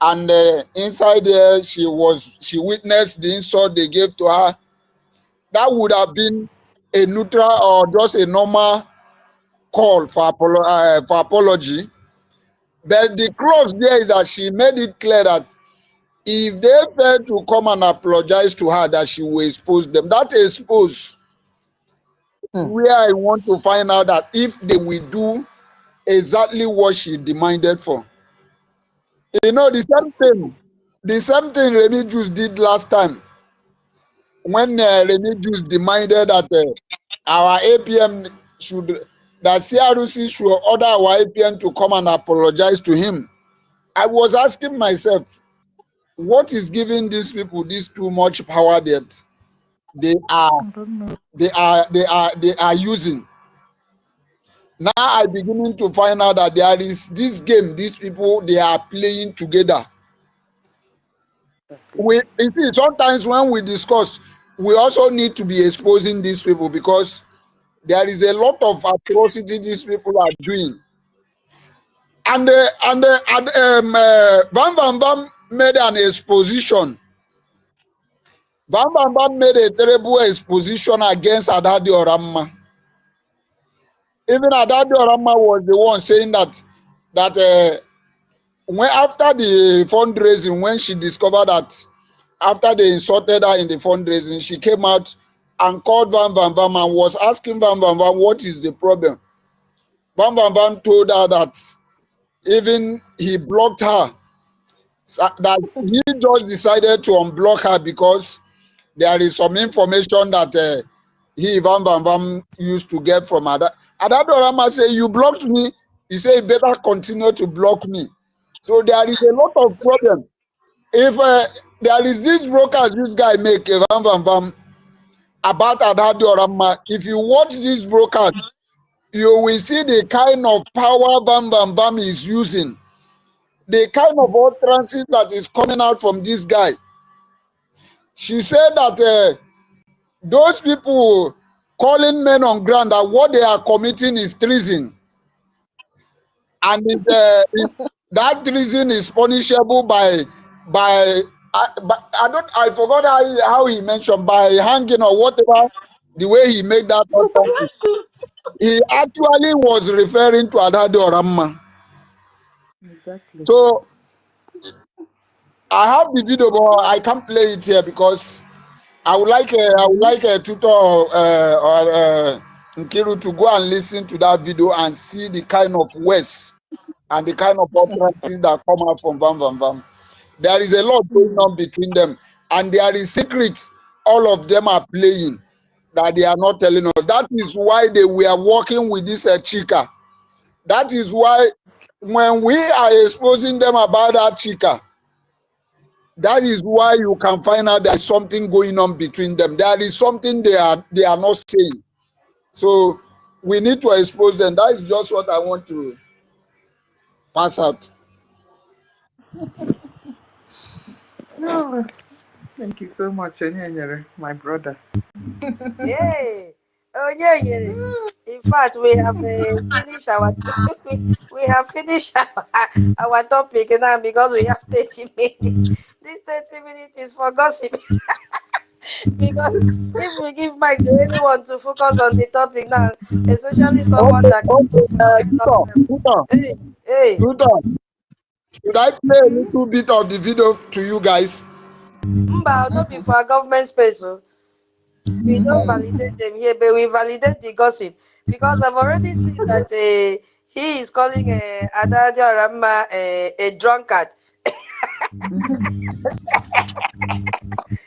and inside there she witnessed the insult they gave to her, that would have been a neutral or just a normal call for apology. But the clause there is that she made it clear that if they fail to come and apologize to her, that she will expose them. That expose where I want to find out that if they will do exactly what she demanded for. You know, the same thing Remedios did last time when Remedios demanded that our APM that CRC should order our APM to come and apologize to him. I was asking myself, what is giving these people this too much power that they are using? Now I beginning to find out that there is this game these people they are playing together. You see, sometimes when we discuss, we also need to be exposing these people, because there is a lot of atrocity these people are doing. And Bam Bam Bam made an exposition Van Bam Bam made a terrible exposition against Adadi Oramma. Even Adadi Oramma was the one saying that when after the fundraising, when she discovered that after they insulted her in the fundraising, she came out and called Van Bam Bam and was asking Van Bam Bam what is the problem. Van Bam Bam told her that even he blocked her, that he just decided to unblock her because there is some information that he, Van Bam Bam, used to get from Ada. Adadorama say, you blocked me. He said, you better continue to block me. So there is a lot of problem. If there is this broadcast this guy make, Van Bam Bam, about Adadorama, if you watch this broadcast, you will see the kind of power Van Bam Bam is using, the kind of utterances that is coming out from this guy. She said that those people calling men on ground that what they are committing is treason, and that treason is punishable by I forgot how he mentioned, by hanging or whatever, the way he made that utterance. He actually was referring to Adadi Oramma. Exactly. So I have the video, but I can't play it here because I would like a tutor or Nkiru to go and listen to that video and see the kind of words and the kind of utterances that come out from Van Van Van. There is a lot going on between them, and there is secrets all of them are playing that they are not telling us. That is why they were working with this chica. That is why when we are exposing them about that chica, that is why you can find out there is something going on between them. There is something they are not saying. So we need to expose them. That is just what I want to pass out. No, thank you so much, Onyenyere, my brother. Hey, oh yeah, yeah. In fact, we have finished our we have finished our topic now because we have 30 minutes. This 30 minutes is for gossip. Because if we give mic to anyone to focus on the topic now, especially someone that can talk for a very long time. Hey. Should I play a little bit of the video to you guys? Mba, not before government space. We don't validate them here, but we validate the gossip because I've already seen that he is calling Adadio Rama a drunkard.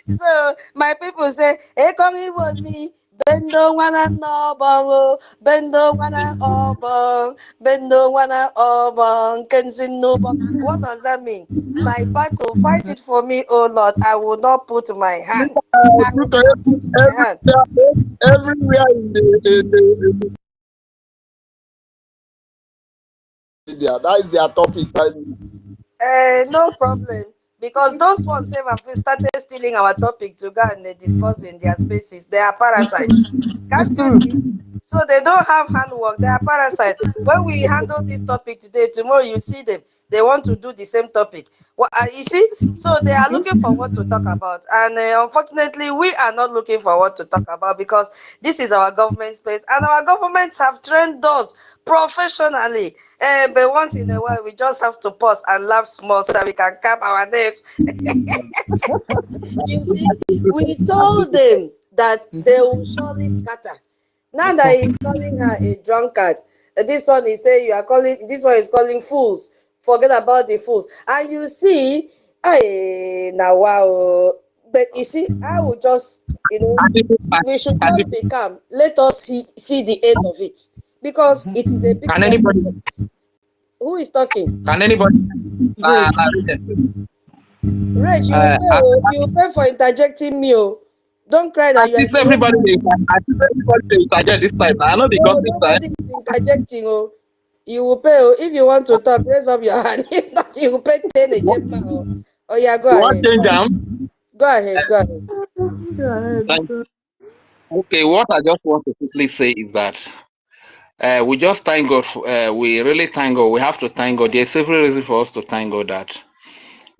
So my people say, "Hey, come here with me. Bendo wana obong, bendo wana obong, bendo wana obong, kenzin no bong." What does that mean? My battle, fight it for me, oh Lord. I will not put my hand. I will not put my hand. Everywhere in the media, that is their topic. No problem. Because those ones have started stealing our topic to go and discuss in their spaces. They are parasites. Can't you see? So they don't have handwork. They are parasites. When we handle this topic today, tomorrow you see them. They want to do the same topic. Well, you see? So they are looking for what to talk about. And unfortunately, we are not looking for what to talk about because this is our government space. And our governments have trained us professionally. But once in a while, we just have to pause and laugh small so that we can cap our nerves. You see, we told them that they will surely scatter. Now that he's calling her a drunkard, this one is saying you are calling, this one is calling fools. Forget about the fools. And you see, now wow. But you see, I will just, we should just be calm. Let us see the end of it. Because it is a big problem. Who is talking? Can anybody? Reg, you pay for interjecting me. Oh. Don't cry that you are the everybody interject this time. I know the gossip time. Nobody is interjecting. Oh. You will pay. Oh. If you want to talk, raise up your hand. If not, you will pay 10 again. Oh, yeah, go ahead. Go ahead. Go ahead. Okay, what I just want to quickly say is that we just thank God. We really thank God. We have to thank God. There's several reasons for us to thank God that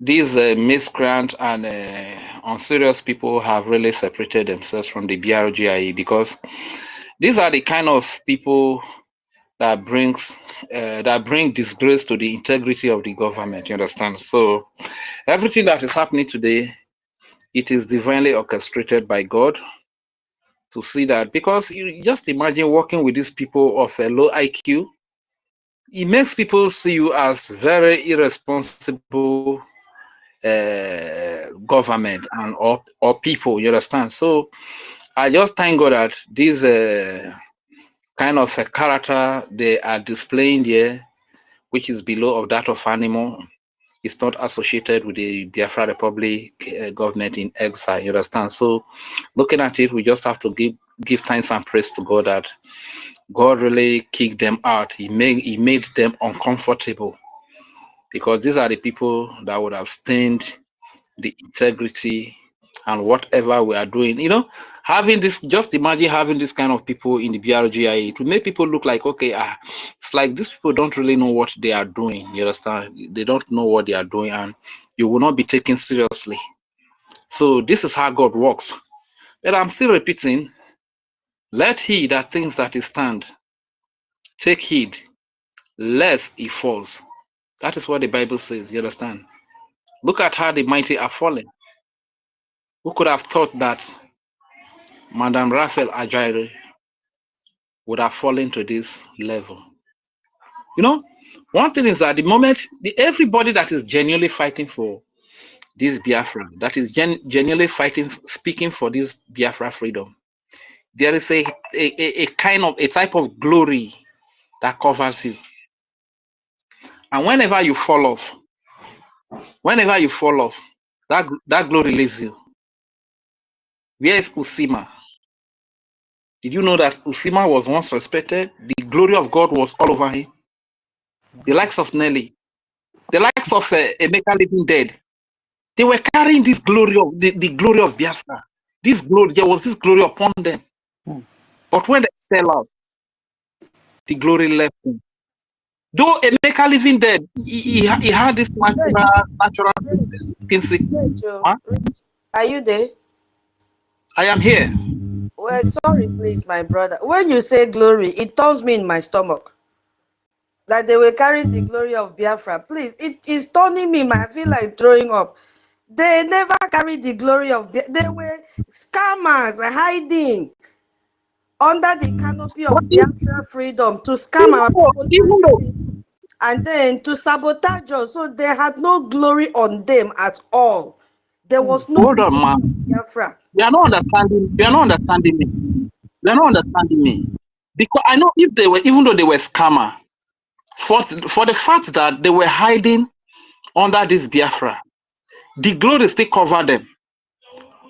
these miscreant and unserious people have really separated themselves from the BRGIE, because these are the kind of people that bring disgrace to the integrity of the government. You understand? So everything that is happening today, it is divinely orchestrated by God to see that, because you just imagine working with these people of a low IQ. It makes people see you as very irresponsible government and or people. You understand? So I just thank God that this kind of a character they are displaying here, which is below of that of animal, is not associated with the Biafra Republic government in exile. You understand? So looking at it, we just have to give thanks and praise to God that God really kicked them out. He made them uncomfortable, because these are the people that would have stained the integrity and whatever we are doing. You know, having this, just imagine having this kind of people in the BRGIA, it will make people look like, okay, it's like these people don't really know what they are doing. You understand? They don't know what they are doing, and you will not be taken seriously. So this is how God works. But I'm still repeating, let he that thinks that he stand take heed lest he falls. That is what the Bible says. You understand? Look at how the mighty are falling. Who could have thought that Madam Raphael Ajayi would have fallen to this level? You know, one thing is that the moment everybody that is genuinely fighting for this Biafra, that is genuinely fighting, speaking for this Biafra freedom, there is a kind of a type of glory that covers you. And whenever you fall off, that glory leaves you. Where is Usima? Did you know that Usima was once respected? The glory of God was all over him. The likes of Nelly, the likes of Emeka Living Dead, they were carrying this glory of the glory of Biafra. This glory, there was this glory upon them. But when they fell out, the glory left him. Though Emeka Living Dead, he had this natural skin sickness. Huh? Are you there? I am here. Well, sorry, please, my brother. When you say glory, it turns me in my stomach. That they were carrying the glory of Biafra. Please, it is turning me. I feel like throwing up. They never carried the glory of Biafra. They were scammers hiding under the canopy But of Biafra freedom to scam our people and then to sabotage us. So they had no glory on them at all. There was no hold on, glory man. on Biafra. You are not understanding. You are not understanding me. You are not understanding me. Because I know if they were, even though they were scammer, for the fact that they were hiding under this Biafra, the glory still covered them.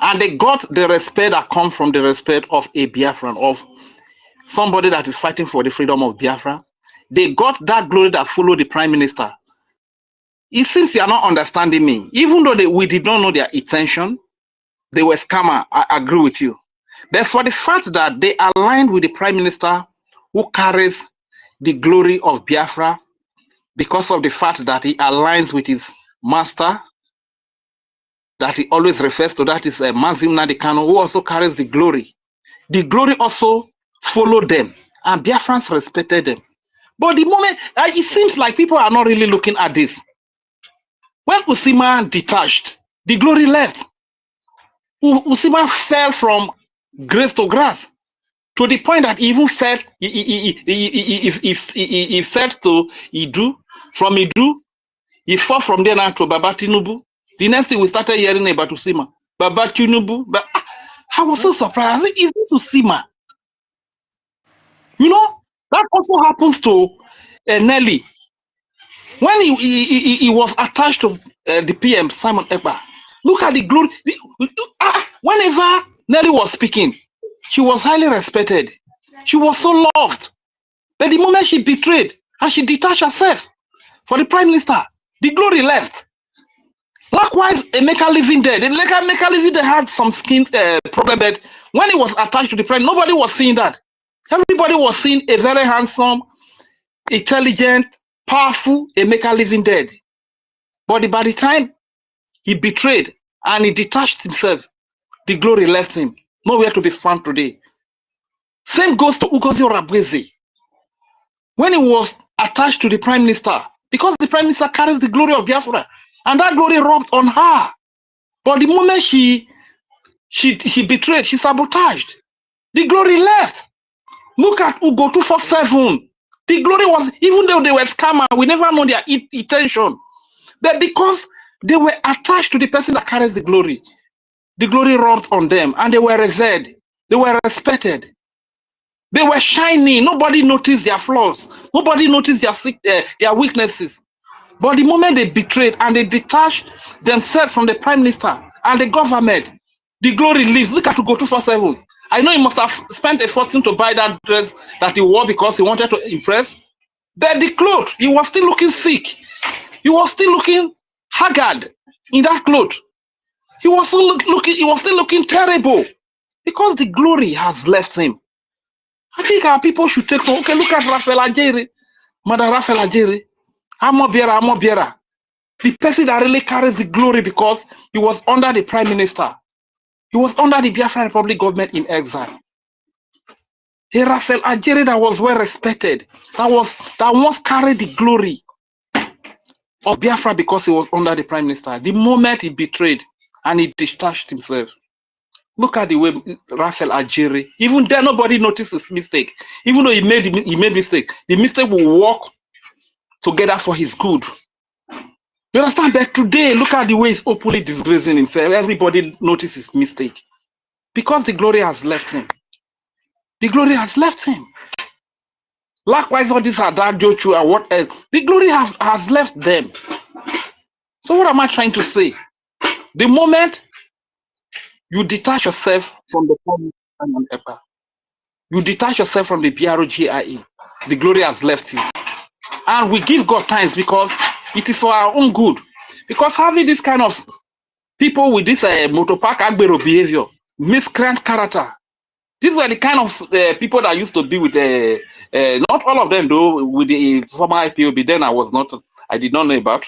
And they got the respect that comes from the respect of a Biafran, of somebody that is fighting for the freedom of Biafra. They got that glory that followed the prime minister. It seems you are not understanding me. Even though we did not know their intention, they were scammer. I agree with you. But for the fact that they aligned with the prime minister who carries the glory of Biafra, because of the fact that he aligns with his master, that he always refers to, that is Nnamdi Kanu, who also carries the glory. The glory also followed them, and Biafrans respected them. But the moment, it seems like people are not really looking at this. When Usima detached, the glory left. Usima fell from grace to grass, to the point that he even fell, he fell to Idu. From Idu, he fell from there now to Baba Tinubu. The next thing we started hearing about Usima, Baba Tinubu. I was so surprised. I said, is this Usima? You know, that also happens to Nelly. When he was attached to the PM, Simon Ekpa, look at the glory. Whenever Nelly was speaking, she was highly respected. She was so loved. But the moment she betrayed and she detached herself for the prime minister, the glory left. Likewise, Emeka Living Dead. Emeka Living Dead had some skin problem, but when he was attached to the prime, nobody was seeing that. Everybody was seeing a very handsome, intelligent, powerful Emeka Living Dead. But by the time he betrayed and he detached himself. The glory left him. Nowhere to be found today. Same goes to Ngozi Orebeze. When he was attached to the prime minister, because the prime minister carries the glory of Biafra, and that glory rubbed on her. But the moment she betrayed, she sabotaged, the glory left. Look at Ugo 247. The glory was, even though they were scammers, we never know their intention. But because they were attached to the person that carries the glory rubbed on them, and they were revered, they were respected. They were shining. Nobody noticed their flaws. Nobody noticed their weaknesses. But the moment they betrayed and they detached themselves from the prime minister and the government, the glory leaves. Look at Ugo 247. I know he must have spent a fortune to buy that dress that he wore because he wanted to impress. But the clothes, he was still looking sick. He was still looking haggard in that clothes. He was still looking terrible because the glory has left him. I think our people should take okay. Look at Raphael Ajere, Mother Raphael Ajere, Amobiera, the person that really carries the glory because he was under the prime minister. He was under the Biafra Republic government in exile. A Raphael Ajere that was well respected, that once carried the glory of Biafra because he was under the prime minister. The moment he betrayed and he detached himself, look at the way Raphael Ajere, even there nobody noticed his mistake. Even though he made mistake, the mistake will work together for his good. You understand? But today, look at the way he's openly disgracing himself. Everybody notices his mistake because the glory has left him. The glory has left him. Likewise, all these are that Joshua and what else? The glory has left them. So what am I trying to say? The moment you detach yourself from the and Ekpa, you detach yourself from the BROGIE, the glory has left you. And we give God thanks because it is for our own good. Because having this kind of people with this motopark agbero behavior, miscreant character, these were the kind of people that used to be with not all of them though, with the former IPOB. Then I did not know about.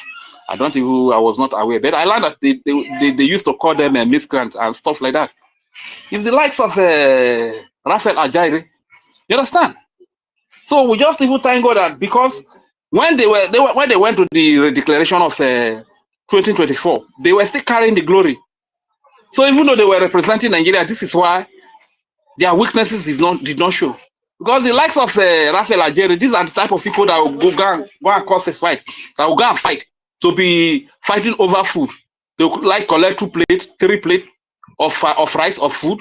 I was not aware. But I learned that they used to call them miscreant and stuff like that. It's the likes of Raphael Ajere. You understand? So we just even thank God that because when they went to the declaration of 2024, they were still carrying the glory. So even though they were representing Nigeria, this is why their weaknesses did not show. Because the likes of Raphael Ajere, these are the type of people that will go and cause a fight, that will go and fight to be fighting over food. They will like collect 2 plates, 3 plates of rice or food.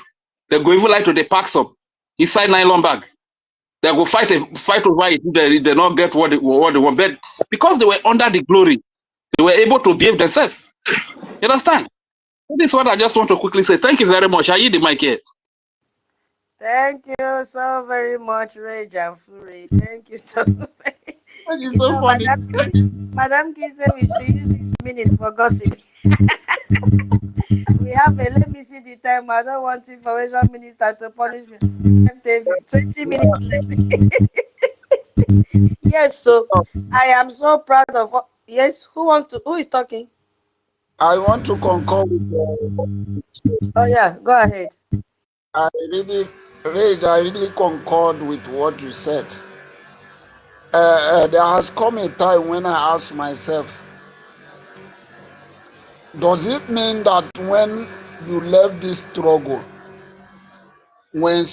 They go even like to the pack some inside nylon bag. They go fight over it if they not get what they want. But because they were under the glory, they were able to behave themselves. You understand? This is what I just want to quickly say. Thank you very much. I yield the mic here. Thank you so very much, Rage and Fury. Thank you so very much. It's so funny. Madam Key said we should use this minute for gossip. We have let me see the time. I don't want information minister to punish me. 20 minutes left. Yes, so I am so proud of. Yes, who is talking? I want to concur with Oh yeah, go ahead. I really concord with what you said. There has come a time when I ask myself, does it mean that when you left this struggle, when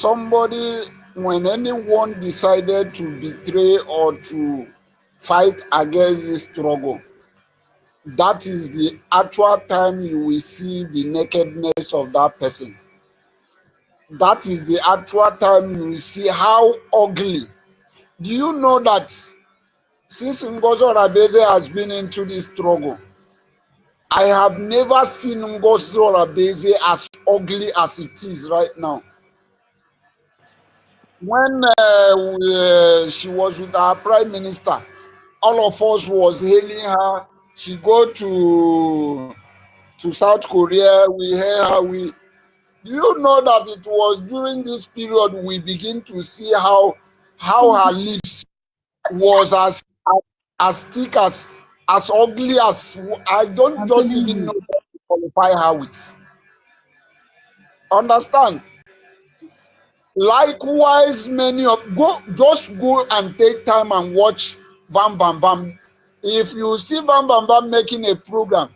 anyone decided to betray or to fight against this struggle, that is the actual time you will see the nakedness of that person? That is the actual time you will see how ugly. Do you know that since Ngozi Orebeze has been into this struggle, I have never seen Ngozi Orebeze as ugly as it is right now. When she was with our prime minister, all of us was hailing her. She go to South Korea, we hail her. Do you know that it was during this period we begin to see how her lips was as thick as ugly as I don't I'm just telling even you. know. qualify her with. Understand? Likewise, many of just go and take time and watch Bam Bam Bam. If you see Bam Bam Bam making a program,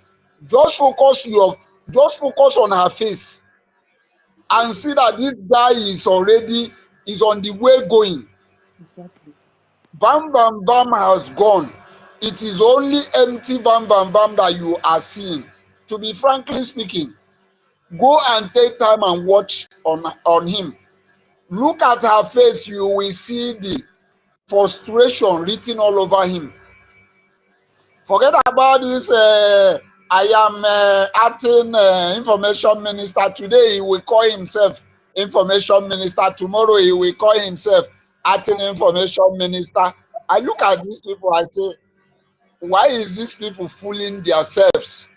just focus on her face and see that this guy is on the way going. Exactly. Bam Bam Bam has gone. It is only empty Bam Bam Bam that you are seeing. To be frankly speaking, go and take time and watch on him. Look at her face, you will see the frustration written all over him. Forget about this. I am acting information minister. Today he will call himself information minister. Tomorrow he will call himself acting information minister. I look at these people, I say, why is these people fooling themselves?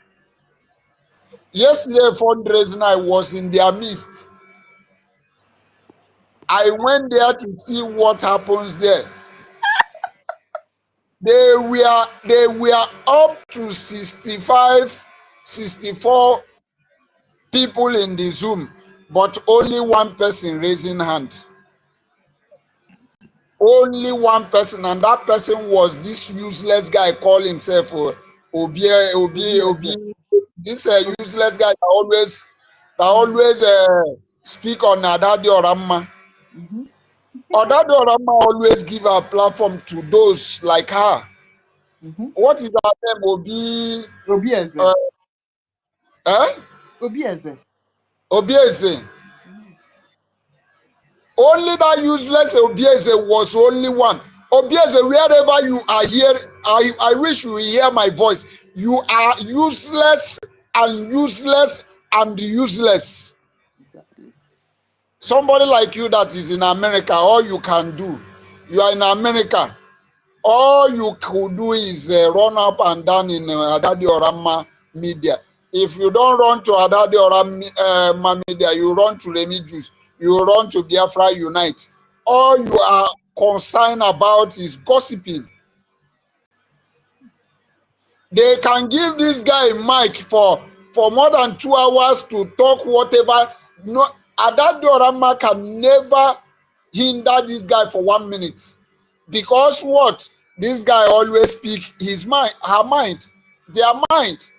Yesterday fundraising, I was in their midst. I went there to see what happens there. They were up to 65, 64 people in the Zoom, but only one person raising hand. Only one person, and that person was this useless guy call himself Obi. This useless guy that always speak on Adadi Oramma. Adadi Oramma always give a platform to those like her. What is her name? Obieze. Obieze. Obieze. Only that useless Obieze was only one. Obieze, wherever you are here, I wish you hear my voice. You are useless and useless and useless. Exactly. Somebody like you that is in America, all you can do, you are in America, all you could do is run up and down in Adadi Orama media. If you don't run to Adadi Orama media, you run to Remy Juice, you run to Biafra Unite. All you are concerned about is gossiping. They can give this guy a mic for more than 2 hours to talk whatever. No, Adadi Orama can never hinder this guy for 1 minute. Because what? This guy always speak his mind, her mind, their mind.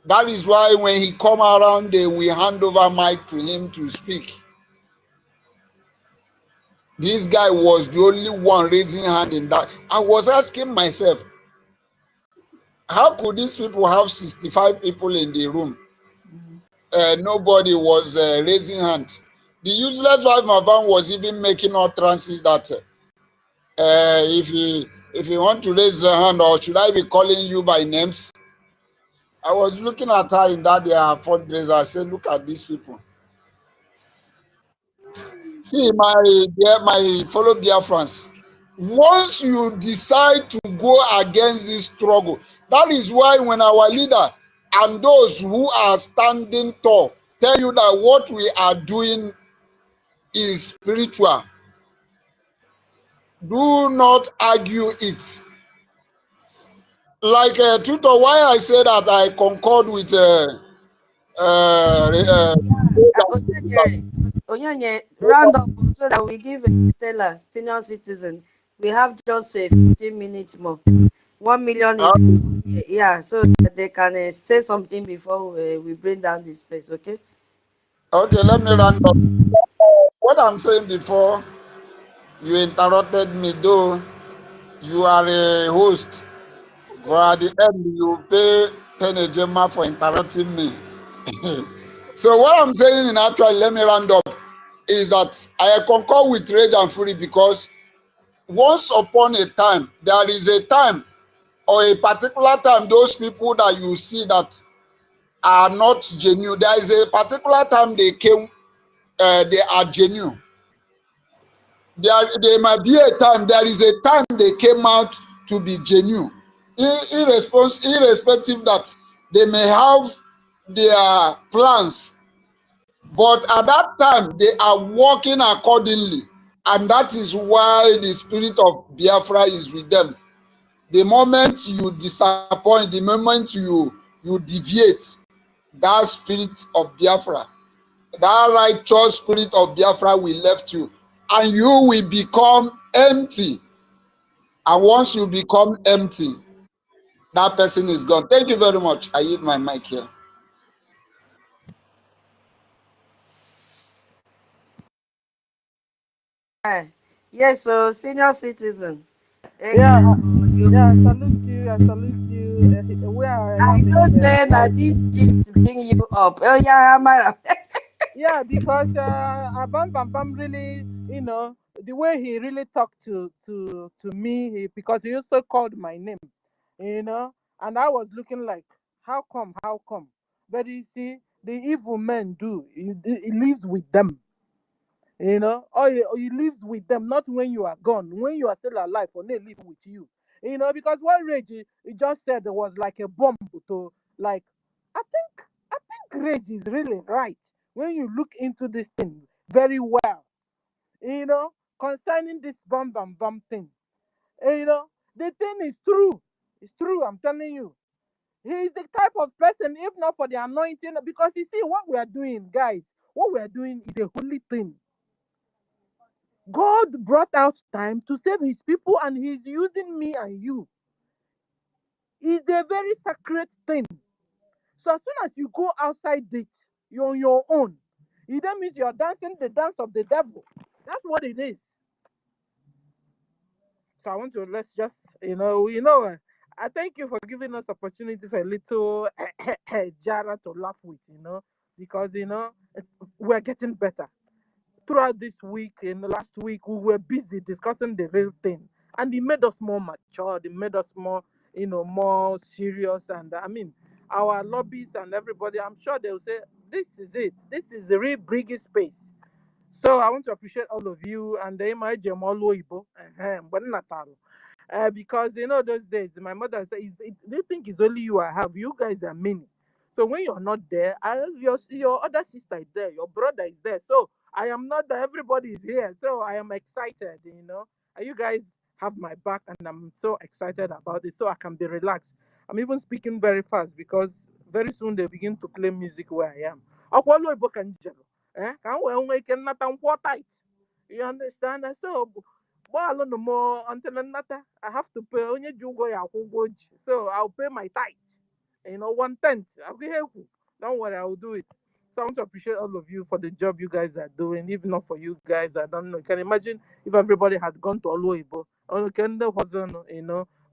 That is why when he come around, they will hand over mic to him to speak. This guy was the only one raising hand in that. I was asking myself, how could these people have 65 people in the room? Nobody was raising hand. The useless wife Mavan was even making utterances that if you want to raise your hand, or should I be calling you by names? I was looking at her in that their fundraiser. I said, look at these people. See, my fellow Biafrans, once you decide to go against this struggle, that is why when our leader and those who are standing tall tell you that what we are doing is spiritual, do not argue it. Like Tutor, why I say that I concord with Onyonye, round up so that we give Stella, senior citizen. We have just 15 minutes more. 1 million is yeah, so that they can say something before we bring down this place. Okay. Okay, let me round up. What I'm saying before, you interrupted me, though you are a host, but at the end you pay 10 Ejema for interrupting me. So what I'm saying in actual, let me round up, is that I concur with Rage and Fury, because once upon a time, there is a time or a particular time, those people that you see that are not genuine, there is a particular time they came, they are genuine. There might be a time, there is a time they came out to be genuine, irrespective that they may have their plans, but at that time they are working accordingly, and that is why the spirit of Biafra is with them. The moment you disappoint, the moment you you deviate that spirit of Biafra. That righteous spirit of Biafra will left you, and you will become empty. And once you become empty, that person is gone. Thank you very much. I yield my mic here. Yes, so senior citizen. Yeah, yeah, I salute you. I salute you. Where I I am know in say that Saudi. this gist bring you up. Oh yeah, Amara. Yeah, because Abam Bam Bam really, the way he really talked to me, because he also called my name, and I was looking like, how come, how come? But you see, the evil men do. He lives with them. Or he lives with them, not when you are gone, when you are still alive, or they live with you. Because what Rage he just said was like a bomb to, like, I think Rage is really right when you look into this thing very well, you know, concerning this bomb bam bam thing. The thing is true. It's true, I'm telling you. He is the type of person, if not for the anointing, because you see what we are doing, guys, what we are doing is a holy thing. God brought out time to save his people, and he's using me and you. It's a very sacred thing. So as soon as you go outside it, you're on your own. It then means you're dancing the dance of the devil. That's what it is. So I want to let's just I thank you for giving us opportunity for a little Jara to laugh with, because we're getting better. Throughout this week, in the last week, we were busy discussing the real thing, and it made us more mature. It made us more, more serious. And I mean, our lobbies and everybody, I'm sure they'll say, "This is it. This is the real Brgie space." So I want to appreciate all of you and the Imajemolo Ibo, because those days my mother said, "They think it's only you I have. You guys are many. So when you're not there, your other sister is there, your brother is there. So I am not there. Everybody is here. So I am excited. And you guys have my back, and I'm so excited about it. So I can be relaxed. I'm even speaking very fast because very soon they begin to play music where I am. Akwalo Ibo Kanjelo. Ka m wee nwee ike nnata nkwọ tight. You understand? And so gbaalụ no more until nnata. I have to pay onye ji ụgwọ ya akwụ ụgwọ ji. So I'll pay my tithe. 1/10. Don't worry, I will do it. So I want to appreciate all of you for the job you guys are doing. If not for you guys, I don't know. You can imagine if everybody had gone to Oluoyibo.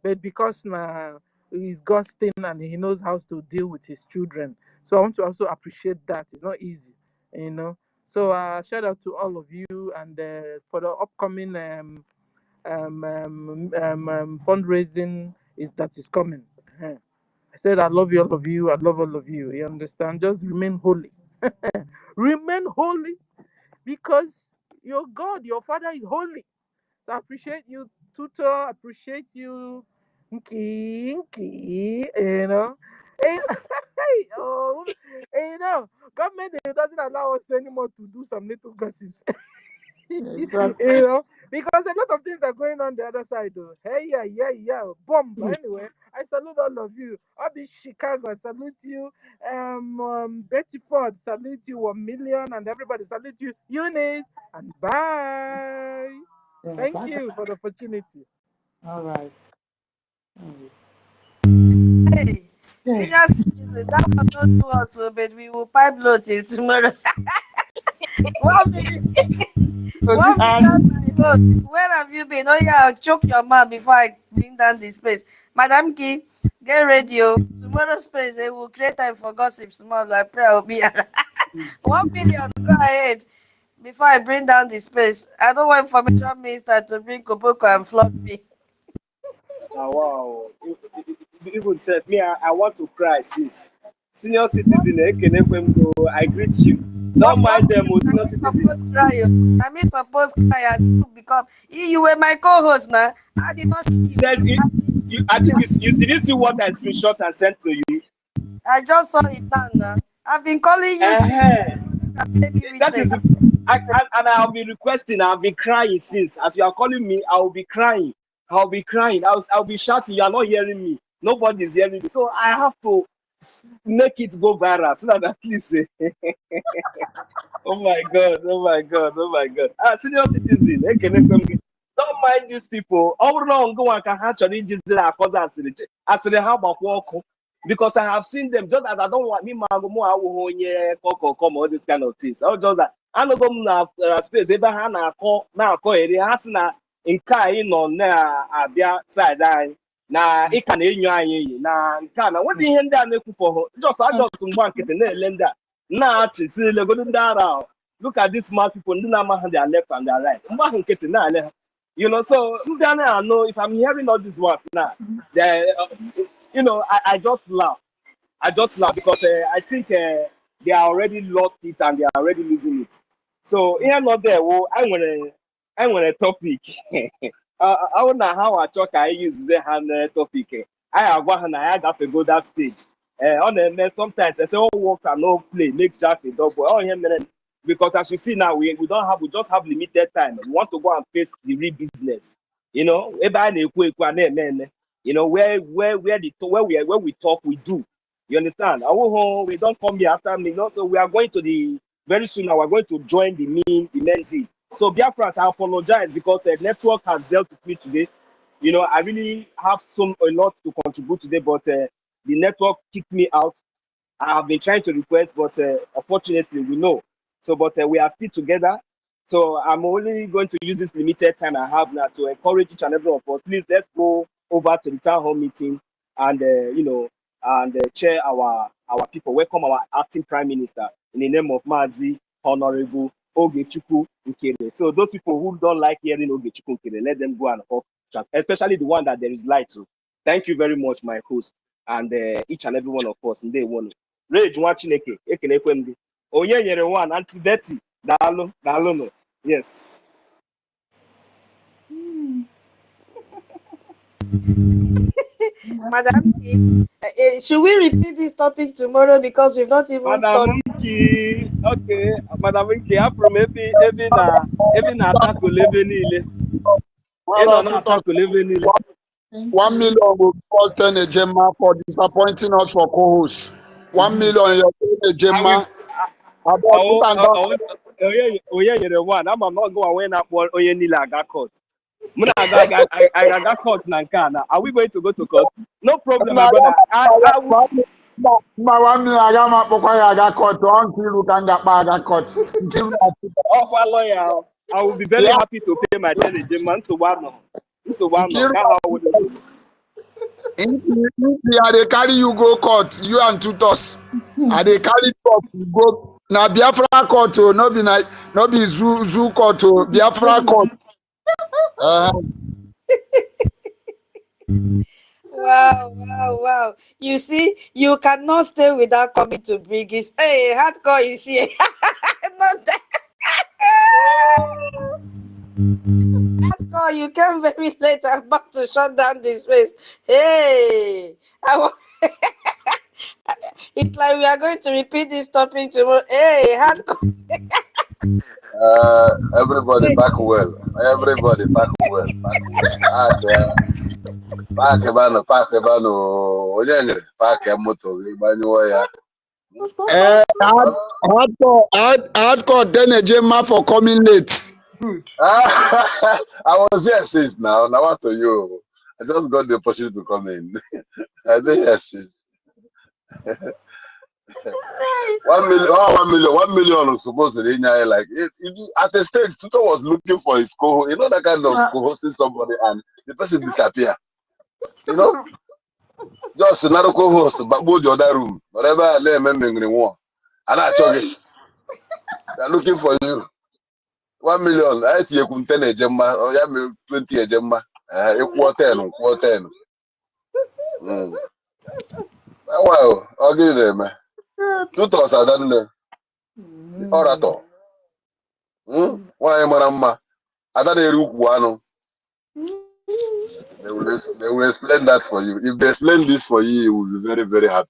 But because now he's God's thing and he knows how to deal with his children. So I want to also appreciate that. It's not easy, you know. So shout out to all of you, and for the upcoming fundraising that is coming. I said I love you, all of you. I love all of you. You understand? Just remain holy. Remain holy, because your God, your Father is holy. So I appreciate you, Tutor. I appreciate you, Nki, And, government doesn't allow us anymore to do some little gossips. Exactly. Because a lot of things are going on the other side, though. Hey, yeah, bomb. But anyway, I salute all of you. Obi Chicago, salute you. Betty Ford, salute you. 1 million, and everybody salute you. Eunice, and bye. Yeah, Thank bye bye. you for the opportunity. All right. Hey, Yeah. senior citizen, that was not do us, so, but we will pipe load till tomorrow. 1 minute. One And million my own. Where have you been? Oh yeah, I'll choke your mouth before I bring down the space. Madam Key, get ready. Oh. Tomorrow space they will create time for gossip small. I pray I'll be around. 1 million, go ahead. Before I bring down the space. I don't want information minister to bring Koboko and flog me. Wow. Even said me, I want to cry, sis. Senior citizen, Ekenefem, I greet you. Don't mind them, senior citizen. Supposed cry. Oh. I mean supposed cry and you become you were my co-host now. I did not see I think you didn't see what I screenshot and sent to you. I just saw it now. I've been calling you That is, and I'll be requesting. I've been crying since. As you are calling me, I will be crying. I'll be crying. I'll be shouting. You are not hearing me. Nobody is hearing me. So I have to. make it go viral so that at least oh my God, oh my God, oh my God. Senior citizen, don't mind these people. All wrong go and can actually just asịrị ha gbakwa ọkụ. Because I have seen them just as I don't want me come all this kind of things. I just that I know them na space ebe ha na-akọ eri ha sị na nke anyị nọ na-abịa side anyị na ị ka na-enyo anyị enyi na nke a na nwere ihe ndị a na-ekwu for just mgba nkịtị na-ele ndị a na-achịsi legodo ndị ara. Look at these smart people ndị na-amaghị their left and their right. Mgba ahụ nkịtị na-ele ha. You know, so I know if I'm hearing all these words now, you know, I just laugh. I just laugh because I think they are already lost it and they are already losing it. So here not there. Well, I want a topic. I don't know how I talk. I use the hand topic. I have to go that stage. Sometimes I say all works are no play. Makes just a double. Oh, because as you see now, we just have limited time. We want to go and face the real business. You know, you know, where we talk, we do. You understand? We don't come here after me. You know, so we are going to very soon now we're going to join the main team. So BIAFRANS, I apologize because the network has dealt with me today. You know, I really have a lot to contribute today, but the network kicked me out. I have been trying to request, but unfortunately, we know. So, but we are still together. So I'm only going to use this limited time I have now to encourage each and every one of us. Please, let's go over to the town hall meeting and, you know, and chair our people. Welcome our acting prime minister in the name of Mazi Honorable Ogechukwu Nkere. So those people who don't like hearing Ogechukwu Nkere, let them go and talk, especially the one that there is light to. Thank you very much, my host, and each and every one of us. And they want Rage Wachineke, Ekenekwemdi. Onye nyere one, Auntie Betty, Dalo, no. Yes. Madam, should we repeat this topic tomorrow because we've not even Madam Nki, okay, Madam Nki, I'm from every na tackle every nile. Na tackle every nile. 1 million will cost a Gemma for disappointing us for co-host. 1 million you're Gemma. One. I'm not going when I want Oye Nila got caught. I got caught Nankana. Are we going to go to court? No problem, my brother. I will be very happy to pay my delegate man. So one. If they carry you go court, you and tutors. They carry court go na Biafra court, no be zoo court, Biafra court. Wow. You see, you cannot stay without coming to Brigie's. Hey, hardcore is here. Not that. Hardcore, you came very late. I'm about to shut down this place. Hey, it's like we are going to repeat this topic tomorrow. Hey, hardcore. Everybody back well. Everybody back well. Back ebano. Back moto. Hardcore then Gemma for coming late. I was here since now. Now what to you? I just got the opportunity to come in. I think yes, sis. 1 million was supposed to be like at a stage. Tuto was looking for his co-host. You know that kind of co-hosting somebody and the person disappear. You know, just another co-host, but go to the other room. Whatever they want. And I told you, they're looking for you. 1 million. I think you can 10 a gemma or you have 20 a gemma. You quarter. Well, I'll give them. 2,000 the orator. Why Marama? I don't know. They will explain that for you. If they explain this for you, you will be very, very happy.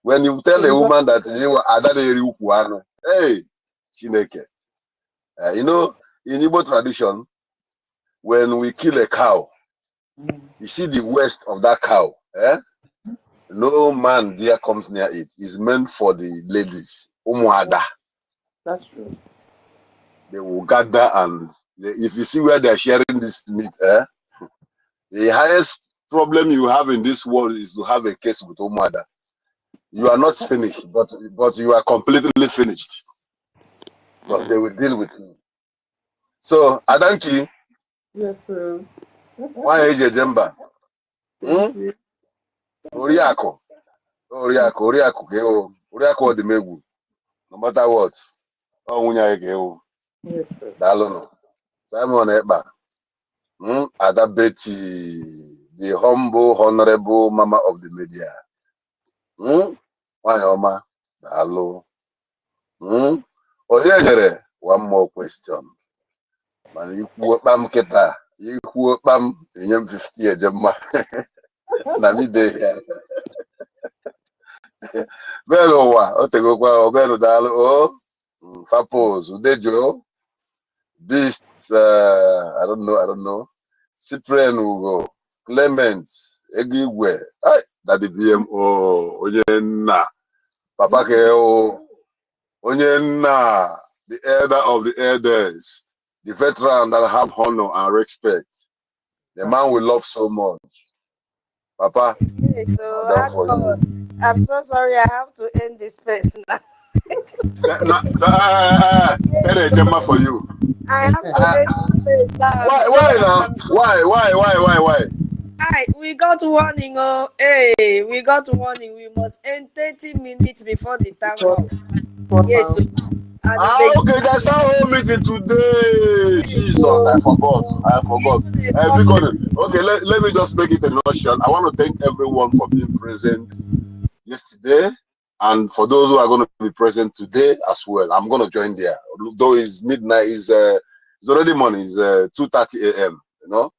When you tell a woman that you are Adade, hey, Chineke. You know, in Igbo tradition, when we kill a cow, you see the waist of that cow. No man there comes near it. It's meant for the ladies. Umuada. That's true. They will gather and if you see where they're sharing this meat, the highest problem you have in this world is to have a case with Umuada. You are not finished, but you are completely finished. But they will deal with you. So, Adanki, Yes, sir. why is your jemba? Thank you. Oriako. Oriako the megu. No matter what. Yes, sir. Dalono. Simon Ekpa. Ada Betty, the humble, honorable mama of the media. Wanyoma. Dalo. Oyejere. One more question. Man, you work bam keta. You work bam. You 50 jemma. Na mi de here. Vero wa. O te go kwa. Vero dalo. O. Fapos. Udejo. Beast. I don't know. Cyprian Ugo. Clement. Egigwe. Ay. That the BMO. Oyenna. Papa Keo. Oyenna. The elder of the elders. The veteran that have honor and respect. The man we love so much. Papa, Yes, so well done for you. I'm so sorry I have to end this place now. Tell a Gemma for you. I have to end this place now. I'm so Why now? Why? we got warning, oh hey, we got warning. We must end 30 minutes before the town hall. Yes, so, and okay, that's our whole meeting today. Jesus, I forgot. Okay, let me just make it a nutshell. I want to thank everyone for being present yesterday, and for those who are going to be present today as well. I'm going to join there. Though it's midnight, it's already morning. It's 2:30 a.m. You know.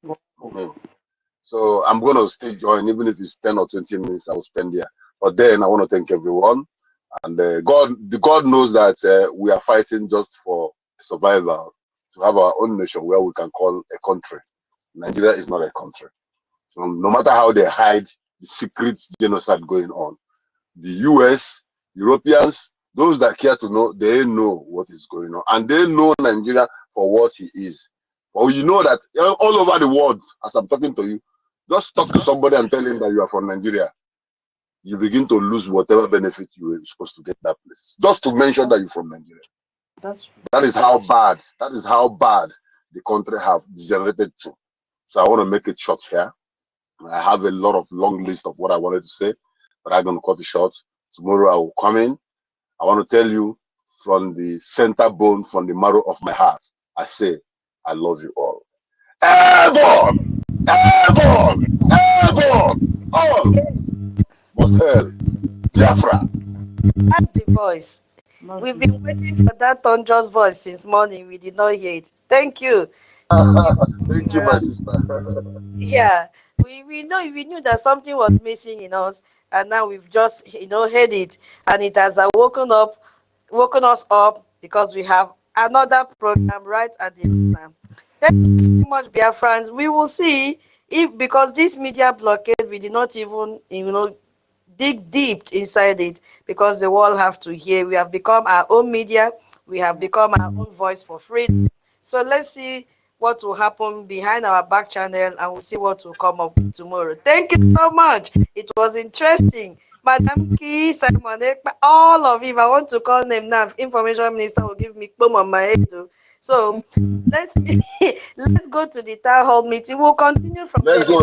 So I'm going to still join, even if it's 10 or 20 minutes. I will spend there. But then I want to thank everyone, and God knows that we are fighting just for survival, to have our own nation where we can call a country. Nigeria is not a country. So no matter how they hide the secret genocide going on, the US, Europeans, those that care to know, they know what is going on. And they know Nigeria for what he is. Well, you know that all over the world, as I'm talking to you, just talk to somebody and tell him that you are from Nigeria. You begin to lose whatever benefit you were supposed to get that place. Just to mention that you're from Nigeria. That is how bad the country have degenerated to. So I want to make it short here. I have a lot of long list of what I wanted to say, but I'm going to cut it short. Tomorrow I will come in. I want to tell you from the center bone, from the marrow of my heart, I say, I love you all. Airborne! All must hail Biafra. that's the voice. We've been waiting for that thunderous voice since morning. We did not hear it. Thank you. Thank you, my sister. Yeah, we knew that something was missing in us, and now we've just heard it, and it has woken us up because we have another program right at the time. Thank you so much, Biafrans. We will see if, because this media blockade, we did not even dig deep inside it, because the world have to hear. We have become our own media. We have become our own voice for freedom. So let's see what will happen behind our back channel, and we'll see what will come up tomorrow. Thank you so much. It was interesting. Madam Key, Simon Ekpa, all of you. If I want to call them now, Information Minister will give me boom on my head. So let's let's go to the town hall meeting. We'll continue from there. Let's go,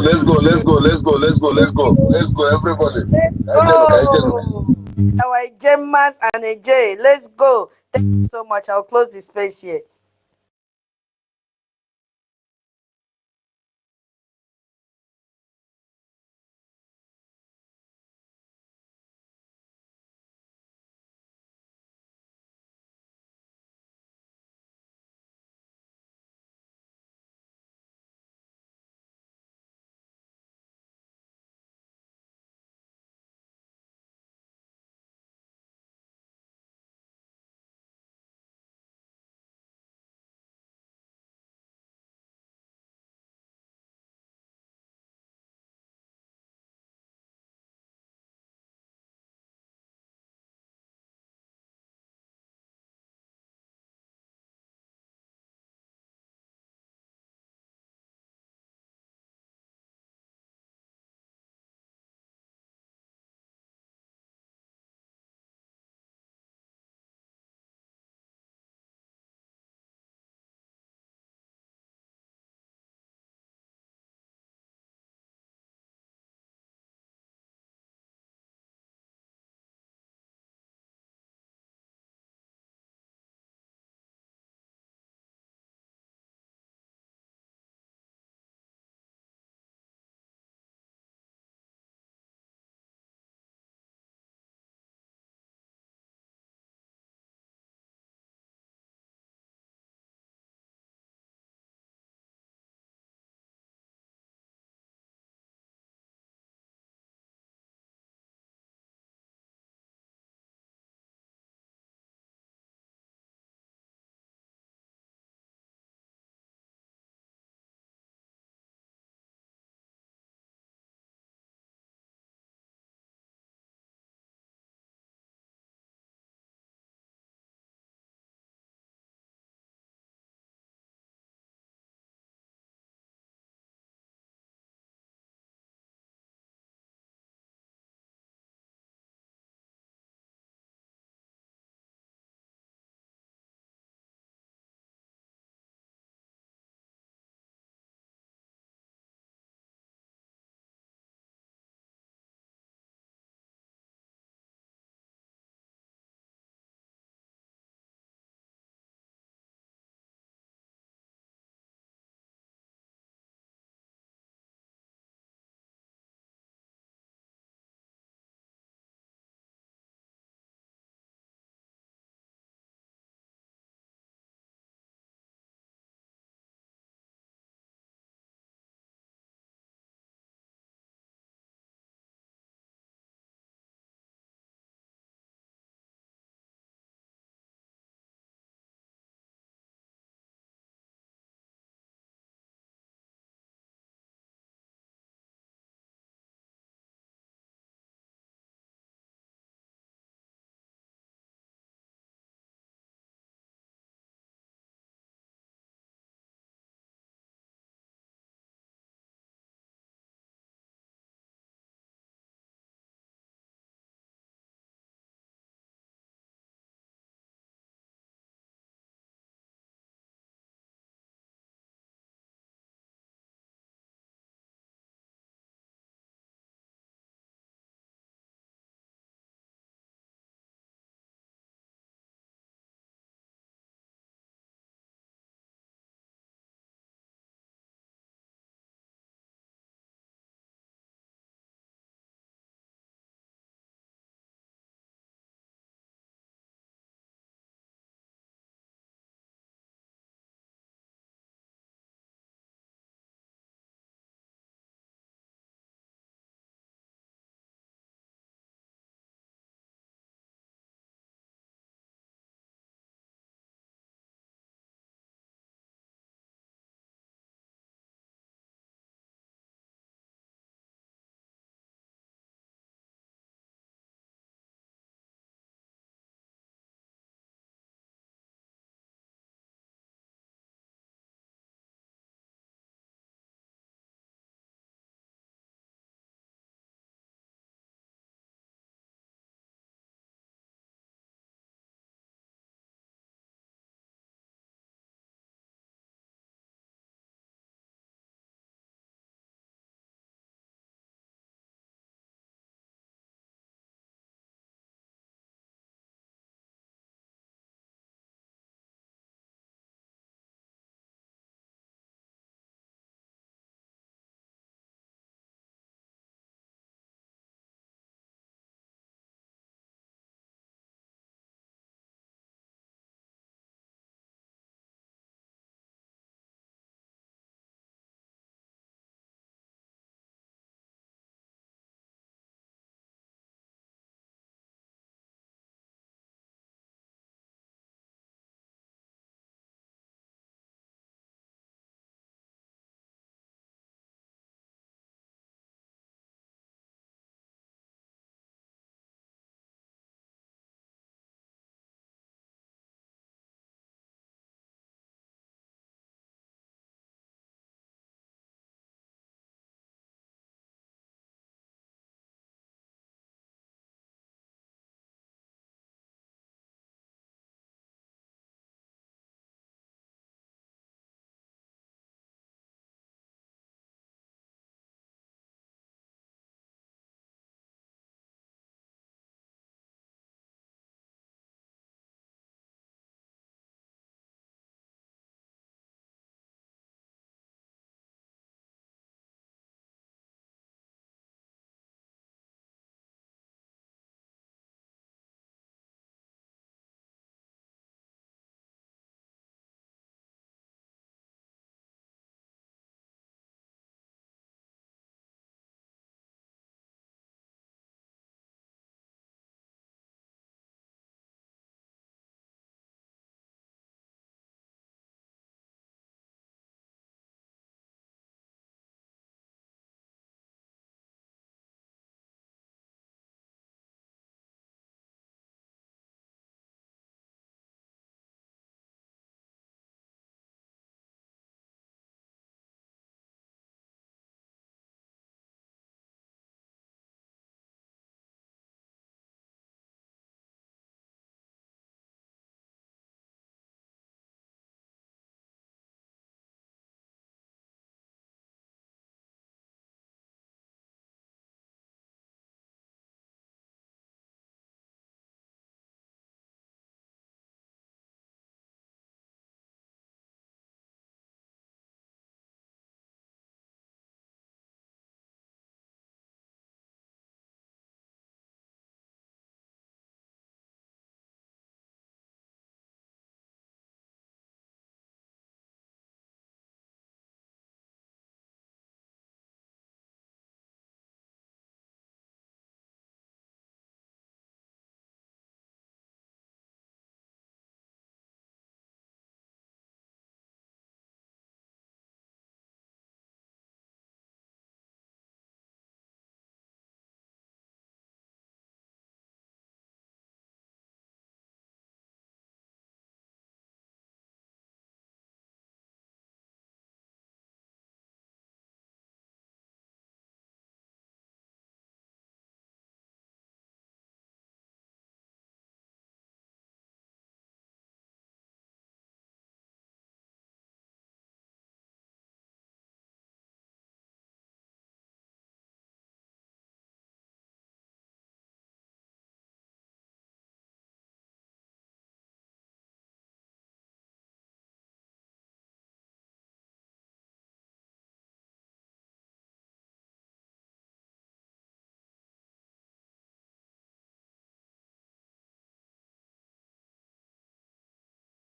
everybody. Let's go. Our Gemmas and AJ. Let's go. Thank you so much. I'll close the space here.